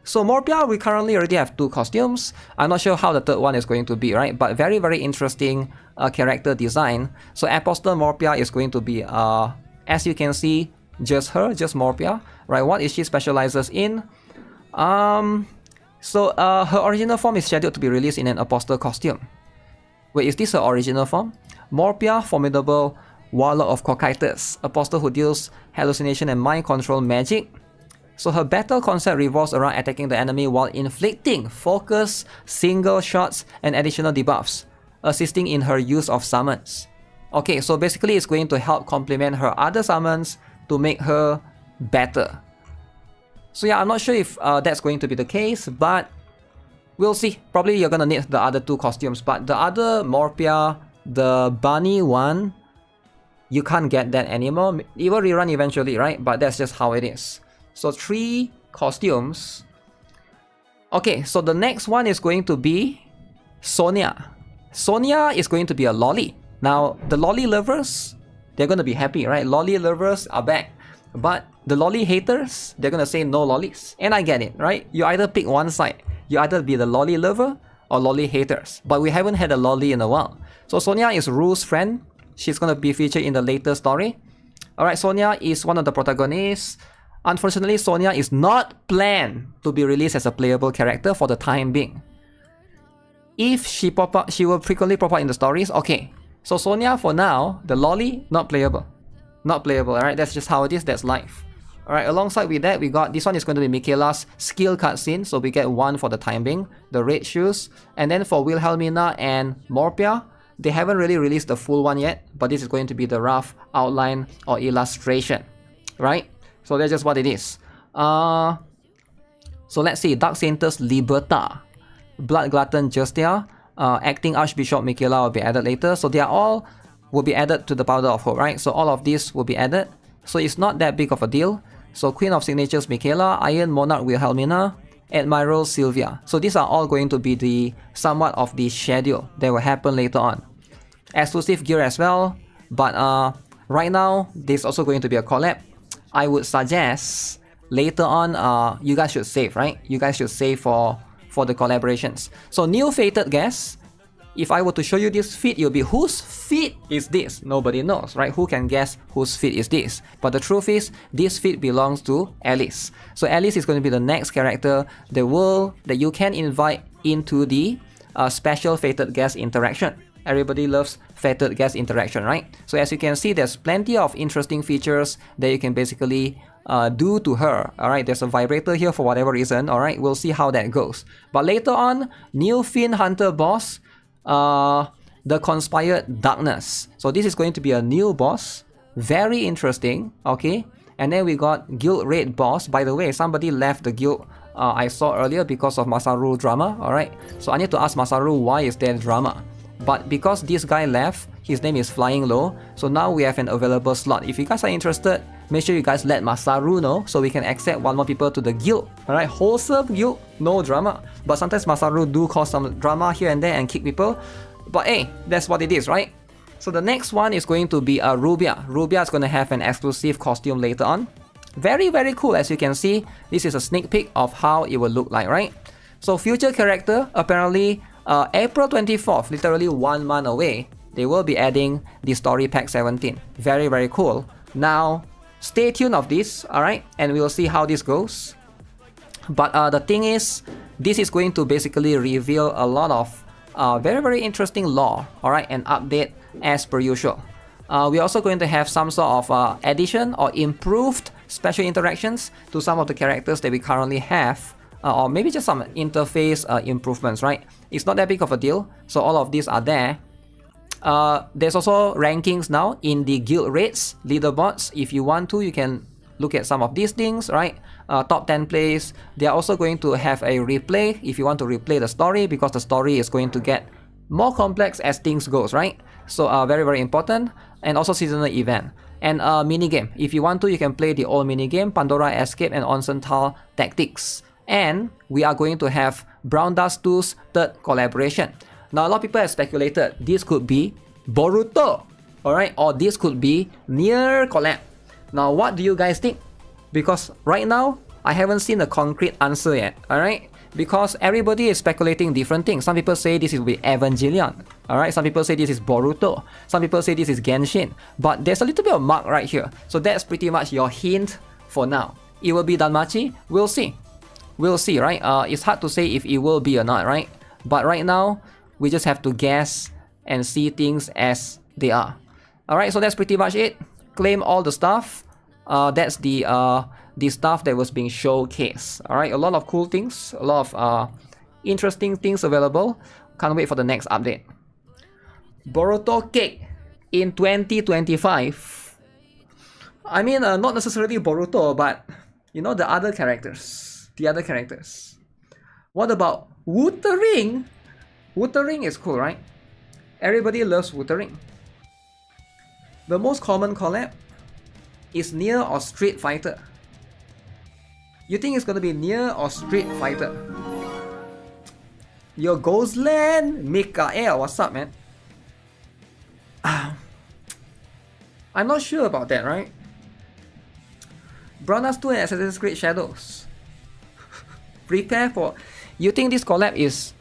So, Morpeah, we currently already have 2 costumes. I'm not sure how the third one is going to be, right? But very, very interesting character design. So, Apostle Morpeah is going to be, as you can see, just her, just Morpeah, right? What is she specializes in? So, her original form is scheduled to be released in an Apostle costume. Wait, is this her original form? Morpeah, Formidable Warlock of Cocytus, Apostle who deals hallucination and mind control magic. So her battle concept revolves around attacking the enemy while inflicting focus, single shots, and additional debuffs, assisting in her use of summons. Okay, so basically it's going to help complement her other summons to make her better. So yeah, I'm not sure if that's going to be the case, but we'll see. Probably you're gonna need the other 2 costumes, but the other Morpeah, the bunny one, you can't get that anymore. It will rerun eventually, right? But that's just how it is. So 3 costumes. Okay, so the next one is going to be Sonya. Sonya is going to be a lolly. Now, the lolly lovers, they're going to be happy, right? Lolly lovers are back. But the lolly haters, they're going to say no lollies. And I get it, right? You either pick one side. You either be the lolly lover or lolly haters. But we haven't had a lolly in a while. So Sonya is Rue's friend. She's going to be featured in the later story. Alright, Sonya is one of the protagonists. Unfortunately, Sonya is not planned to be released as a playable character for the time being. If she pop up, she will frequently pop up in the stories. Okay, so Sonya for now, the lolly, not playable. Not playable, alright? That's just how it is, that's life. Alright, alongside with that, we got, this one is going to be Michaela's skill cutscene. So we get 1 for the time being, the red shoes. And then for Wilhelmina and Morpeah, they haven't really released the full one yet, but this is going to be the rough outline or illustration, right? So that's just what it is. So let's see, Dark Saintess Liberta, Blood Glutton Justia, Acting Archbishop Michaela will be added later. So they are all will be added to the Powder of Hope, right? So all of these will be added. So it's not that big of a deal. So Queen of Signatures Michaela, Iron Monarch Wilhelmina, Admiral Sylvia. So these are all going to be the somewhat of the schedule that will happen later on. Exclusive gear as well, but right now there's also going to be a collab. I would suggest later on you guys should save, right? You guys should save for the collaborations. So new fated guest. If I were to show you this feat, you'll be, whose feat is this? Nobody knows, right? Who can guess whose feat is this? But the truth is, this feat belongs to Alice. So Alice is going to be the next character that you can invite into the special fated guest interaction. Everybody loves featured guest interaction, right? So as you can see, there's plenty of interesting features that you can basically do to her. All right, there's a vibrator here for whatever reason. All right, we'll see how that goes. But later on, new Fiend Hunter boss, the Conspired Darkness. So this is going to be a new boss, very interesting. Okay, and then we got Guild Raid boss. By the way, somebody left the guild I saw earlier because of Masaru drama. All right, so I need to ask Masaru why is there drama. But because this guy left, his name is Flying Low, so now we have an available slot. If you guys are interested, make sure you guys let Masaru know so we can accept one more people to the guild. Alright, wholesome guild, no drama. But sometimes Masaru do cause some drama here and there and kick people. But hey, that's what it is, right? So the next one is going to be Rubia. Rubia is going to have an exclusive costume later on. Very, very cool. As you can see, this is a sneak peek of how it will look like, right? So future character, apparently April 24th, literally 1 month away, they will be adding the story pack 17. Very, very cool. Now, stay tuned of this, alright? And we'll see how this goes. But the thing is, this is going to basically reveal a lot of very, very interesting lore, alright? And update as per usual. We're also going to have some sort of addition or improved special interactions to some of the characters that we currently have. Or maybe just some interface improvements, right? It's not that big of a deal, so all of these are there. There's also rankings now in the guild rates, leaderboards. If you want to, you can look at some of these things, right? Top 10 plays. They are also going to have a replay if you want to replay the story, because the story is going to get more complex as things goes, right? So very, very important. And also seasonal event. And mini game. If you want to, you can play the old mini game, Pandora Escape and Onsenthal Tactics. And we are going to have Brown Dust 2's third collaboration. Now a lot of people have speculated this could be Boruto, alright, or this could be NieR collab. Now what do you guys think? Because right now I haven't seen a concrete answer yet, alright? Because everybody is speculating different things. Some people say this will be Evangelion, alright? Some people say this is Boruto. Some people say this is Genshin. But there's a little bit of mark right here. So that's pretty much your hint for now. It will be Danmachi? We'll see. We'll see, right? It's hard to say if it will be or not, right? But right now, we just have to guess and see things as they are. Alright, so that's pretty much it. Claim all the stuff. That's the stuff that was being showcased. Alright, a lot of cool things, a lot of interesting things available. Can't wait for the next update. Boruto cake in 2025. I mean, not necessarily Boruto, but you know, the other characters. The other characters. What about Wuthering? Wuthering is cool, right? Everybody loves Wuthering. The most common collab is NieR or Street Fighter. You think it's gonna be NieR or Street Fighter? Yo, Ghostland, Michaela, what's up, man? I'm not sure about that, right? Brown Dust 2 and Assassin's Creed Shadows. Prepare for... You think this collab is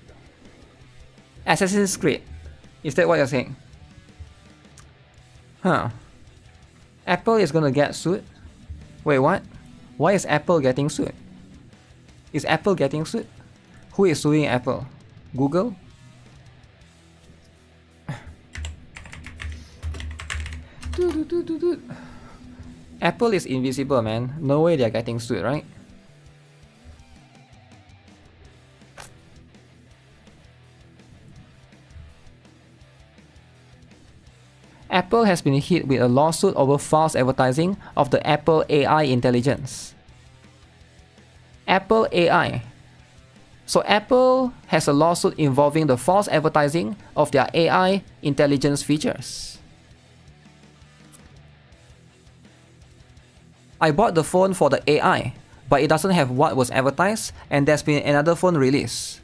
Assassin's Creed? Is that what you're saying? Huh. Apple is gonna get sued? Wait, what? Why is Apple getting sued? Is Apple getting sued? Who is suing Apple? Google? Apple is invisible, man. No way they're getting sued, right? Apple has been hit with a lawsuit over false advertising of the Apple AI intelligence. Apple AI. So Apple has a lawsuit involving the false advertising of their AI intelligence features. I bought the phone for the AI, but it doesn't have what was advertised, and there's been another phone released.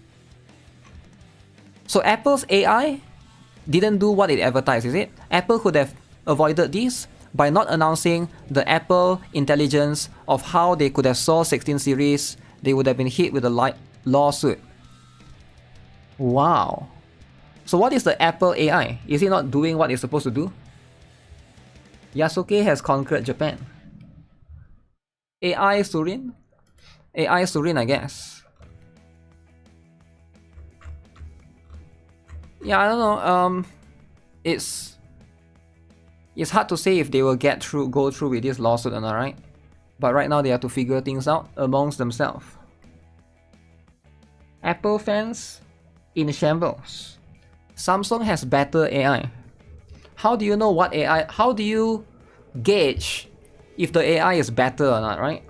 So Apple's AI didn't do what it advertised, is it? Apple could have avoided this by not announcing the Apple intelligence of how they could have sold 16 series. They would have been hit with a lawsuit. Wow. So what is the Apple AI? Is it not doing what it's supposed to do? Yasuke has conquered Japan. AI Surin? AI Surin, I guess. Yeah, I don't know. it's hard to say if they will go through with this lawsuit or not, right? But right now they have to figure things out amongst themselves. Apple fans in shambles. Samsung has better AI. How do you know what AI? How do you gauge if the AI is better or not, right?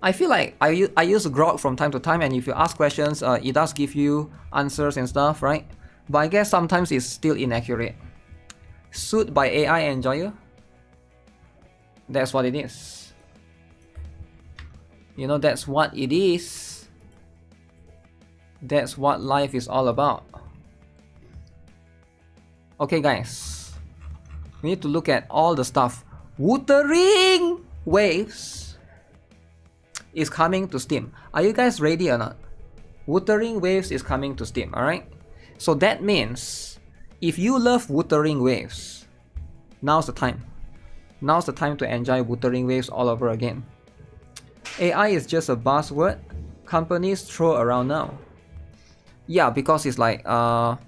I feel like I use Grok from time to time, and if you ask questions, it does give you answers and stuff, right? But I guess sometimes it's still inaccurate. Sued by AI enjoyer? That's what it is. You know, that's what it is. That's what life is all about. Okay guys, we need to look at all the stuff. Wuthering Waves is coming to Steam. Are you guys ready or not? Wuthering Waves is coming to Steam, alright? So that means, if you love Wuthering Waves, now's the time. Now's the time to enjoy Wuthering Waves all over again. AI is just a buzzword companies throw around now. Yeah, because it's like,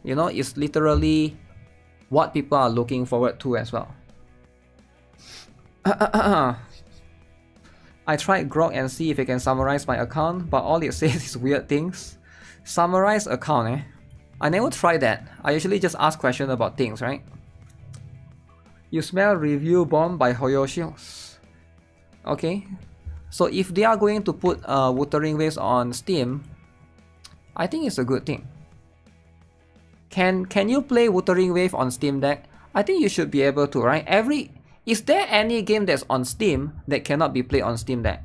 you know, it's literally what people are looking forward to as well. I tried Grok and see if it can summarize my account, but all it says is weird things. Summarize account, eh? I never tried that. I usually just ask questions about things, right? You smell review bomb by Hoyo Shields. Okay. So if they are going to put Wuthering Waves on Steam, I think it's a good thing. Can you play Wuthering Wave on Steam Deck? I think you should be able to, right? Is there any game that's on Steam that cannot be played on Steam Deck?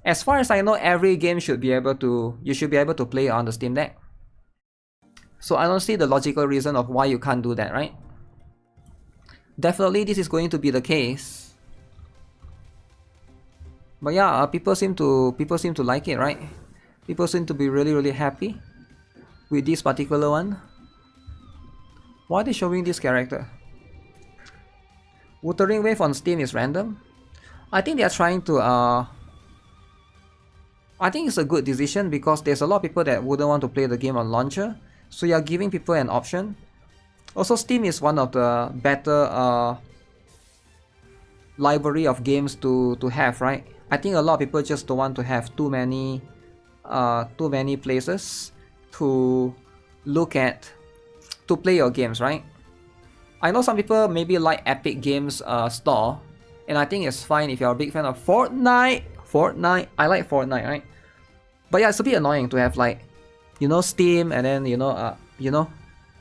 As far as I know, every game should be able to, you should be able to play on the Steam Deck. So I don't see the logical reason of why you can't do that, right? Definitely this is going to be the case. But yeah, people seem to like it, right? People seem to be really happy with this particular one. Why are they showing this character? Wuthering Wave on Steam is random. I think they are trying to I think it's a good decision because there's a lot of people that wouldn't want to play the game on launcher. So you're giving people an option. Also, Steam is one of the better library of games to have, right? I think a lot of people just don't want to have too many places to look at to play your games, right? I know some people maybe like Epic Games store, and I think it's fine if you're a big fan of Fortnite. I like Fortnite, right? But yeah, it's a bit annoying to have, like, you know, Steam and then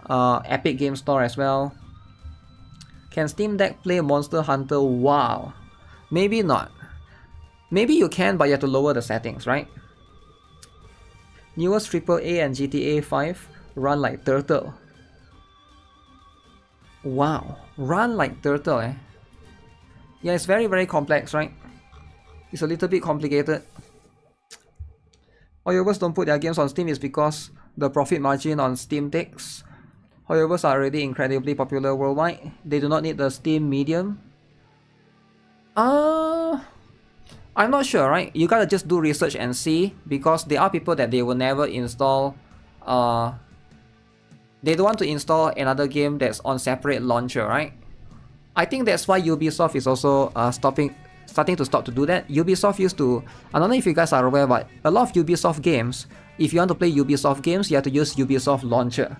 Epic Games Store as well. Can Steam Deck play Monster Hunter? Wow. Maybe not. Maybe you can, but you have to lower the settings, right? Newest AAA and GTA 5 run like turtle. Wow, run like turtle, eh? Yeah, it's very complex, right? It's a little bit complicated. However, don't put their games on Steam is because the profit margin on Steam takes. However, are already incredibly popular worldwide. They do not need the Steam medium. I'm not sure, right? You gotta just do research and see, because there are people that they will never install. They don't want to install another game that's on separate launcher, right? I think that's why Ubisoft is also starting to stop to do that. Ubisoft used to, I don't know if you guys are aware, but a lot of Ubisoft games, if you want to play Ubisoft games, you have to use Ubisoft launcher,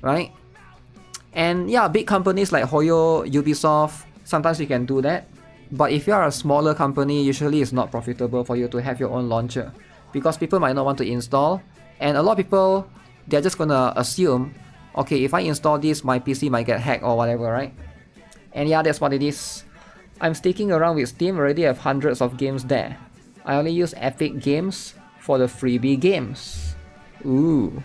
right? And yeah, big companies like Hoyo, Ubisoft, sometimes you can do that. But if you are a smaller company, usually it's not profitable for you to have your own launcher, because people might not want to install, and a lot of people, they're just gonna assume, okay, if I install this, my PC might get hacked or whatever, right? And yeah, that's what it is. I'm sticking around with Steam, already have hundreds of games there. I only use Epic Games for the freebie games. Ooh.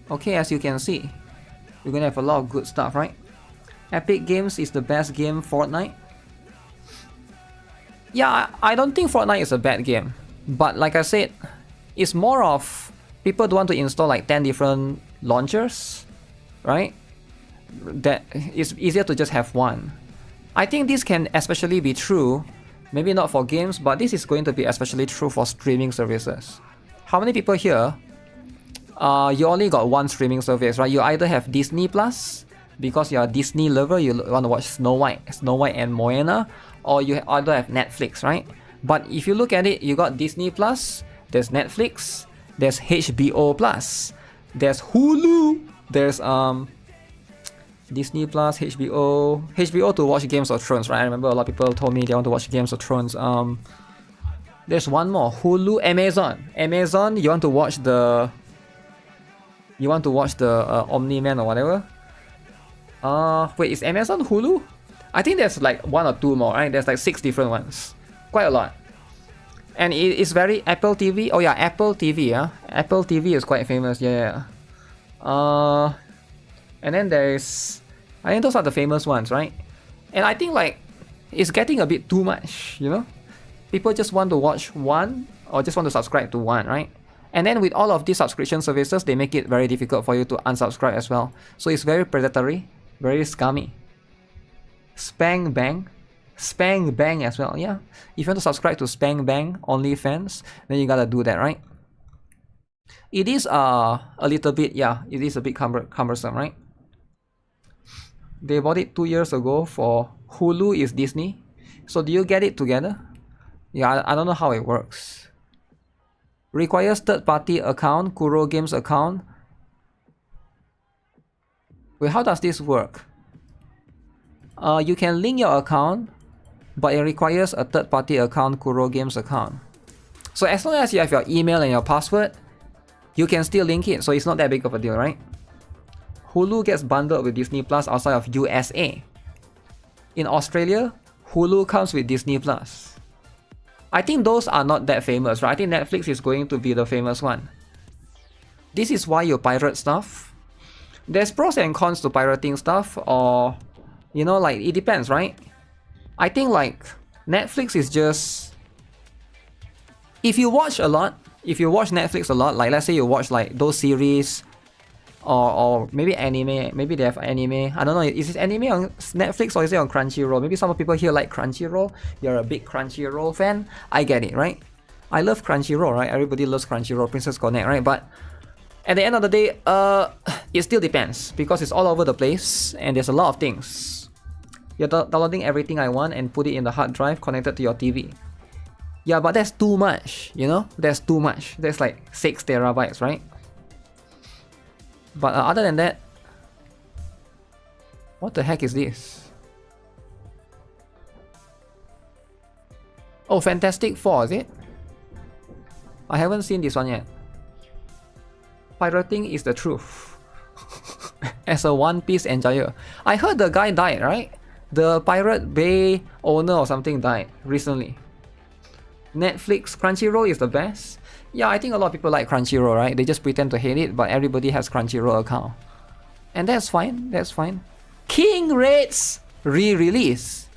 Okay, as you can see, we're gonna have a lot of good stuff, right? Epic Games is the best game, Fortnite. Yeah, I don't think Fortnite is a bad game. But like I said, it's more of people don't want to install like 10 different launchers, right? That it's easier to just have one. I think this can especially be true, maybe not for games, but this is going to be especially true for streaming services. How many people here you only got one streaming service, right? You either have Disney Plus, because you're a Disney lover, you want to watch Snow White and Moana, or you either have Netflix, right? But if you look at it, you got Disney Plus, there's Netflix, there's HBO Plus, there's Hulu, there's Disney Plus, HBO to watch Games of Thrones, right? I remember a lot of people told me they want to watch Games of Thrones. There's one more, Hulu, Amazon. You want to watch the Omni-Man or whatever. Wait, is Amazon Hulu? I think there's like 1 or 2 more, right? There's like 6 different ones, quite a lot. And it's very Apple TV. Oh yeah, Apple TV. Yeah, Apple TV is quite famous. Yeah. And then there's, I think those are the famous ones, right? And I think like it's getting a bit too much, you know? People just want to watch one or just want to subscribe to one, right? And then with all of these subscription services, they make it very difficult for you to unsubscribe as well. So it's very predatory, very scummy. Spang Bang as well, yeah. If you want to subscribe to Spang Bang OnlyFans, then you gotta do that, right? It is a little bit, yeah, it is a bit cumbersome, right? They bought it 2 years ago for Hulu is Disney. So do you get it together? Yeah, I don't know how it works. Requires third-party account, Kuro Games account. Wait, how does this work? You can link your account, but it requires a third-party account, Kuro Games account. So as long as you have your email and your password, you can still link it, so it's not that big of a deal, right? Hulu gets bundled with Disney Plus outside of USA. In Australia, Hulu comes with Disney Plus. I think those are not that famous, right? I think Netflix is going to be the famous one. This is why you pirate stuff. There's pros and cons to pirating stuff, or, you know, like, it depends, right? I think like Netflix is just, if you watch Netflix a lot, like let's say you watch like those series, or maybe anime, maybe they have anime, I don't know, is it anime on Netflix or is it on Crunchyroll? Maybe some people here like Crunchyroll, you're a big Crunchyroll fan, I get it, right? I love Crunchyroll, right? Everybody loves Crunchyroll, Princess Connect, right? But at the end of the day, it still depends, because it's all over the place and there's a lot of things. You're downloading everything I want and put it in the hard drive connected to your TV. Yeah, but that's too much, you know? That's too much. That's like 6 terabytes, right? But other than that, what the heck is this? Oh, Fantastic Four, is it? I haven't seen this one yet. Pirating is the truth. As a One Piece enjoyer. I heard the guy died, right? The Pirate Bay owner or something died recently. Netflix, Crunchyroll is the best. Yeah, I think a lot of people like Crunchyroll, right? They just pretend to hate it, but everybody has Crunchyroll account. And that's fine, that's fine. King Raid's re-release.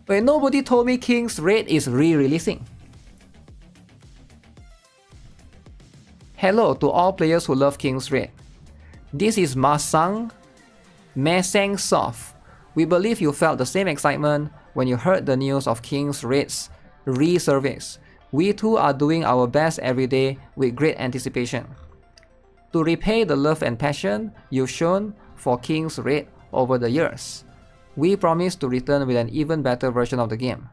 Wait, nobody told me King's Raid is re-releasing. Hello to all players who love King's Raid. This is Masang Soft. We believe you felt the same excitement when you heard the news of King's Raid's re-service. We too are doing our best every day with great anticipation to repay the love and passion you've shown for King's Raid over the years. We promise to return with an even better version of the game.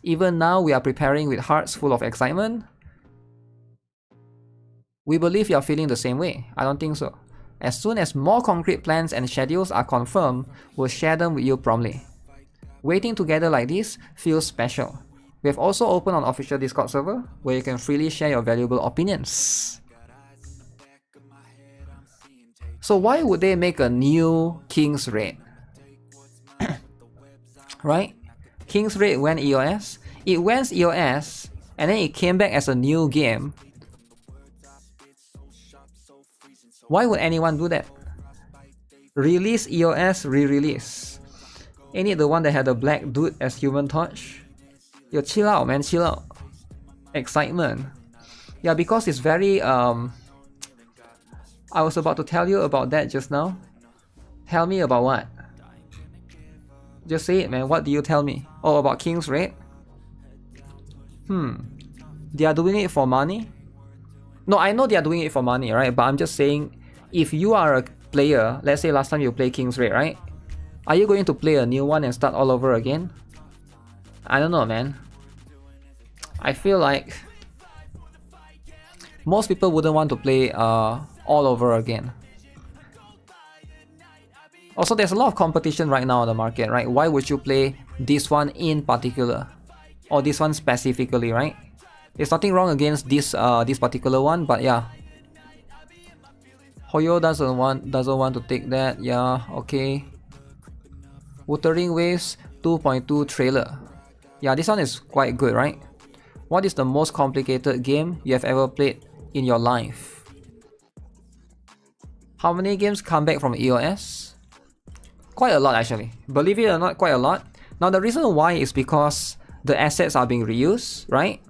Even now, we are preparing with hearts full of excitement. We believe you are feeling the same way. I don't think so. As soon as more concrete plans and schedules are confirmed, we'll share them with you promptly. Waiting together like this feels special. We have also opened an official Discord server where you can freely share your valuable opinions. So why would they make a new King's Raid? Right? King's Raid went EOS. It went EOS and then it came back as a new game. Why would anyone do that? Release EOS, re-release. Ain't it the one that had a black dude as Human Torch? Yo, chill out, man, chill out. Excitement. Yeah, because it's very, I was about to tell you about that just now. Tell me about what? Just say it, man. What do you tell me? Oh, about King's Raid? They are doing it for money? No, I know they are doing it for money, right? But I'm just saying, if you are a player, let's say last time you play King's Raid, right? Are you going to play a new one and start all over again? I don't know, man. I feel like most people wouldn't want to play all over again. Also, there's a lot of competition right now on the market, right? Why would you play this one in particular? Or this one specifically, right? There's nothing wrong against this this particular one, but yeah. Hoyo doesn't want to take that. Yeah, okay. Wuthering Waves 2.2 trailer. Yeah, this one is quite good, right? What is the most complicated game you have ever played in your life? How many games come back from EOS? Quite a lot, actually. Believe it or not, quite a lot. Now the reason why is because the assets are being reused, right?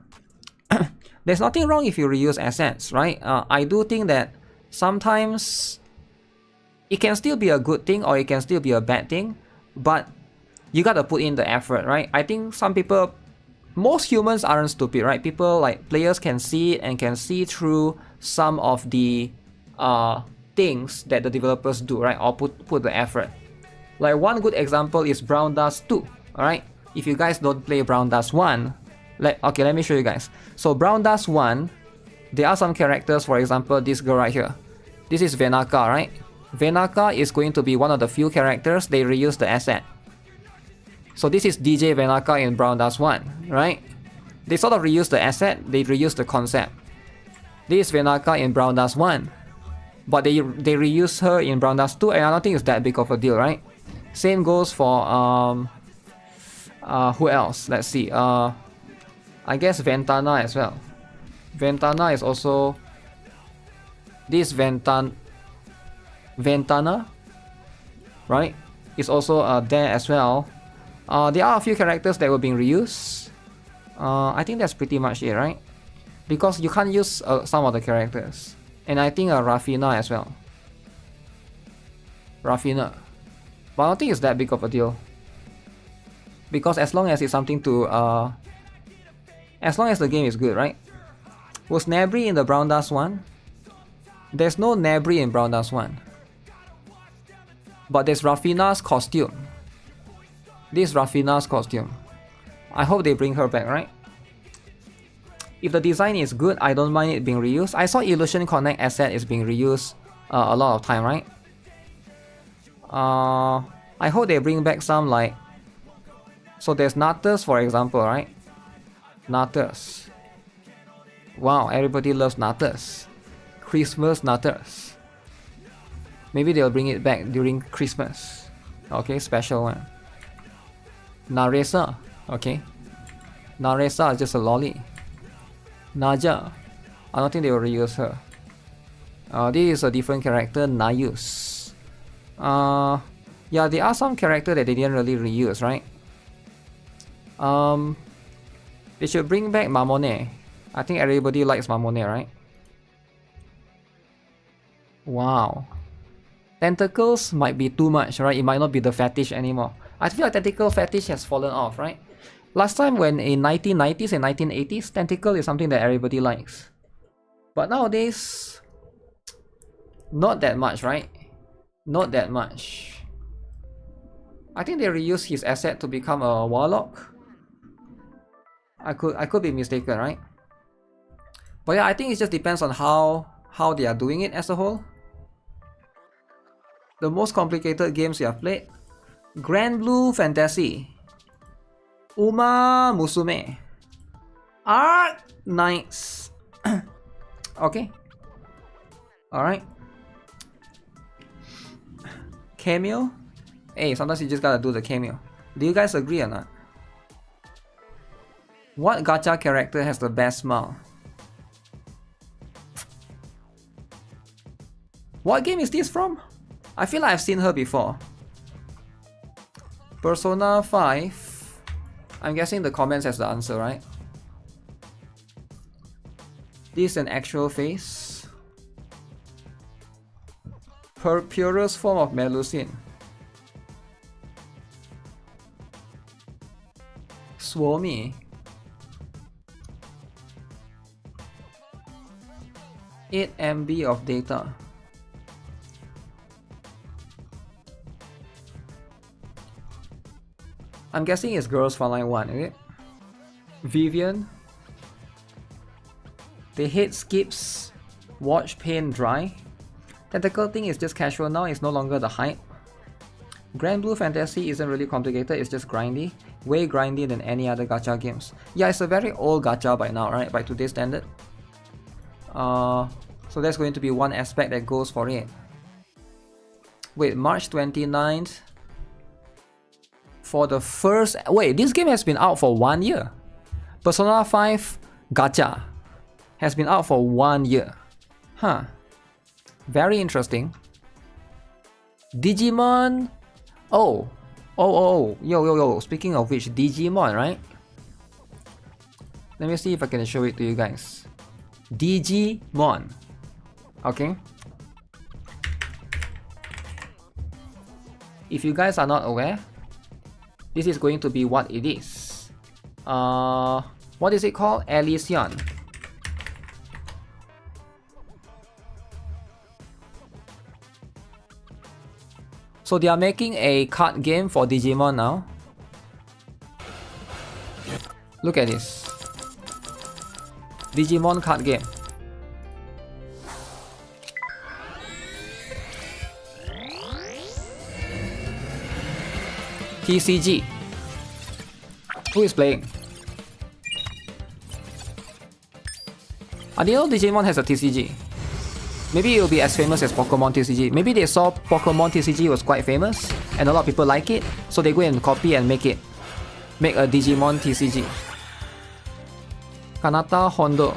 There's nothing wrong if you reuse assets, right? I do think that sometimes it can still be a good thing or it can still be a bad thing, but you gotta put in the effort, right? I think some people, most humans aren't stupid, right? People, like players, can see it and can see through some of the things that the developers do, right? Or put the effort. Like one good example is Brown Dust 2, alright? If you guys don't play Brown Dust 1, okay, let me show you guys. So Brown Dust 1, there are some characters, for example, this girl right here. This is Venaka, right? Venaka is going to be one of the few characters they reuse the asset. So this is DJ Venaka in Brown Dust 1, right? They sort of reuse the asset, they reuse the concept. This is Venaka in Brown Dust 1. But they reuse her in Brown Dust 2, and I don't think it's that big of a deal, right? Same goes for who else? Let's see. I guess Ventana as well. Ventana is also this Ventana, right? Is also there as well. There are a few characters that were being reused. I think that's pretty much it, right? Because you can't use some of the characters, and I think Rafina as well. Rafina. But I don't think it's that big of a deal. Because as long as it's something to as long as the game is good, right? Was Nabri in the Brown Dust 1? There's no Nabri in Brown Dust 1. But there's Rafina's costume. This is Rafina's costume. I hope they bring her back, right? If the design is good, I don't mind it being reused. I saw Illusion Connect asset is being reused a lot of time, right? I hope they bring back some, like, so there's Natus, for example, right? Natus. Wow, everybody loves Natus. Christmas Natus. Maybe they'll bring it back during Christmas. Okay, special one. Naresa. Okay. Naresa is just a lolly. Naja. I don't think they will reuse her. This is a different character, Nayus. Yeah, there are some characters that they didn't really reuse, right? They should bring back Mamone. I think everybody likes Mamone, right? Wow. Tentacles might be too much, right? It might not be the fetish anymore. I feel like tentacle fetish has fallen off, right? Last time when in 1990s and 1980s, tentacle is something that everybody likes. But nowadays, not that much, right? Not that much. I think they reused his asset to become a warlock. I could be mistaken, right? But yeah, I think it just depends on how they are doing it as a whole. The most complicated games you have played: Grand Blue Fantasy, Uma Musume, Art Knights. Okay. Alright. Cameo? Hey, sometimes you just gotta do the cameo. Do you guys agree or not? What gacha character has the best smile? What game is this from? I feel like I've seen her before. Persona 5. I'm guessing the comments has the answer, right? This is an actual face. Purest form of Melusine. Swami. 8 MB of data. I'm guessing it's Girls Frontline 1, is it? Vivian. They hate skips. Watch paint dry. Tentacle thing is just casual now, it's no longer the hype. Grand Blue Fantasy isn't really complicated, it's just grindy. Way grindy than any other gacha games. Yeah, it's a very old gacha by now, right? By today's standard. So that's going to be one aspect that goes for it. Wait, March 29th. For the first... Wait, this game has been out for 1 year. Persona 5 Gacha has been out for 1 year. Huh. Very interesting. Digimon... Oh. Yo. Speaking of which, Digimon, right? Let me see if I can show it to you guys. Digimon. Okay. If you guys are not aware, this is going to be what it is. What is it called? Elysion. So they are making a card game for Digimon now. Look at this. Digimon card game. TCG. Who is playing? I didn't know Digimon has a TCG. Maybe it will be as famous as Pokemon TCG. Maybe they saw Pokemon TCG was quite famous and a lot of people like it, so they go and copy and make a Digimon TCG. Kanata Hondo.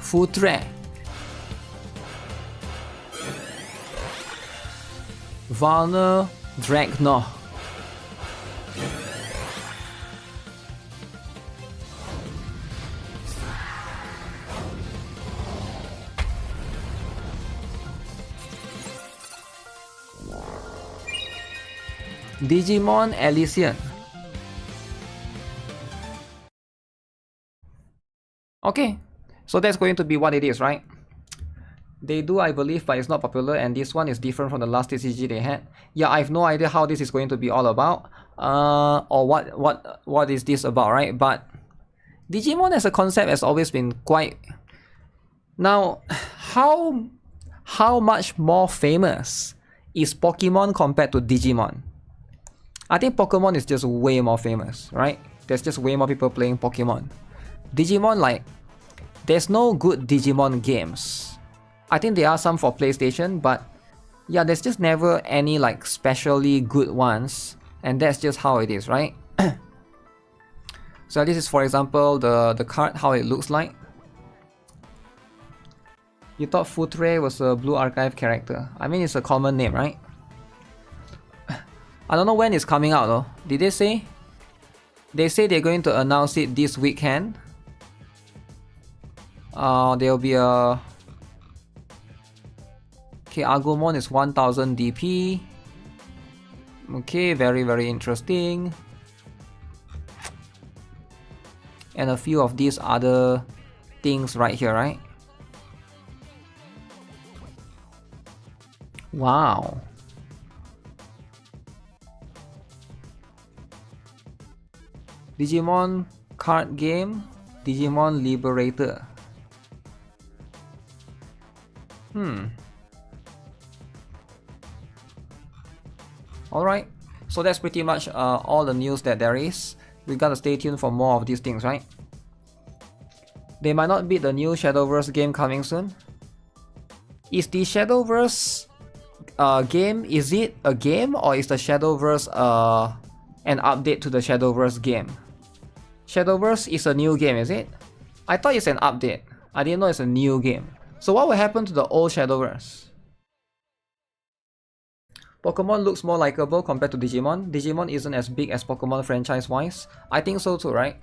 Futre. Valner Dragno. Digimon Elysion. Okay, so that's going to be what it is, right? They do, I believe, but it's not popular, and this one is different from the last TCG they had. Yeah, I have no idea how this is going to be all about, or what is this about, right? But Digimon as a concept has always been quite... Now, how much more famous is Pokemon compared to Digimon? I think Pokemon is just way more famous, right? There's just way more people playing Pokemon. Digimon, like, there's no good Digimon games. I think there are some for PlayStation, but yeah, there's just never any like specially good ones, and that's just how it is, right? So this is, for example, the card, how it looks like. You thought Futre was a Blue Archive character. I mean, it's a common name, right? I don't know when it's coming out though. Did they say? They say they're going to announce it this weekend. There'll be a... Okay, Agumon is 1000 DP. Okay, very interesting. And a few of these other things right here, right? Wow. Digimon card game, Digimon Liberator. Alright, so that's pretty much all the news that there is. We gotta stay tuned for more of these things, right? They might not be the new Shadowverse game coming soon. Is the Shadowverse game, is it a game, or is the Shadowverse an update to the Shadowverse game? Shadowverse is a new game, is it? I thought it's an update. I didn't know it's a new game. So what will happen to the old Shadowverse? Pokemon looks more likable compared to Digimon. Digimon isn't as big as Pokemon franchise-wise. I think so too, right?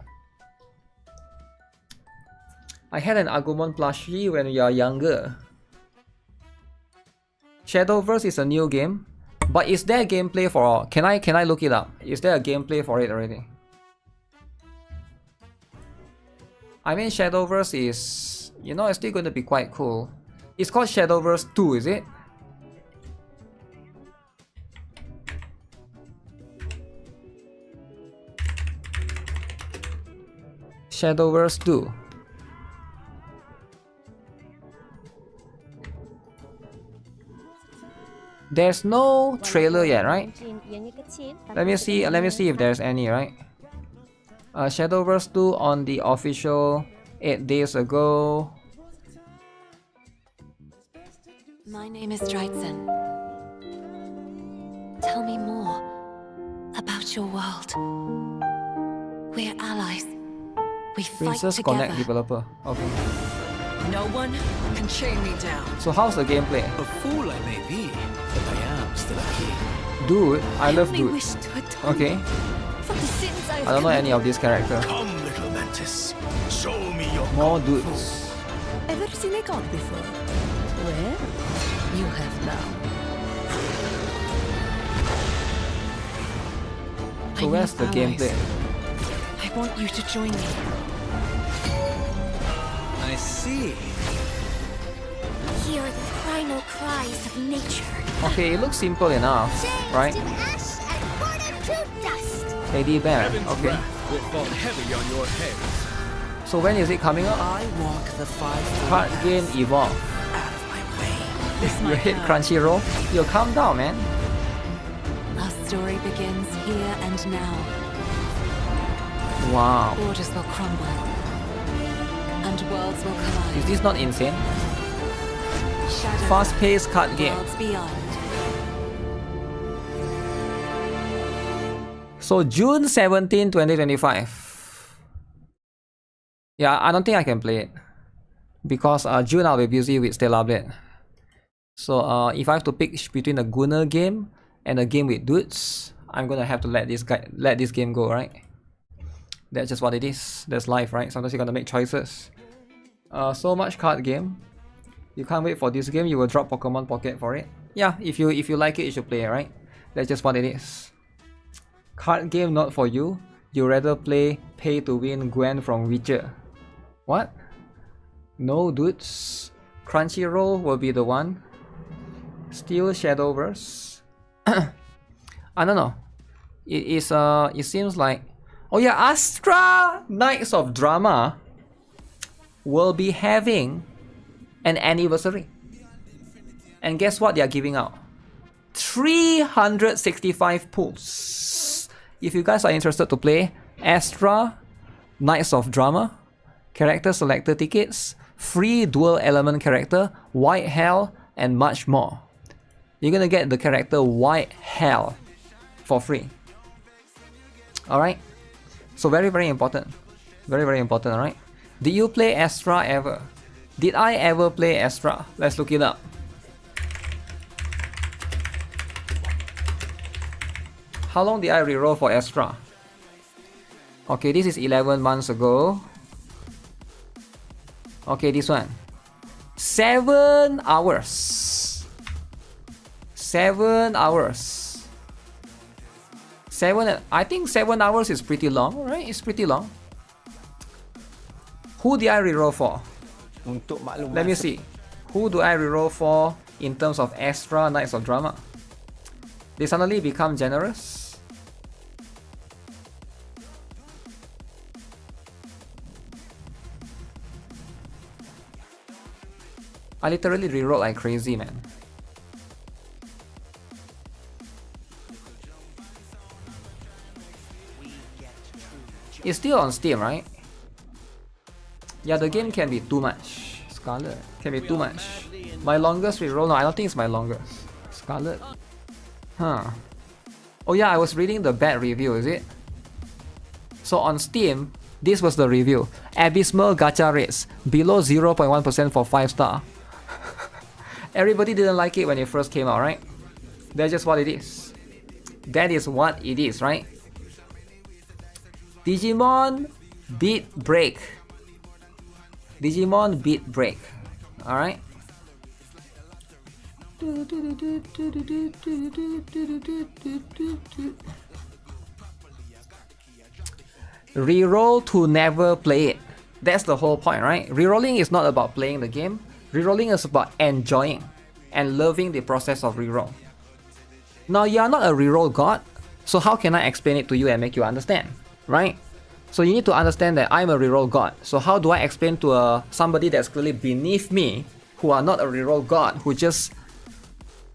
I had an Agumon plushie when we are younger. Shadowverse is a new game, but is there gameplay for... Can I look it up? Is there a gameplay for it already? I mean, Shadowverse is, you know, it's still going to be quite cool. It's called Shadowverse 2, is it? Shadowverse 2. There's no trailer yet, right? Let me see if there's any, right? Shadowverse 2 on the official 8 days ago. My name is Drytzen. Tell me more about your world. We're allies. We fight Princess together. Connect developer. Okay. No one can chain me down. So how's the gameplay? A fool I may be, but I am still a king. Dude, I love only Dude. wish to atone Okay. for the sins I have I don't know any of committed. these characters. Come, little mantis. Show me your More kung dudes. Ever seen a god before? Well, you have now. So where's the gameplay? I want you to join me. I see. Hear the primal cries of nature. Okay, it looks simple enough, right? To ash and born to dust. Lady Bear. Heaven's Okay. wrath will fall heavy on your heads. So when is it coming up? I walk the 5 Card game Evolve. out of my way. You hit Crunchyroll? Yo, calm down, man. Our story begins here and now. Wow. Borders will crumble. And worlds will collide. Is this not insane? Shadows Fast-paced card game. worlds beyond. So June 17, 2025. Yeah, I don't think I can play it. Because June I'll be busy with Stellar Blade. So if I have to pick between a Gunner game and a game with dudes, I'm gonna have to let this game go, right? That's just what it is. That's life, right? Sometimes you're gonna make choices. So much card game. You can't wait for this game. You will drop Pokemon Pocket for it. Yeah, if you like it, you should play it, right? That's just what it is. Card game not for you. You rather play pay to win Gwen from Witcher. What? No, dudes. Crunchyroll will be the one. Still Shadowverse. I don't know. It seems like, oh yeah, Astra Knights of Drama will be having an anniversary. And guess what they are giving out? 365 pulls. If you guys are interested to play Astra Knights of Drama, character selector tickets, free dual element character, White Hell, and much more. You're gonna get the character White Hell for free. Alright? So very important. Very important, alright? Did you play Astra ever? Did I ever play Astra? Let's look it up. How long did I reroll for Astra? Okay, this is 11 months ago. Okay, this one. 7 hours. 7 hours. I think 7 hours is pretty long, right? It's pretty long. Who did I reroll for? Let me see. Who do I reroll for in terms of Astra Knights of Drama? They suddenly become generous. I literally reroll like crazy, man. It's still on Steam, right? Yeah, the game can be too much. Scarlet can be too much. My longest reroll? No, I don't think it's my longest. Scarlet. Huh. Oh yeah, I was reading the bad review, is it? So on Steam, this was the review. Abysmal gacha rates. Below 0.1% for 5-star. Everybody didn't like it when it first came out, right? That's just what it is. That is what it is, right? Digimon Beat Break. Digimon Beat Break. Alright? Reroll to never play it. That's the whole point, right? Rerolling is not about playing the game. Rerolling is about enjoying and loving the process of reroll. Now, you are not a reroll god, so how can I explain it to you and make you understand, right? So you need to understand that I'm a reroll god. So how do I explain to somebody that's clearly beneath me, who are not a reroll god,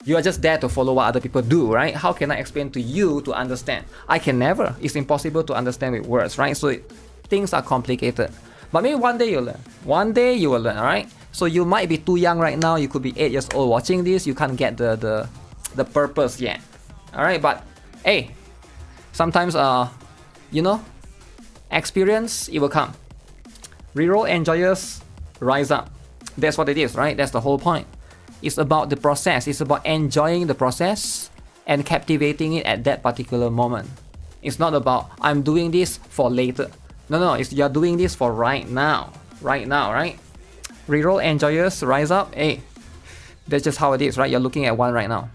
you are just there to follow what other people do, right? How can I explain to you to understand? I can never. It's impossible to understand with words, right? So things are complicated. But maybe one day you'll learn. One day you will learn, alright? So you might be too young right now. You could be 8 years old watching this. You can't get the purpose yet. Alright, but hey, sometimes you know, experience, it will come. Reroll enjoyers rise up. That's what it is, right? That's the whole point. It's about the process. It's about enjoying the process and captivating it at that particular moment. It's not about I'm doing this for later. No, you're doing this for right now. Right now, right? Reroll enjoyers rise up. Hey, that's just how it is, right? You're looking at one right now.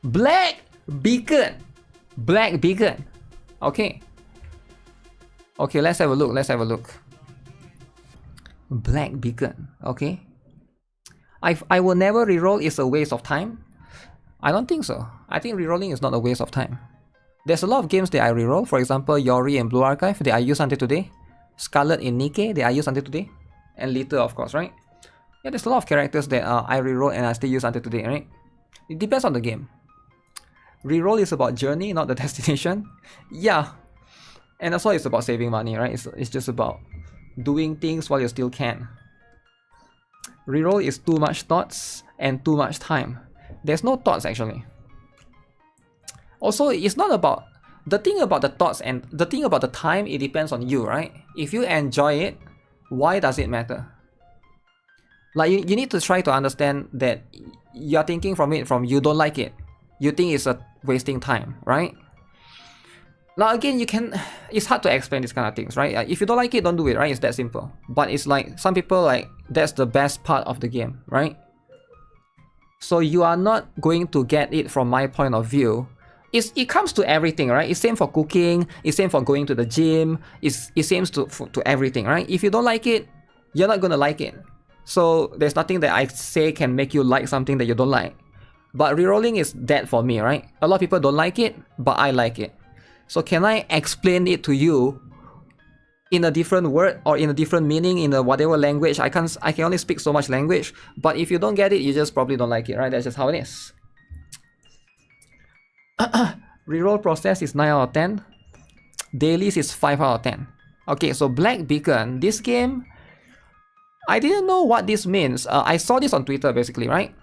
Black Beacon. Black Beacon. Okay. Okay, let's have a look. Let's have a look. Black Beacon. Okay. I will never reroll is a waste of time. I don't think so. I think rerolling is not a waste of time. There's a lot of games that I reroll. For example, Yori and Blue Archive that I use until today. Scarlet in NIKKE that I use until today. And Lita, of course, right? Yeah, there's a lot of characters that I reroll and I still use until today, right? It depends on the game. Reroll is about journey, not the destination. Yeah. And also it's about saving money, right? It's just about doing things while you still can. Reroll is too much thoughts and too much time. There's no thoughts actually. Also, it's not about the thing about the thoughts and the thing about the time, it depends on you, right? If you enjoy it, why does it matter? Like you need to try to understand that you're thinking from you don't like it. You think it's a wasting time, right? Now again, it's hard to explain these kind of things, right? If you don't like it, don't do it, right? It's that simple. But it's like, some people like, that's the best part of the game, right? So you are not going to get it from my point of view. It comes to everything, right? It's same for cooking, it's same for going to the gym, it's same to everything, right? If you don't like it, you're not gonna like it. So there's nothing that I say can make you like something that you don't like. But rerolling is that for me, right? A lot of people don't like it, but I like it. So can I explain it to you in a different word or in a different meaning in a whatever language? I can only speak so much language, but if you don't get it, you just probably don't like it, right? That's just how it is. Reroll process is 9 out of 10. Dailies is 5 out of 10. Okay, so Black Beacon, this game, I didn't know what this means. I saw this on Twitter basically, right?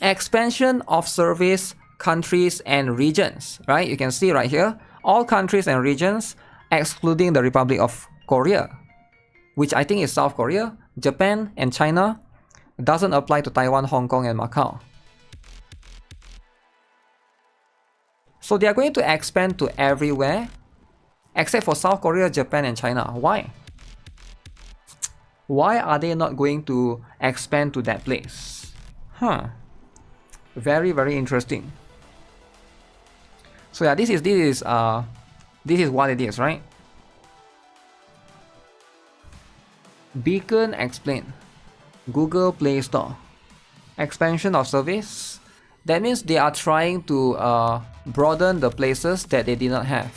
Expansion of service, countries and regions, right? You can see right here, all countries and regions excluding the Republic of Korea, which I think is South Korea, Japan and China. Doesn't apply to Taiwan, Hong Kong and Macau. So they are going to expand to everywhere except for South Korea, Japan and China. Why? Why are they not going to expand to that place? Huh. Very, very interesting. So yeah, this is what it is, right? Beacon explain. Google Play Store. Expansion of service. That means they are trying to broaden the places that they did not have.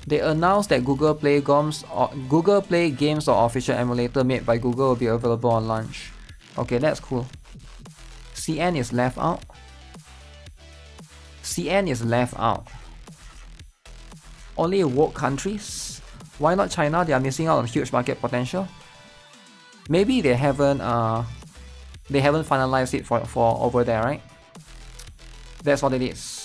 They announced that Google Play games or official emulator made by Google will be available on launch. Okay, that's cool. CN is left out. CN is left out. Only woke countries? Why not China? They are missing out on huge market potential. Maybe they haven't finalized it for over there, right? That's what it is.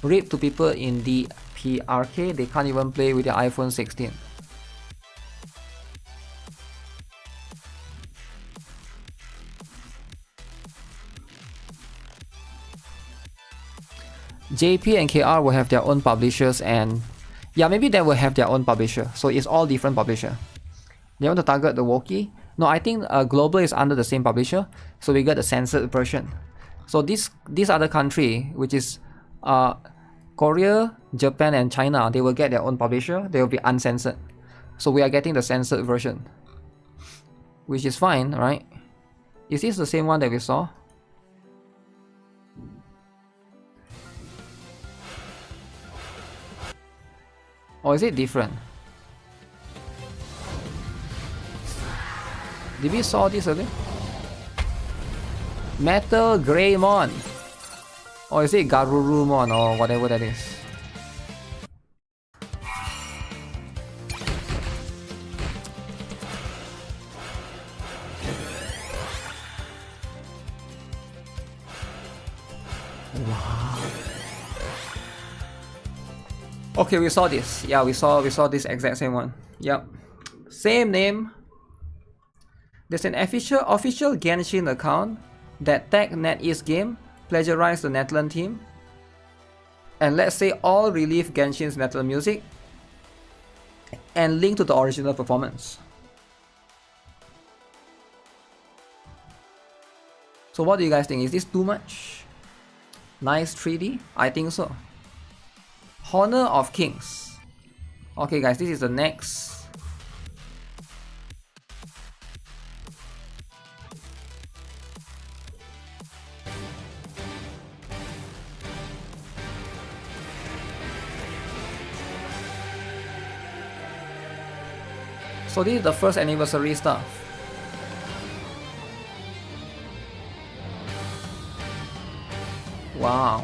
RIP to people in the PRK, they can't even play with the iPhone 16. JP and KR will have their own publishers, and yeah, maybe they will have their own publisher. So it's all different publisher. They want to target the Woki. No, I think Global is under the same publisher, so we get the censored version. So this other country, which is Korea, Japan, and China, they will get their own publisher. They will be uncensored. So we are getting the censored version, which is fine, right? Is this the same one that we saw? Or is it different? Did we saw this earlier? Metal Greymon. Or is it Garurumon or whatever that is? Wow. Okay, we saw this. Yeah, we saw this exact same one. Yep. Same name. There's an official Genshin account that tagged NetEase game, plagiarized the Netland team, and let's say all relieve Genshin's Netland music and link to the original performance. So what do you guys think? Is this too much? Nice 3D? I think so. Honor of Kings. Okay guys, this is the next. So this is the first anniversary stuff. Wow.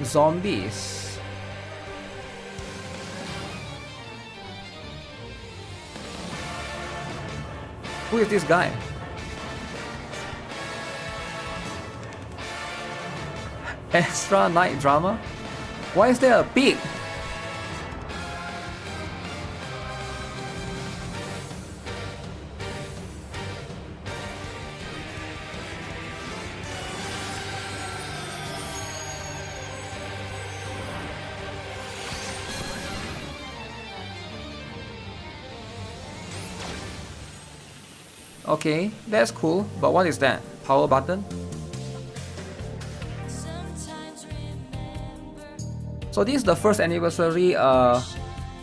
Zombies. Who is this guy? Extra night drama? Why is there a pig? Okay, that's cool, but what is that? Power button? So this is the first anniversary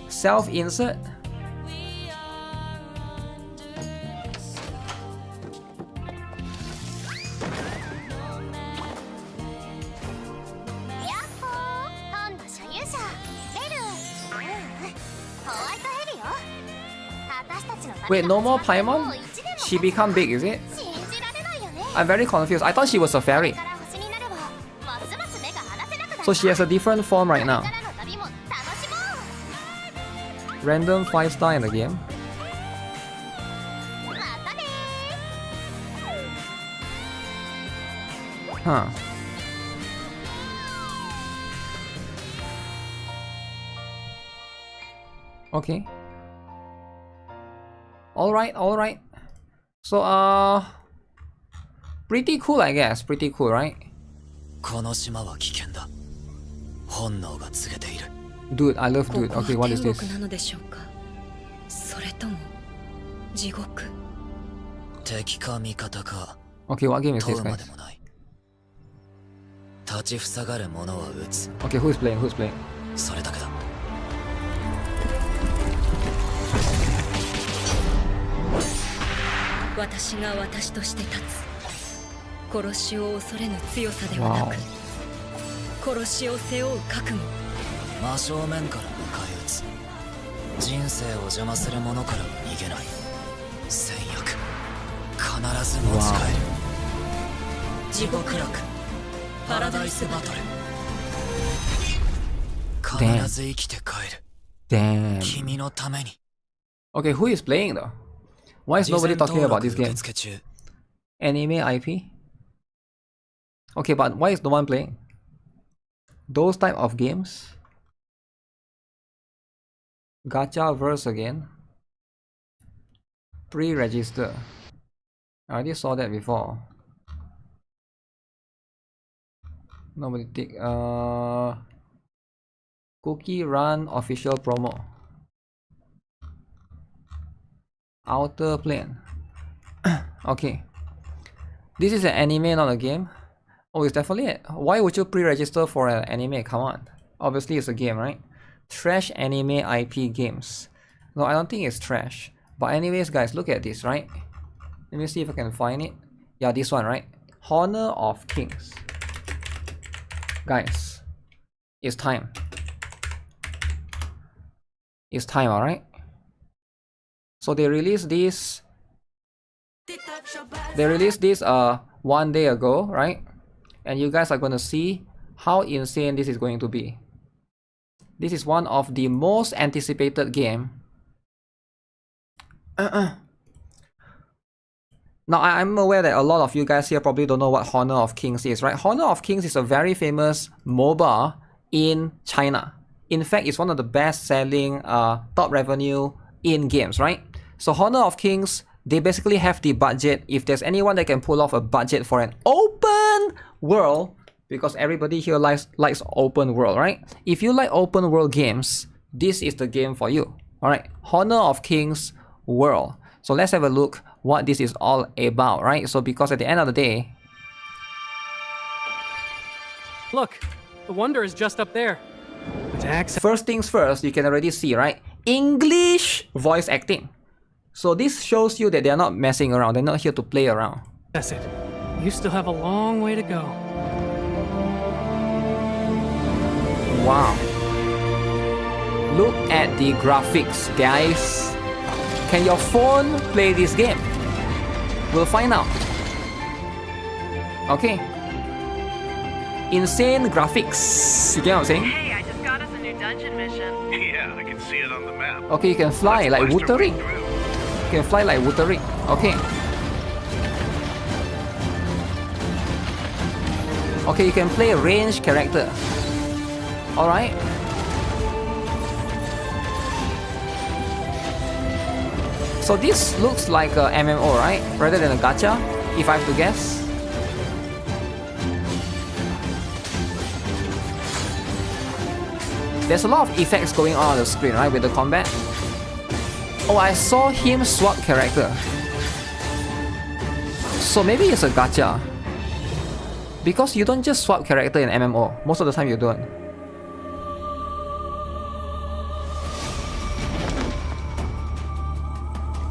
self-insert. Wait, no more Paimon? She become big, is it? I'm very confused. I thought she was a fairy. So she has a different form right now. Random 5-star in the game. Huh. Okay. Alright. So, pretty cool, I guess. Pretty cool, right? Dude, I love dude. Okay, what is this? Okay, what game is this, guys? Okay, who's playing? Who's playing? 私が私として立つ殺しを恐れぬ強さではなく殺しを背負う覚悟真正面から迎え撃つ人生を邪魔する者からは逃げない戦役必ず持ち帰る地獄楽パラダイスバトル必ず生きて帰る Damn. 君のために Okay, who is playing though? Why is nobody talking about this game? Anime IP? Okay, but why is no one playing? Those type of games? Gacha verse again? Pre-register. I already saw that before. Nobody take Cookie Run official promo. Outer Plane. Okay. This is an anime, not a game. Oh, it's definitely it. Why would you pre-register for an anime? Come on. Obviously, it's a game, right? Trash anime IP games. No, I don't think it's trash. But anyways, guys, look at this, right? Let me see if I can find it. Yeah, this one, right? Honor of Kings. Guys, it's time. It's time, alright? So they released this. They released this 1 day ago, right? And you guys are gonna see how insane this is going to be. This is one of the most anticipated game. Now I'm aware that a lot of you guys here probably don't know what Honor of Kings is, right? Honor of Kings is a very famous MOBA in China. In fact, it's one of the best-selling top revenue in games, right? So Honor of Kings, they basically have the budget. If there's anyone that can pull off a budget for an open world, because everybody here likes open world, right? If you like open world games, this is the game for you. All right, Honor of Kings World. So let's have a look what this is all about, right? So because at the end of the day, look, the wonder is just up there. First things first, you can already see, right? English voice acting. So this shows you that they're not messing around. They're not here to play around. That's it. You still have a long way to go. Wow. Look at the graphics, guys. Can your phone play this game? We'll find out. Okay. Insane graphics. You get what I'm saying? Hey, I just got us a new dungeon mission. Yeah, I can see it on the map. Okay, you can fly like Wuthering. You can fly like Wuthering. Okay. Okay, you can play a ranged character. Alright. So this looks like a MMO, right? Rather than a gacha, if I have to guess. There's a lot of effects going on the screen, right, with the combat. Oh, I saw him swap character. So maybe it's a gacha. Because you don't just swap character in MMO. Most of the time you don't.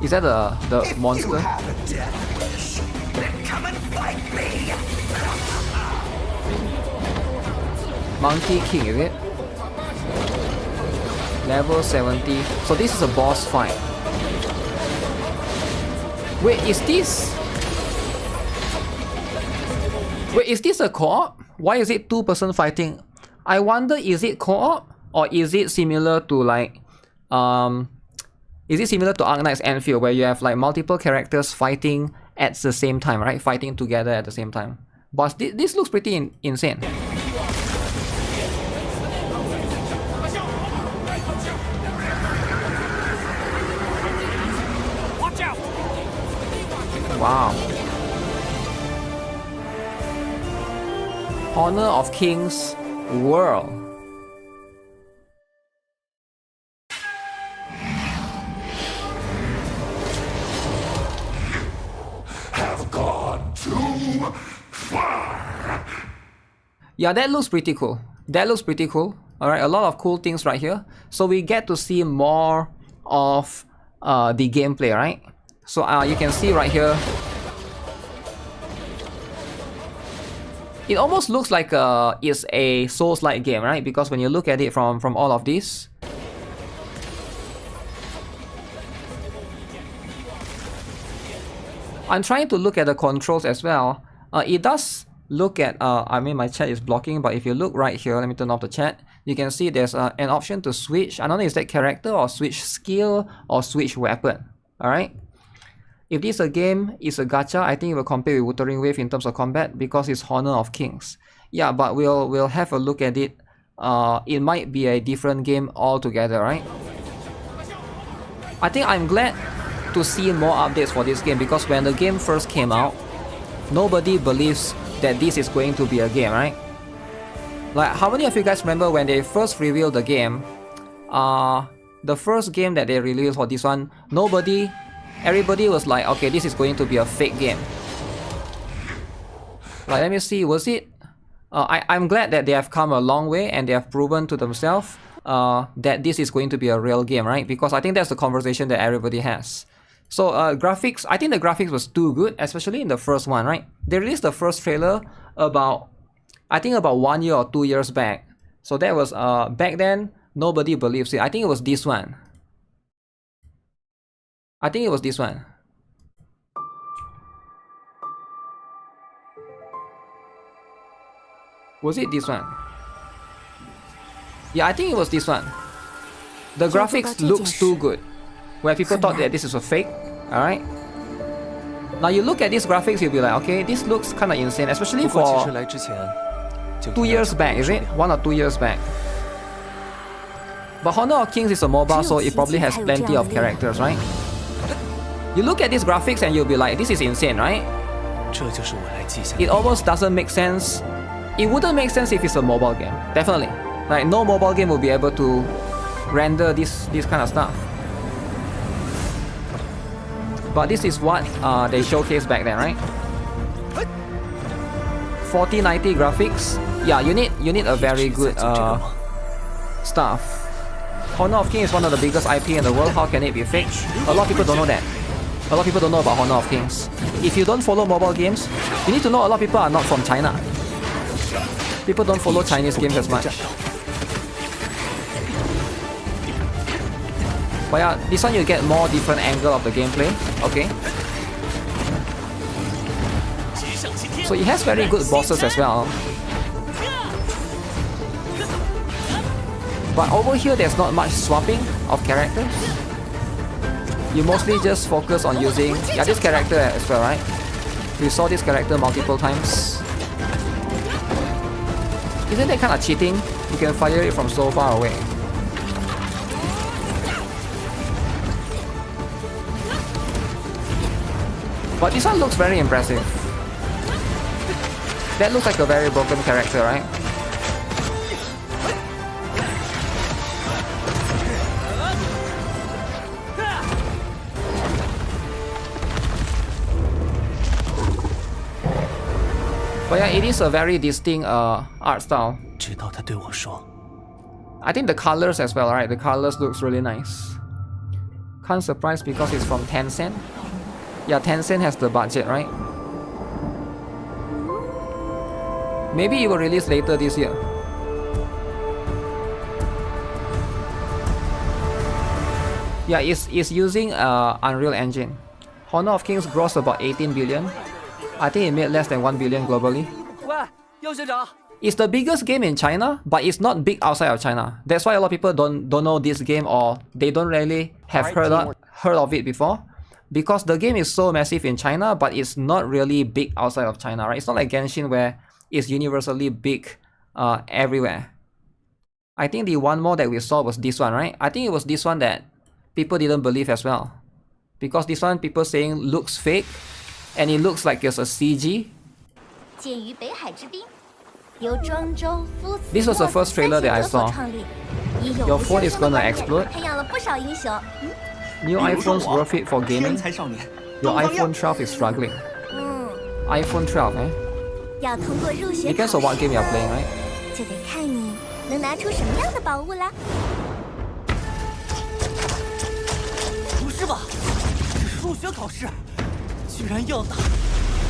Is that the monster? Come and fight me. Monkey King, is it? Level 70. So this is a boss fight. Wait, is this? Wait, is this a co-op? Why is it 2-person fighting? I wonder, is it co-op? Or is it similar to like is it similar to Arknight's Enfield, where you have like multiple characters fighting at the same time, right? Fighting together at the same time. But this looks pretty insane. Watch out! Wow. Honor of Kings World. Yeah, that looks pretty cool. That looks pretty cool. Alright, a lot of cool things right here. So we get to see more of the gameplay, right? So you can see right here. It almost looks like it's a Souls-like game, right? Because when you look at it from all of this. I'm trying to look at the controls as well. It does look at, I mean my chat is blocking, but if you look right here, let me turn off the chat. You can see there's an option to switch. I don't know, is that character or switch skill or switch weapon. Alright. If this a game is a gacha, I think it will compare with Wuthering Waves in terms of combat because it's Honor of Kings. Yeah, but we'll have a look at it. It might be a different game altogether, right? I think I'm glad to see more updates for this game because when the game first came out, nobody believes that this is going to be a game, right? Like, how many of you guys remember when they first revealed the game? The first game that they released for this one, everybody was like, okay, this is going to be a fake game. Like, let me see, was it? I'm glad that they have come a long way and they have proven to themselves that this is going to be a real game, right? Because I think that's the conversation that everybody has. So graphics, I think the graphics was too good, especially in the first one, right? They released the first trailer about 1 year or 2 years back. So that was back then, nobody believes it. I think it was this one. Was it this one? Yeah, I think it was this one. The graphics looks too good, where people thought that this is a fake. Alright. Now you look at these graphics, you'll be like, okay, this looks kind of insane, especially for 2 years back, is it? 1 or 2 years back. But Honor of Kings is a mobile, so it probably has plenty of characters, right? You look at these graphics and you'll be like, this is insane, right? It almost doesn't make sense. It wouldn't make sense if it's a mobile game, definitely. Like, no mobile game will be able to render this kind of stuff. But this is what they showcased back then, right? 4090 graphics. Yeah, you need a very good stuff. Honor of Kings is one of the biggest IP in the world. How can it be fake? A lot of people don't know that. A lot of people don't know about Honor of Kings. If you don't follow mobile games, you need to know a lot of people are not from China. People don't follow Chinese games as much. But yeah, this one you get more different angle of the gameplay. Okay. So it has very good bosses as well. But over here there's not much swapping of characters. You mostly just focus on using this character as well, right? We saw this character multiple times. Isn't that kind of cheating? You can fire it from so far away. But this one looks very impressive. That looks like a very broken character, right? But yeah, it is a very distinct art style. I think the colors as well, right? The colors looks really nice. Can't surprise because it's from Tencent. Yeah, Tencent has the budget, right? Maybe it will release later this year. Yeah, it's using Unreal Engine. Honor of Kings grossed about 18 billion. I think it made less than 1 billion globally. It's the biggest game in China, but it's not big outside of China. That's why a lot of people don't know this game, or they don't really have heard of it before. Because the game is so massive in China, but it's not really big outside of China, right? It's not like Genshin where it's universally big everywhere. I think the one more that we saw was this one, right? I think it was this one that people didn't believe as well. Because this one, people saying looks fake, and it looks like it's a CG. This was the first trailer that I saw. Your phone is gonna explode. New iPhones worth it for gaming? Your iPhone 12 is struggling. iPhone 12, eh? Depends on what game you're playing, right?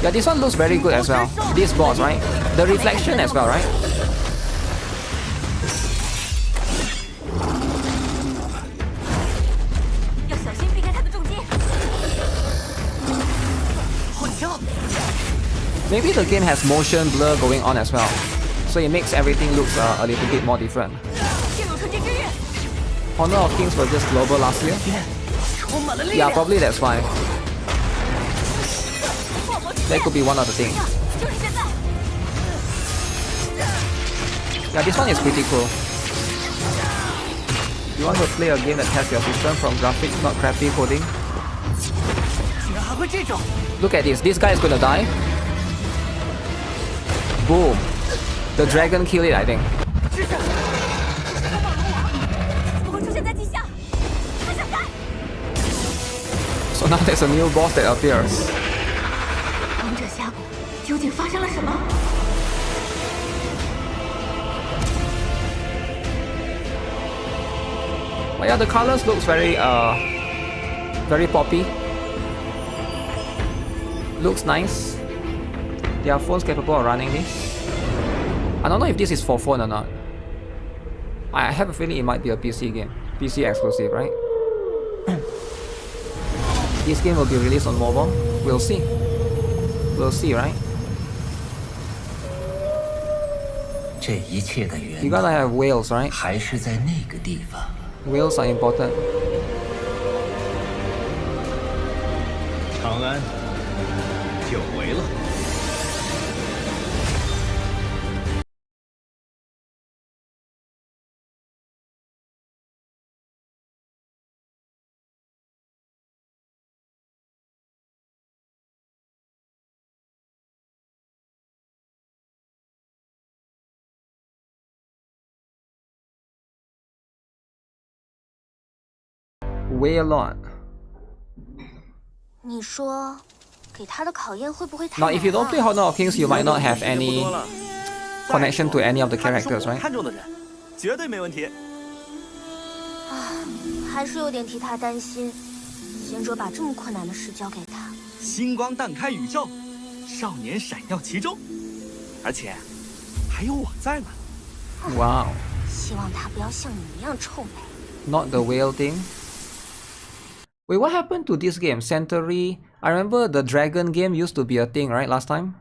Yeah, this one looks very good as well. This boss, right? The reflection as well, right? Maybe the game has motion blur going on as well, so it makes everything look a little bit more different. Honor of Kings was just global last year. Yeah, probably that's why. That could be one of the things. Yeah, this one is pretty cool. You want to play a game that tests your system from graphics, not crappy coding? Look at this. This guy is gonna die. Boom. The The dragon killed it, I think. 不会出现在地下，快闪开！ So now there's a new boss that appears. 王者峡谷究竟发生了什么？ But yeah, the colors looks very very poppy. Looks nice. There are phones capable of running this. I don't know if this is for phone or not. I have a feeling it might be a PC game. PC exclusive, right? This game will be released on mobile. We'll see. We'll see, right? 这一切的源 You gotta have whales, right? 还是在那个地方。 Whales are important. 长安久违了。 Way a lot. 你说，给他的考验会不会太 Now, 难 if you don't 了 play Honor of Kings, you might not have any connection to any of the characters, right? 看中的人，绝对没问题。啊，还是有点替他担心。贤者把这么困难的事交给他，星光荡开宇宙，少年闪耀其中，而且还有我在呢。 Wow. 希望他不要像你一样臭美。 Not the whale thing. Wait, what happened to this game? Centauri? I remember the dragon game used to be a thing, right? Last time?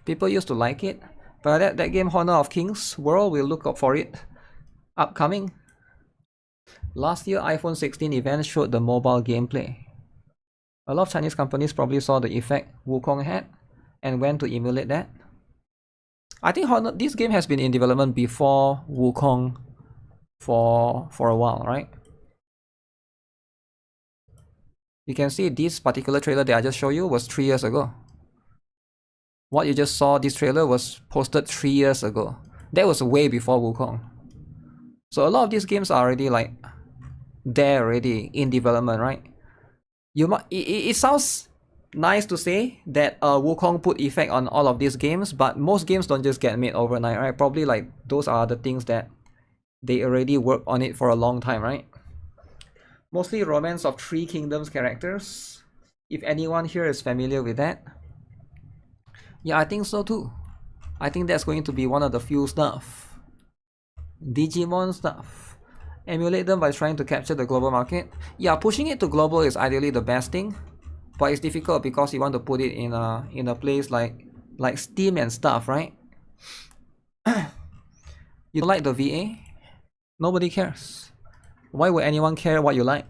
People used to like it. But that game, Honor of Kings World, we'll look up for it. Upcoming. Last year, iPhone 16 event showed the mobile gameplay. A lot of Chinese companies probably saw the effect Wukong had and went to emulate that. I think this game has been in development before Wukong for a while, right? You can see this particular trailer that I just showed you was 3 years ago. What you just saw, this trailer was posted 3 years ago. That was way before Wukong. So a lot of these games are already like there already in development, right? It sounds nice to say that Wukong put effect on all of these games, but most games don't just get made overnight, right? Probably like those are the things that they already worked on it for a long time, right? Mostly Romance of Three Kingdoms characters. If anyone here is familiar with that. Yeah, I think so too. I think that's going to be one of the few stuff. Digimon stuff. Emulate them by trying to capture the global market. Yeah, pushing it to global is ideally the best thing. But it's difficult because you want to put it in a place like Steam and stuff, right? You like the VA? Nobody cares. Why would anyone care what you like?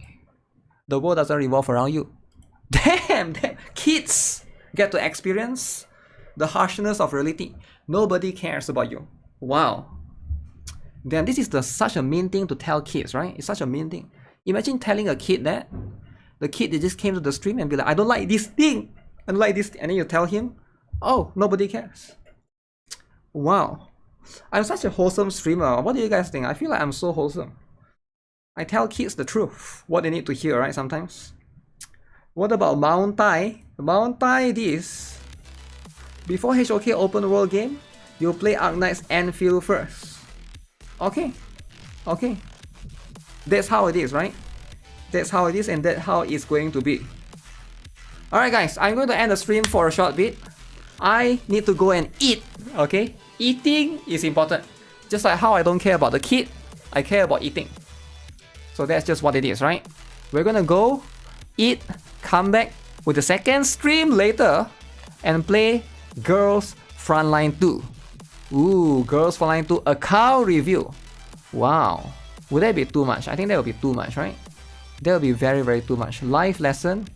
The world doesn't revolve around you. Damn! Kids get to experience the harshness of reality. Nobody cares about you. Wow. Then this is such a mean thing to tell kids, right? It's such a mean thing. Imagine telling a kid that. The kid that just came to the stream and be like, I don't like this thing. I don't like this. And then you tell him, oh, nobody cares. Wow. I'm such a wholesome streamer. What do you guys think? I feel like I'm so wholesome. I tell kids the truth, what they need to hear, right, sometimes. What about Mount Tai? Mount Tai this. Before HOK open world game, you play Arknight's Anfield first. Okay. Okay. That's how it is, right? That's how it is and that's how it's going to be. Alright guys, I'm going to end the stream for a short bit. I need to go and eat, okay? Eating is important. Just like how I don't care about the kid, I care about eating. So that's just what it is, right? We're gonna go, eat, come back with the second stream later and play Girls Frontline 2. Ooh, Girls Frontline 2, a cow review. Wow. Would that be too much? I think that would be too much, right? That would be very, very too much. Life lesson.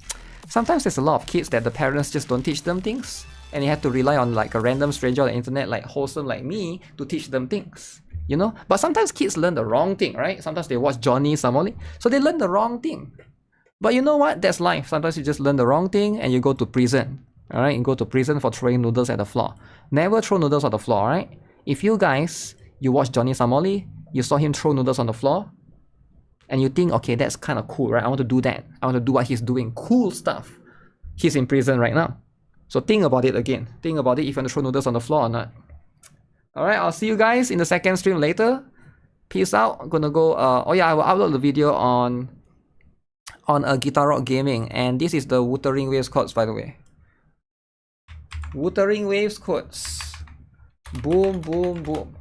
Sometimes there's a lot of kids that the parents just don't teach them things. And you have to rely on like a random stranger on the internet like wholesome like me to teach them things. You know, but sometimes kids learn the wrong thing, right? Sometimes they watch Johnny Samoli, so they learn the wrong thing. But you know what? That's life. Sometimes you just learn the wrong thing and you go to prison. Alright, you go to prison for throwing noodles at the floor. Never throw noodles on the floor, right? If you guys, you watch Johnny Samoli, you saw him throw noodles on the floor, and you think, okay, that's kind of cool, right? I want to do that. I want to do what he's doing. Cool stuff. He's in prison right now. So think about it again. Think about it if you want to throw noodles on the floor or not. Alright, I'll see you guys in the second stream later. Peace out. I'm gonna go, oh yeah, I will upload the video on GuitarRock Gaming. And this is the Wuthering Waves codes, by the way. Wuthering Waves codes. Boom, boom, boom.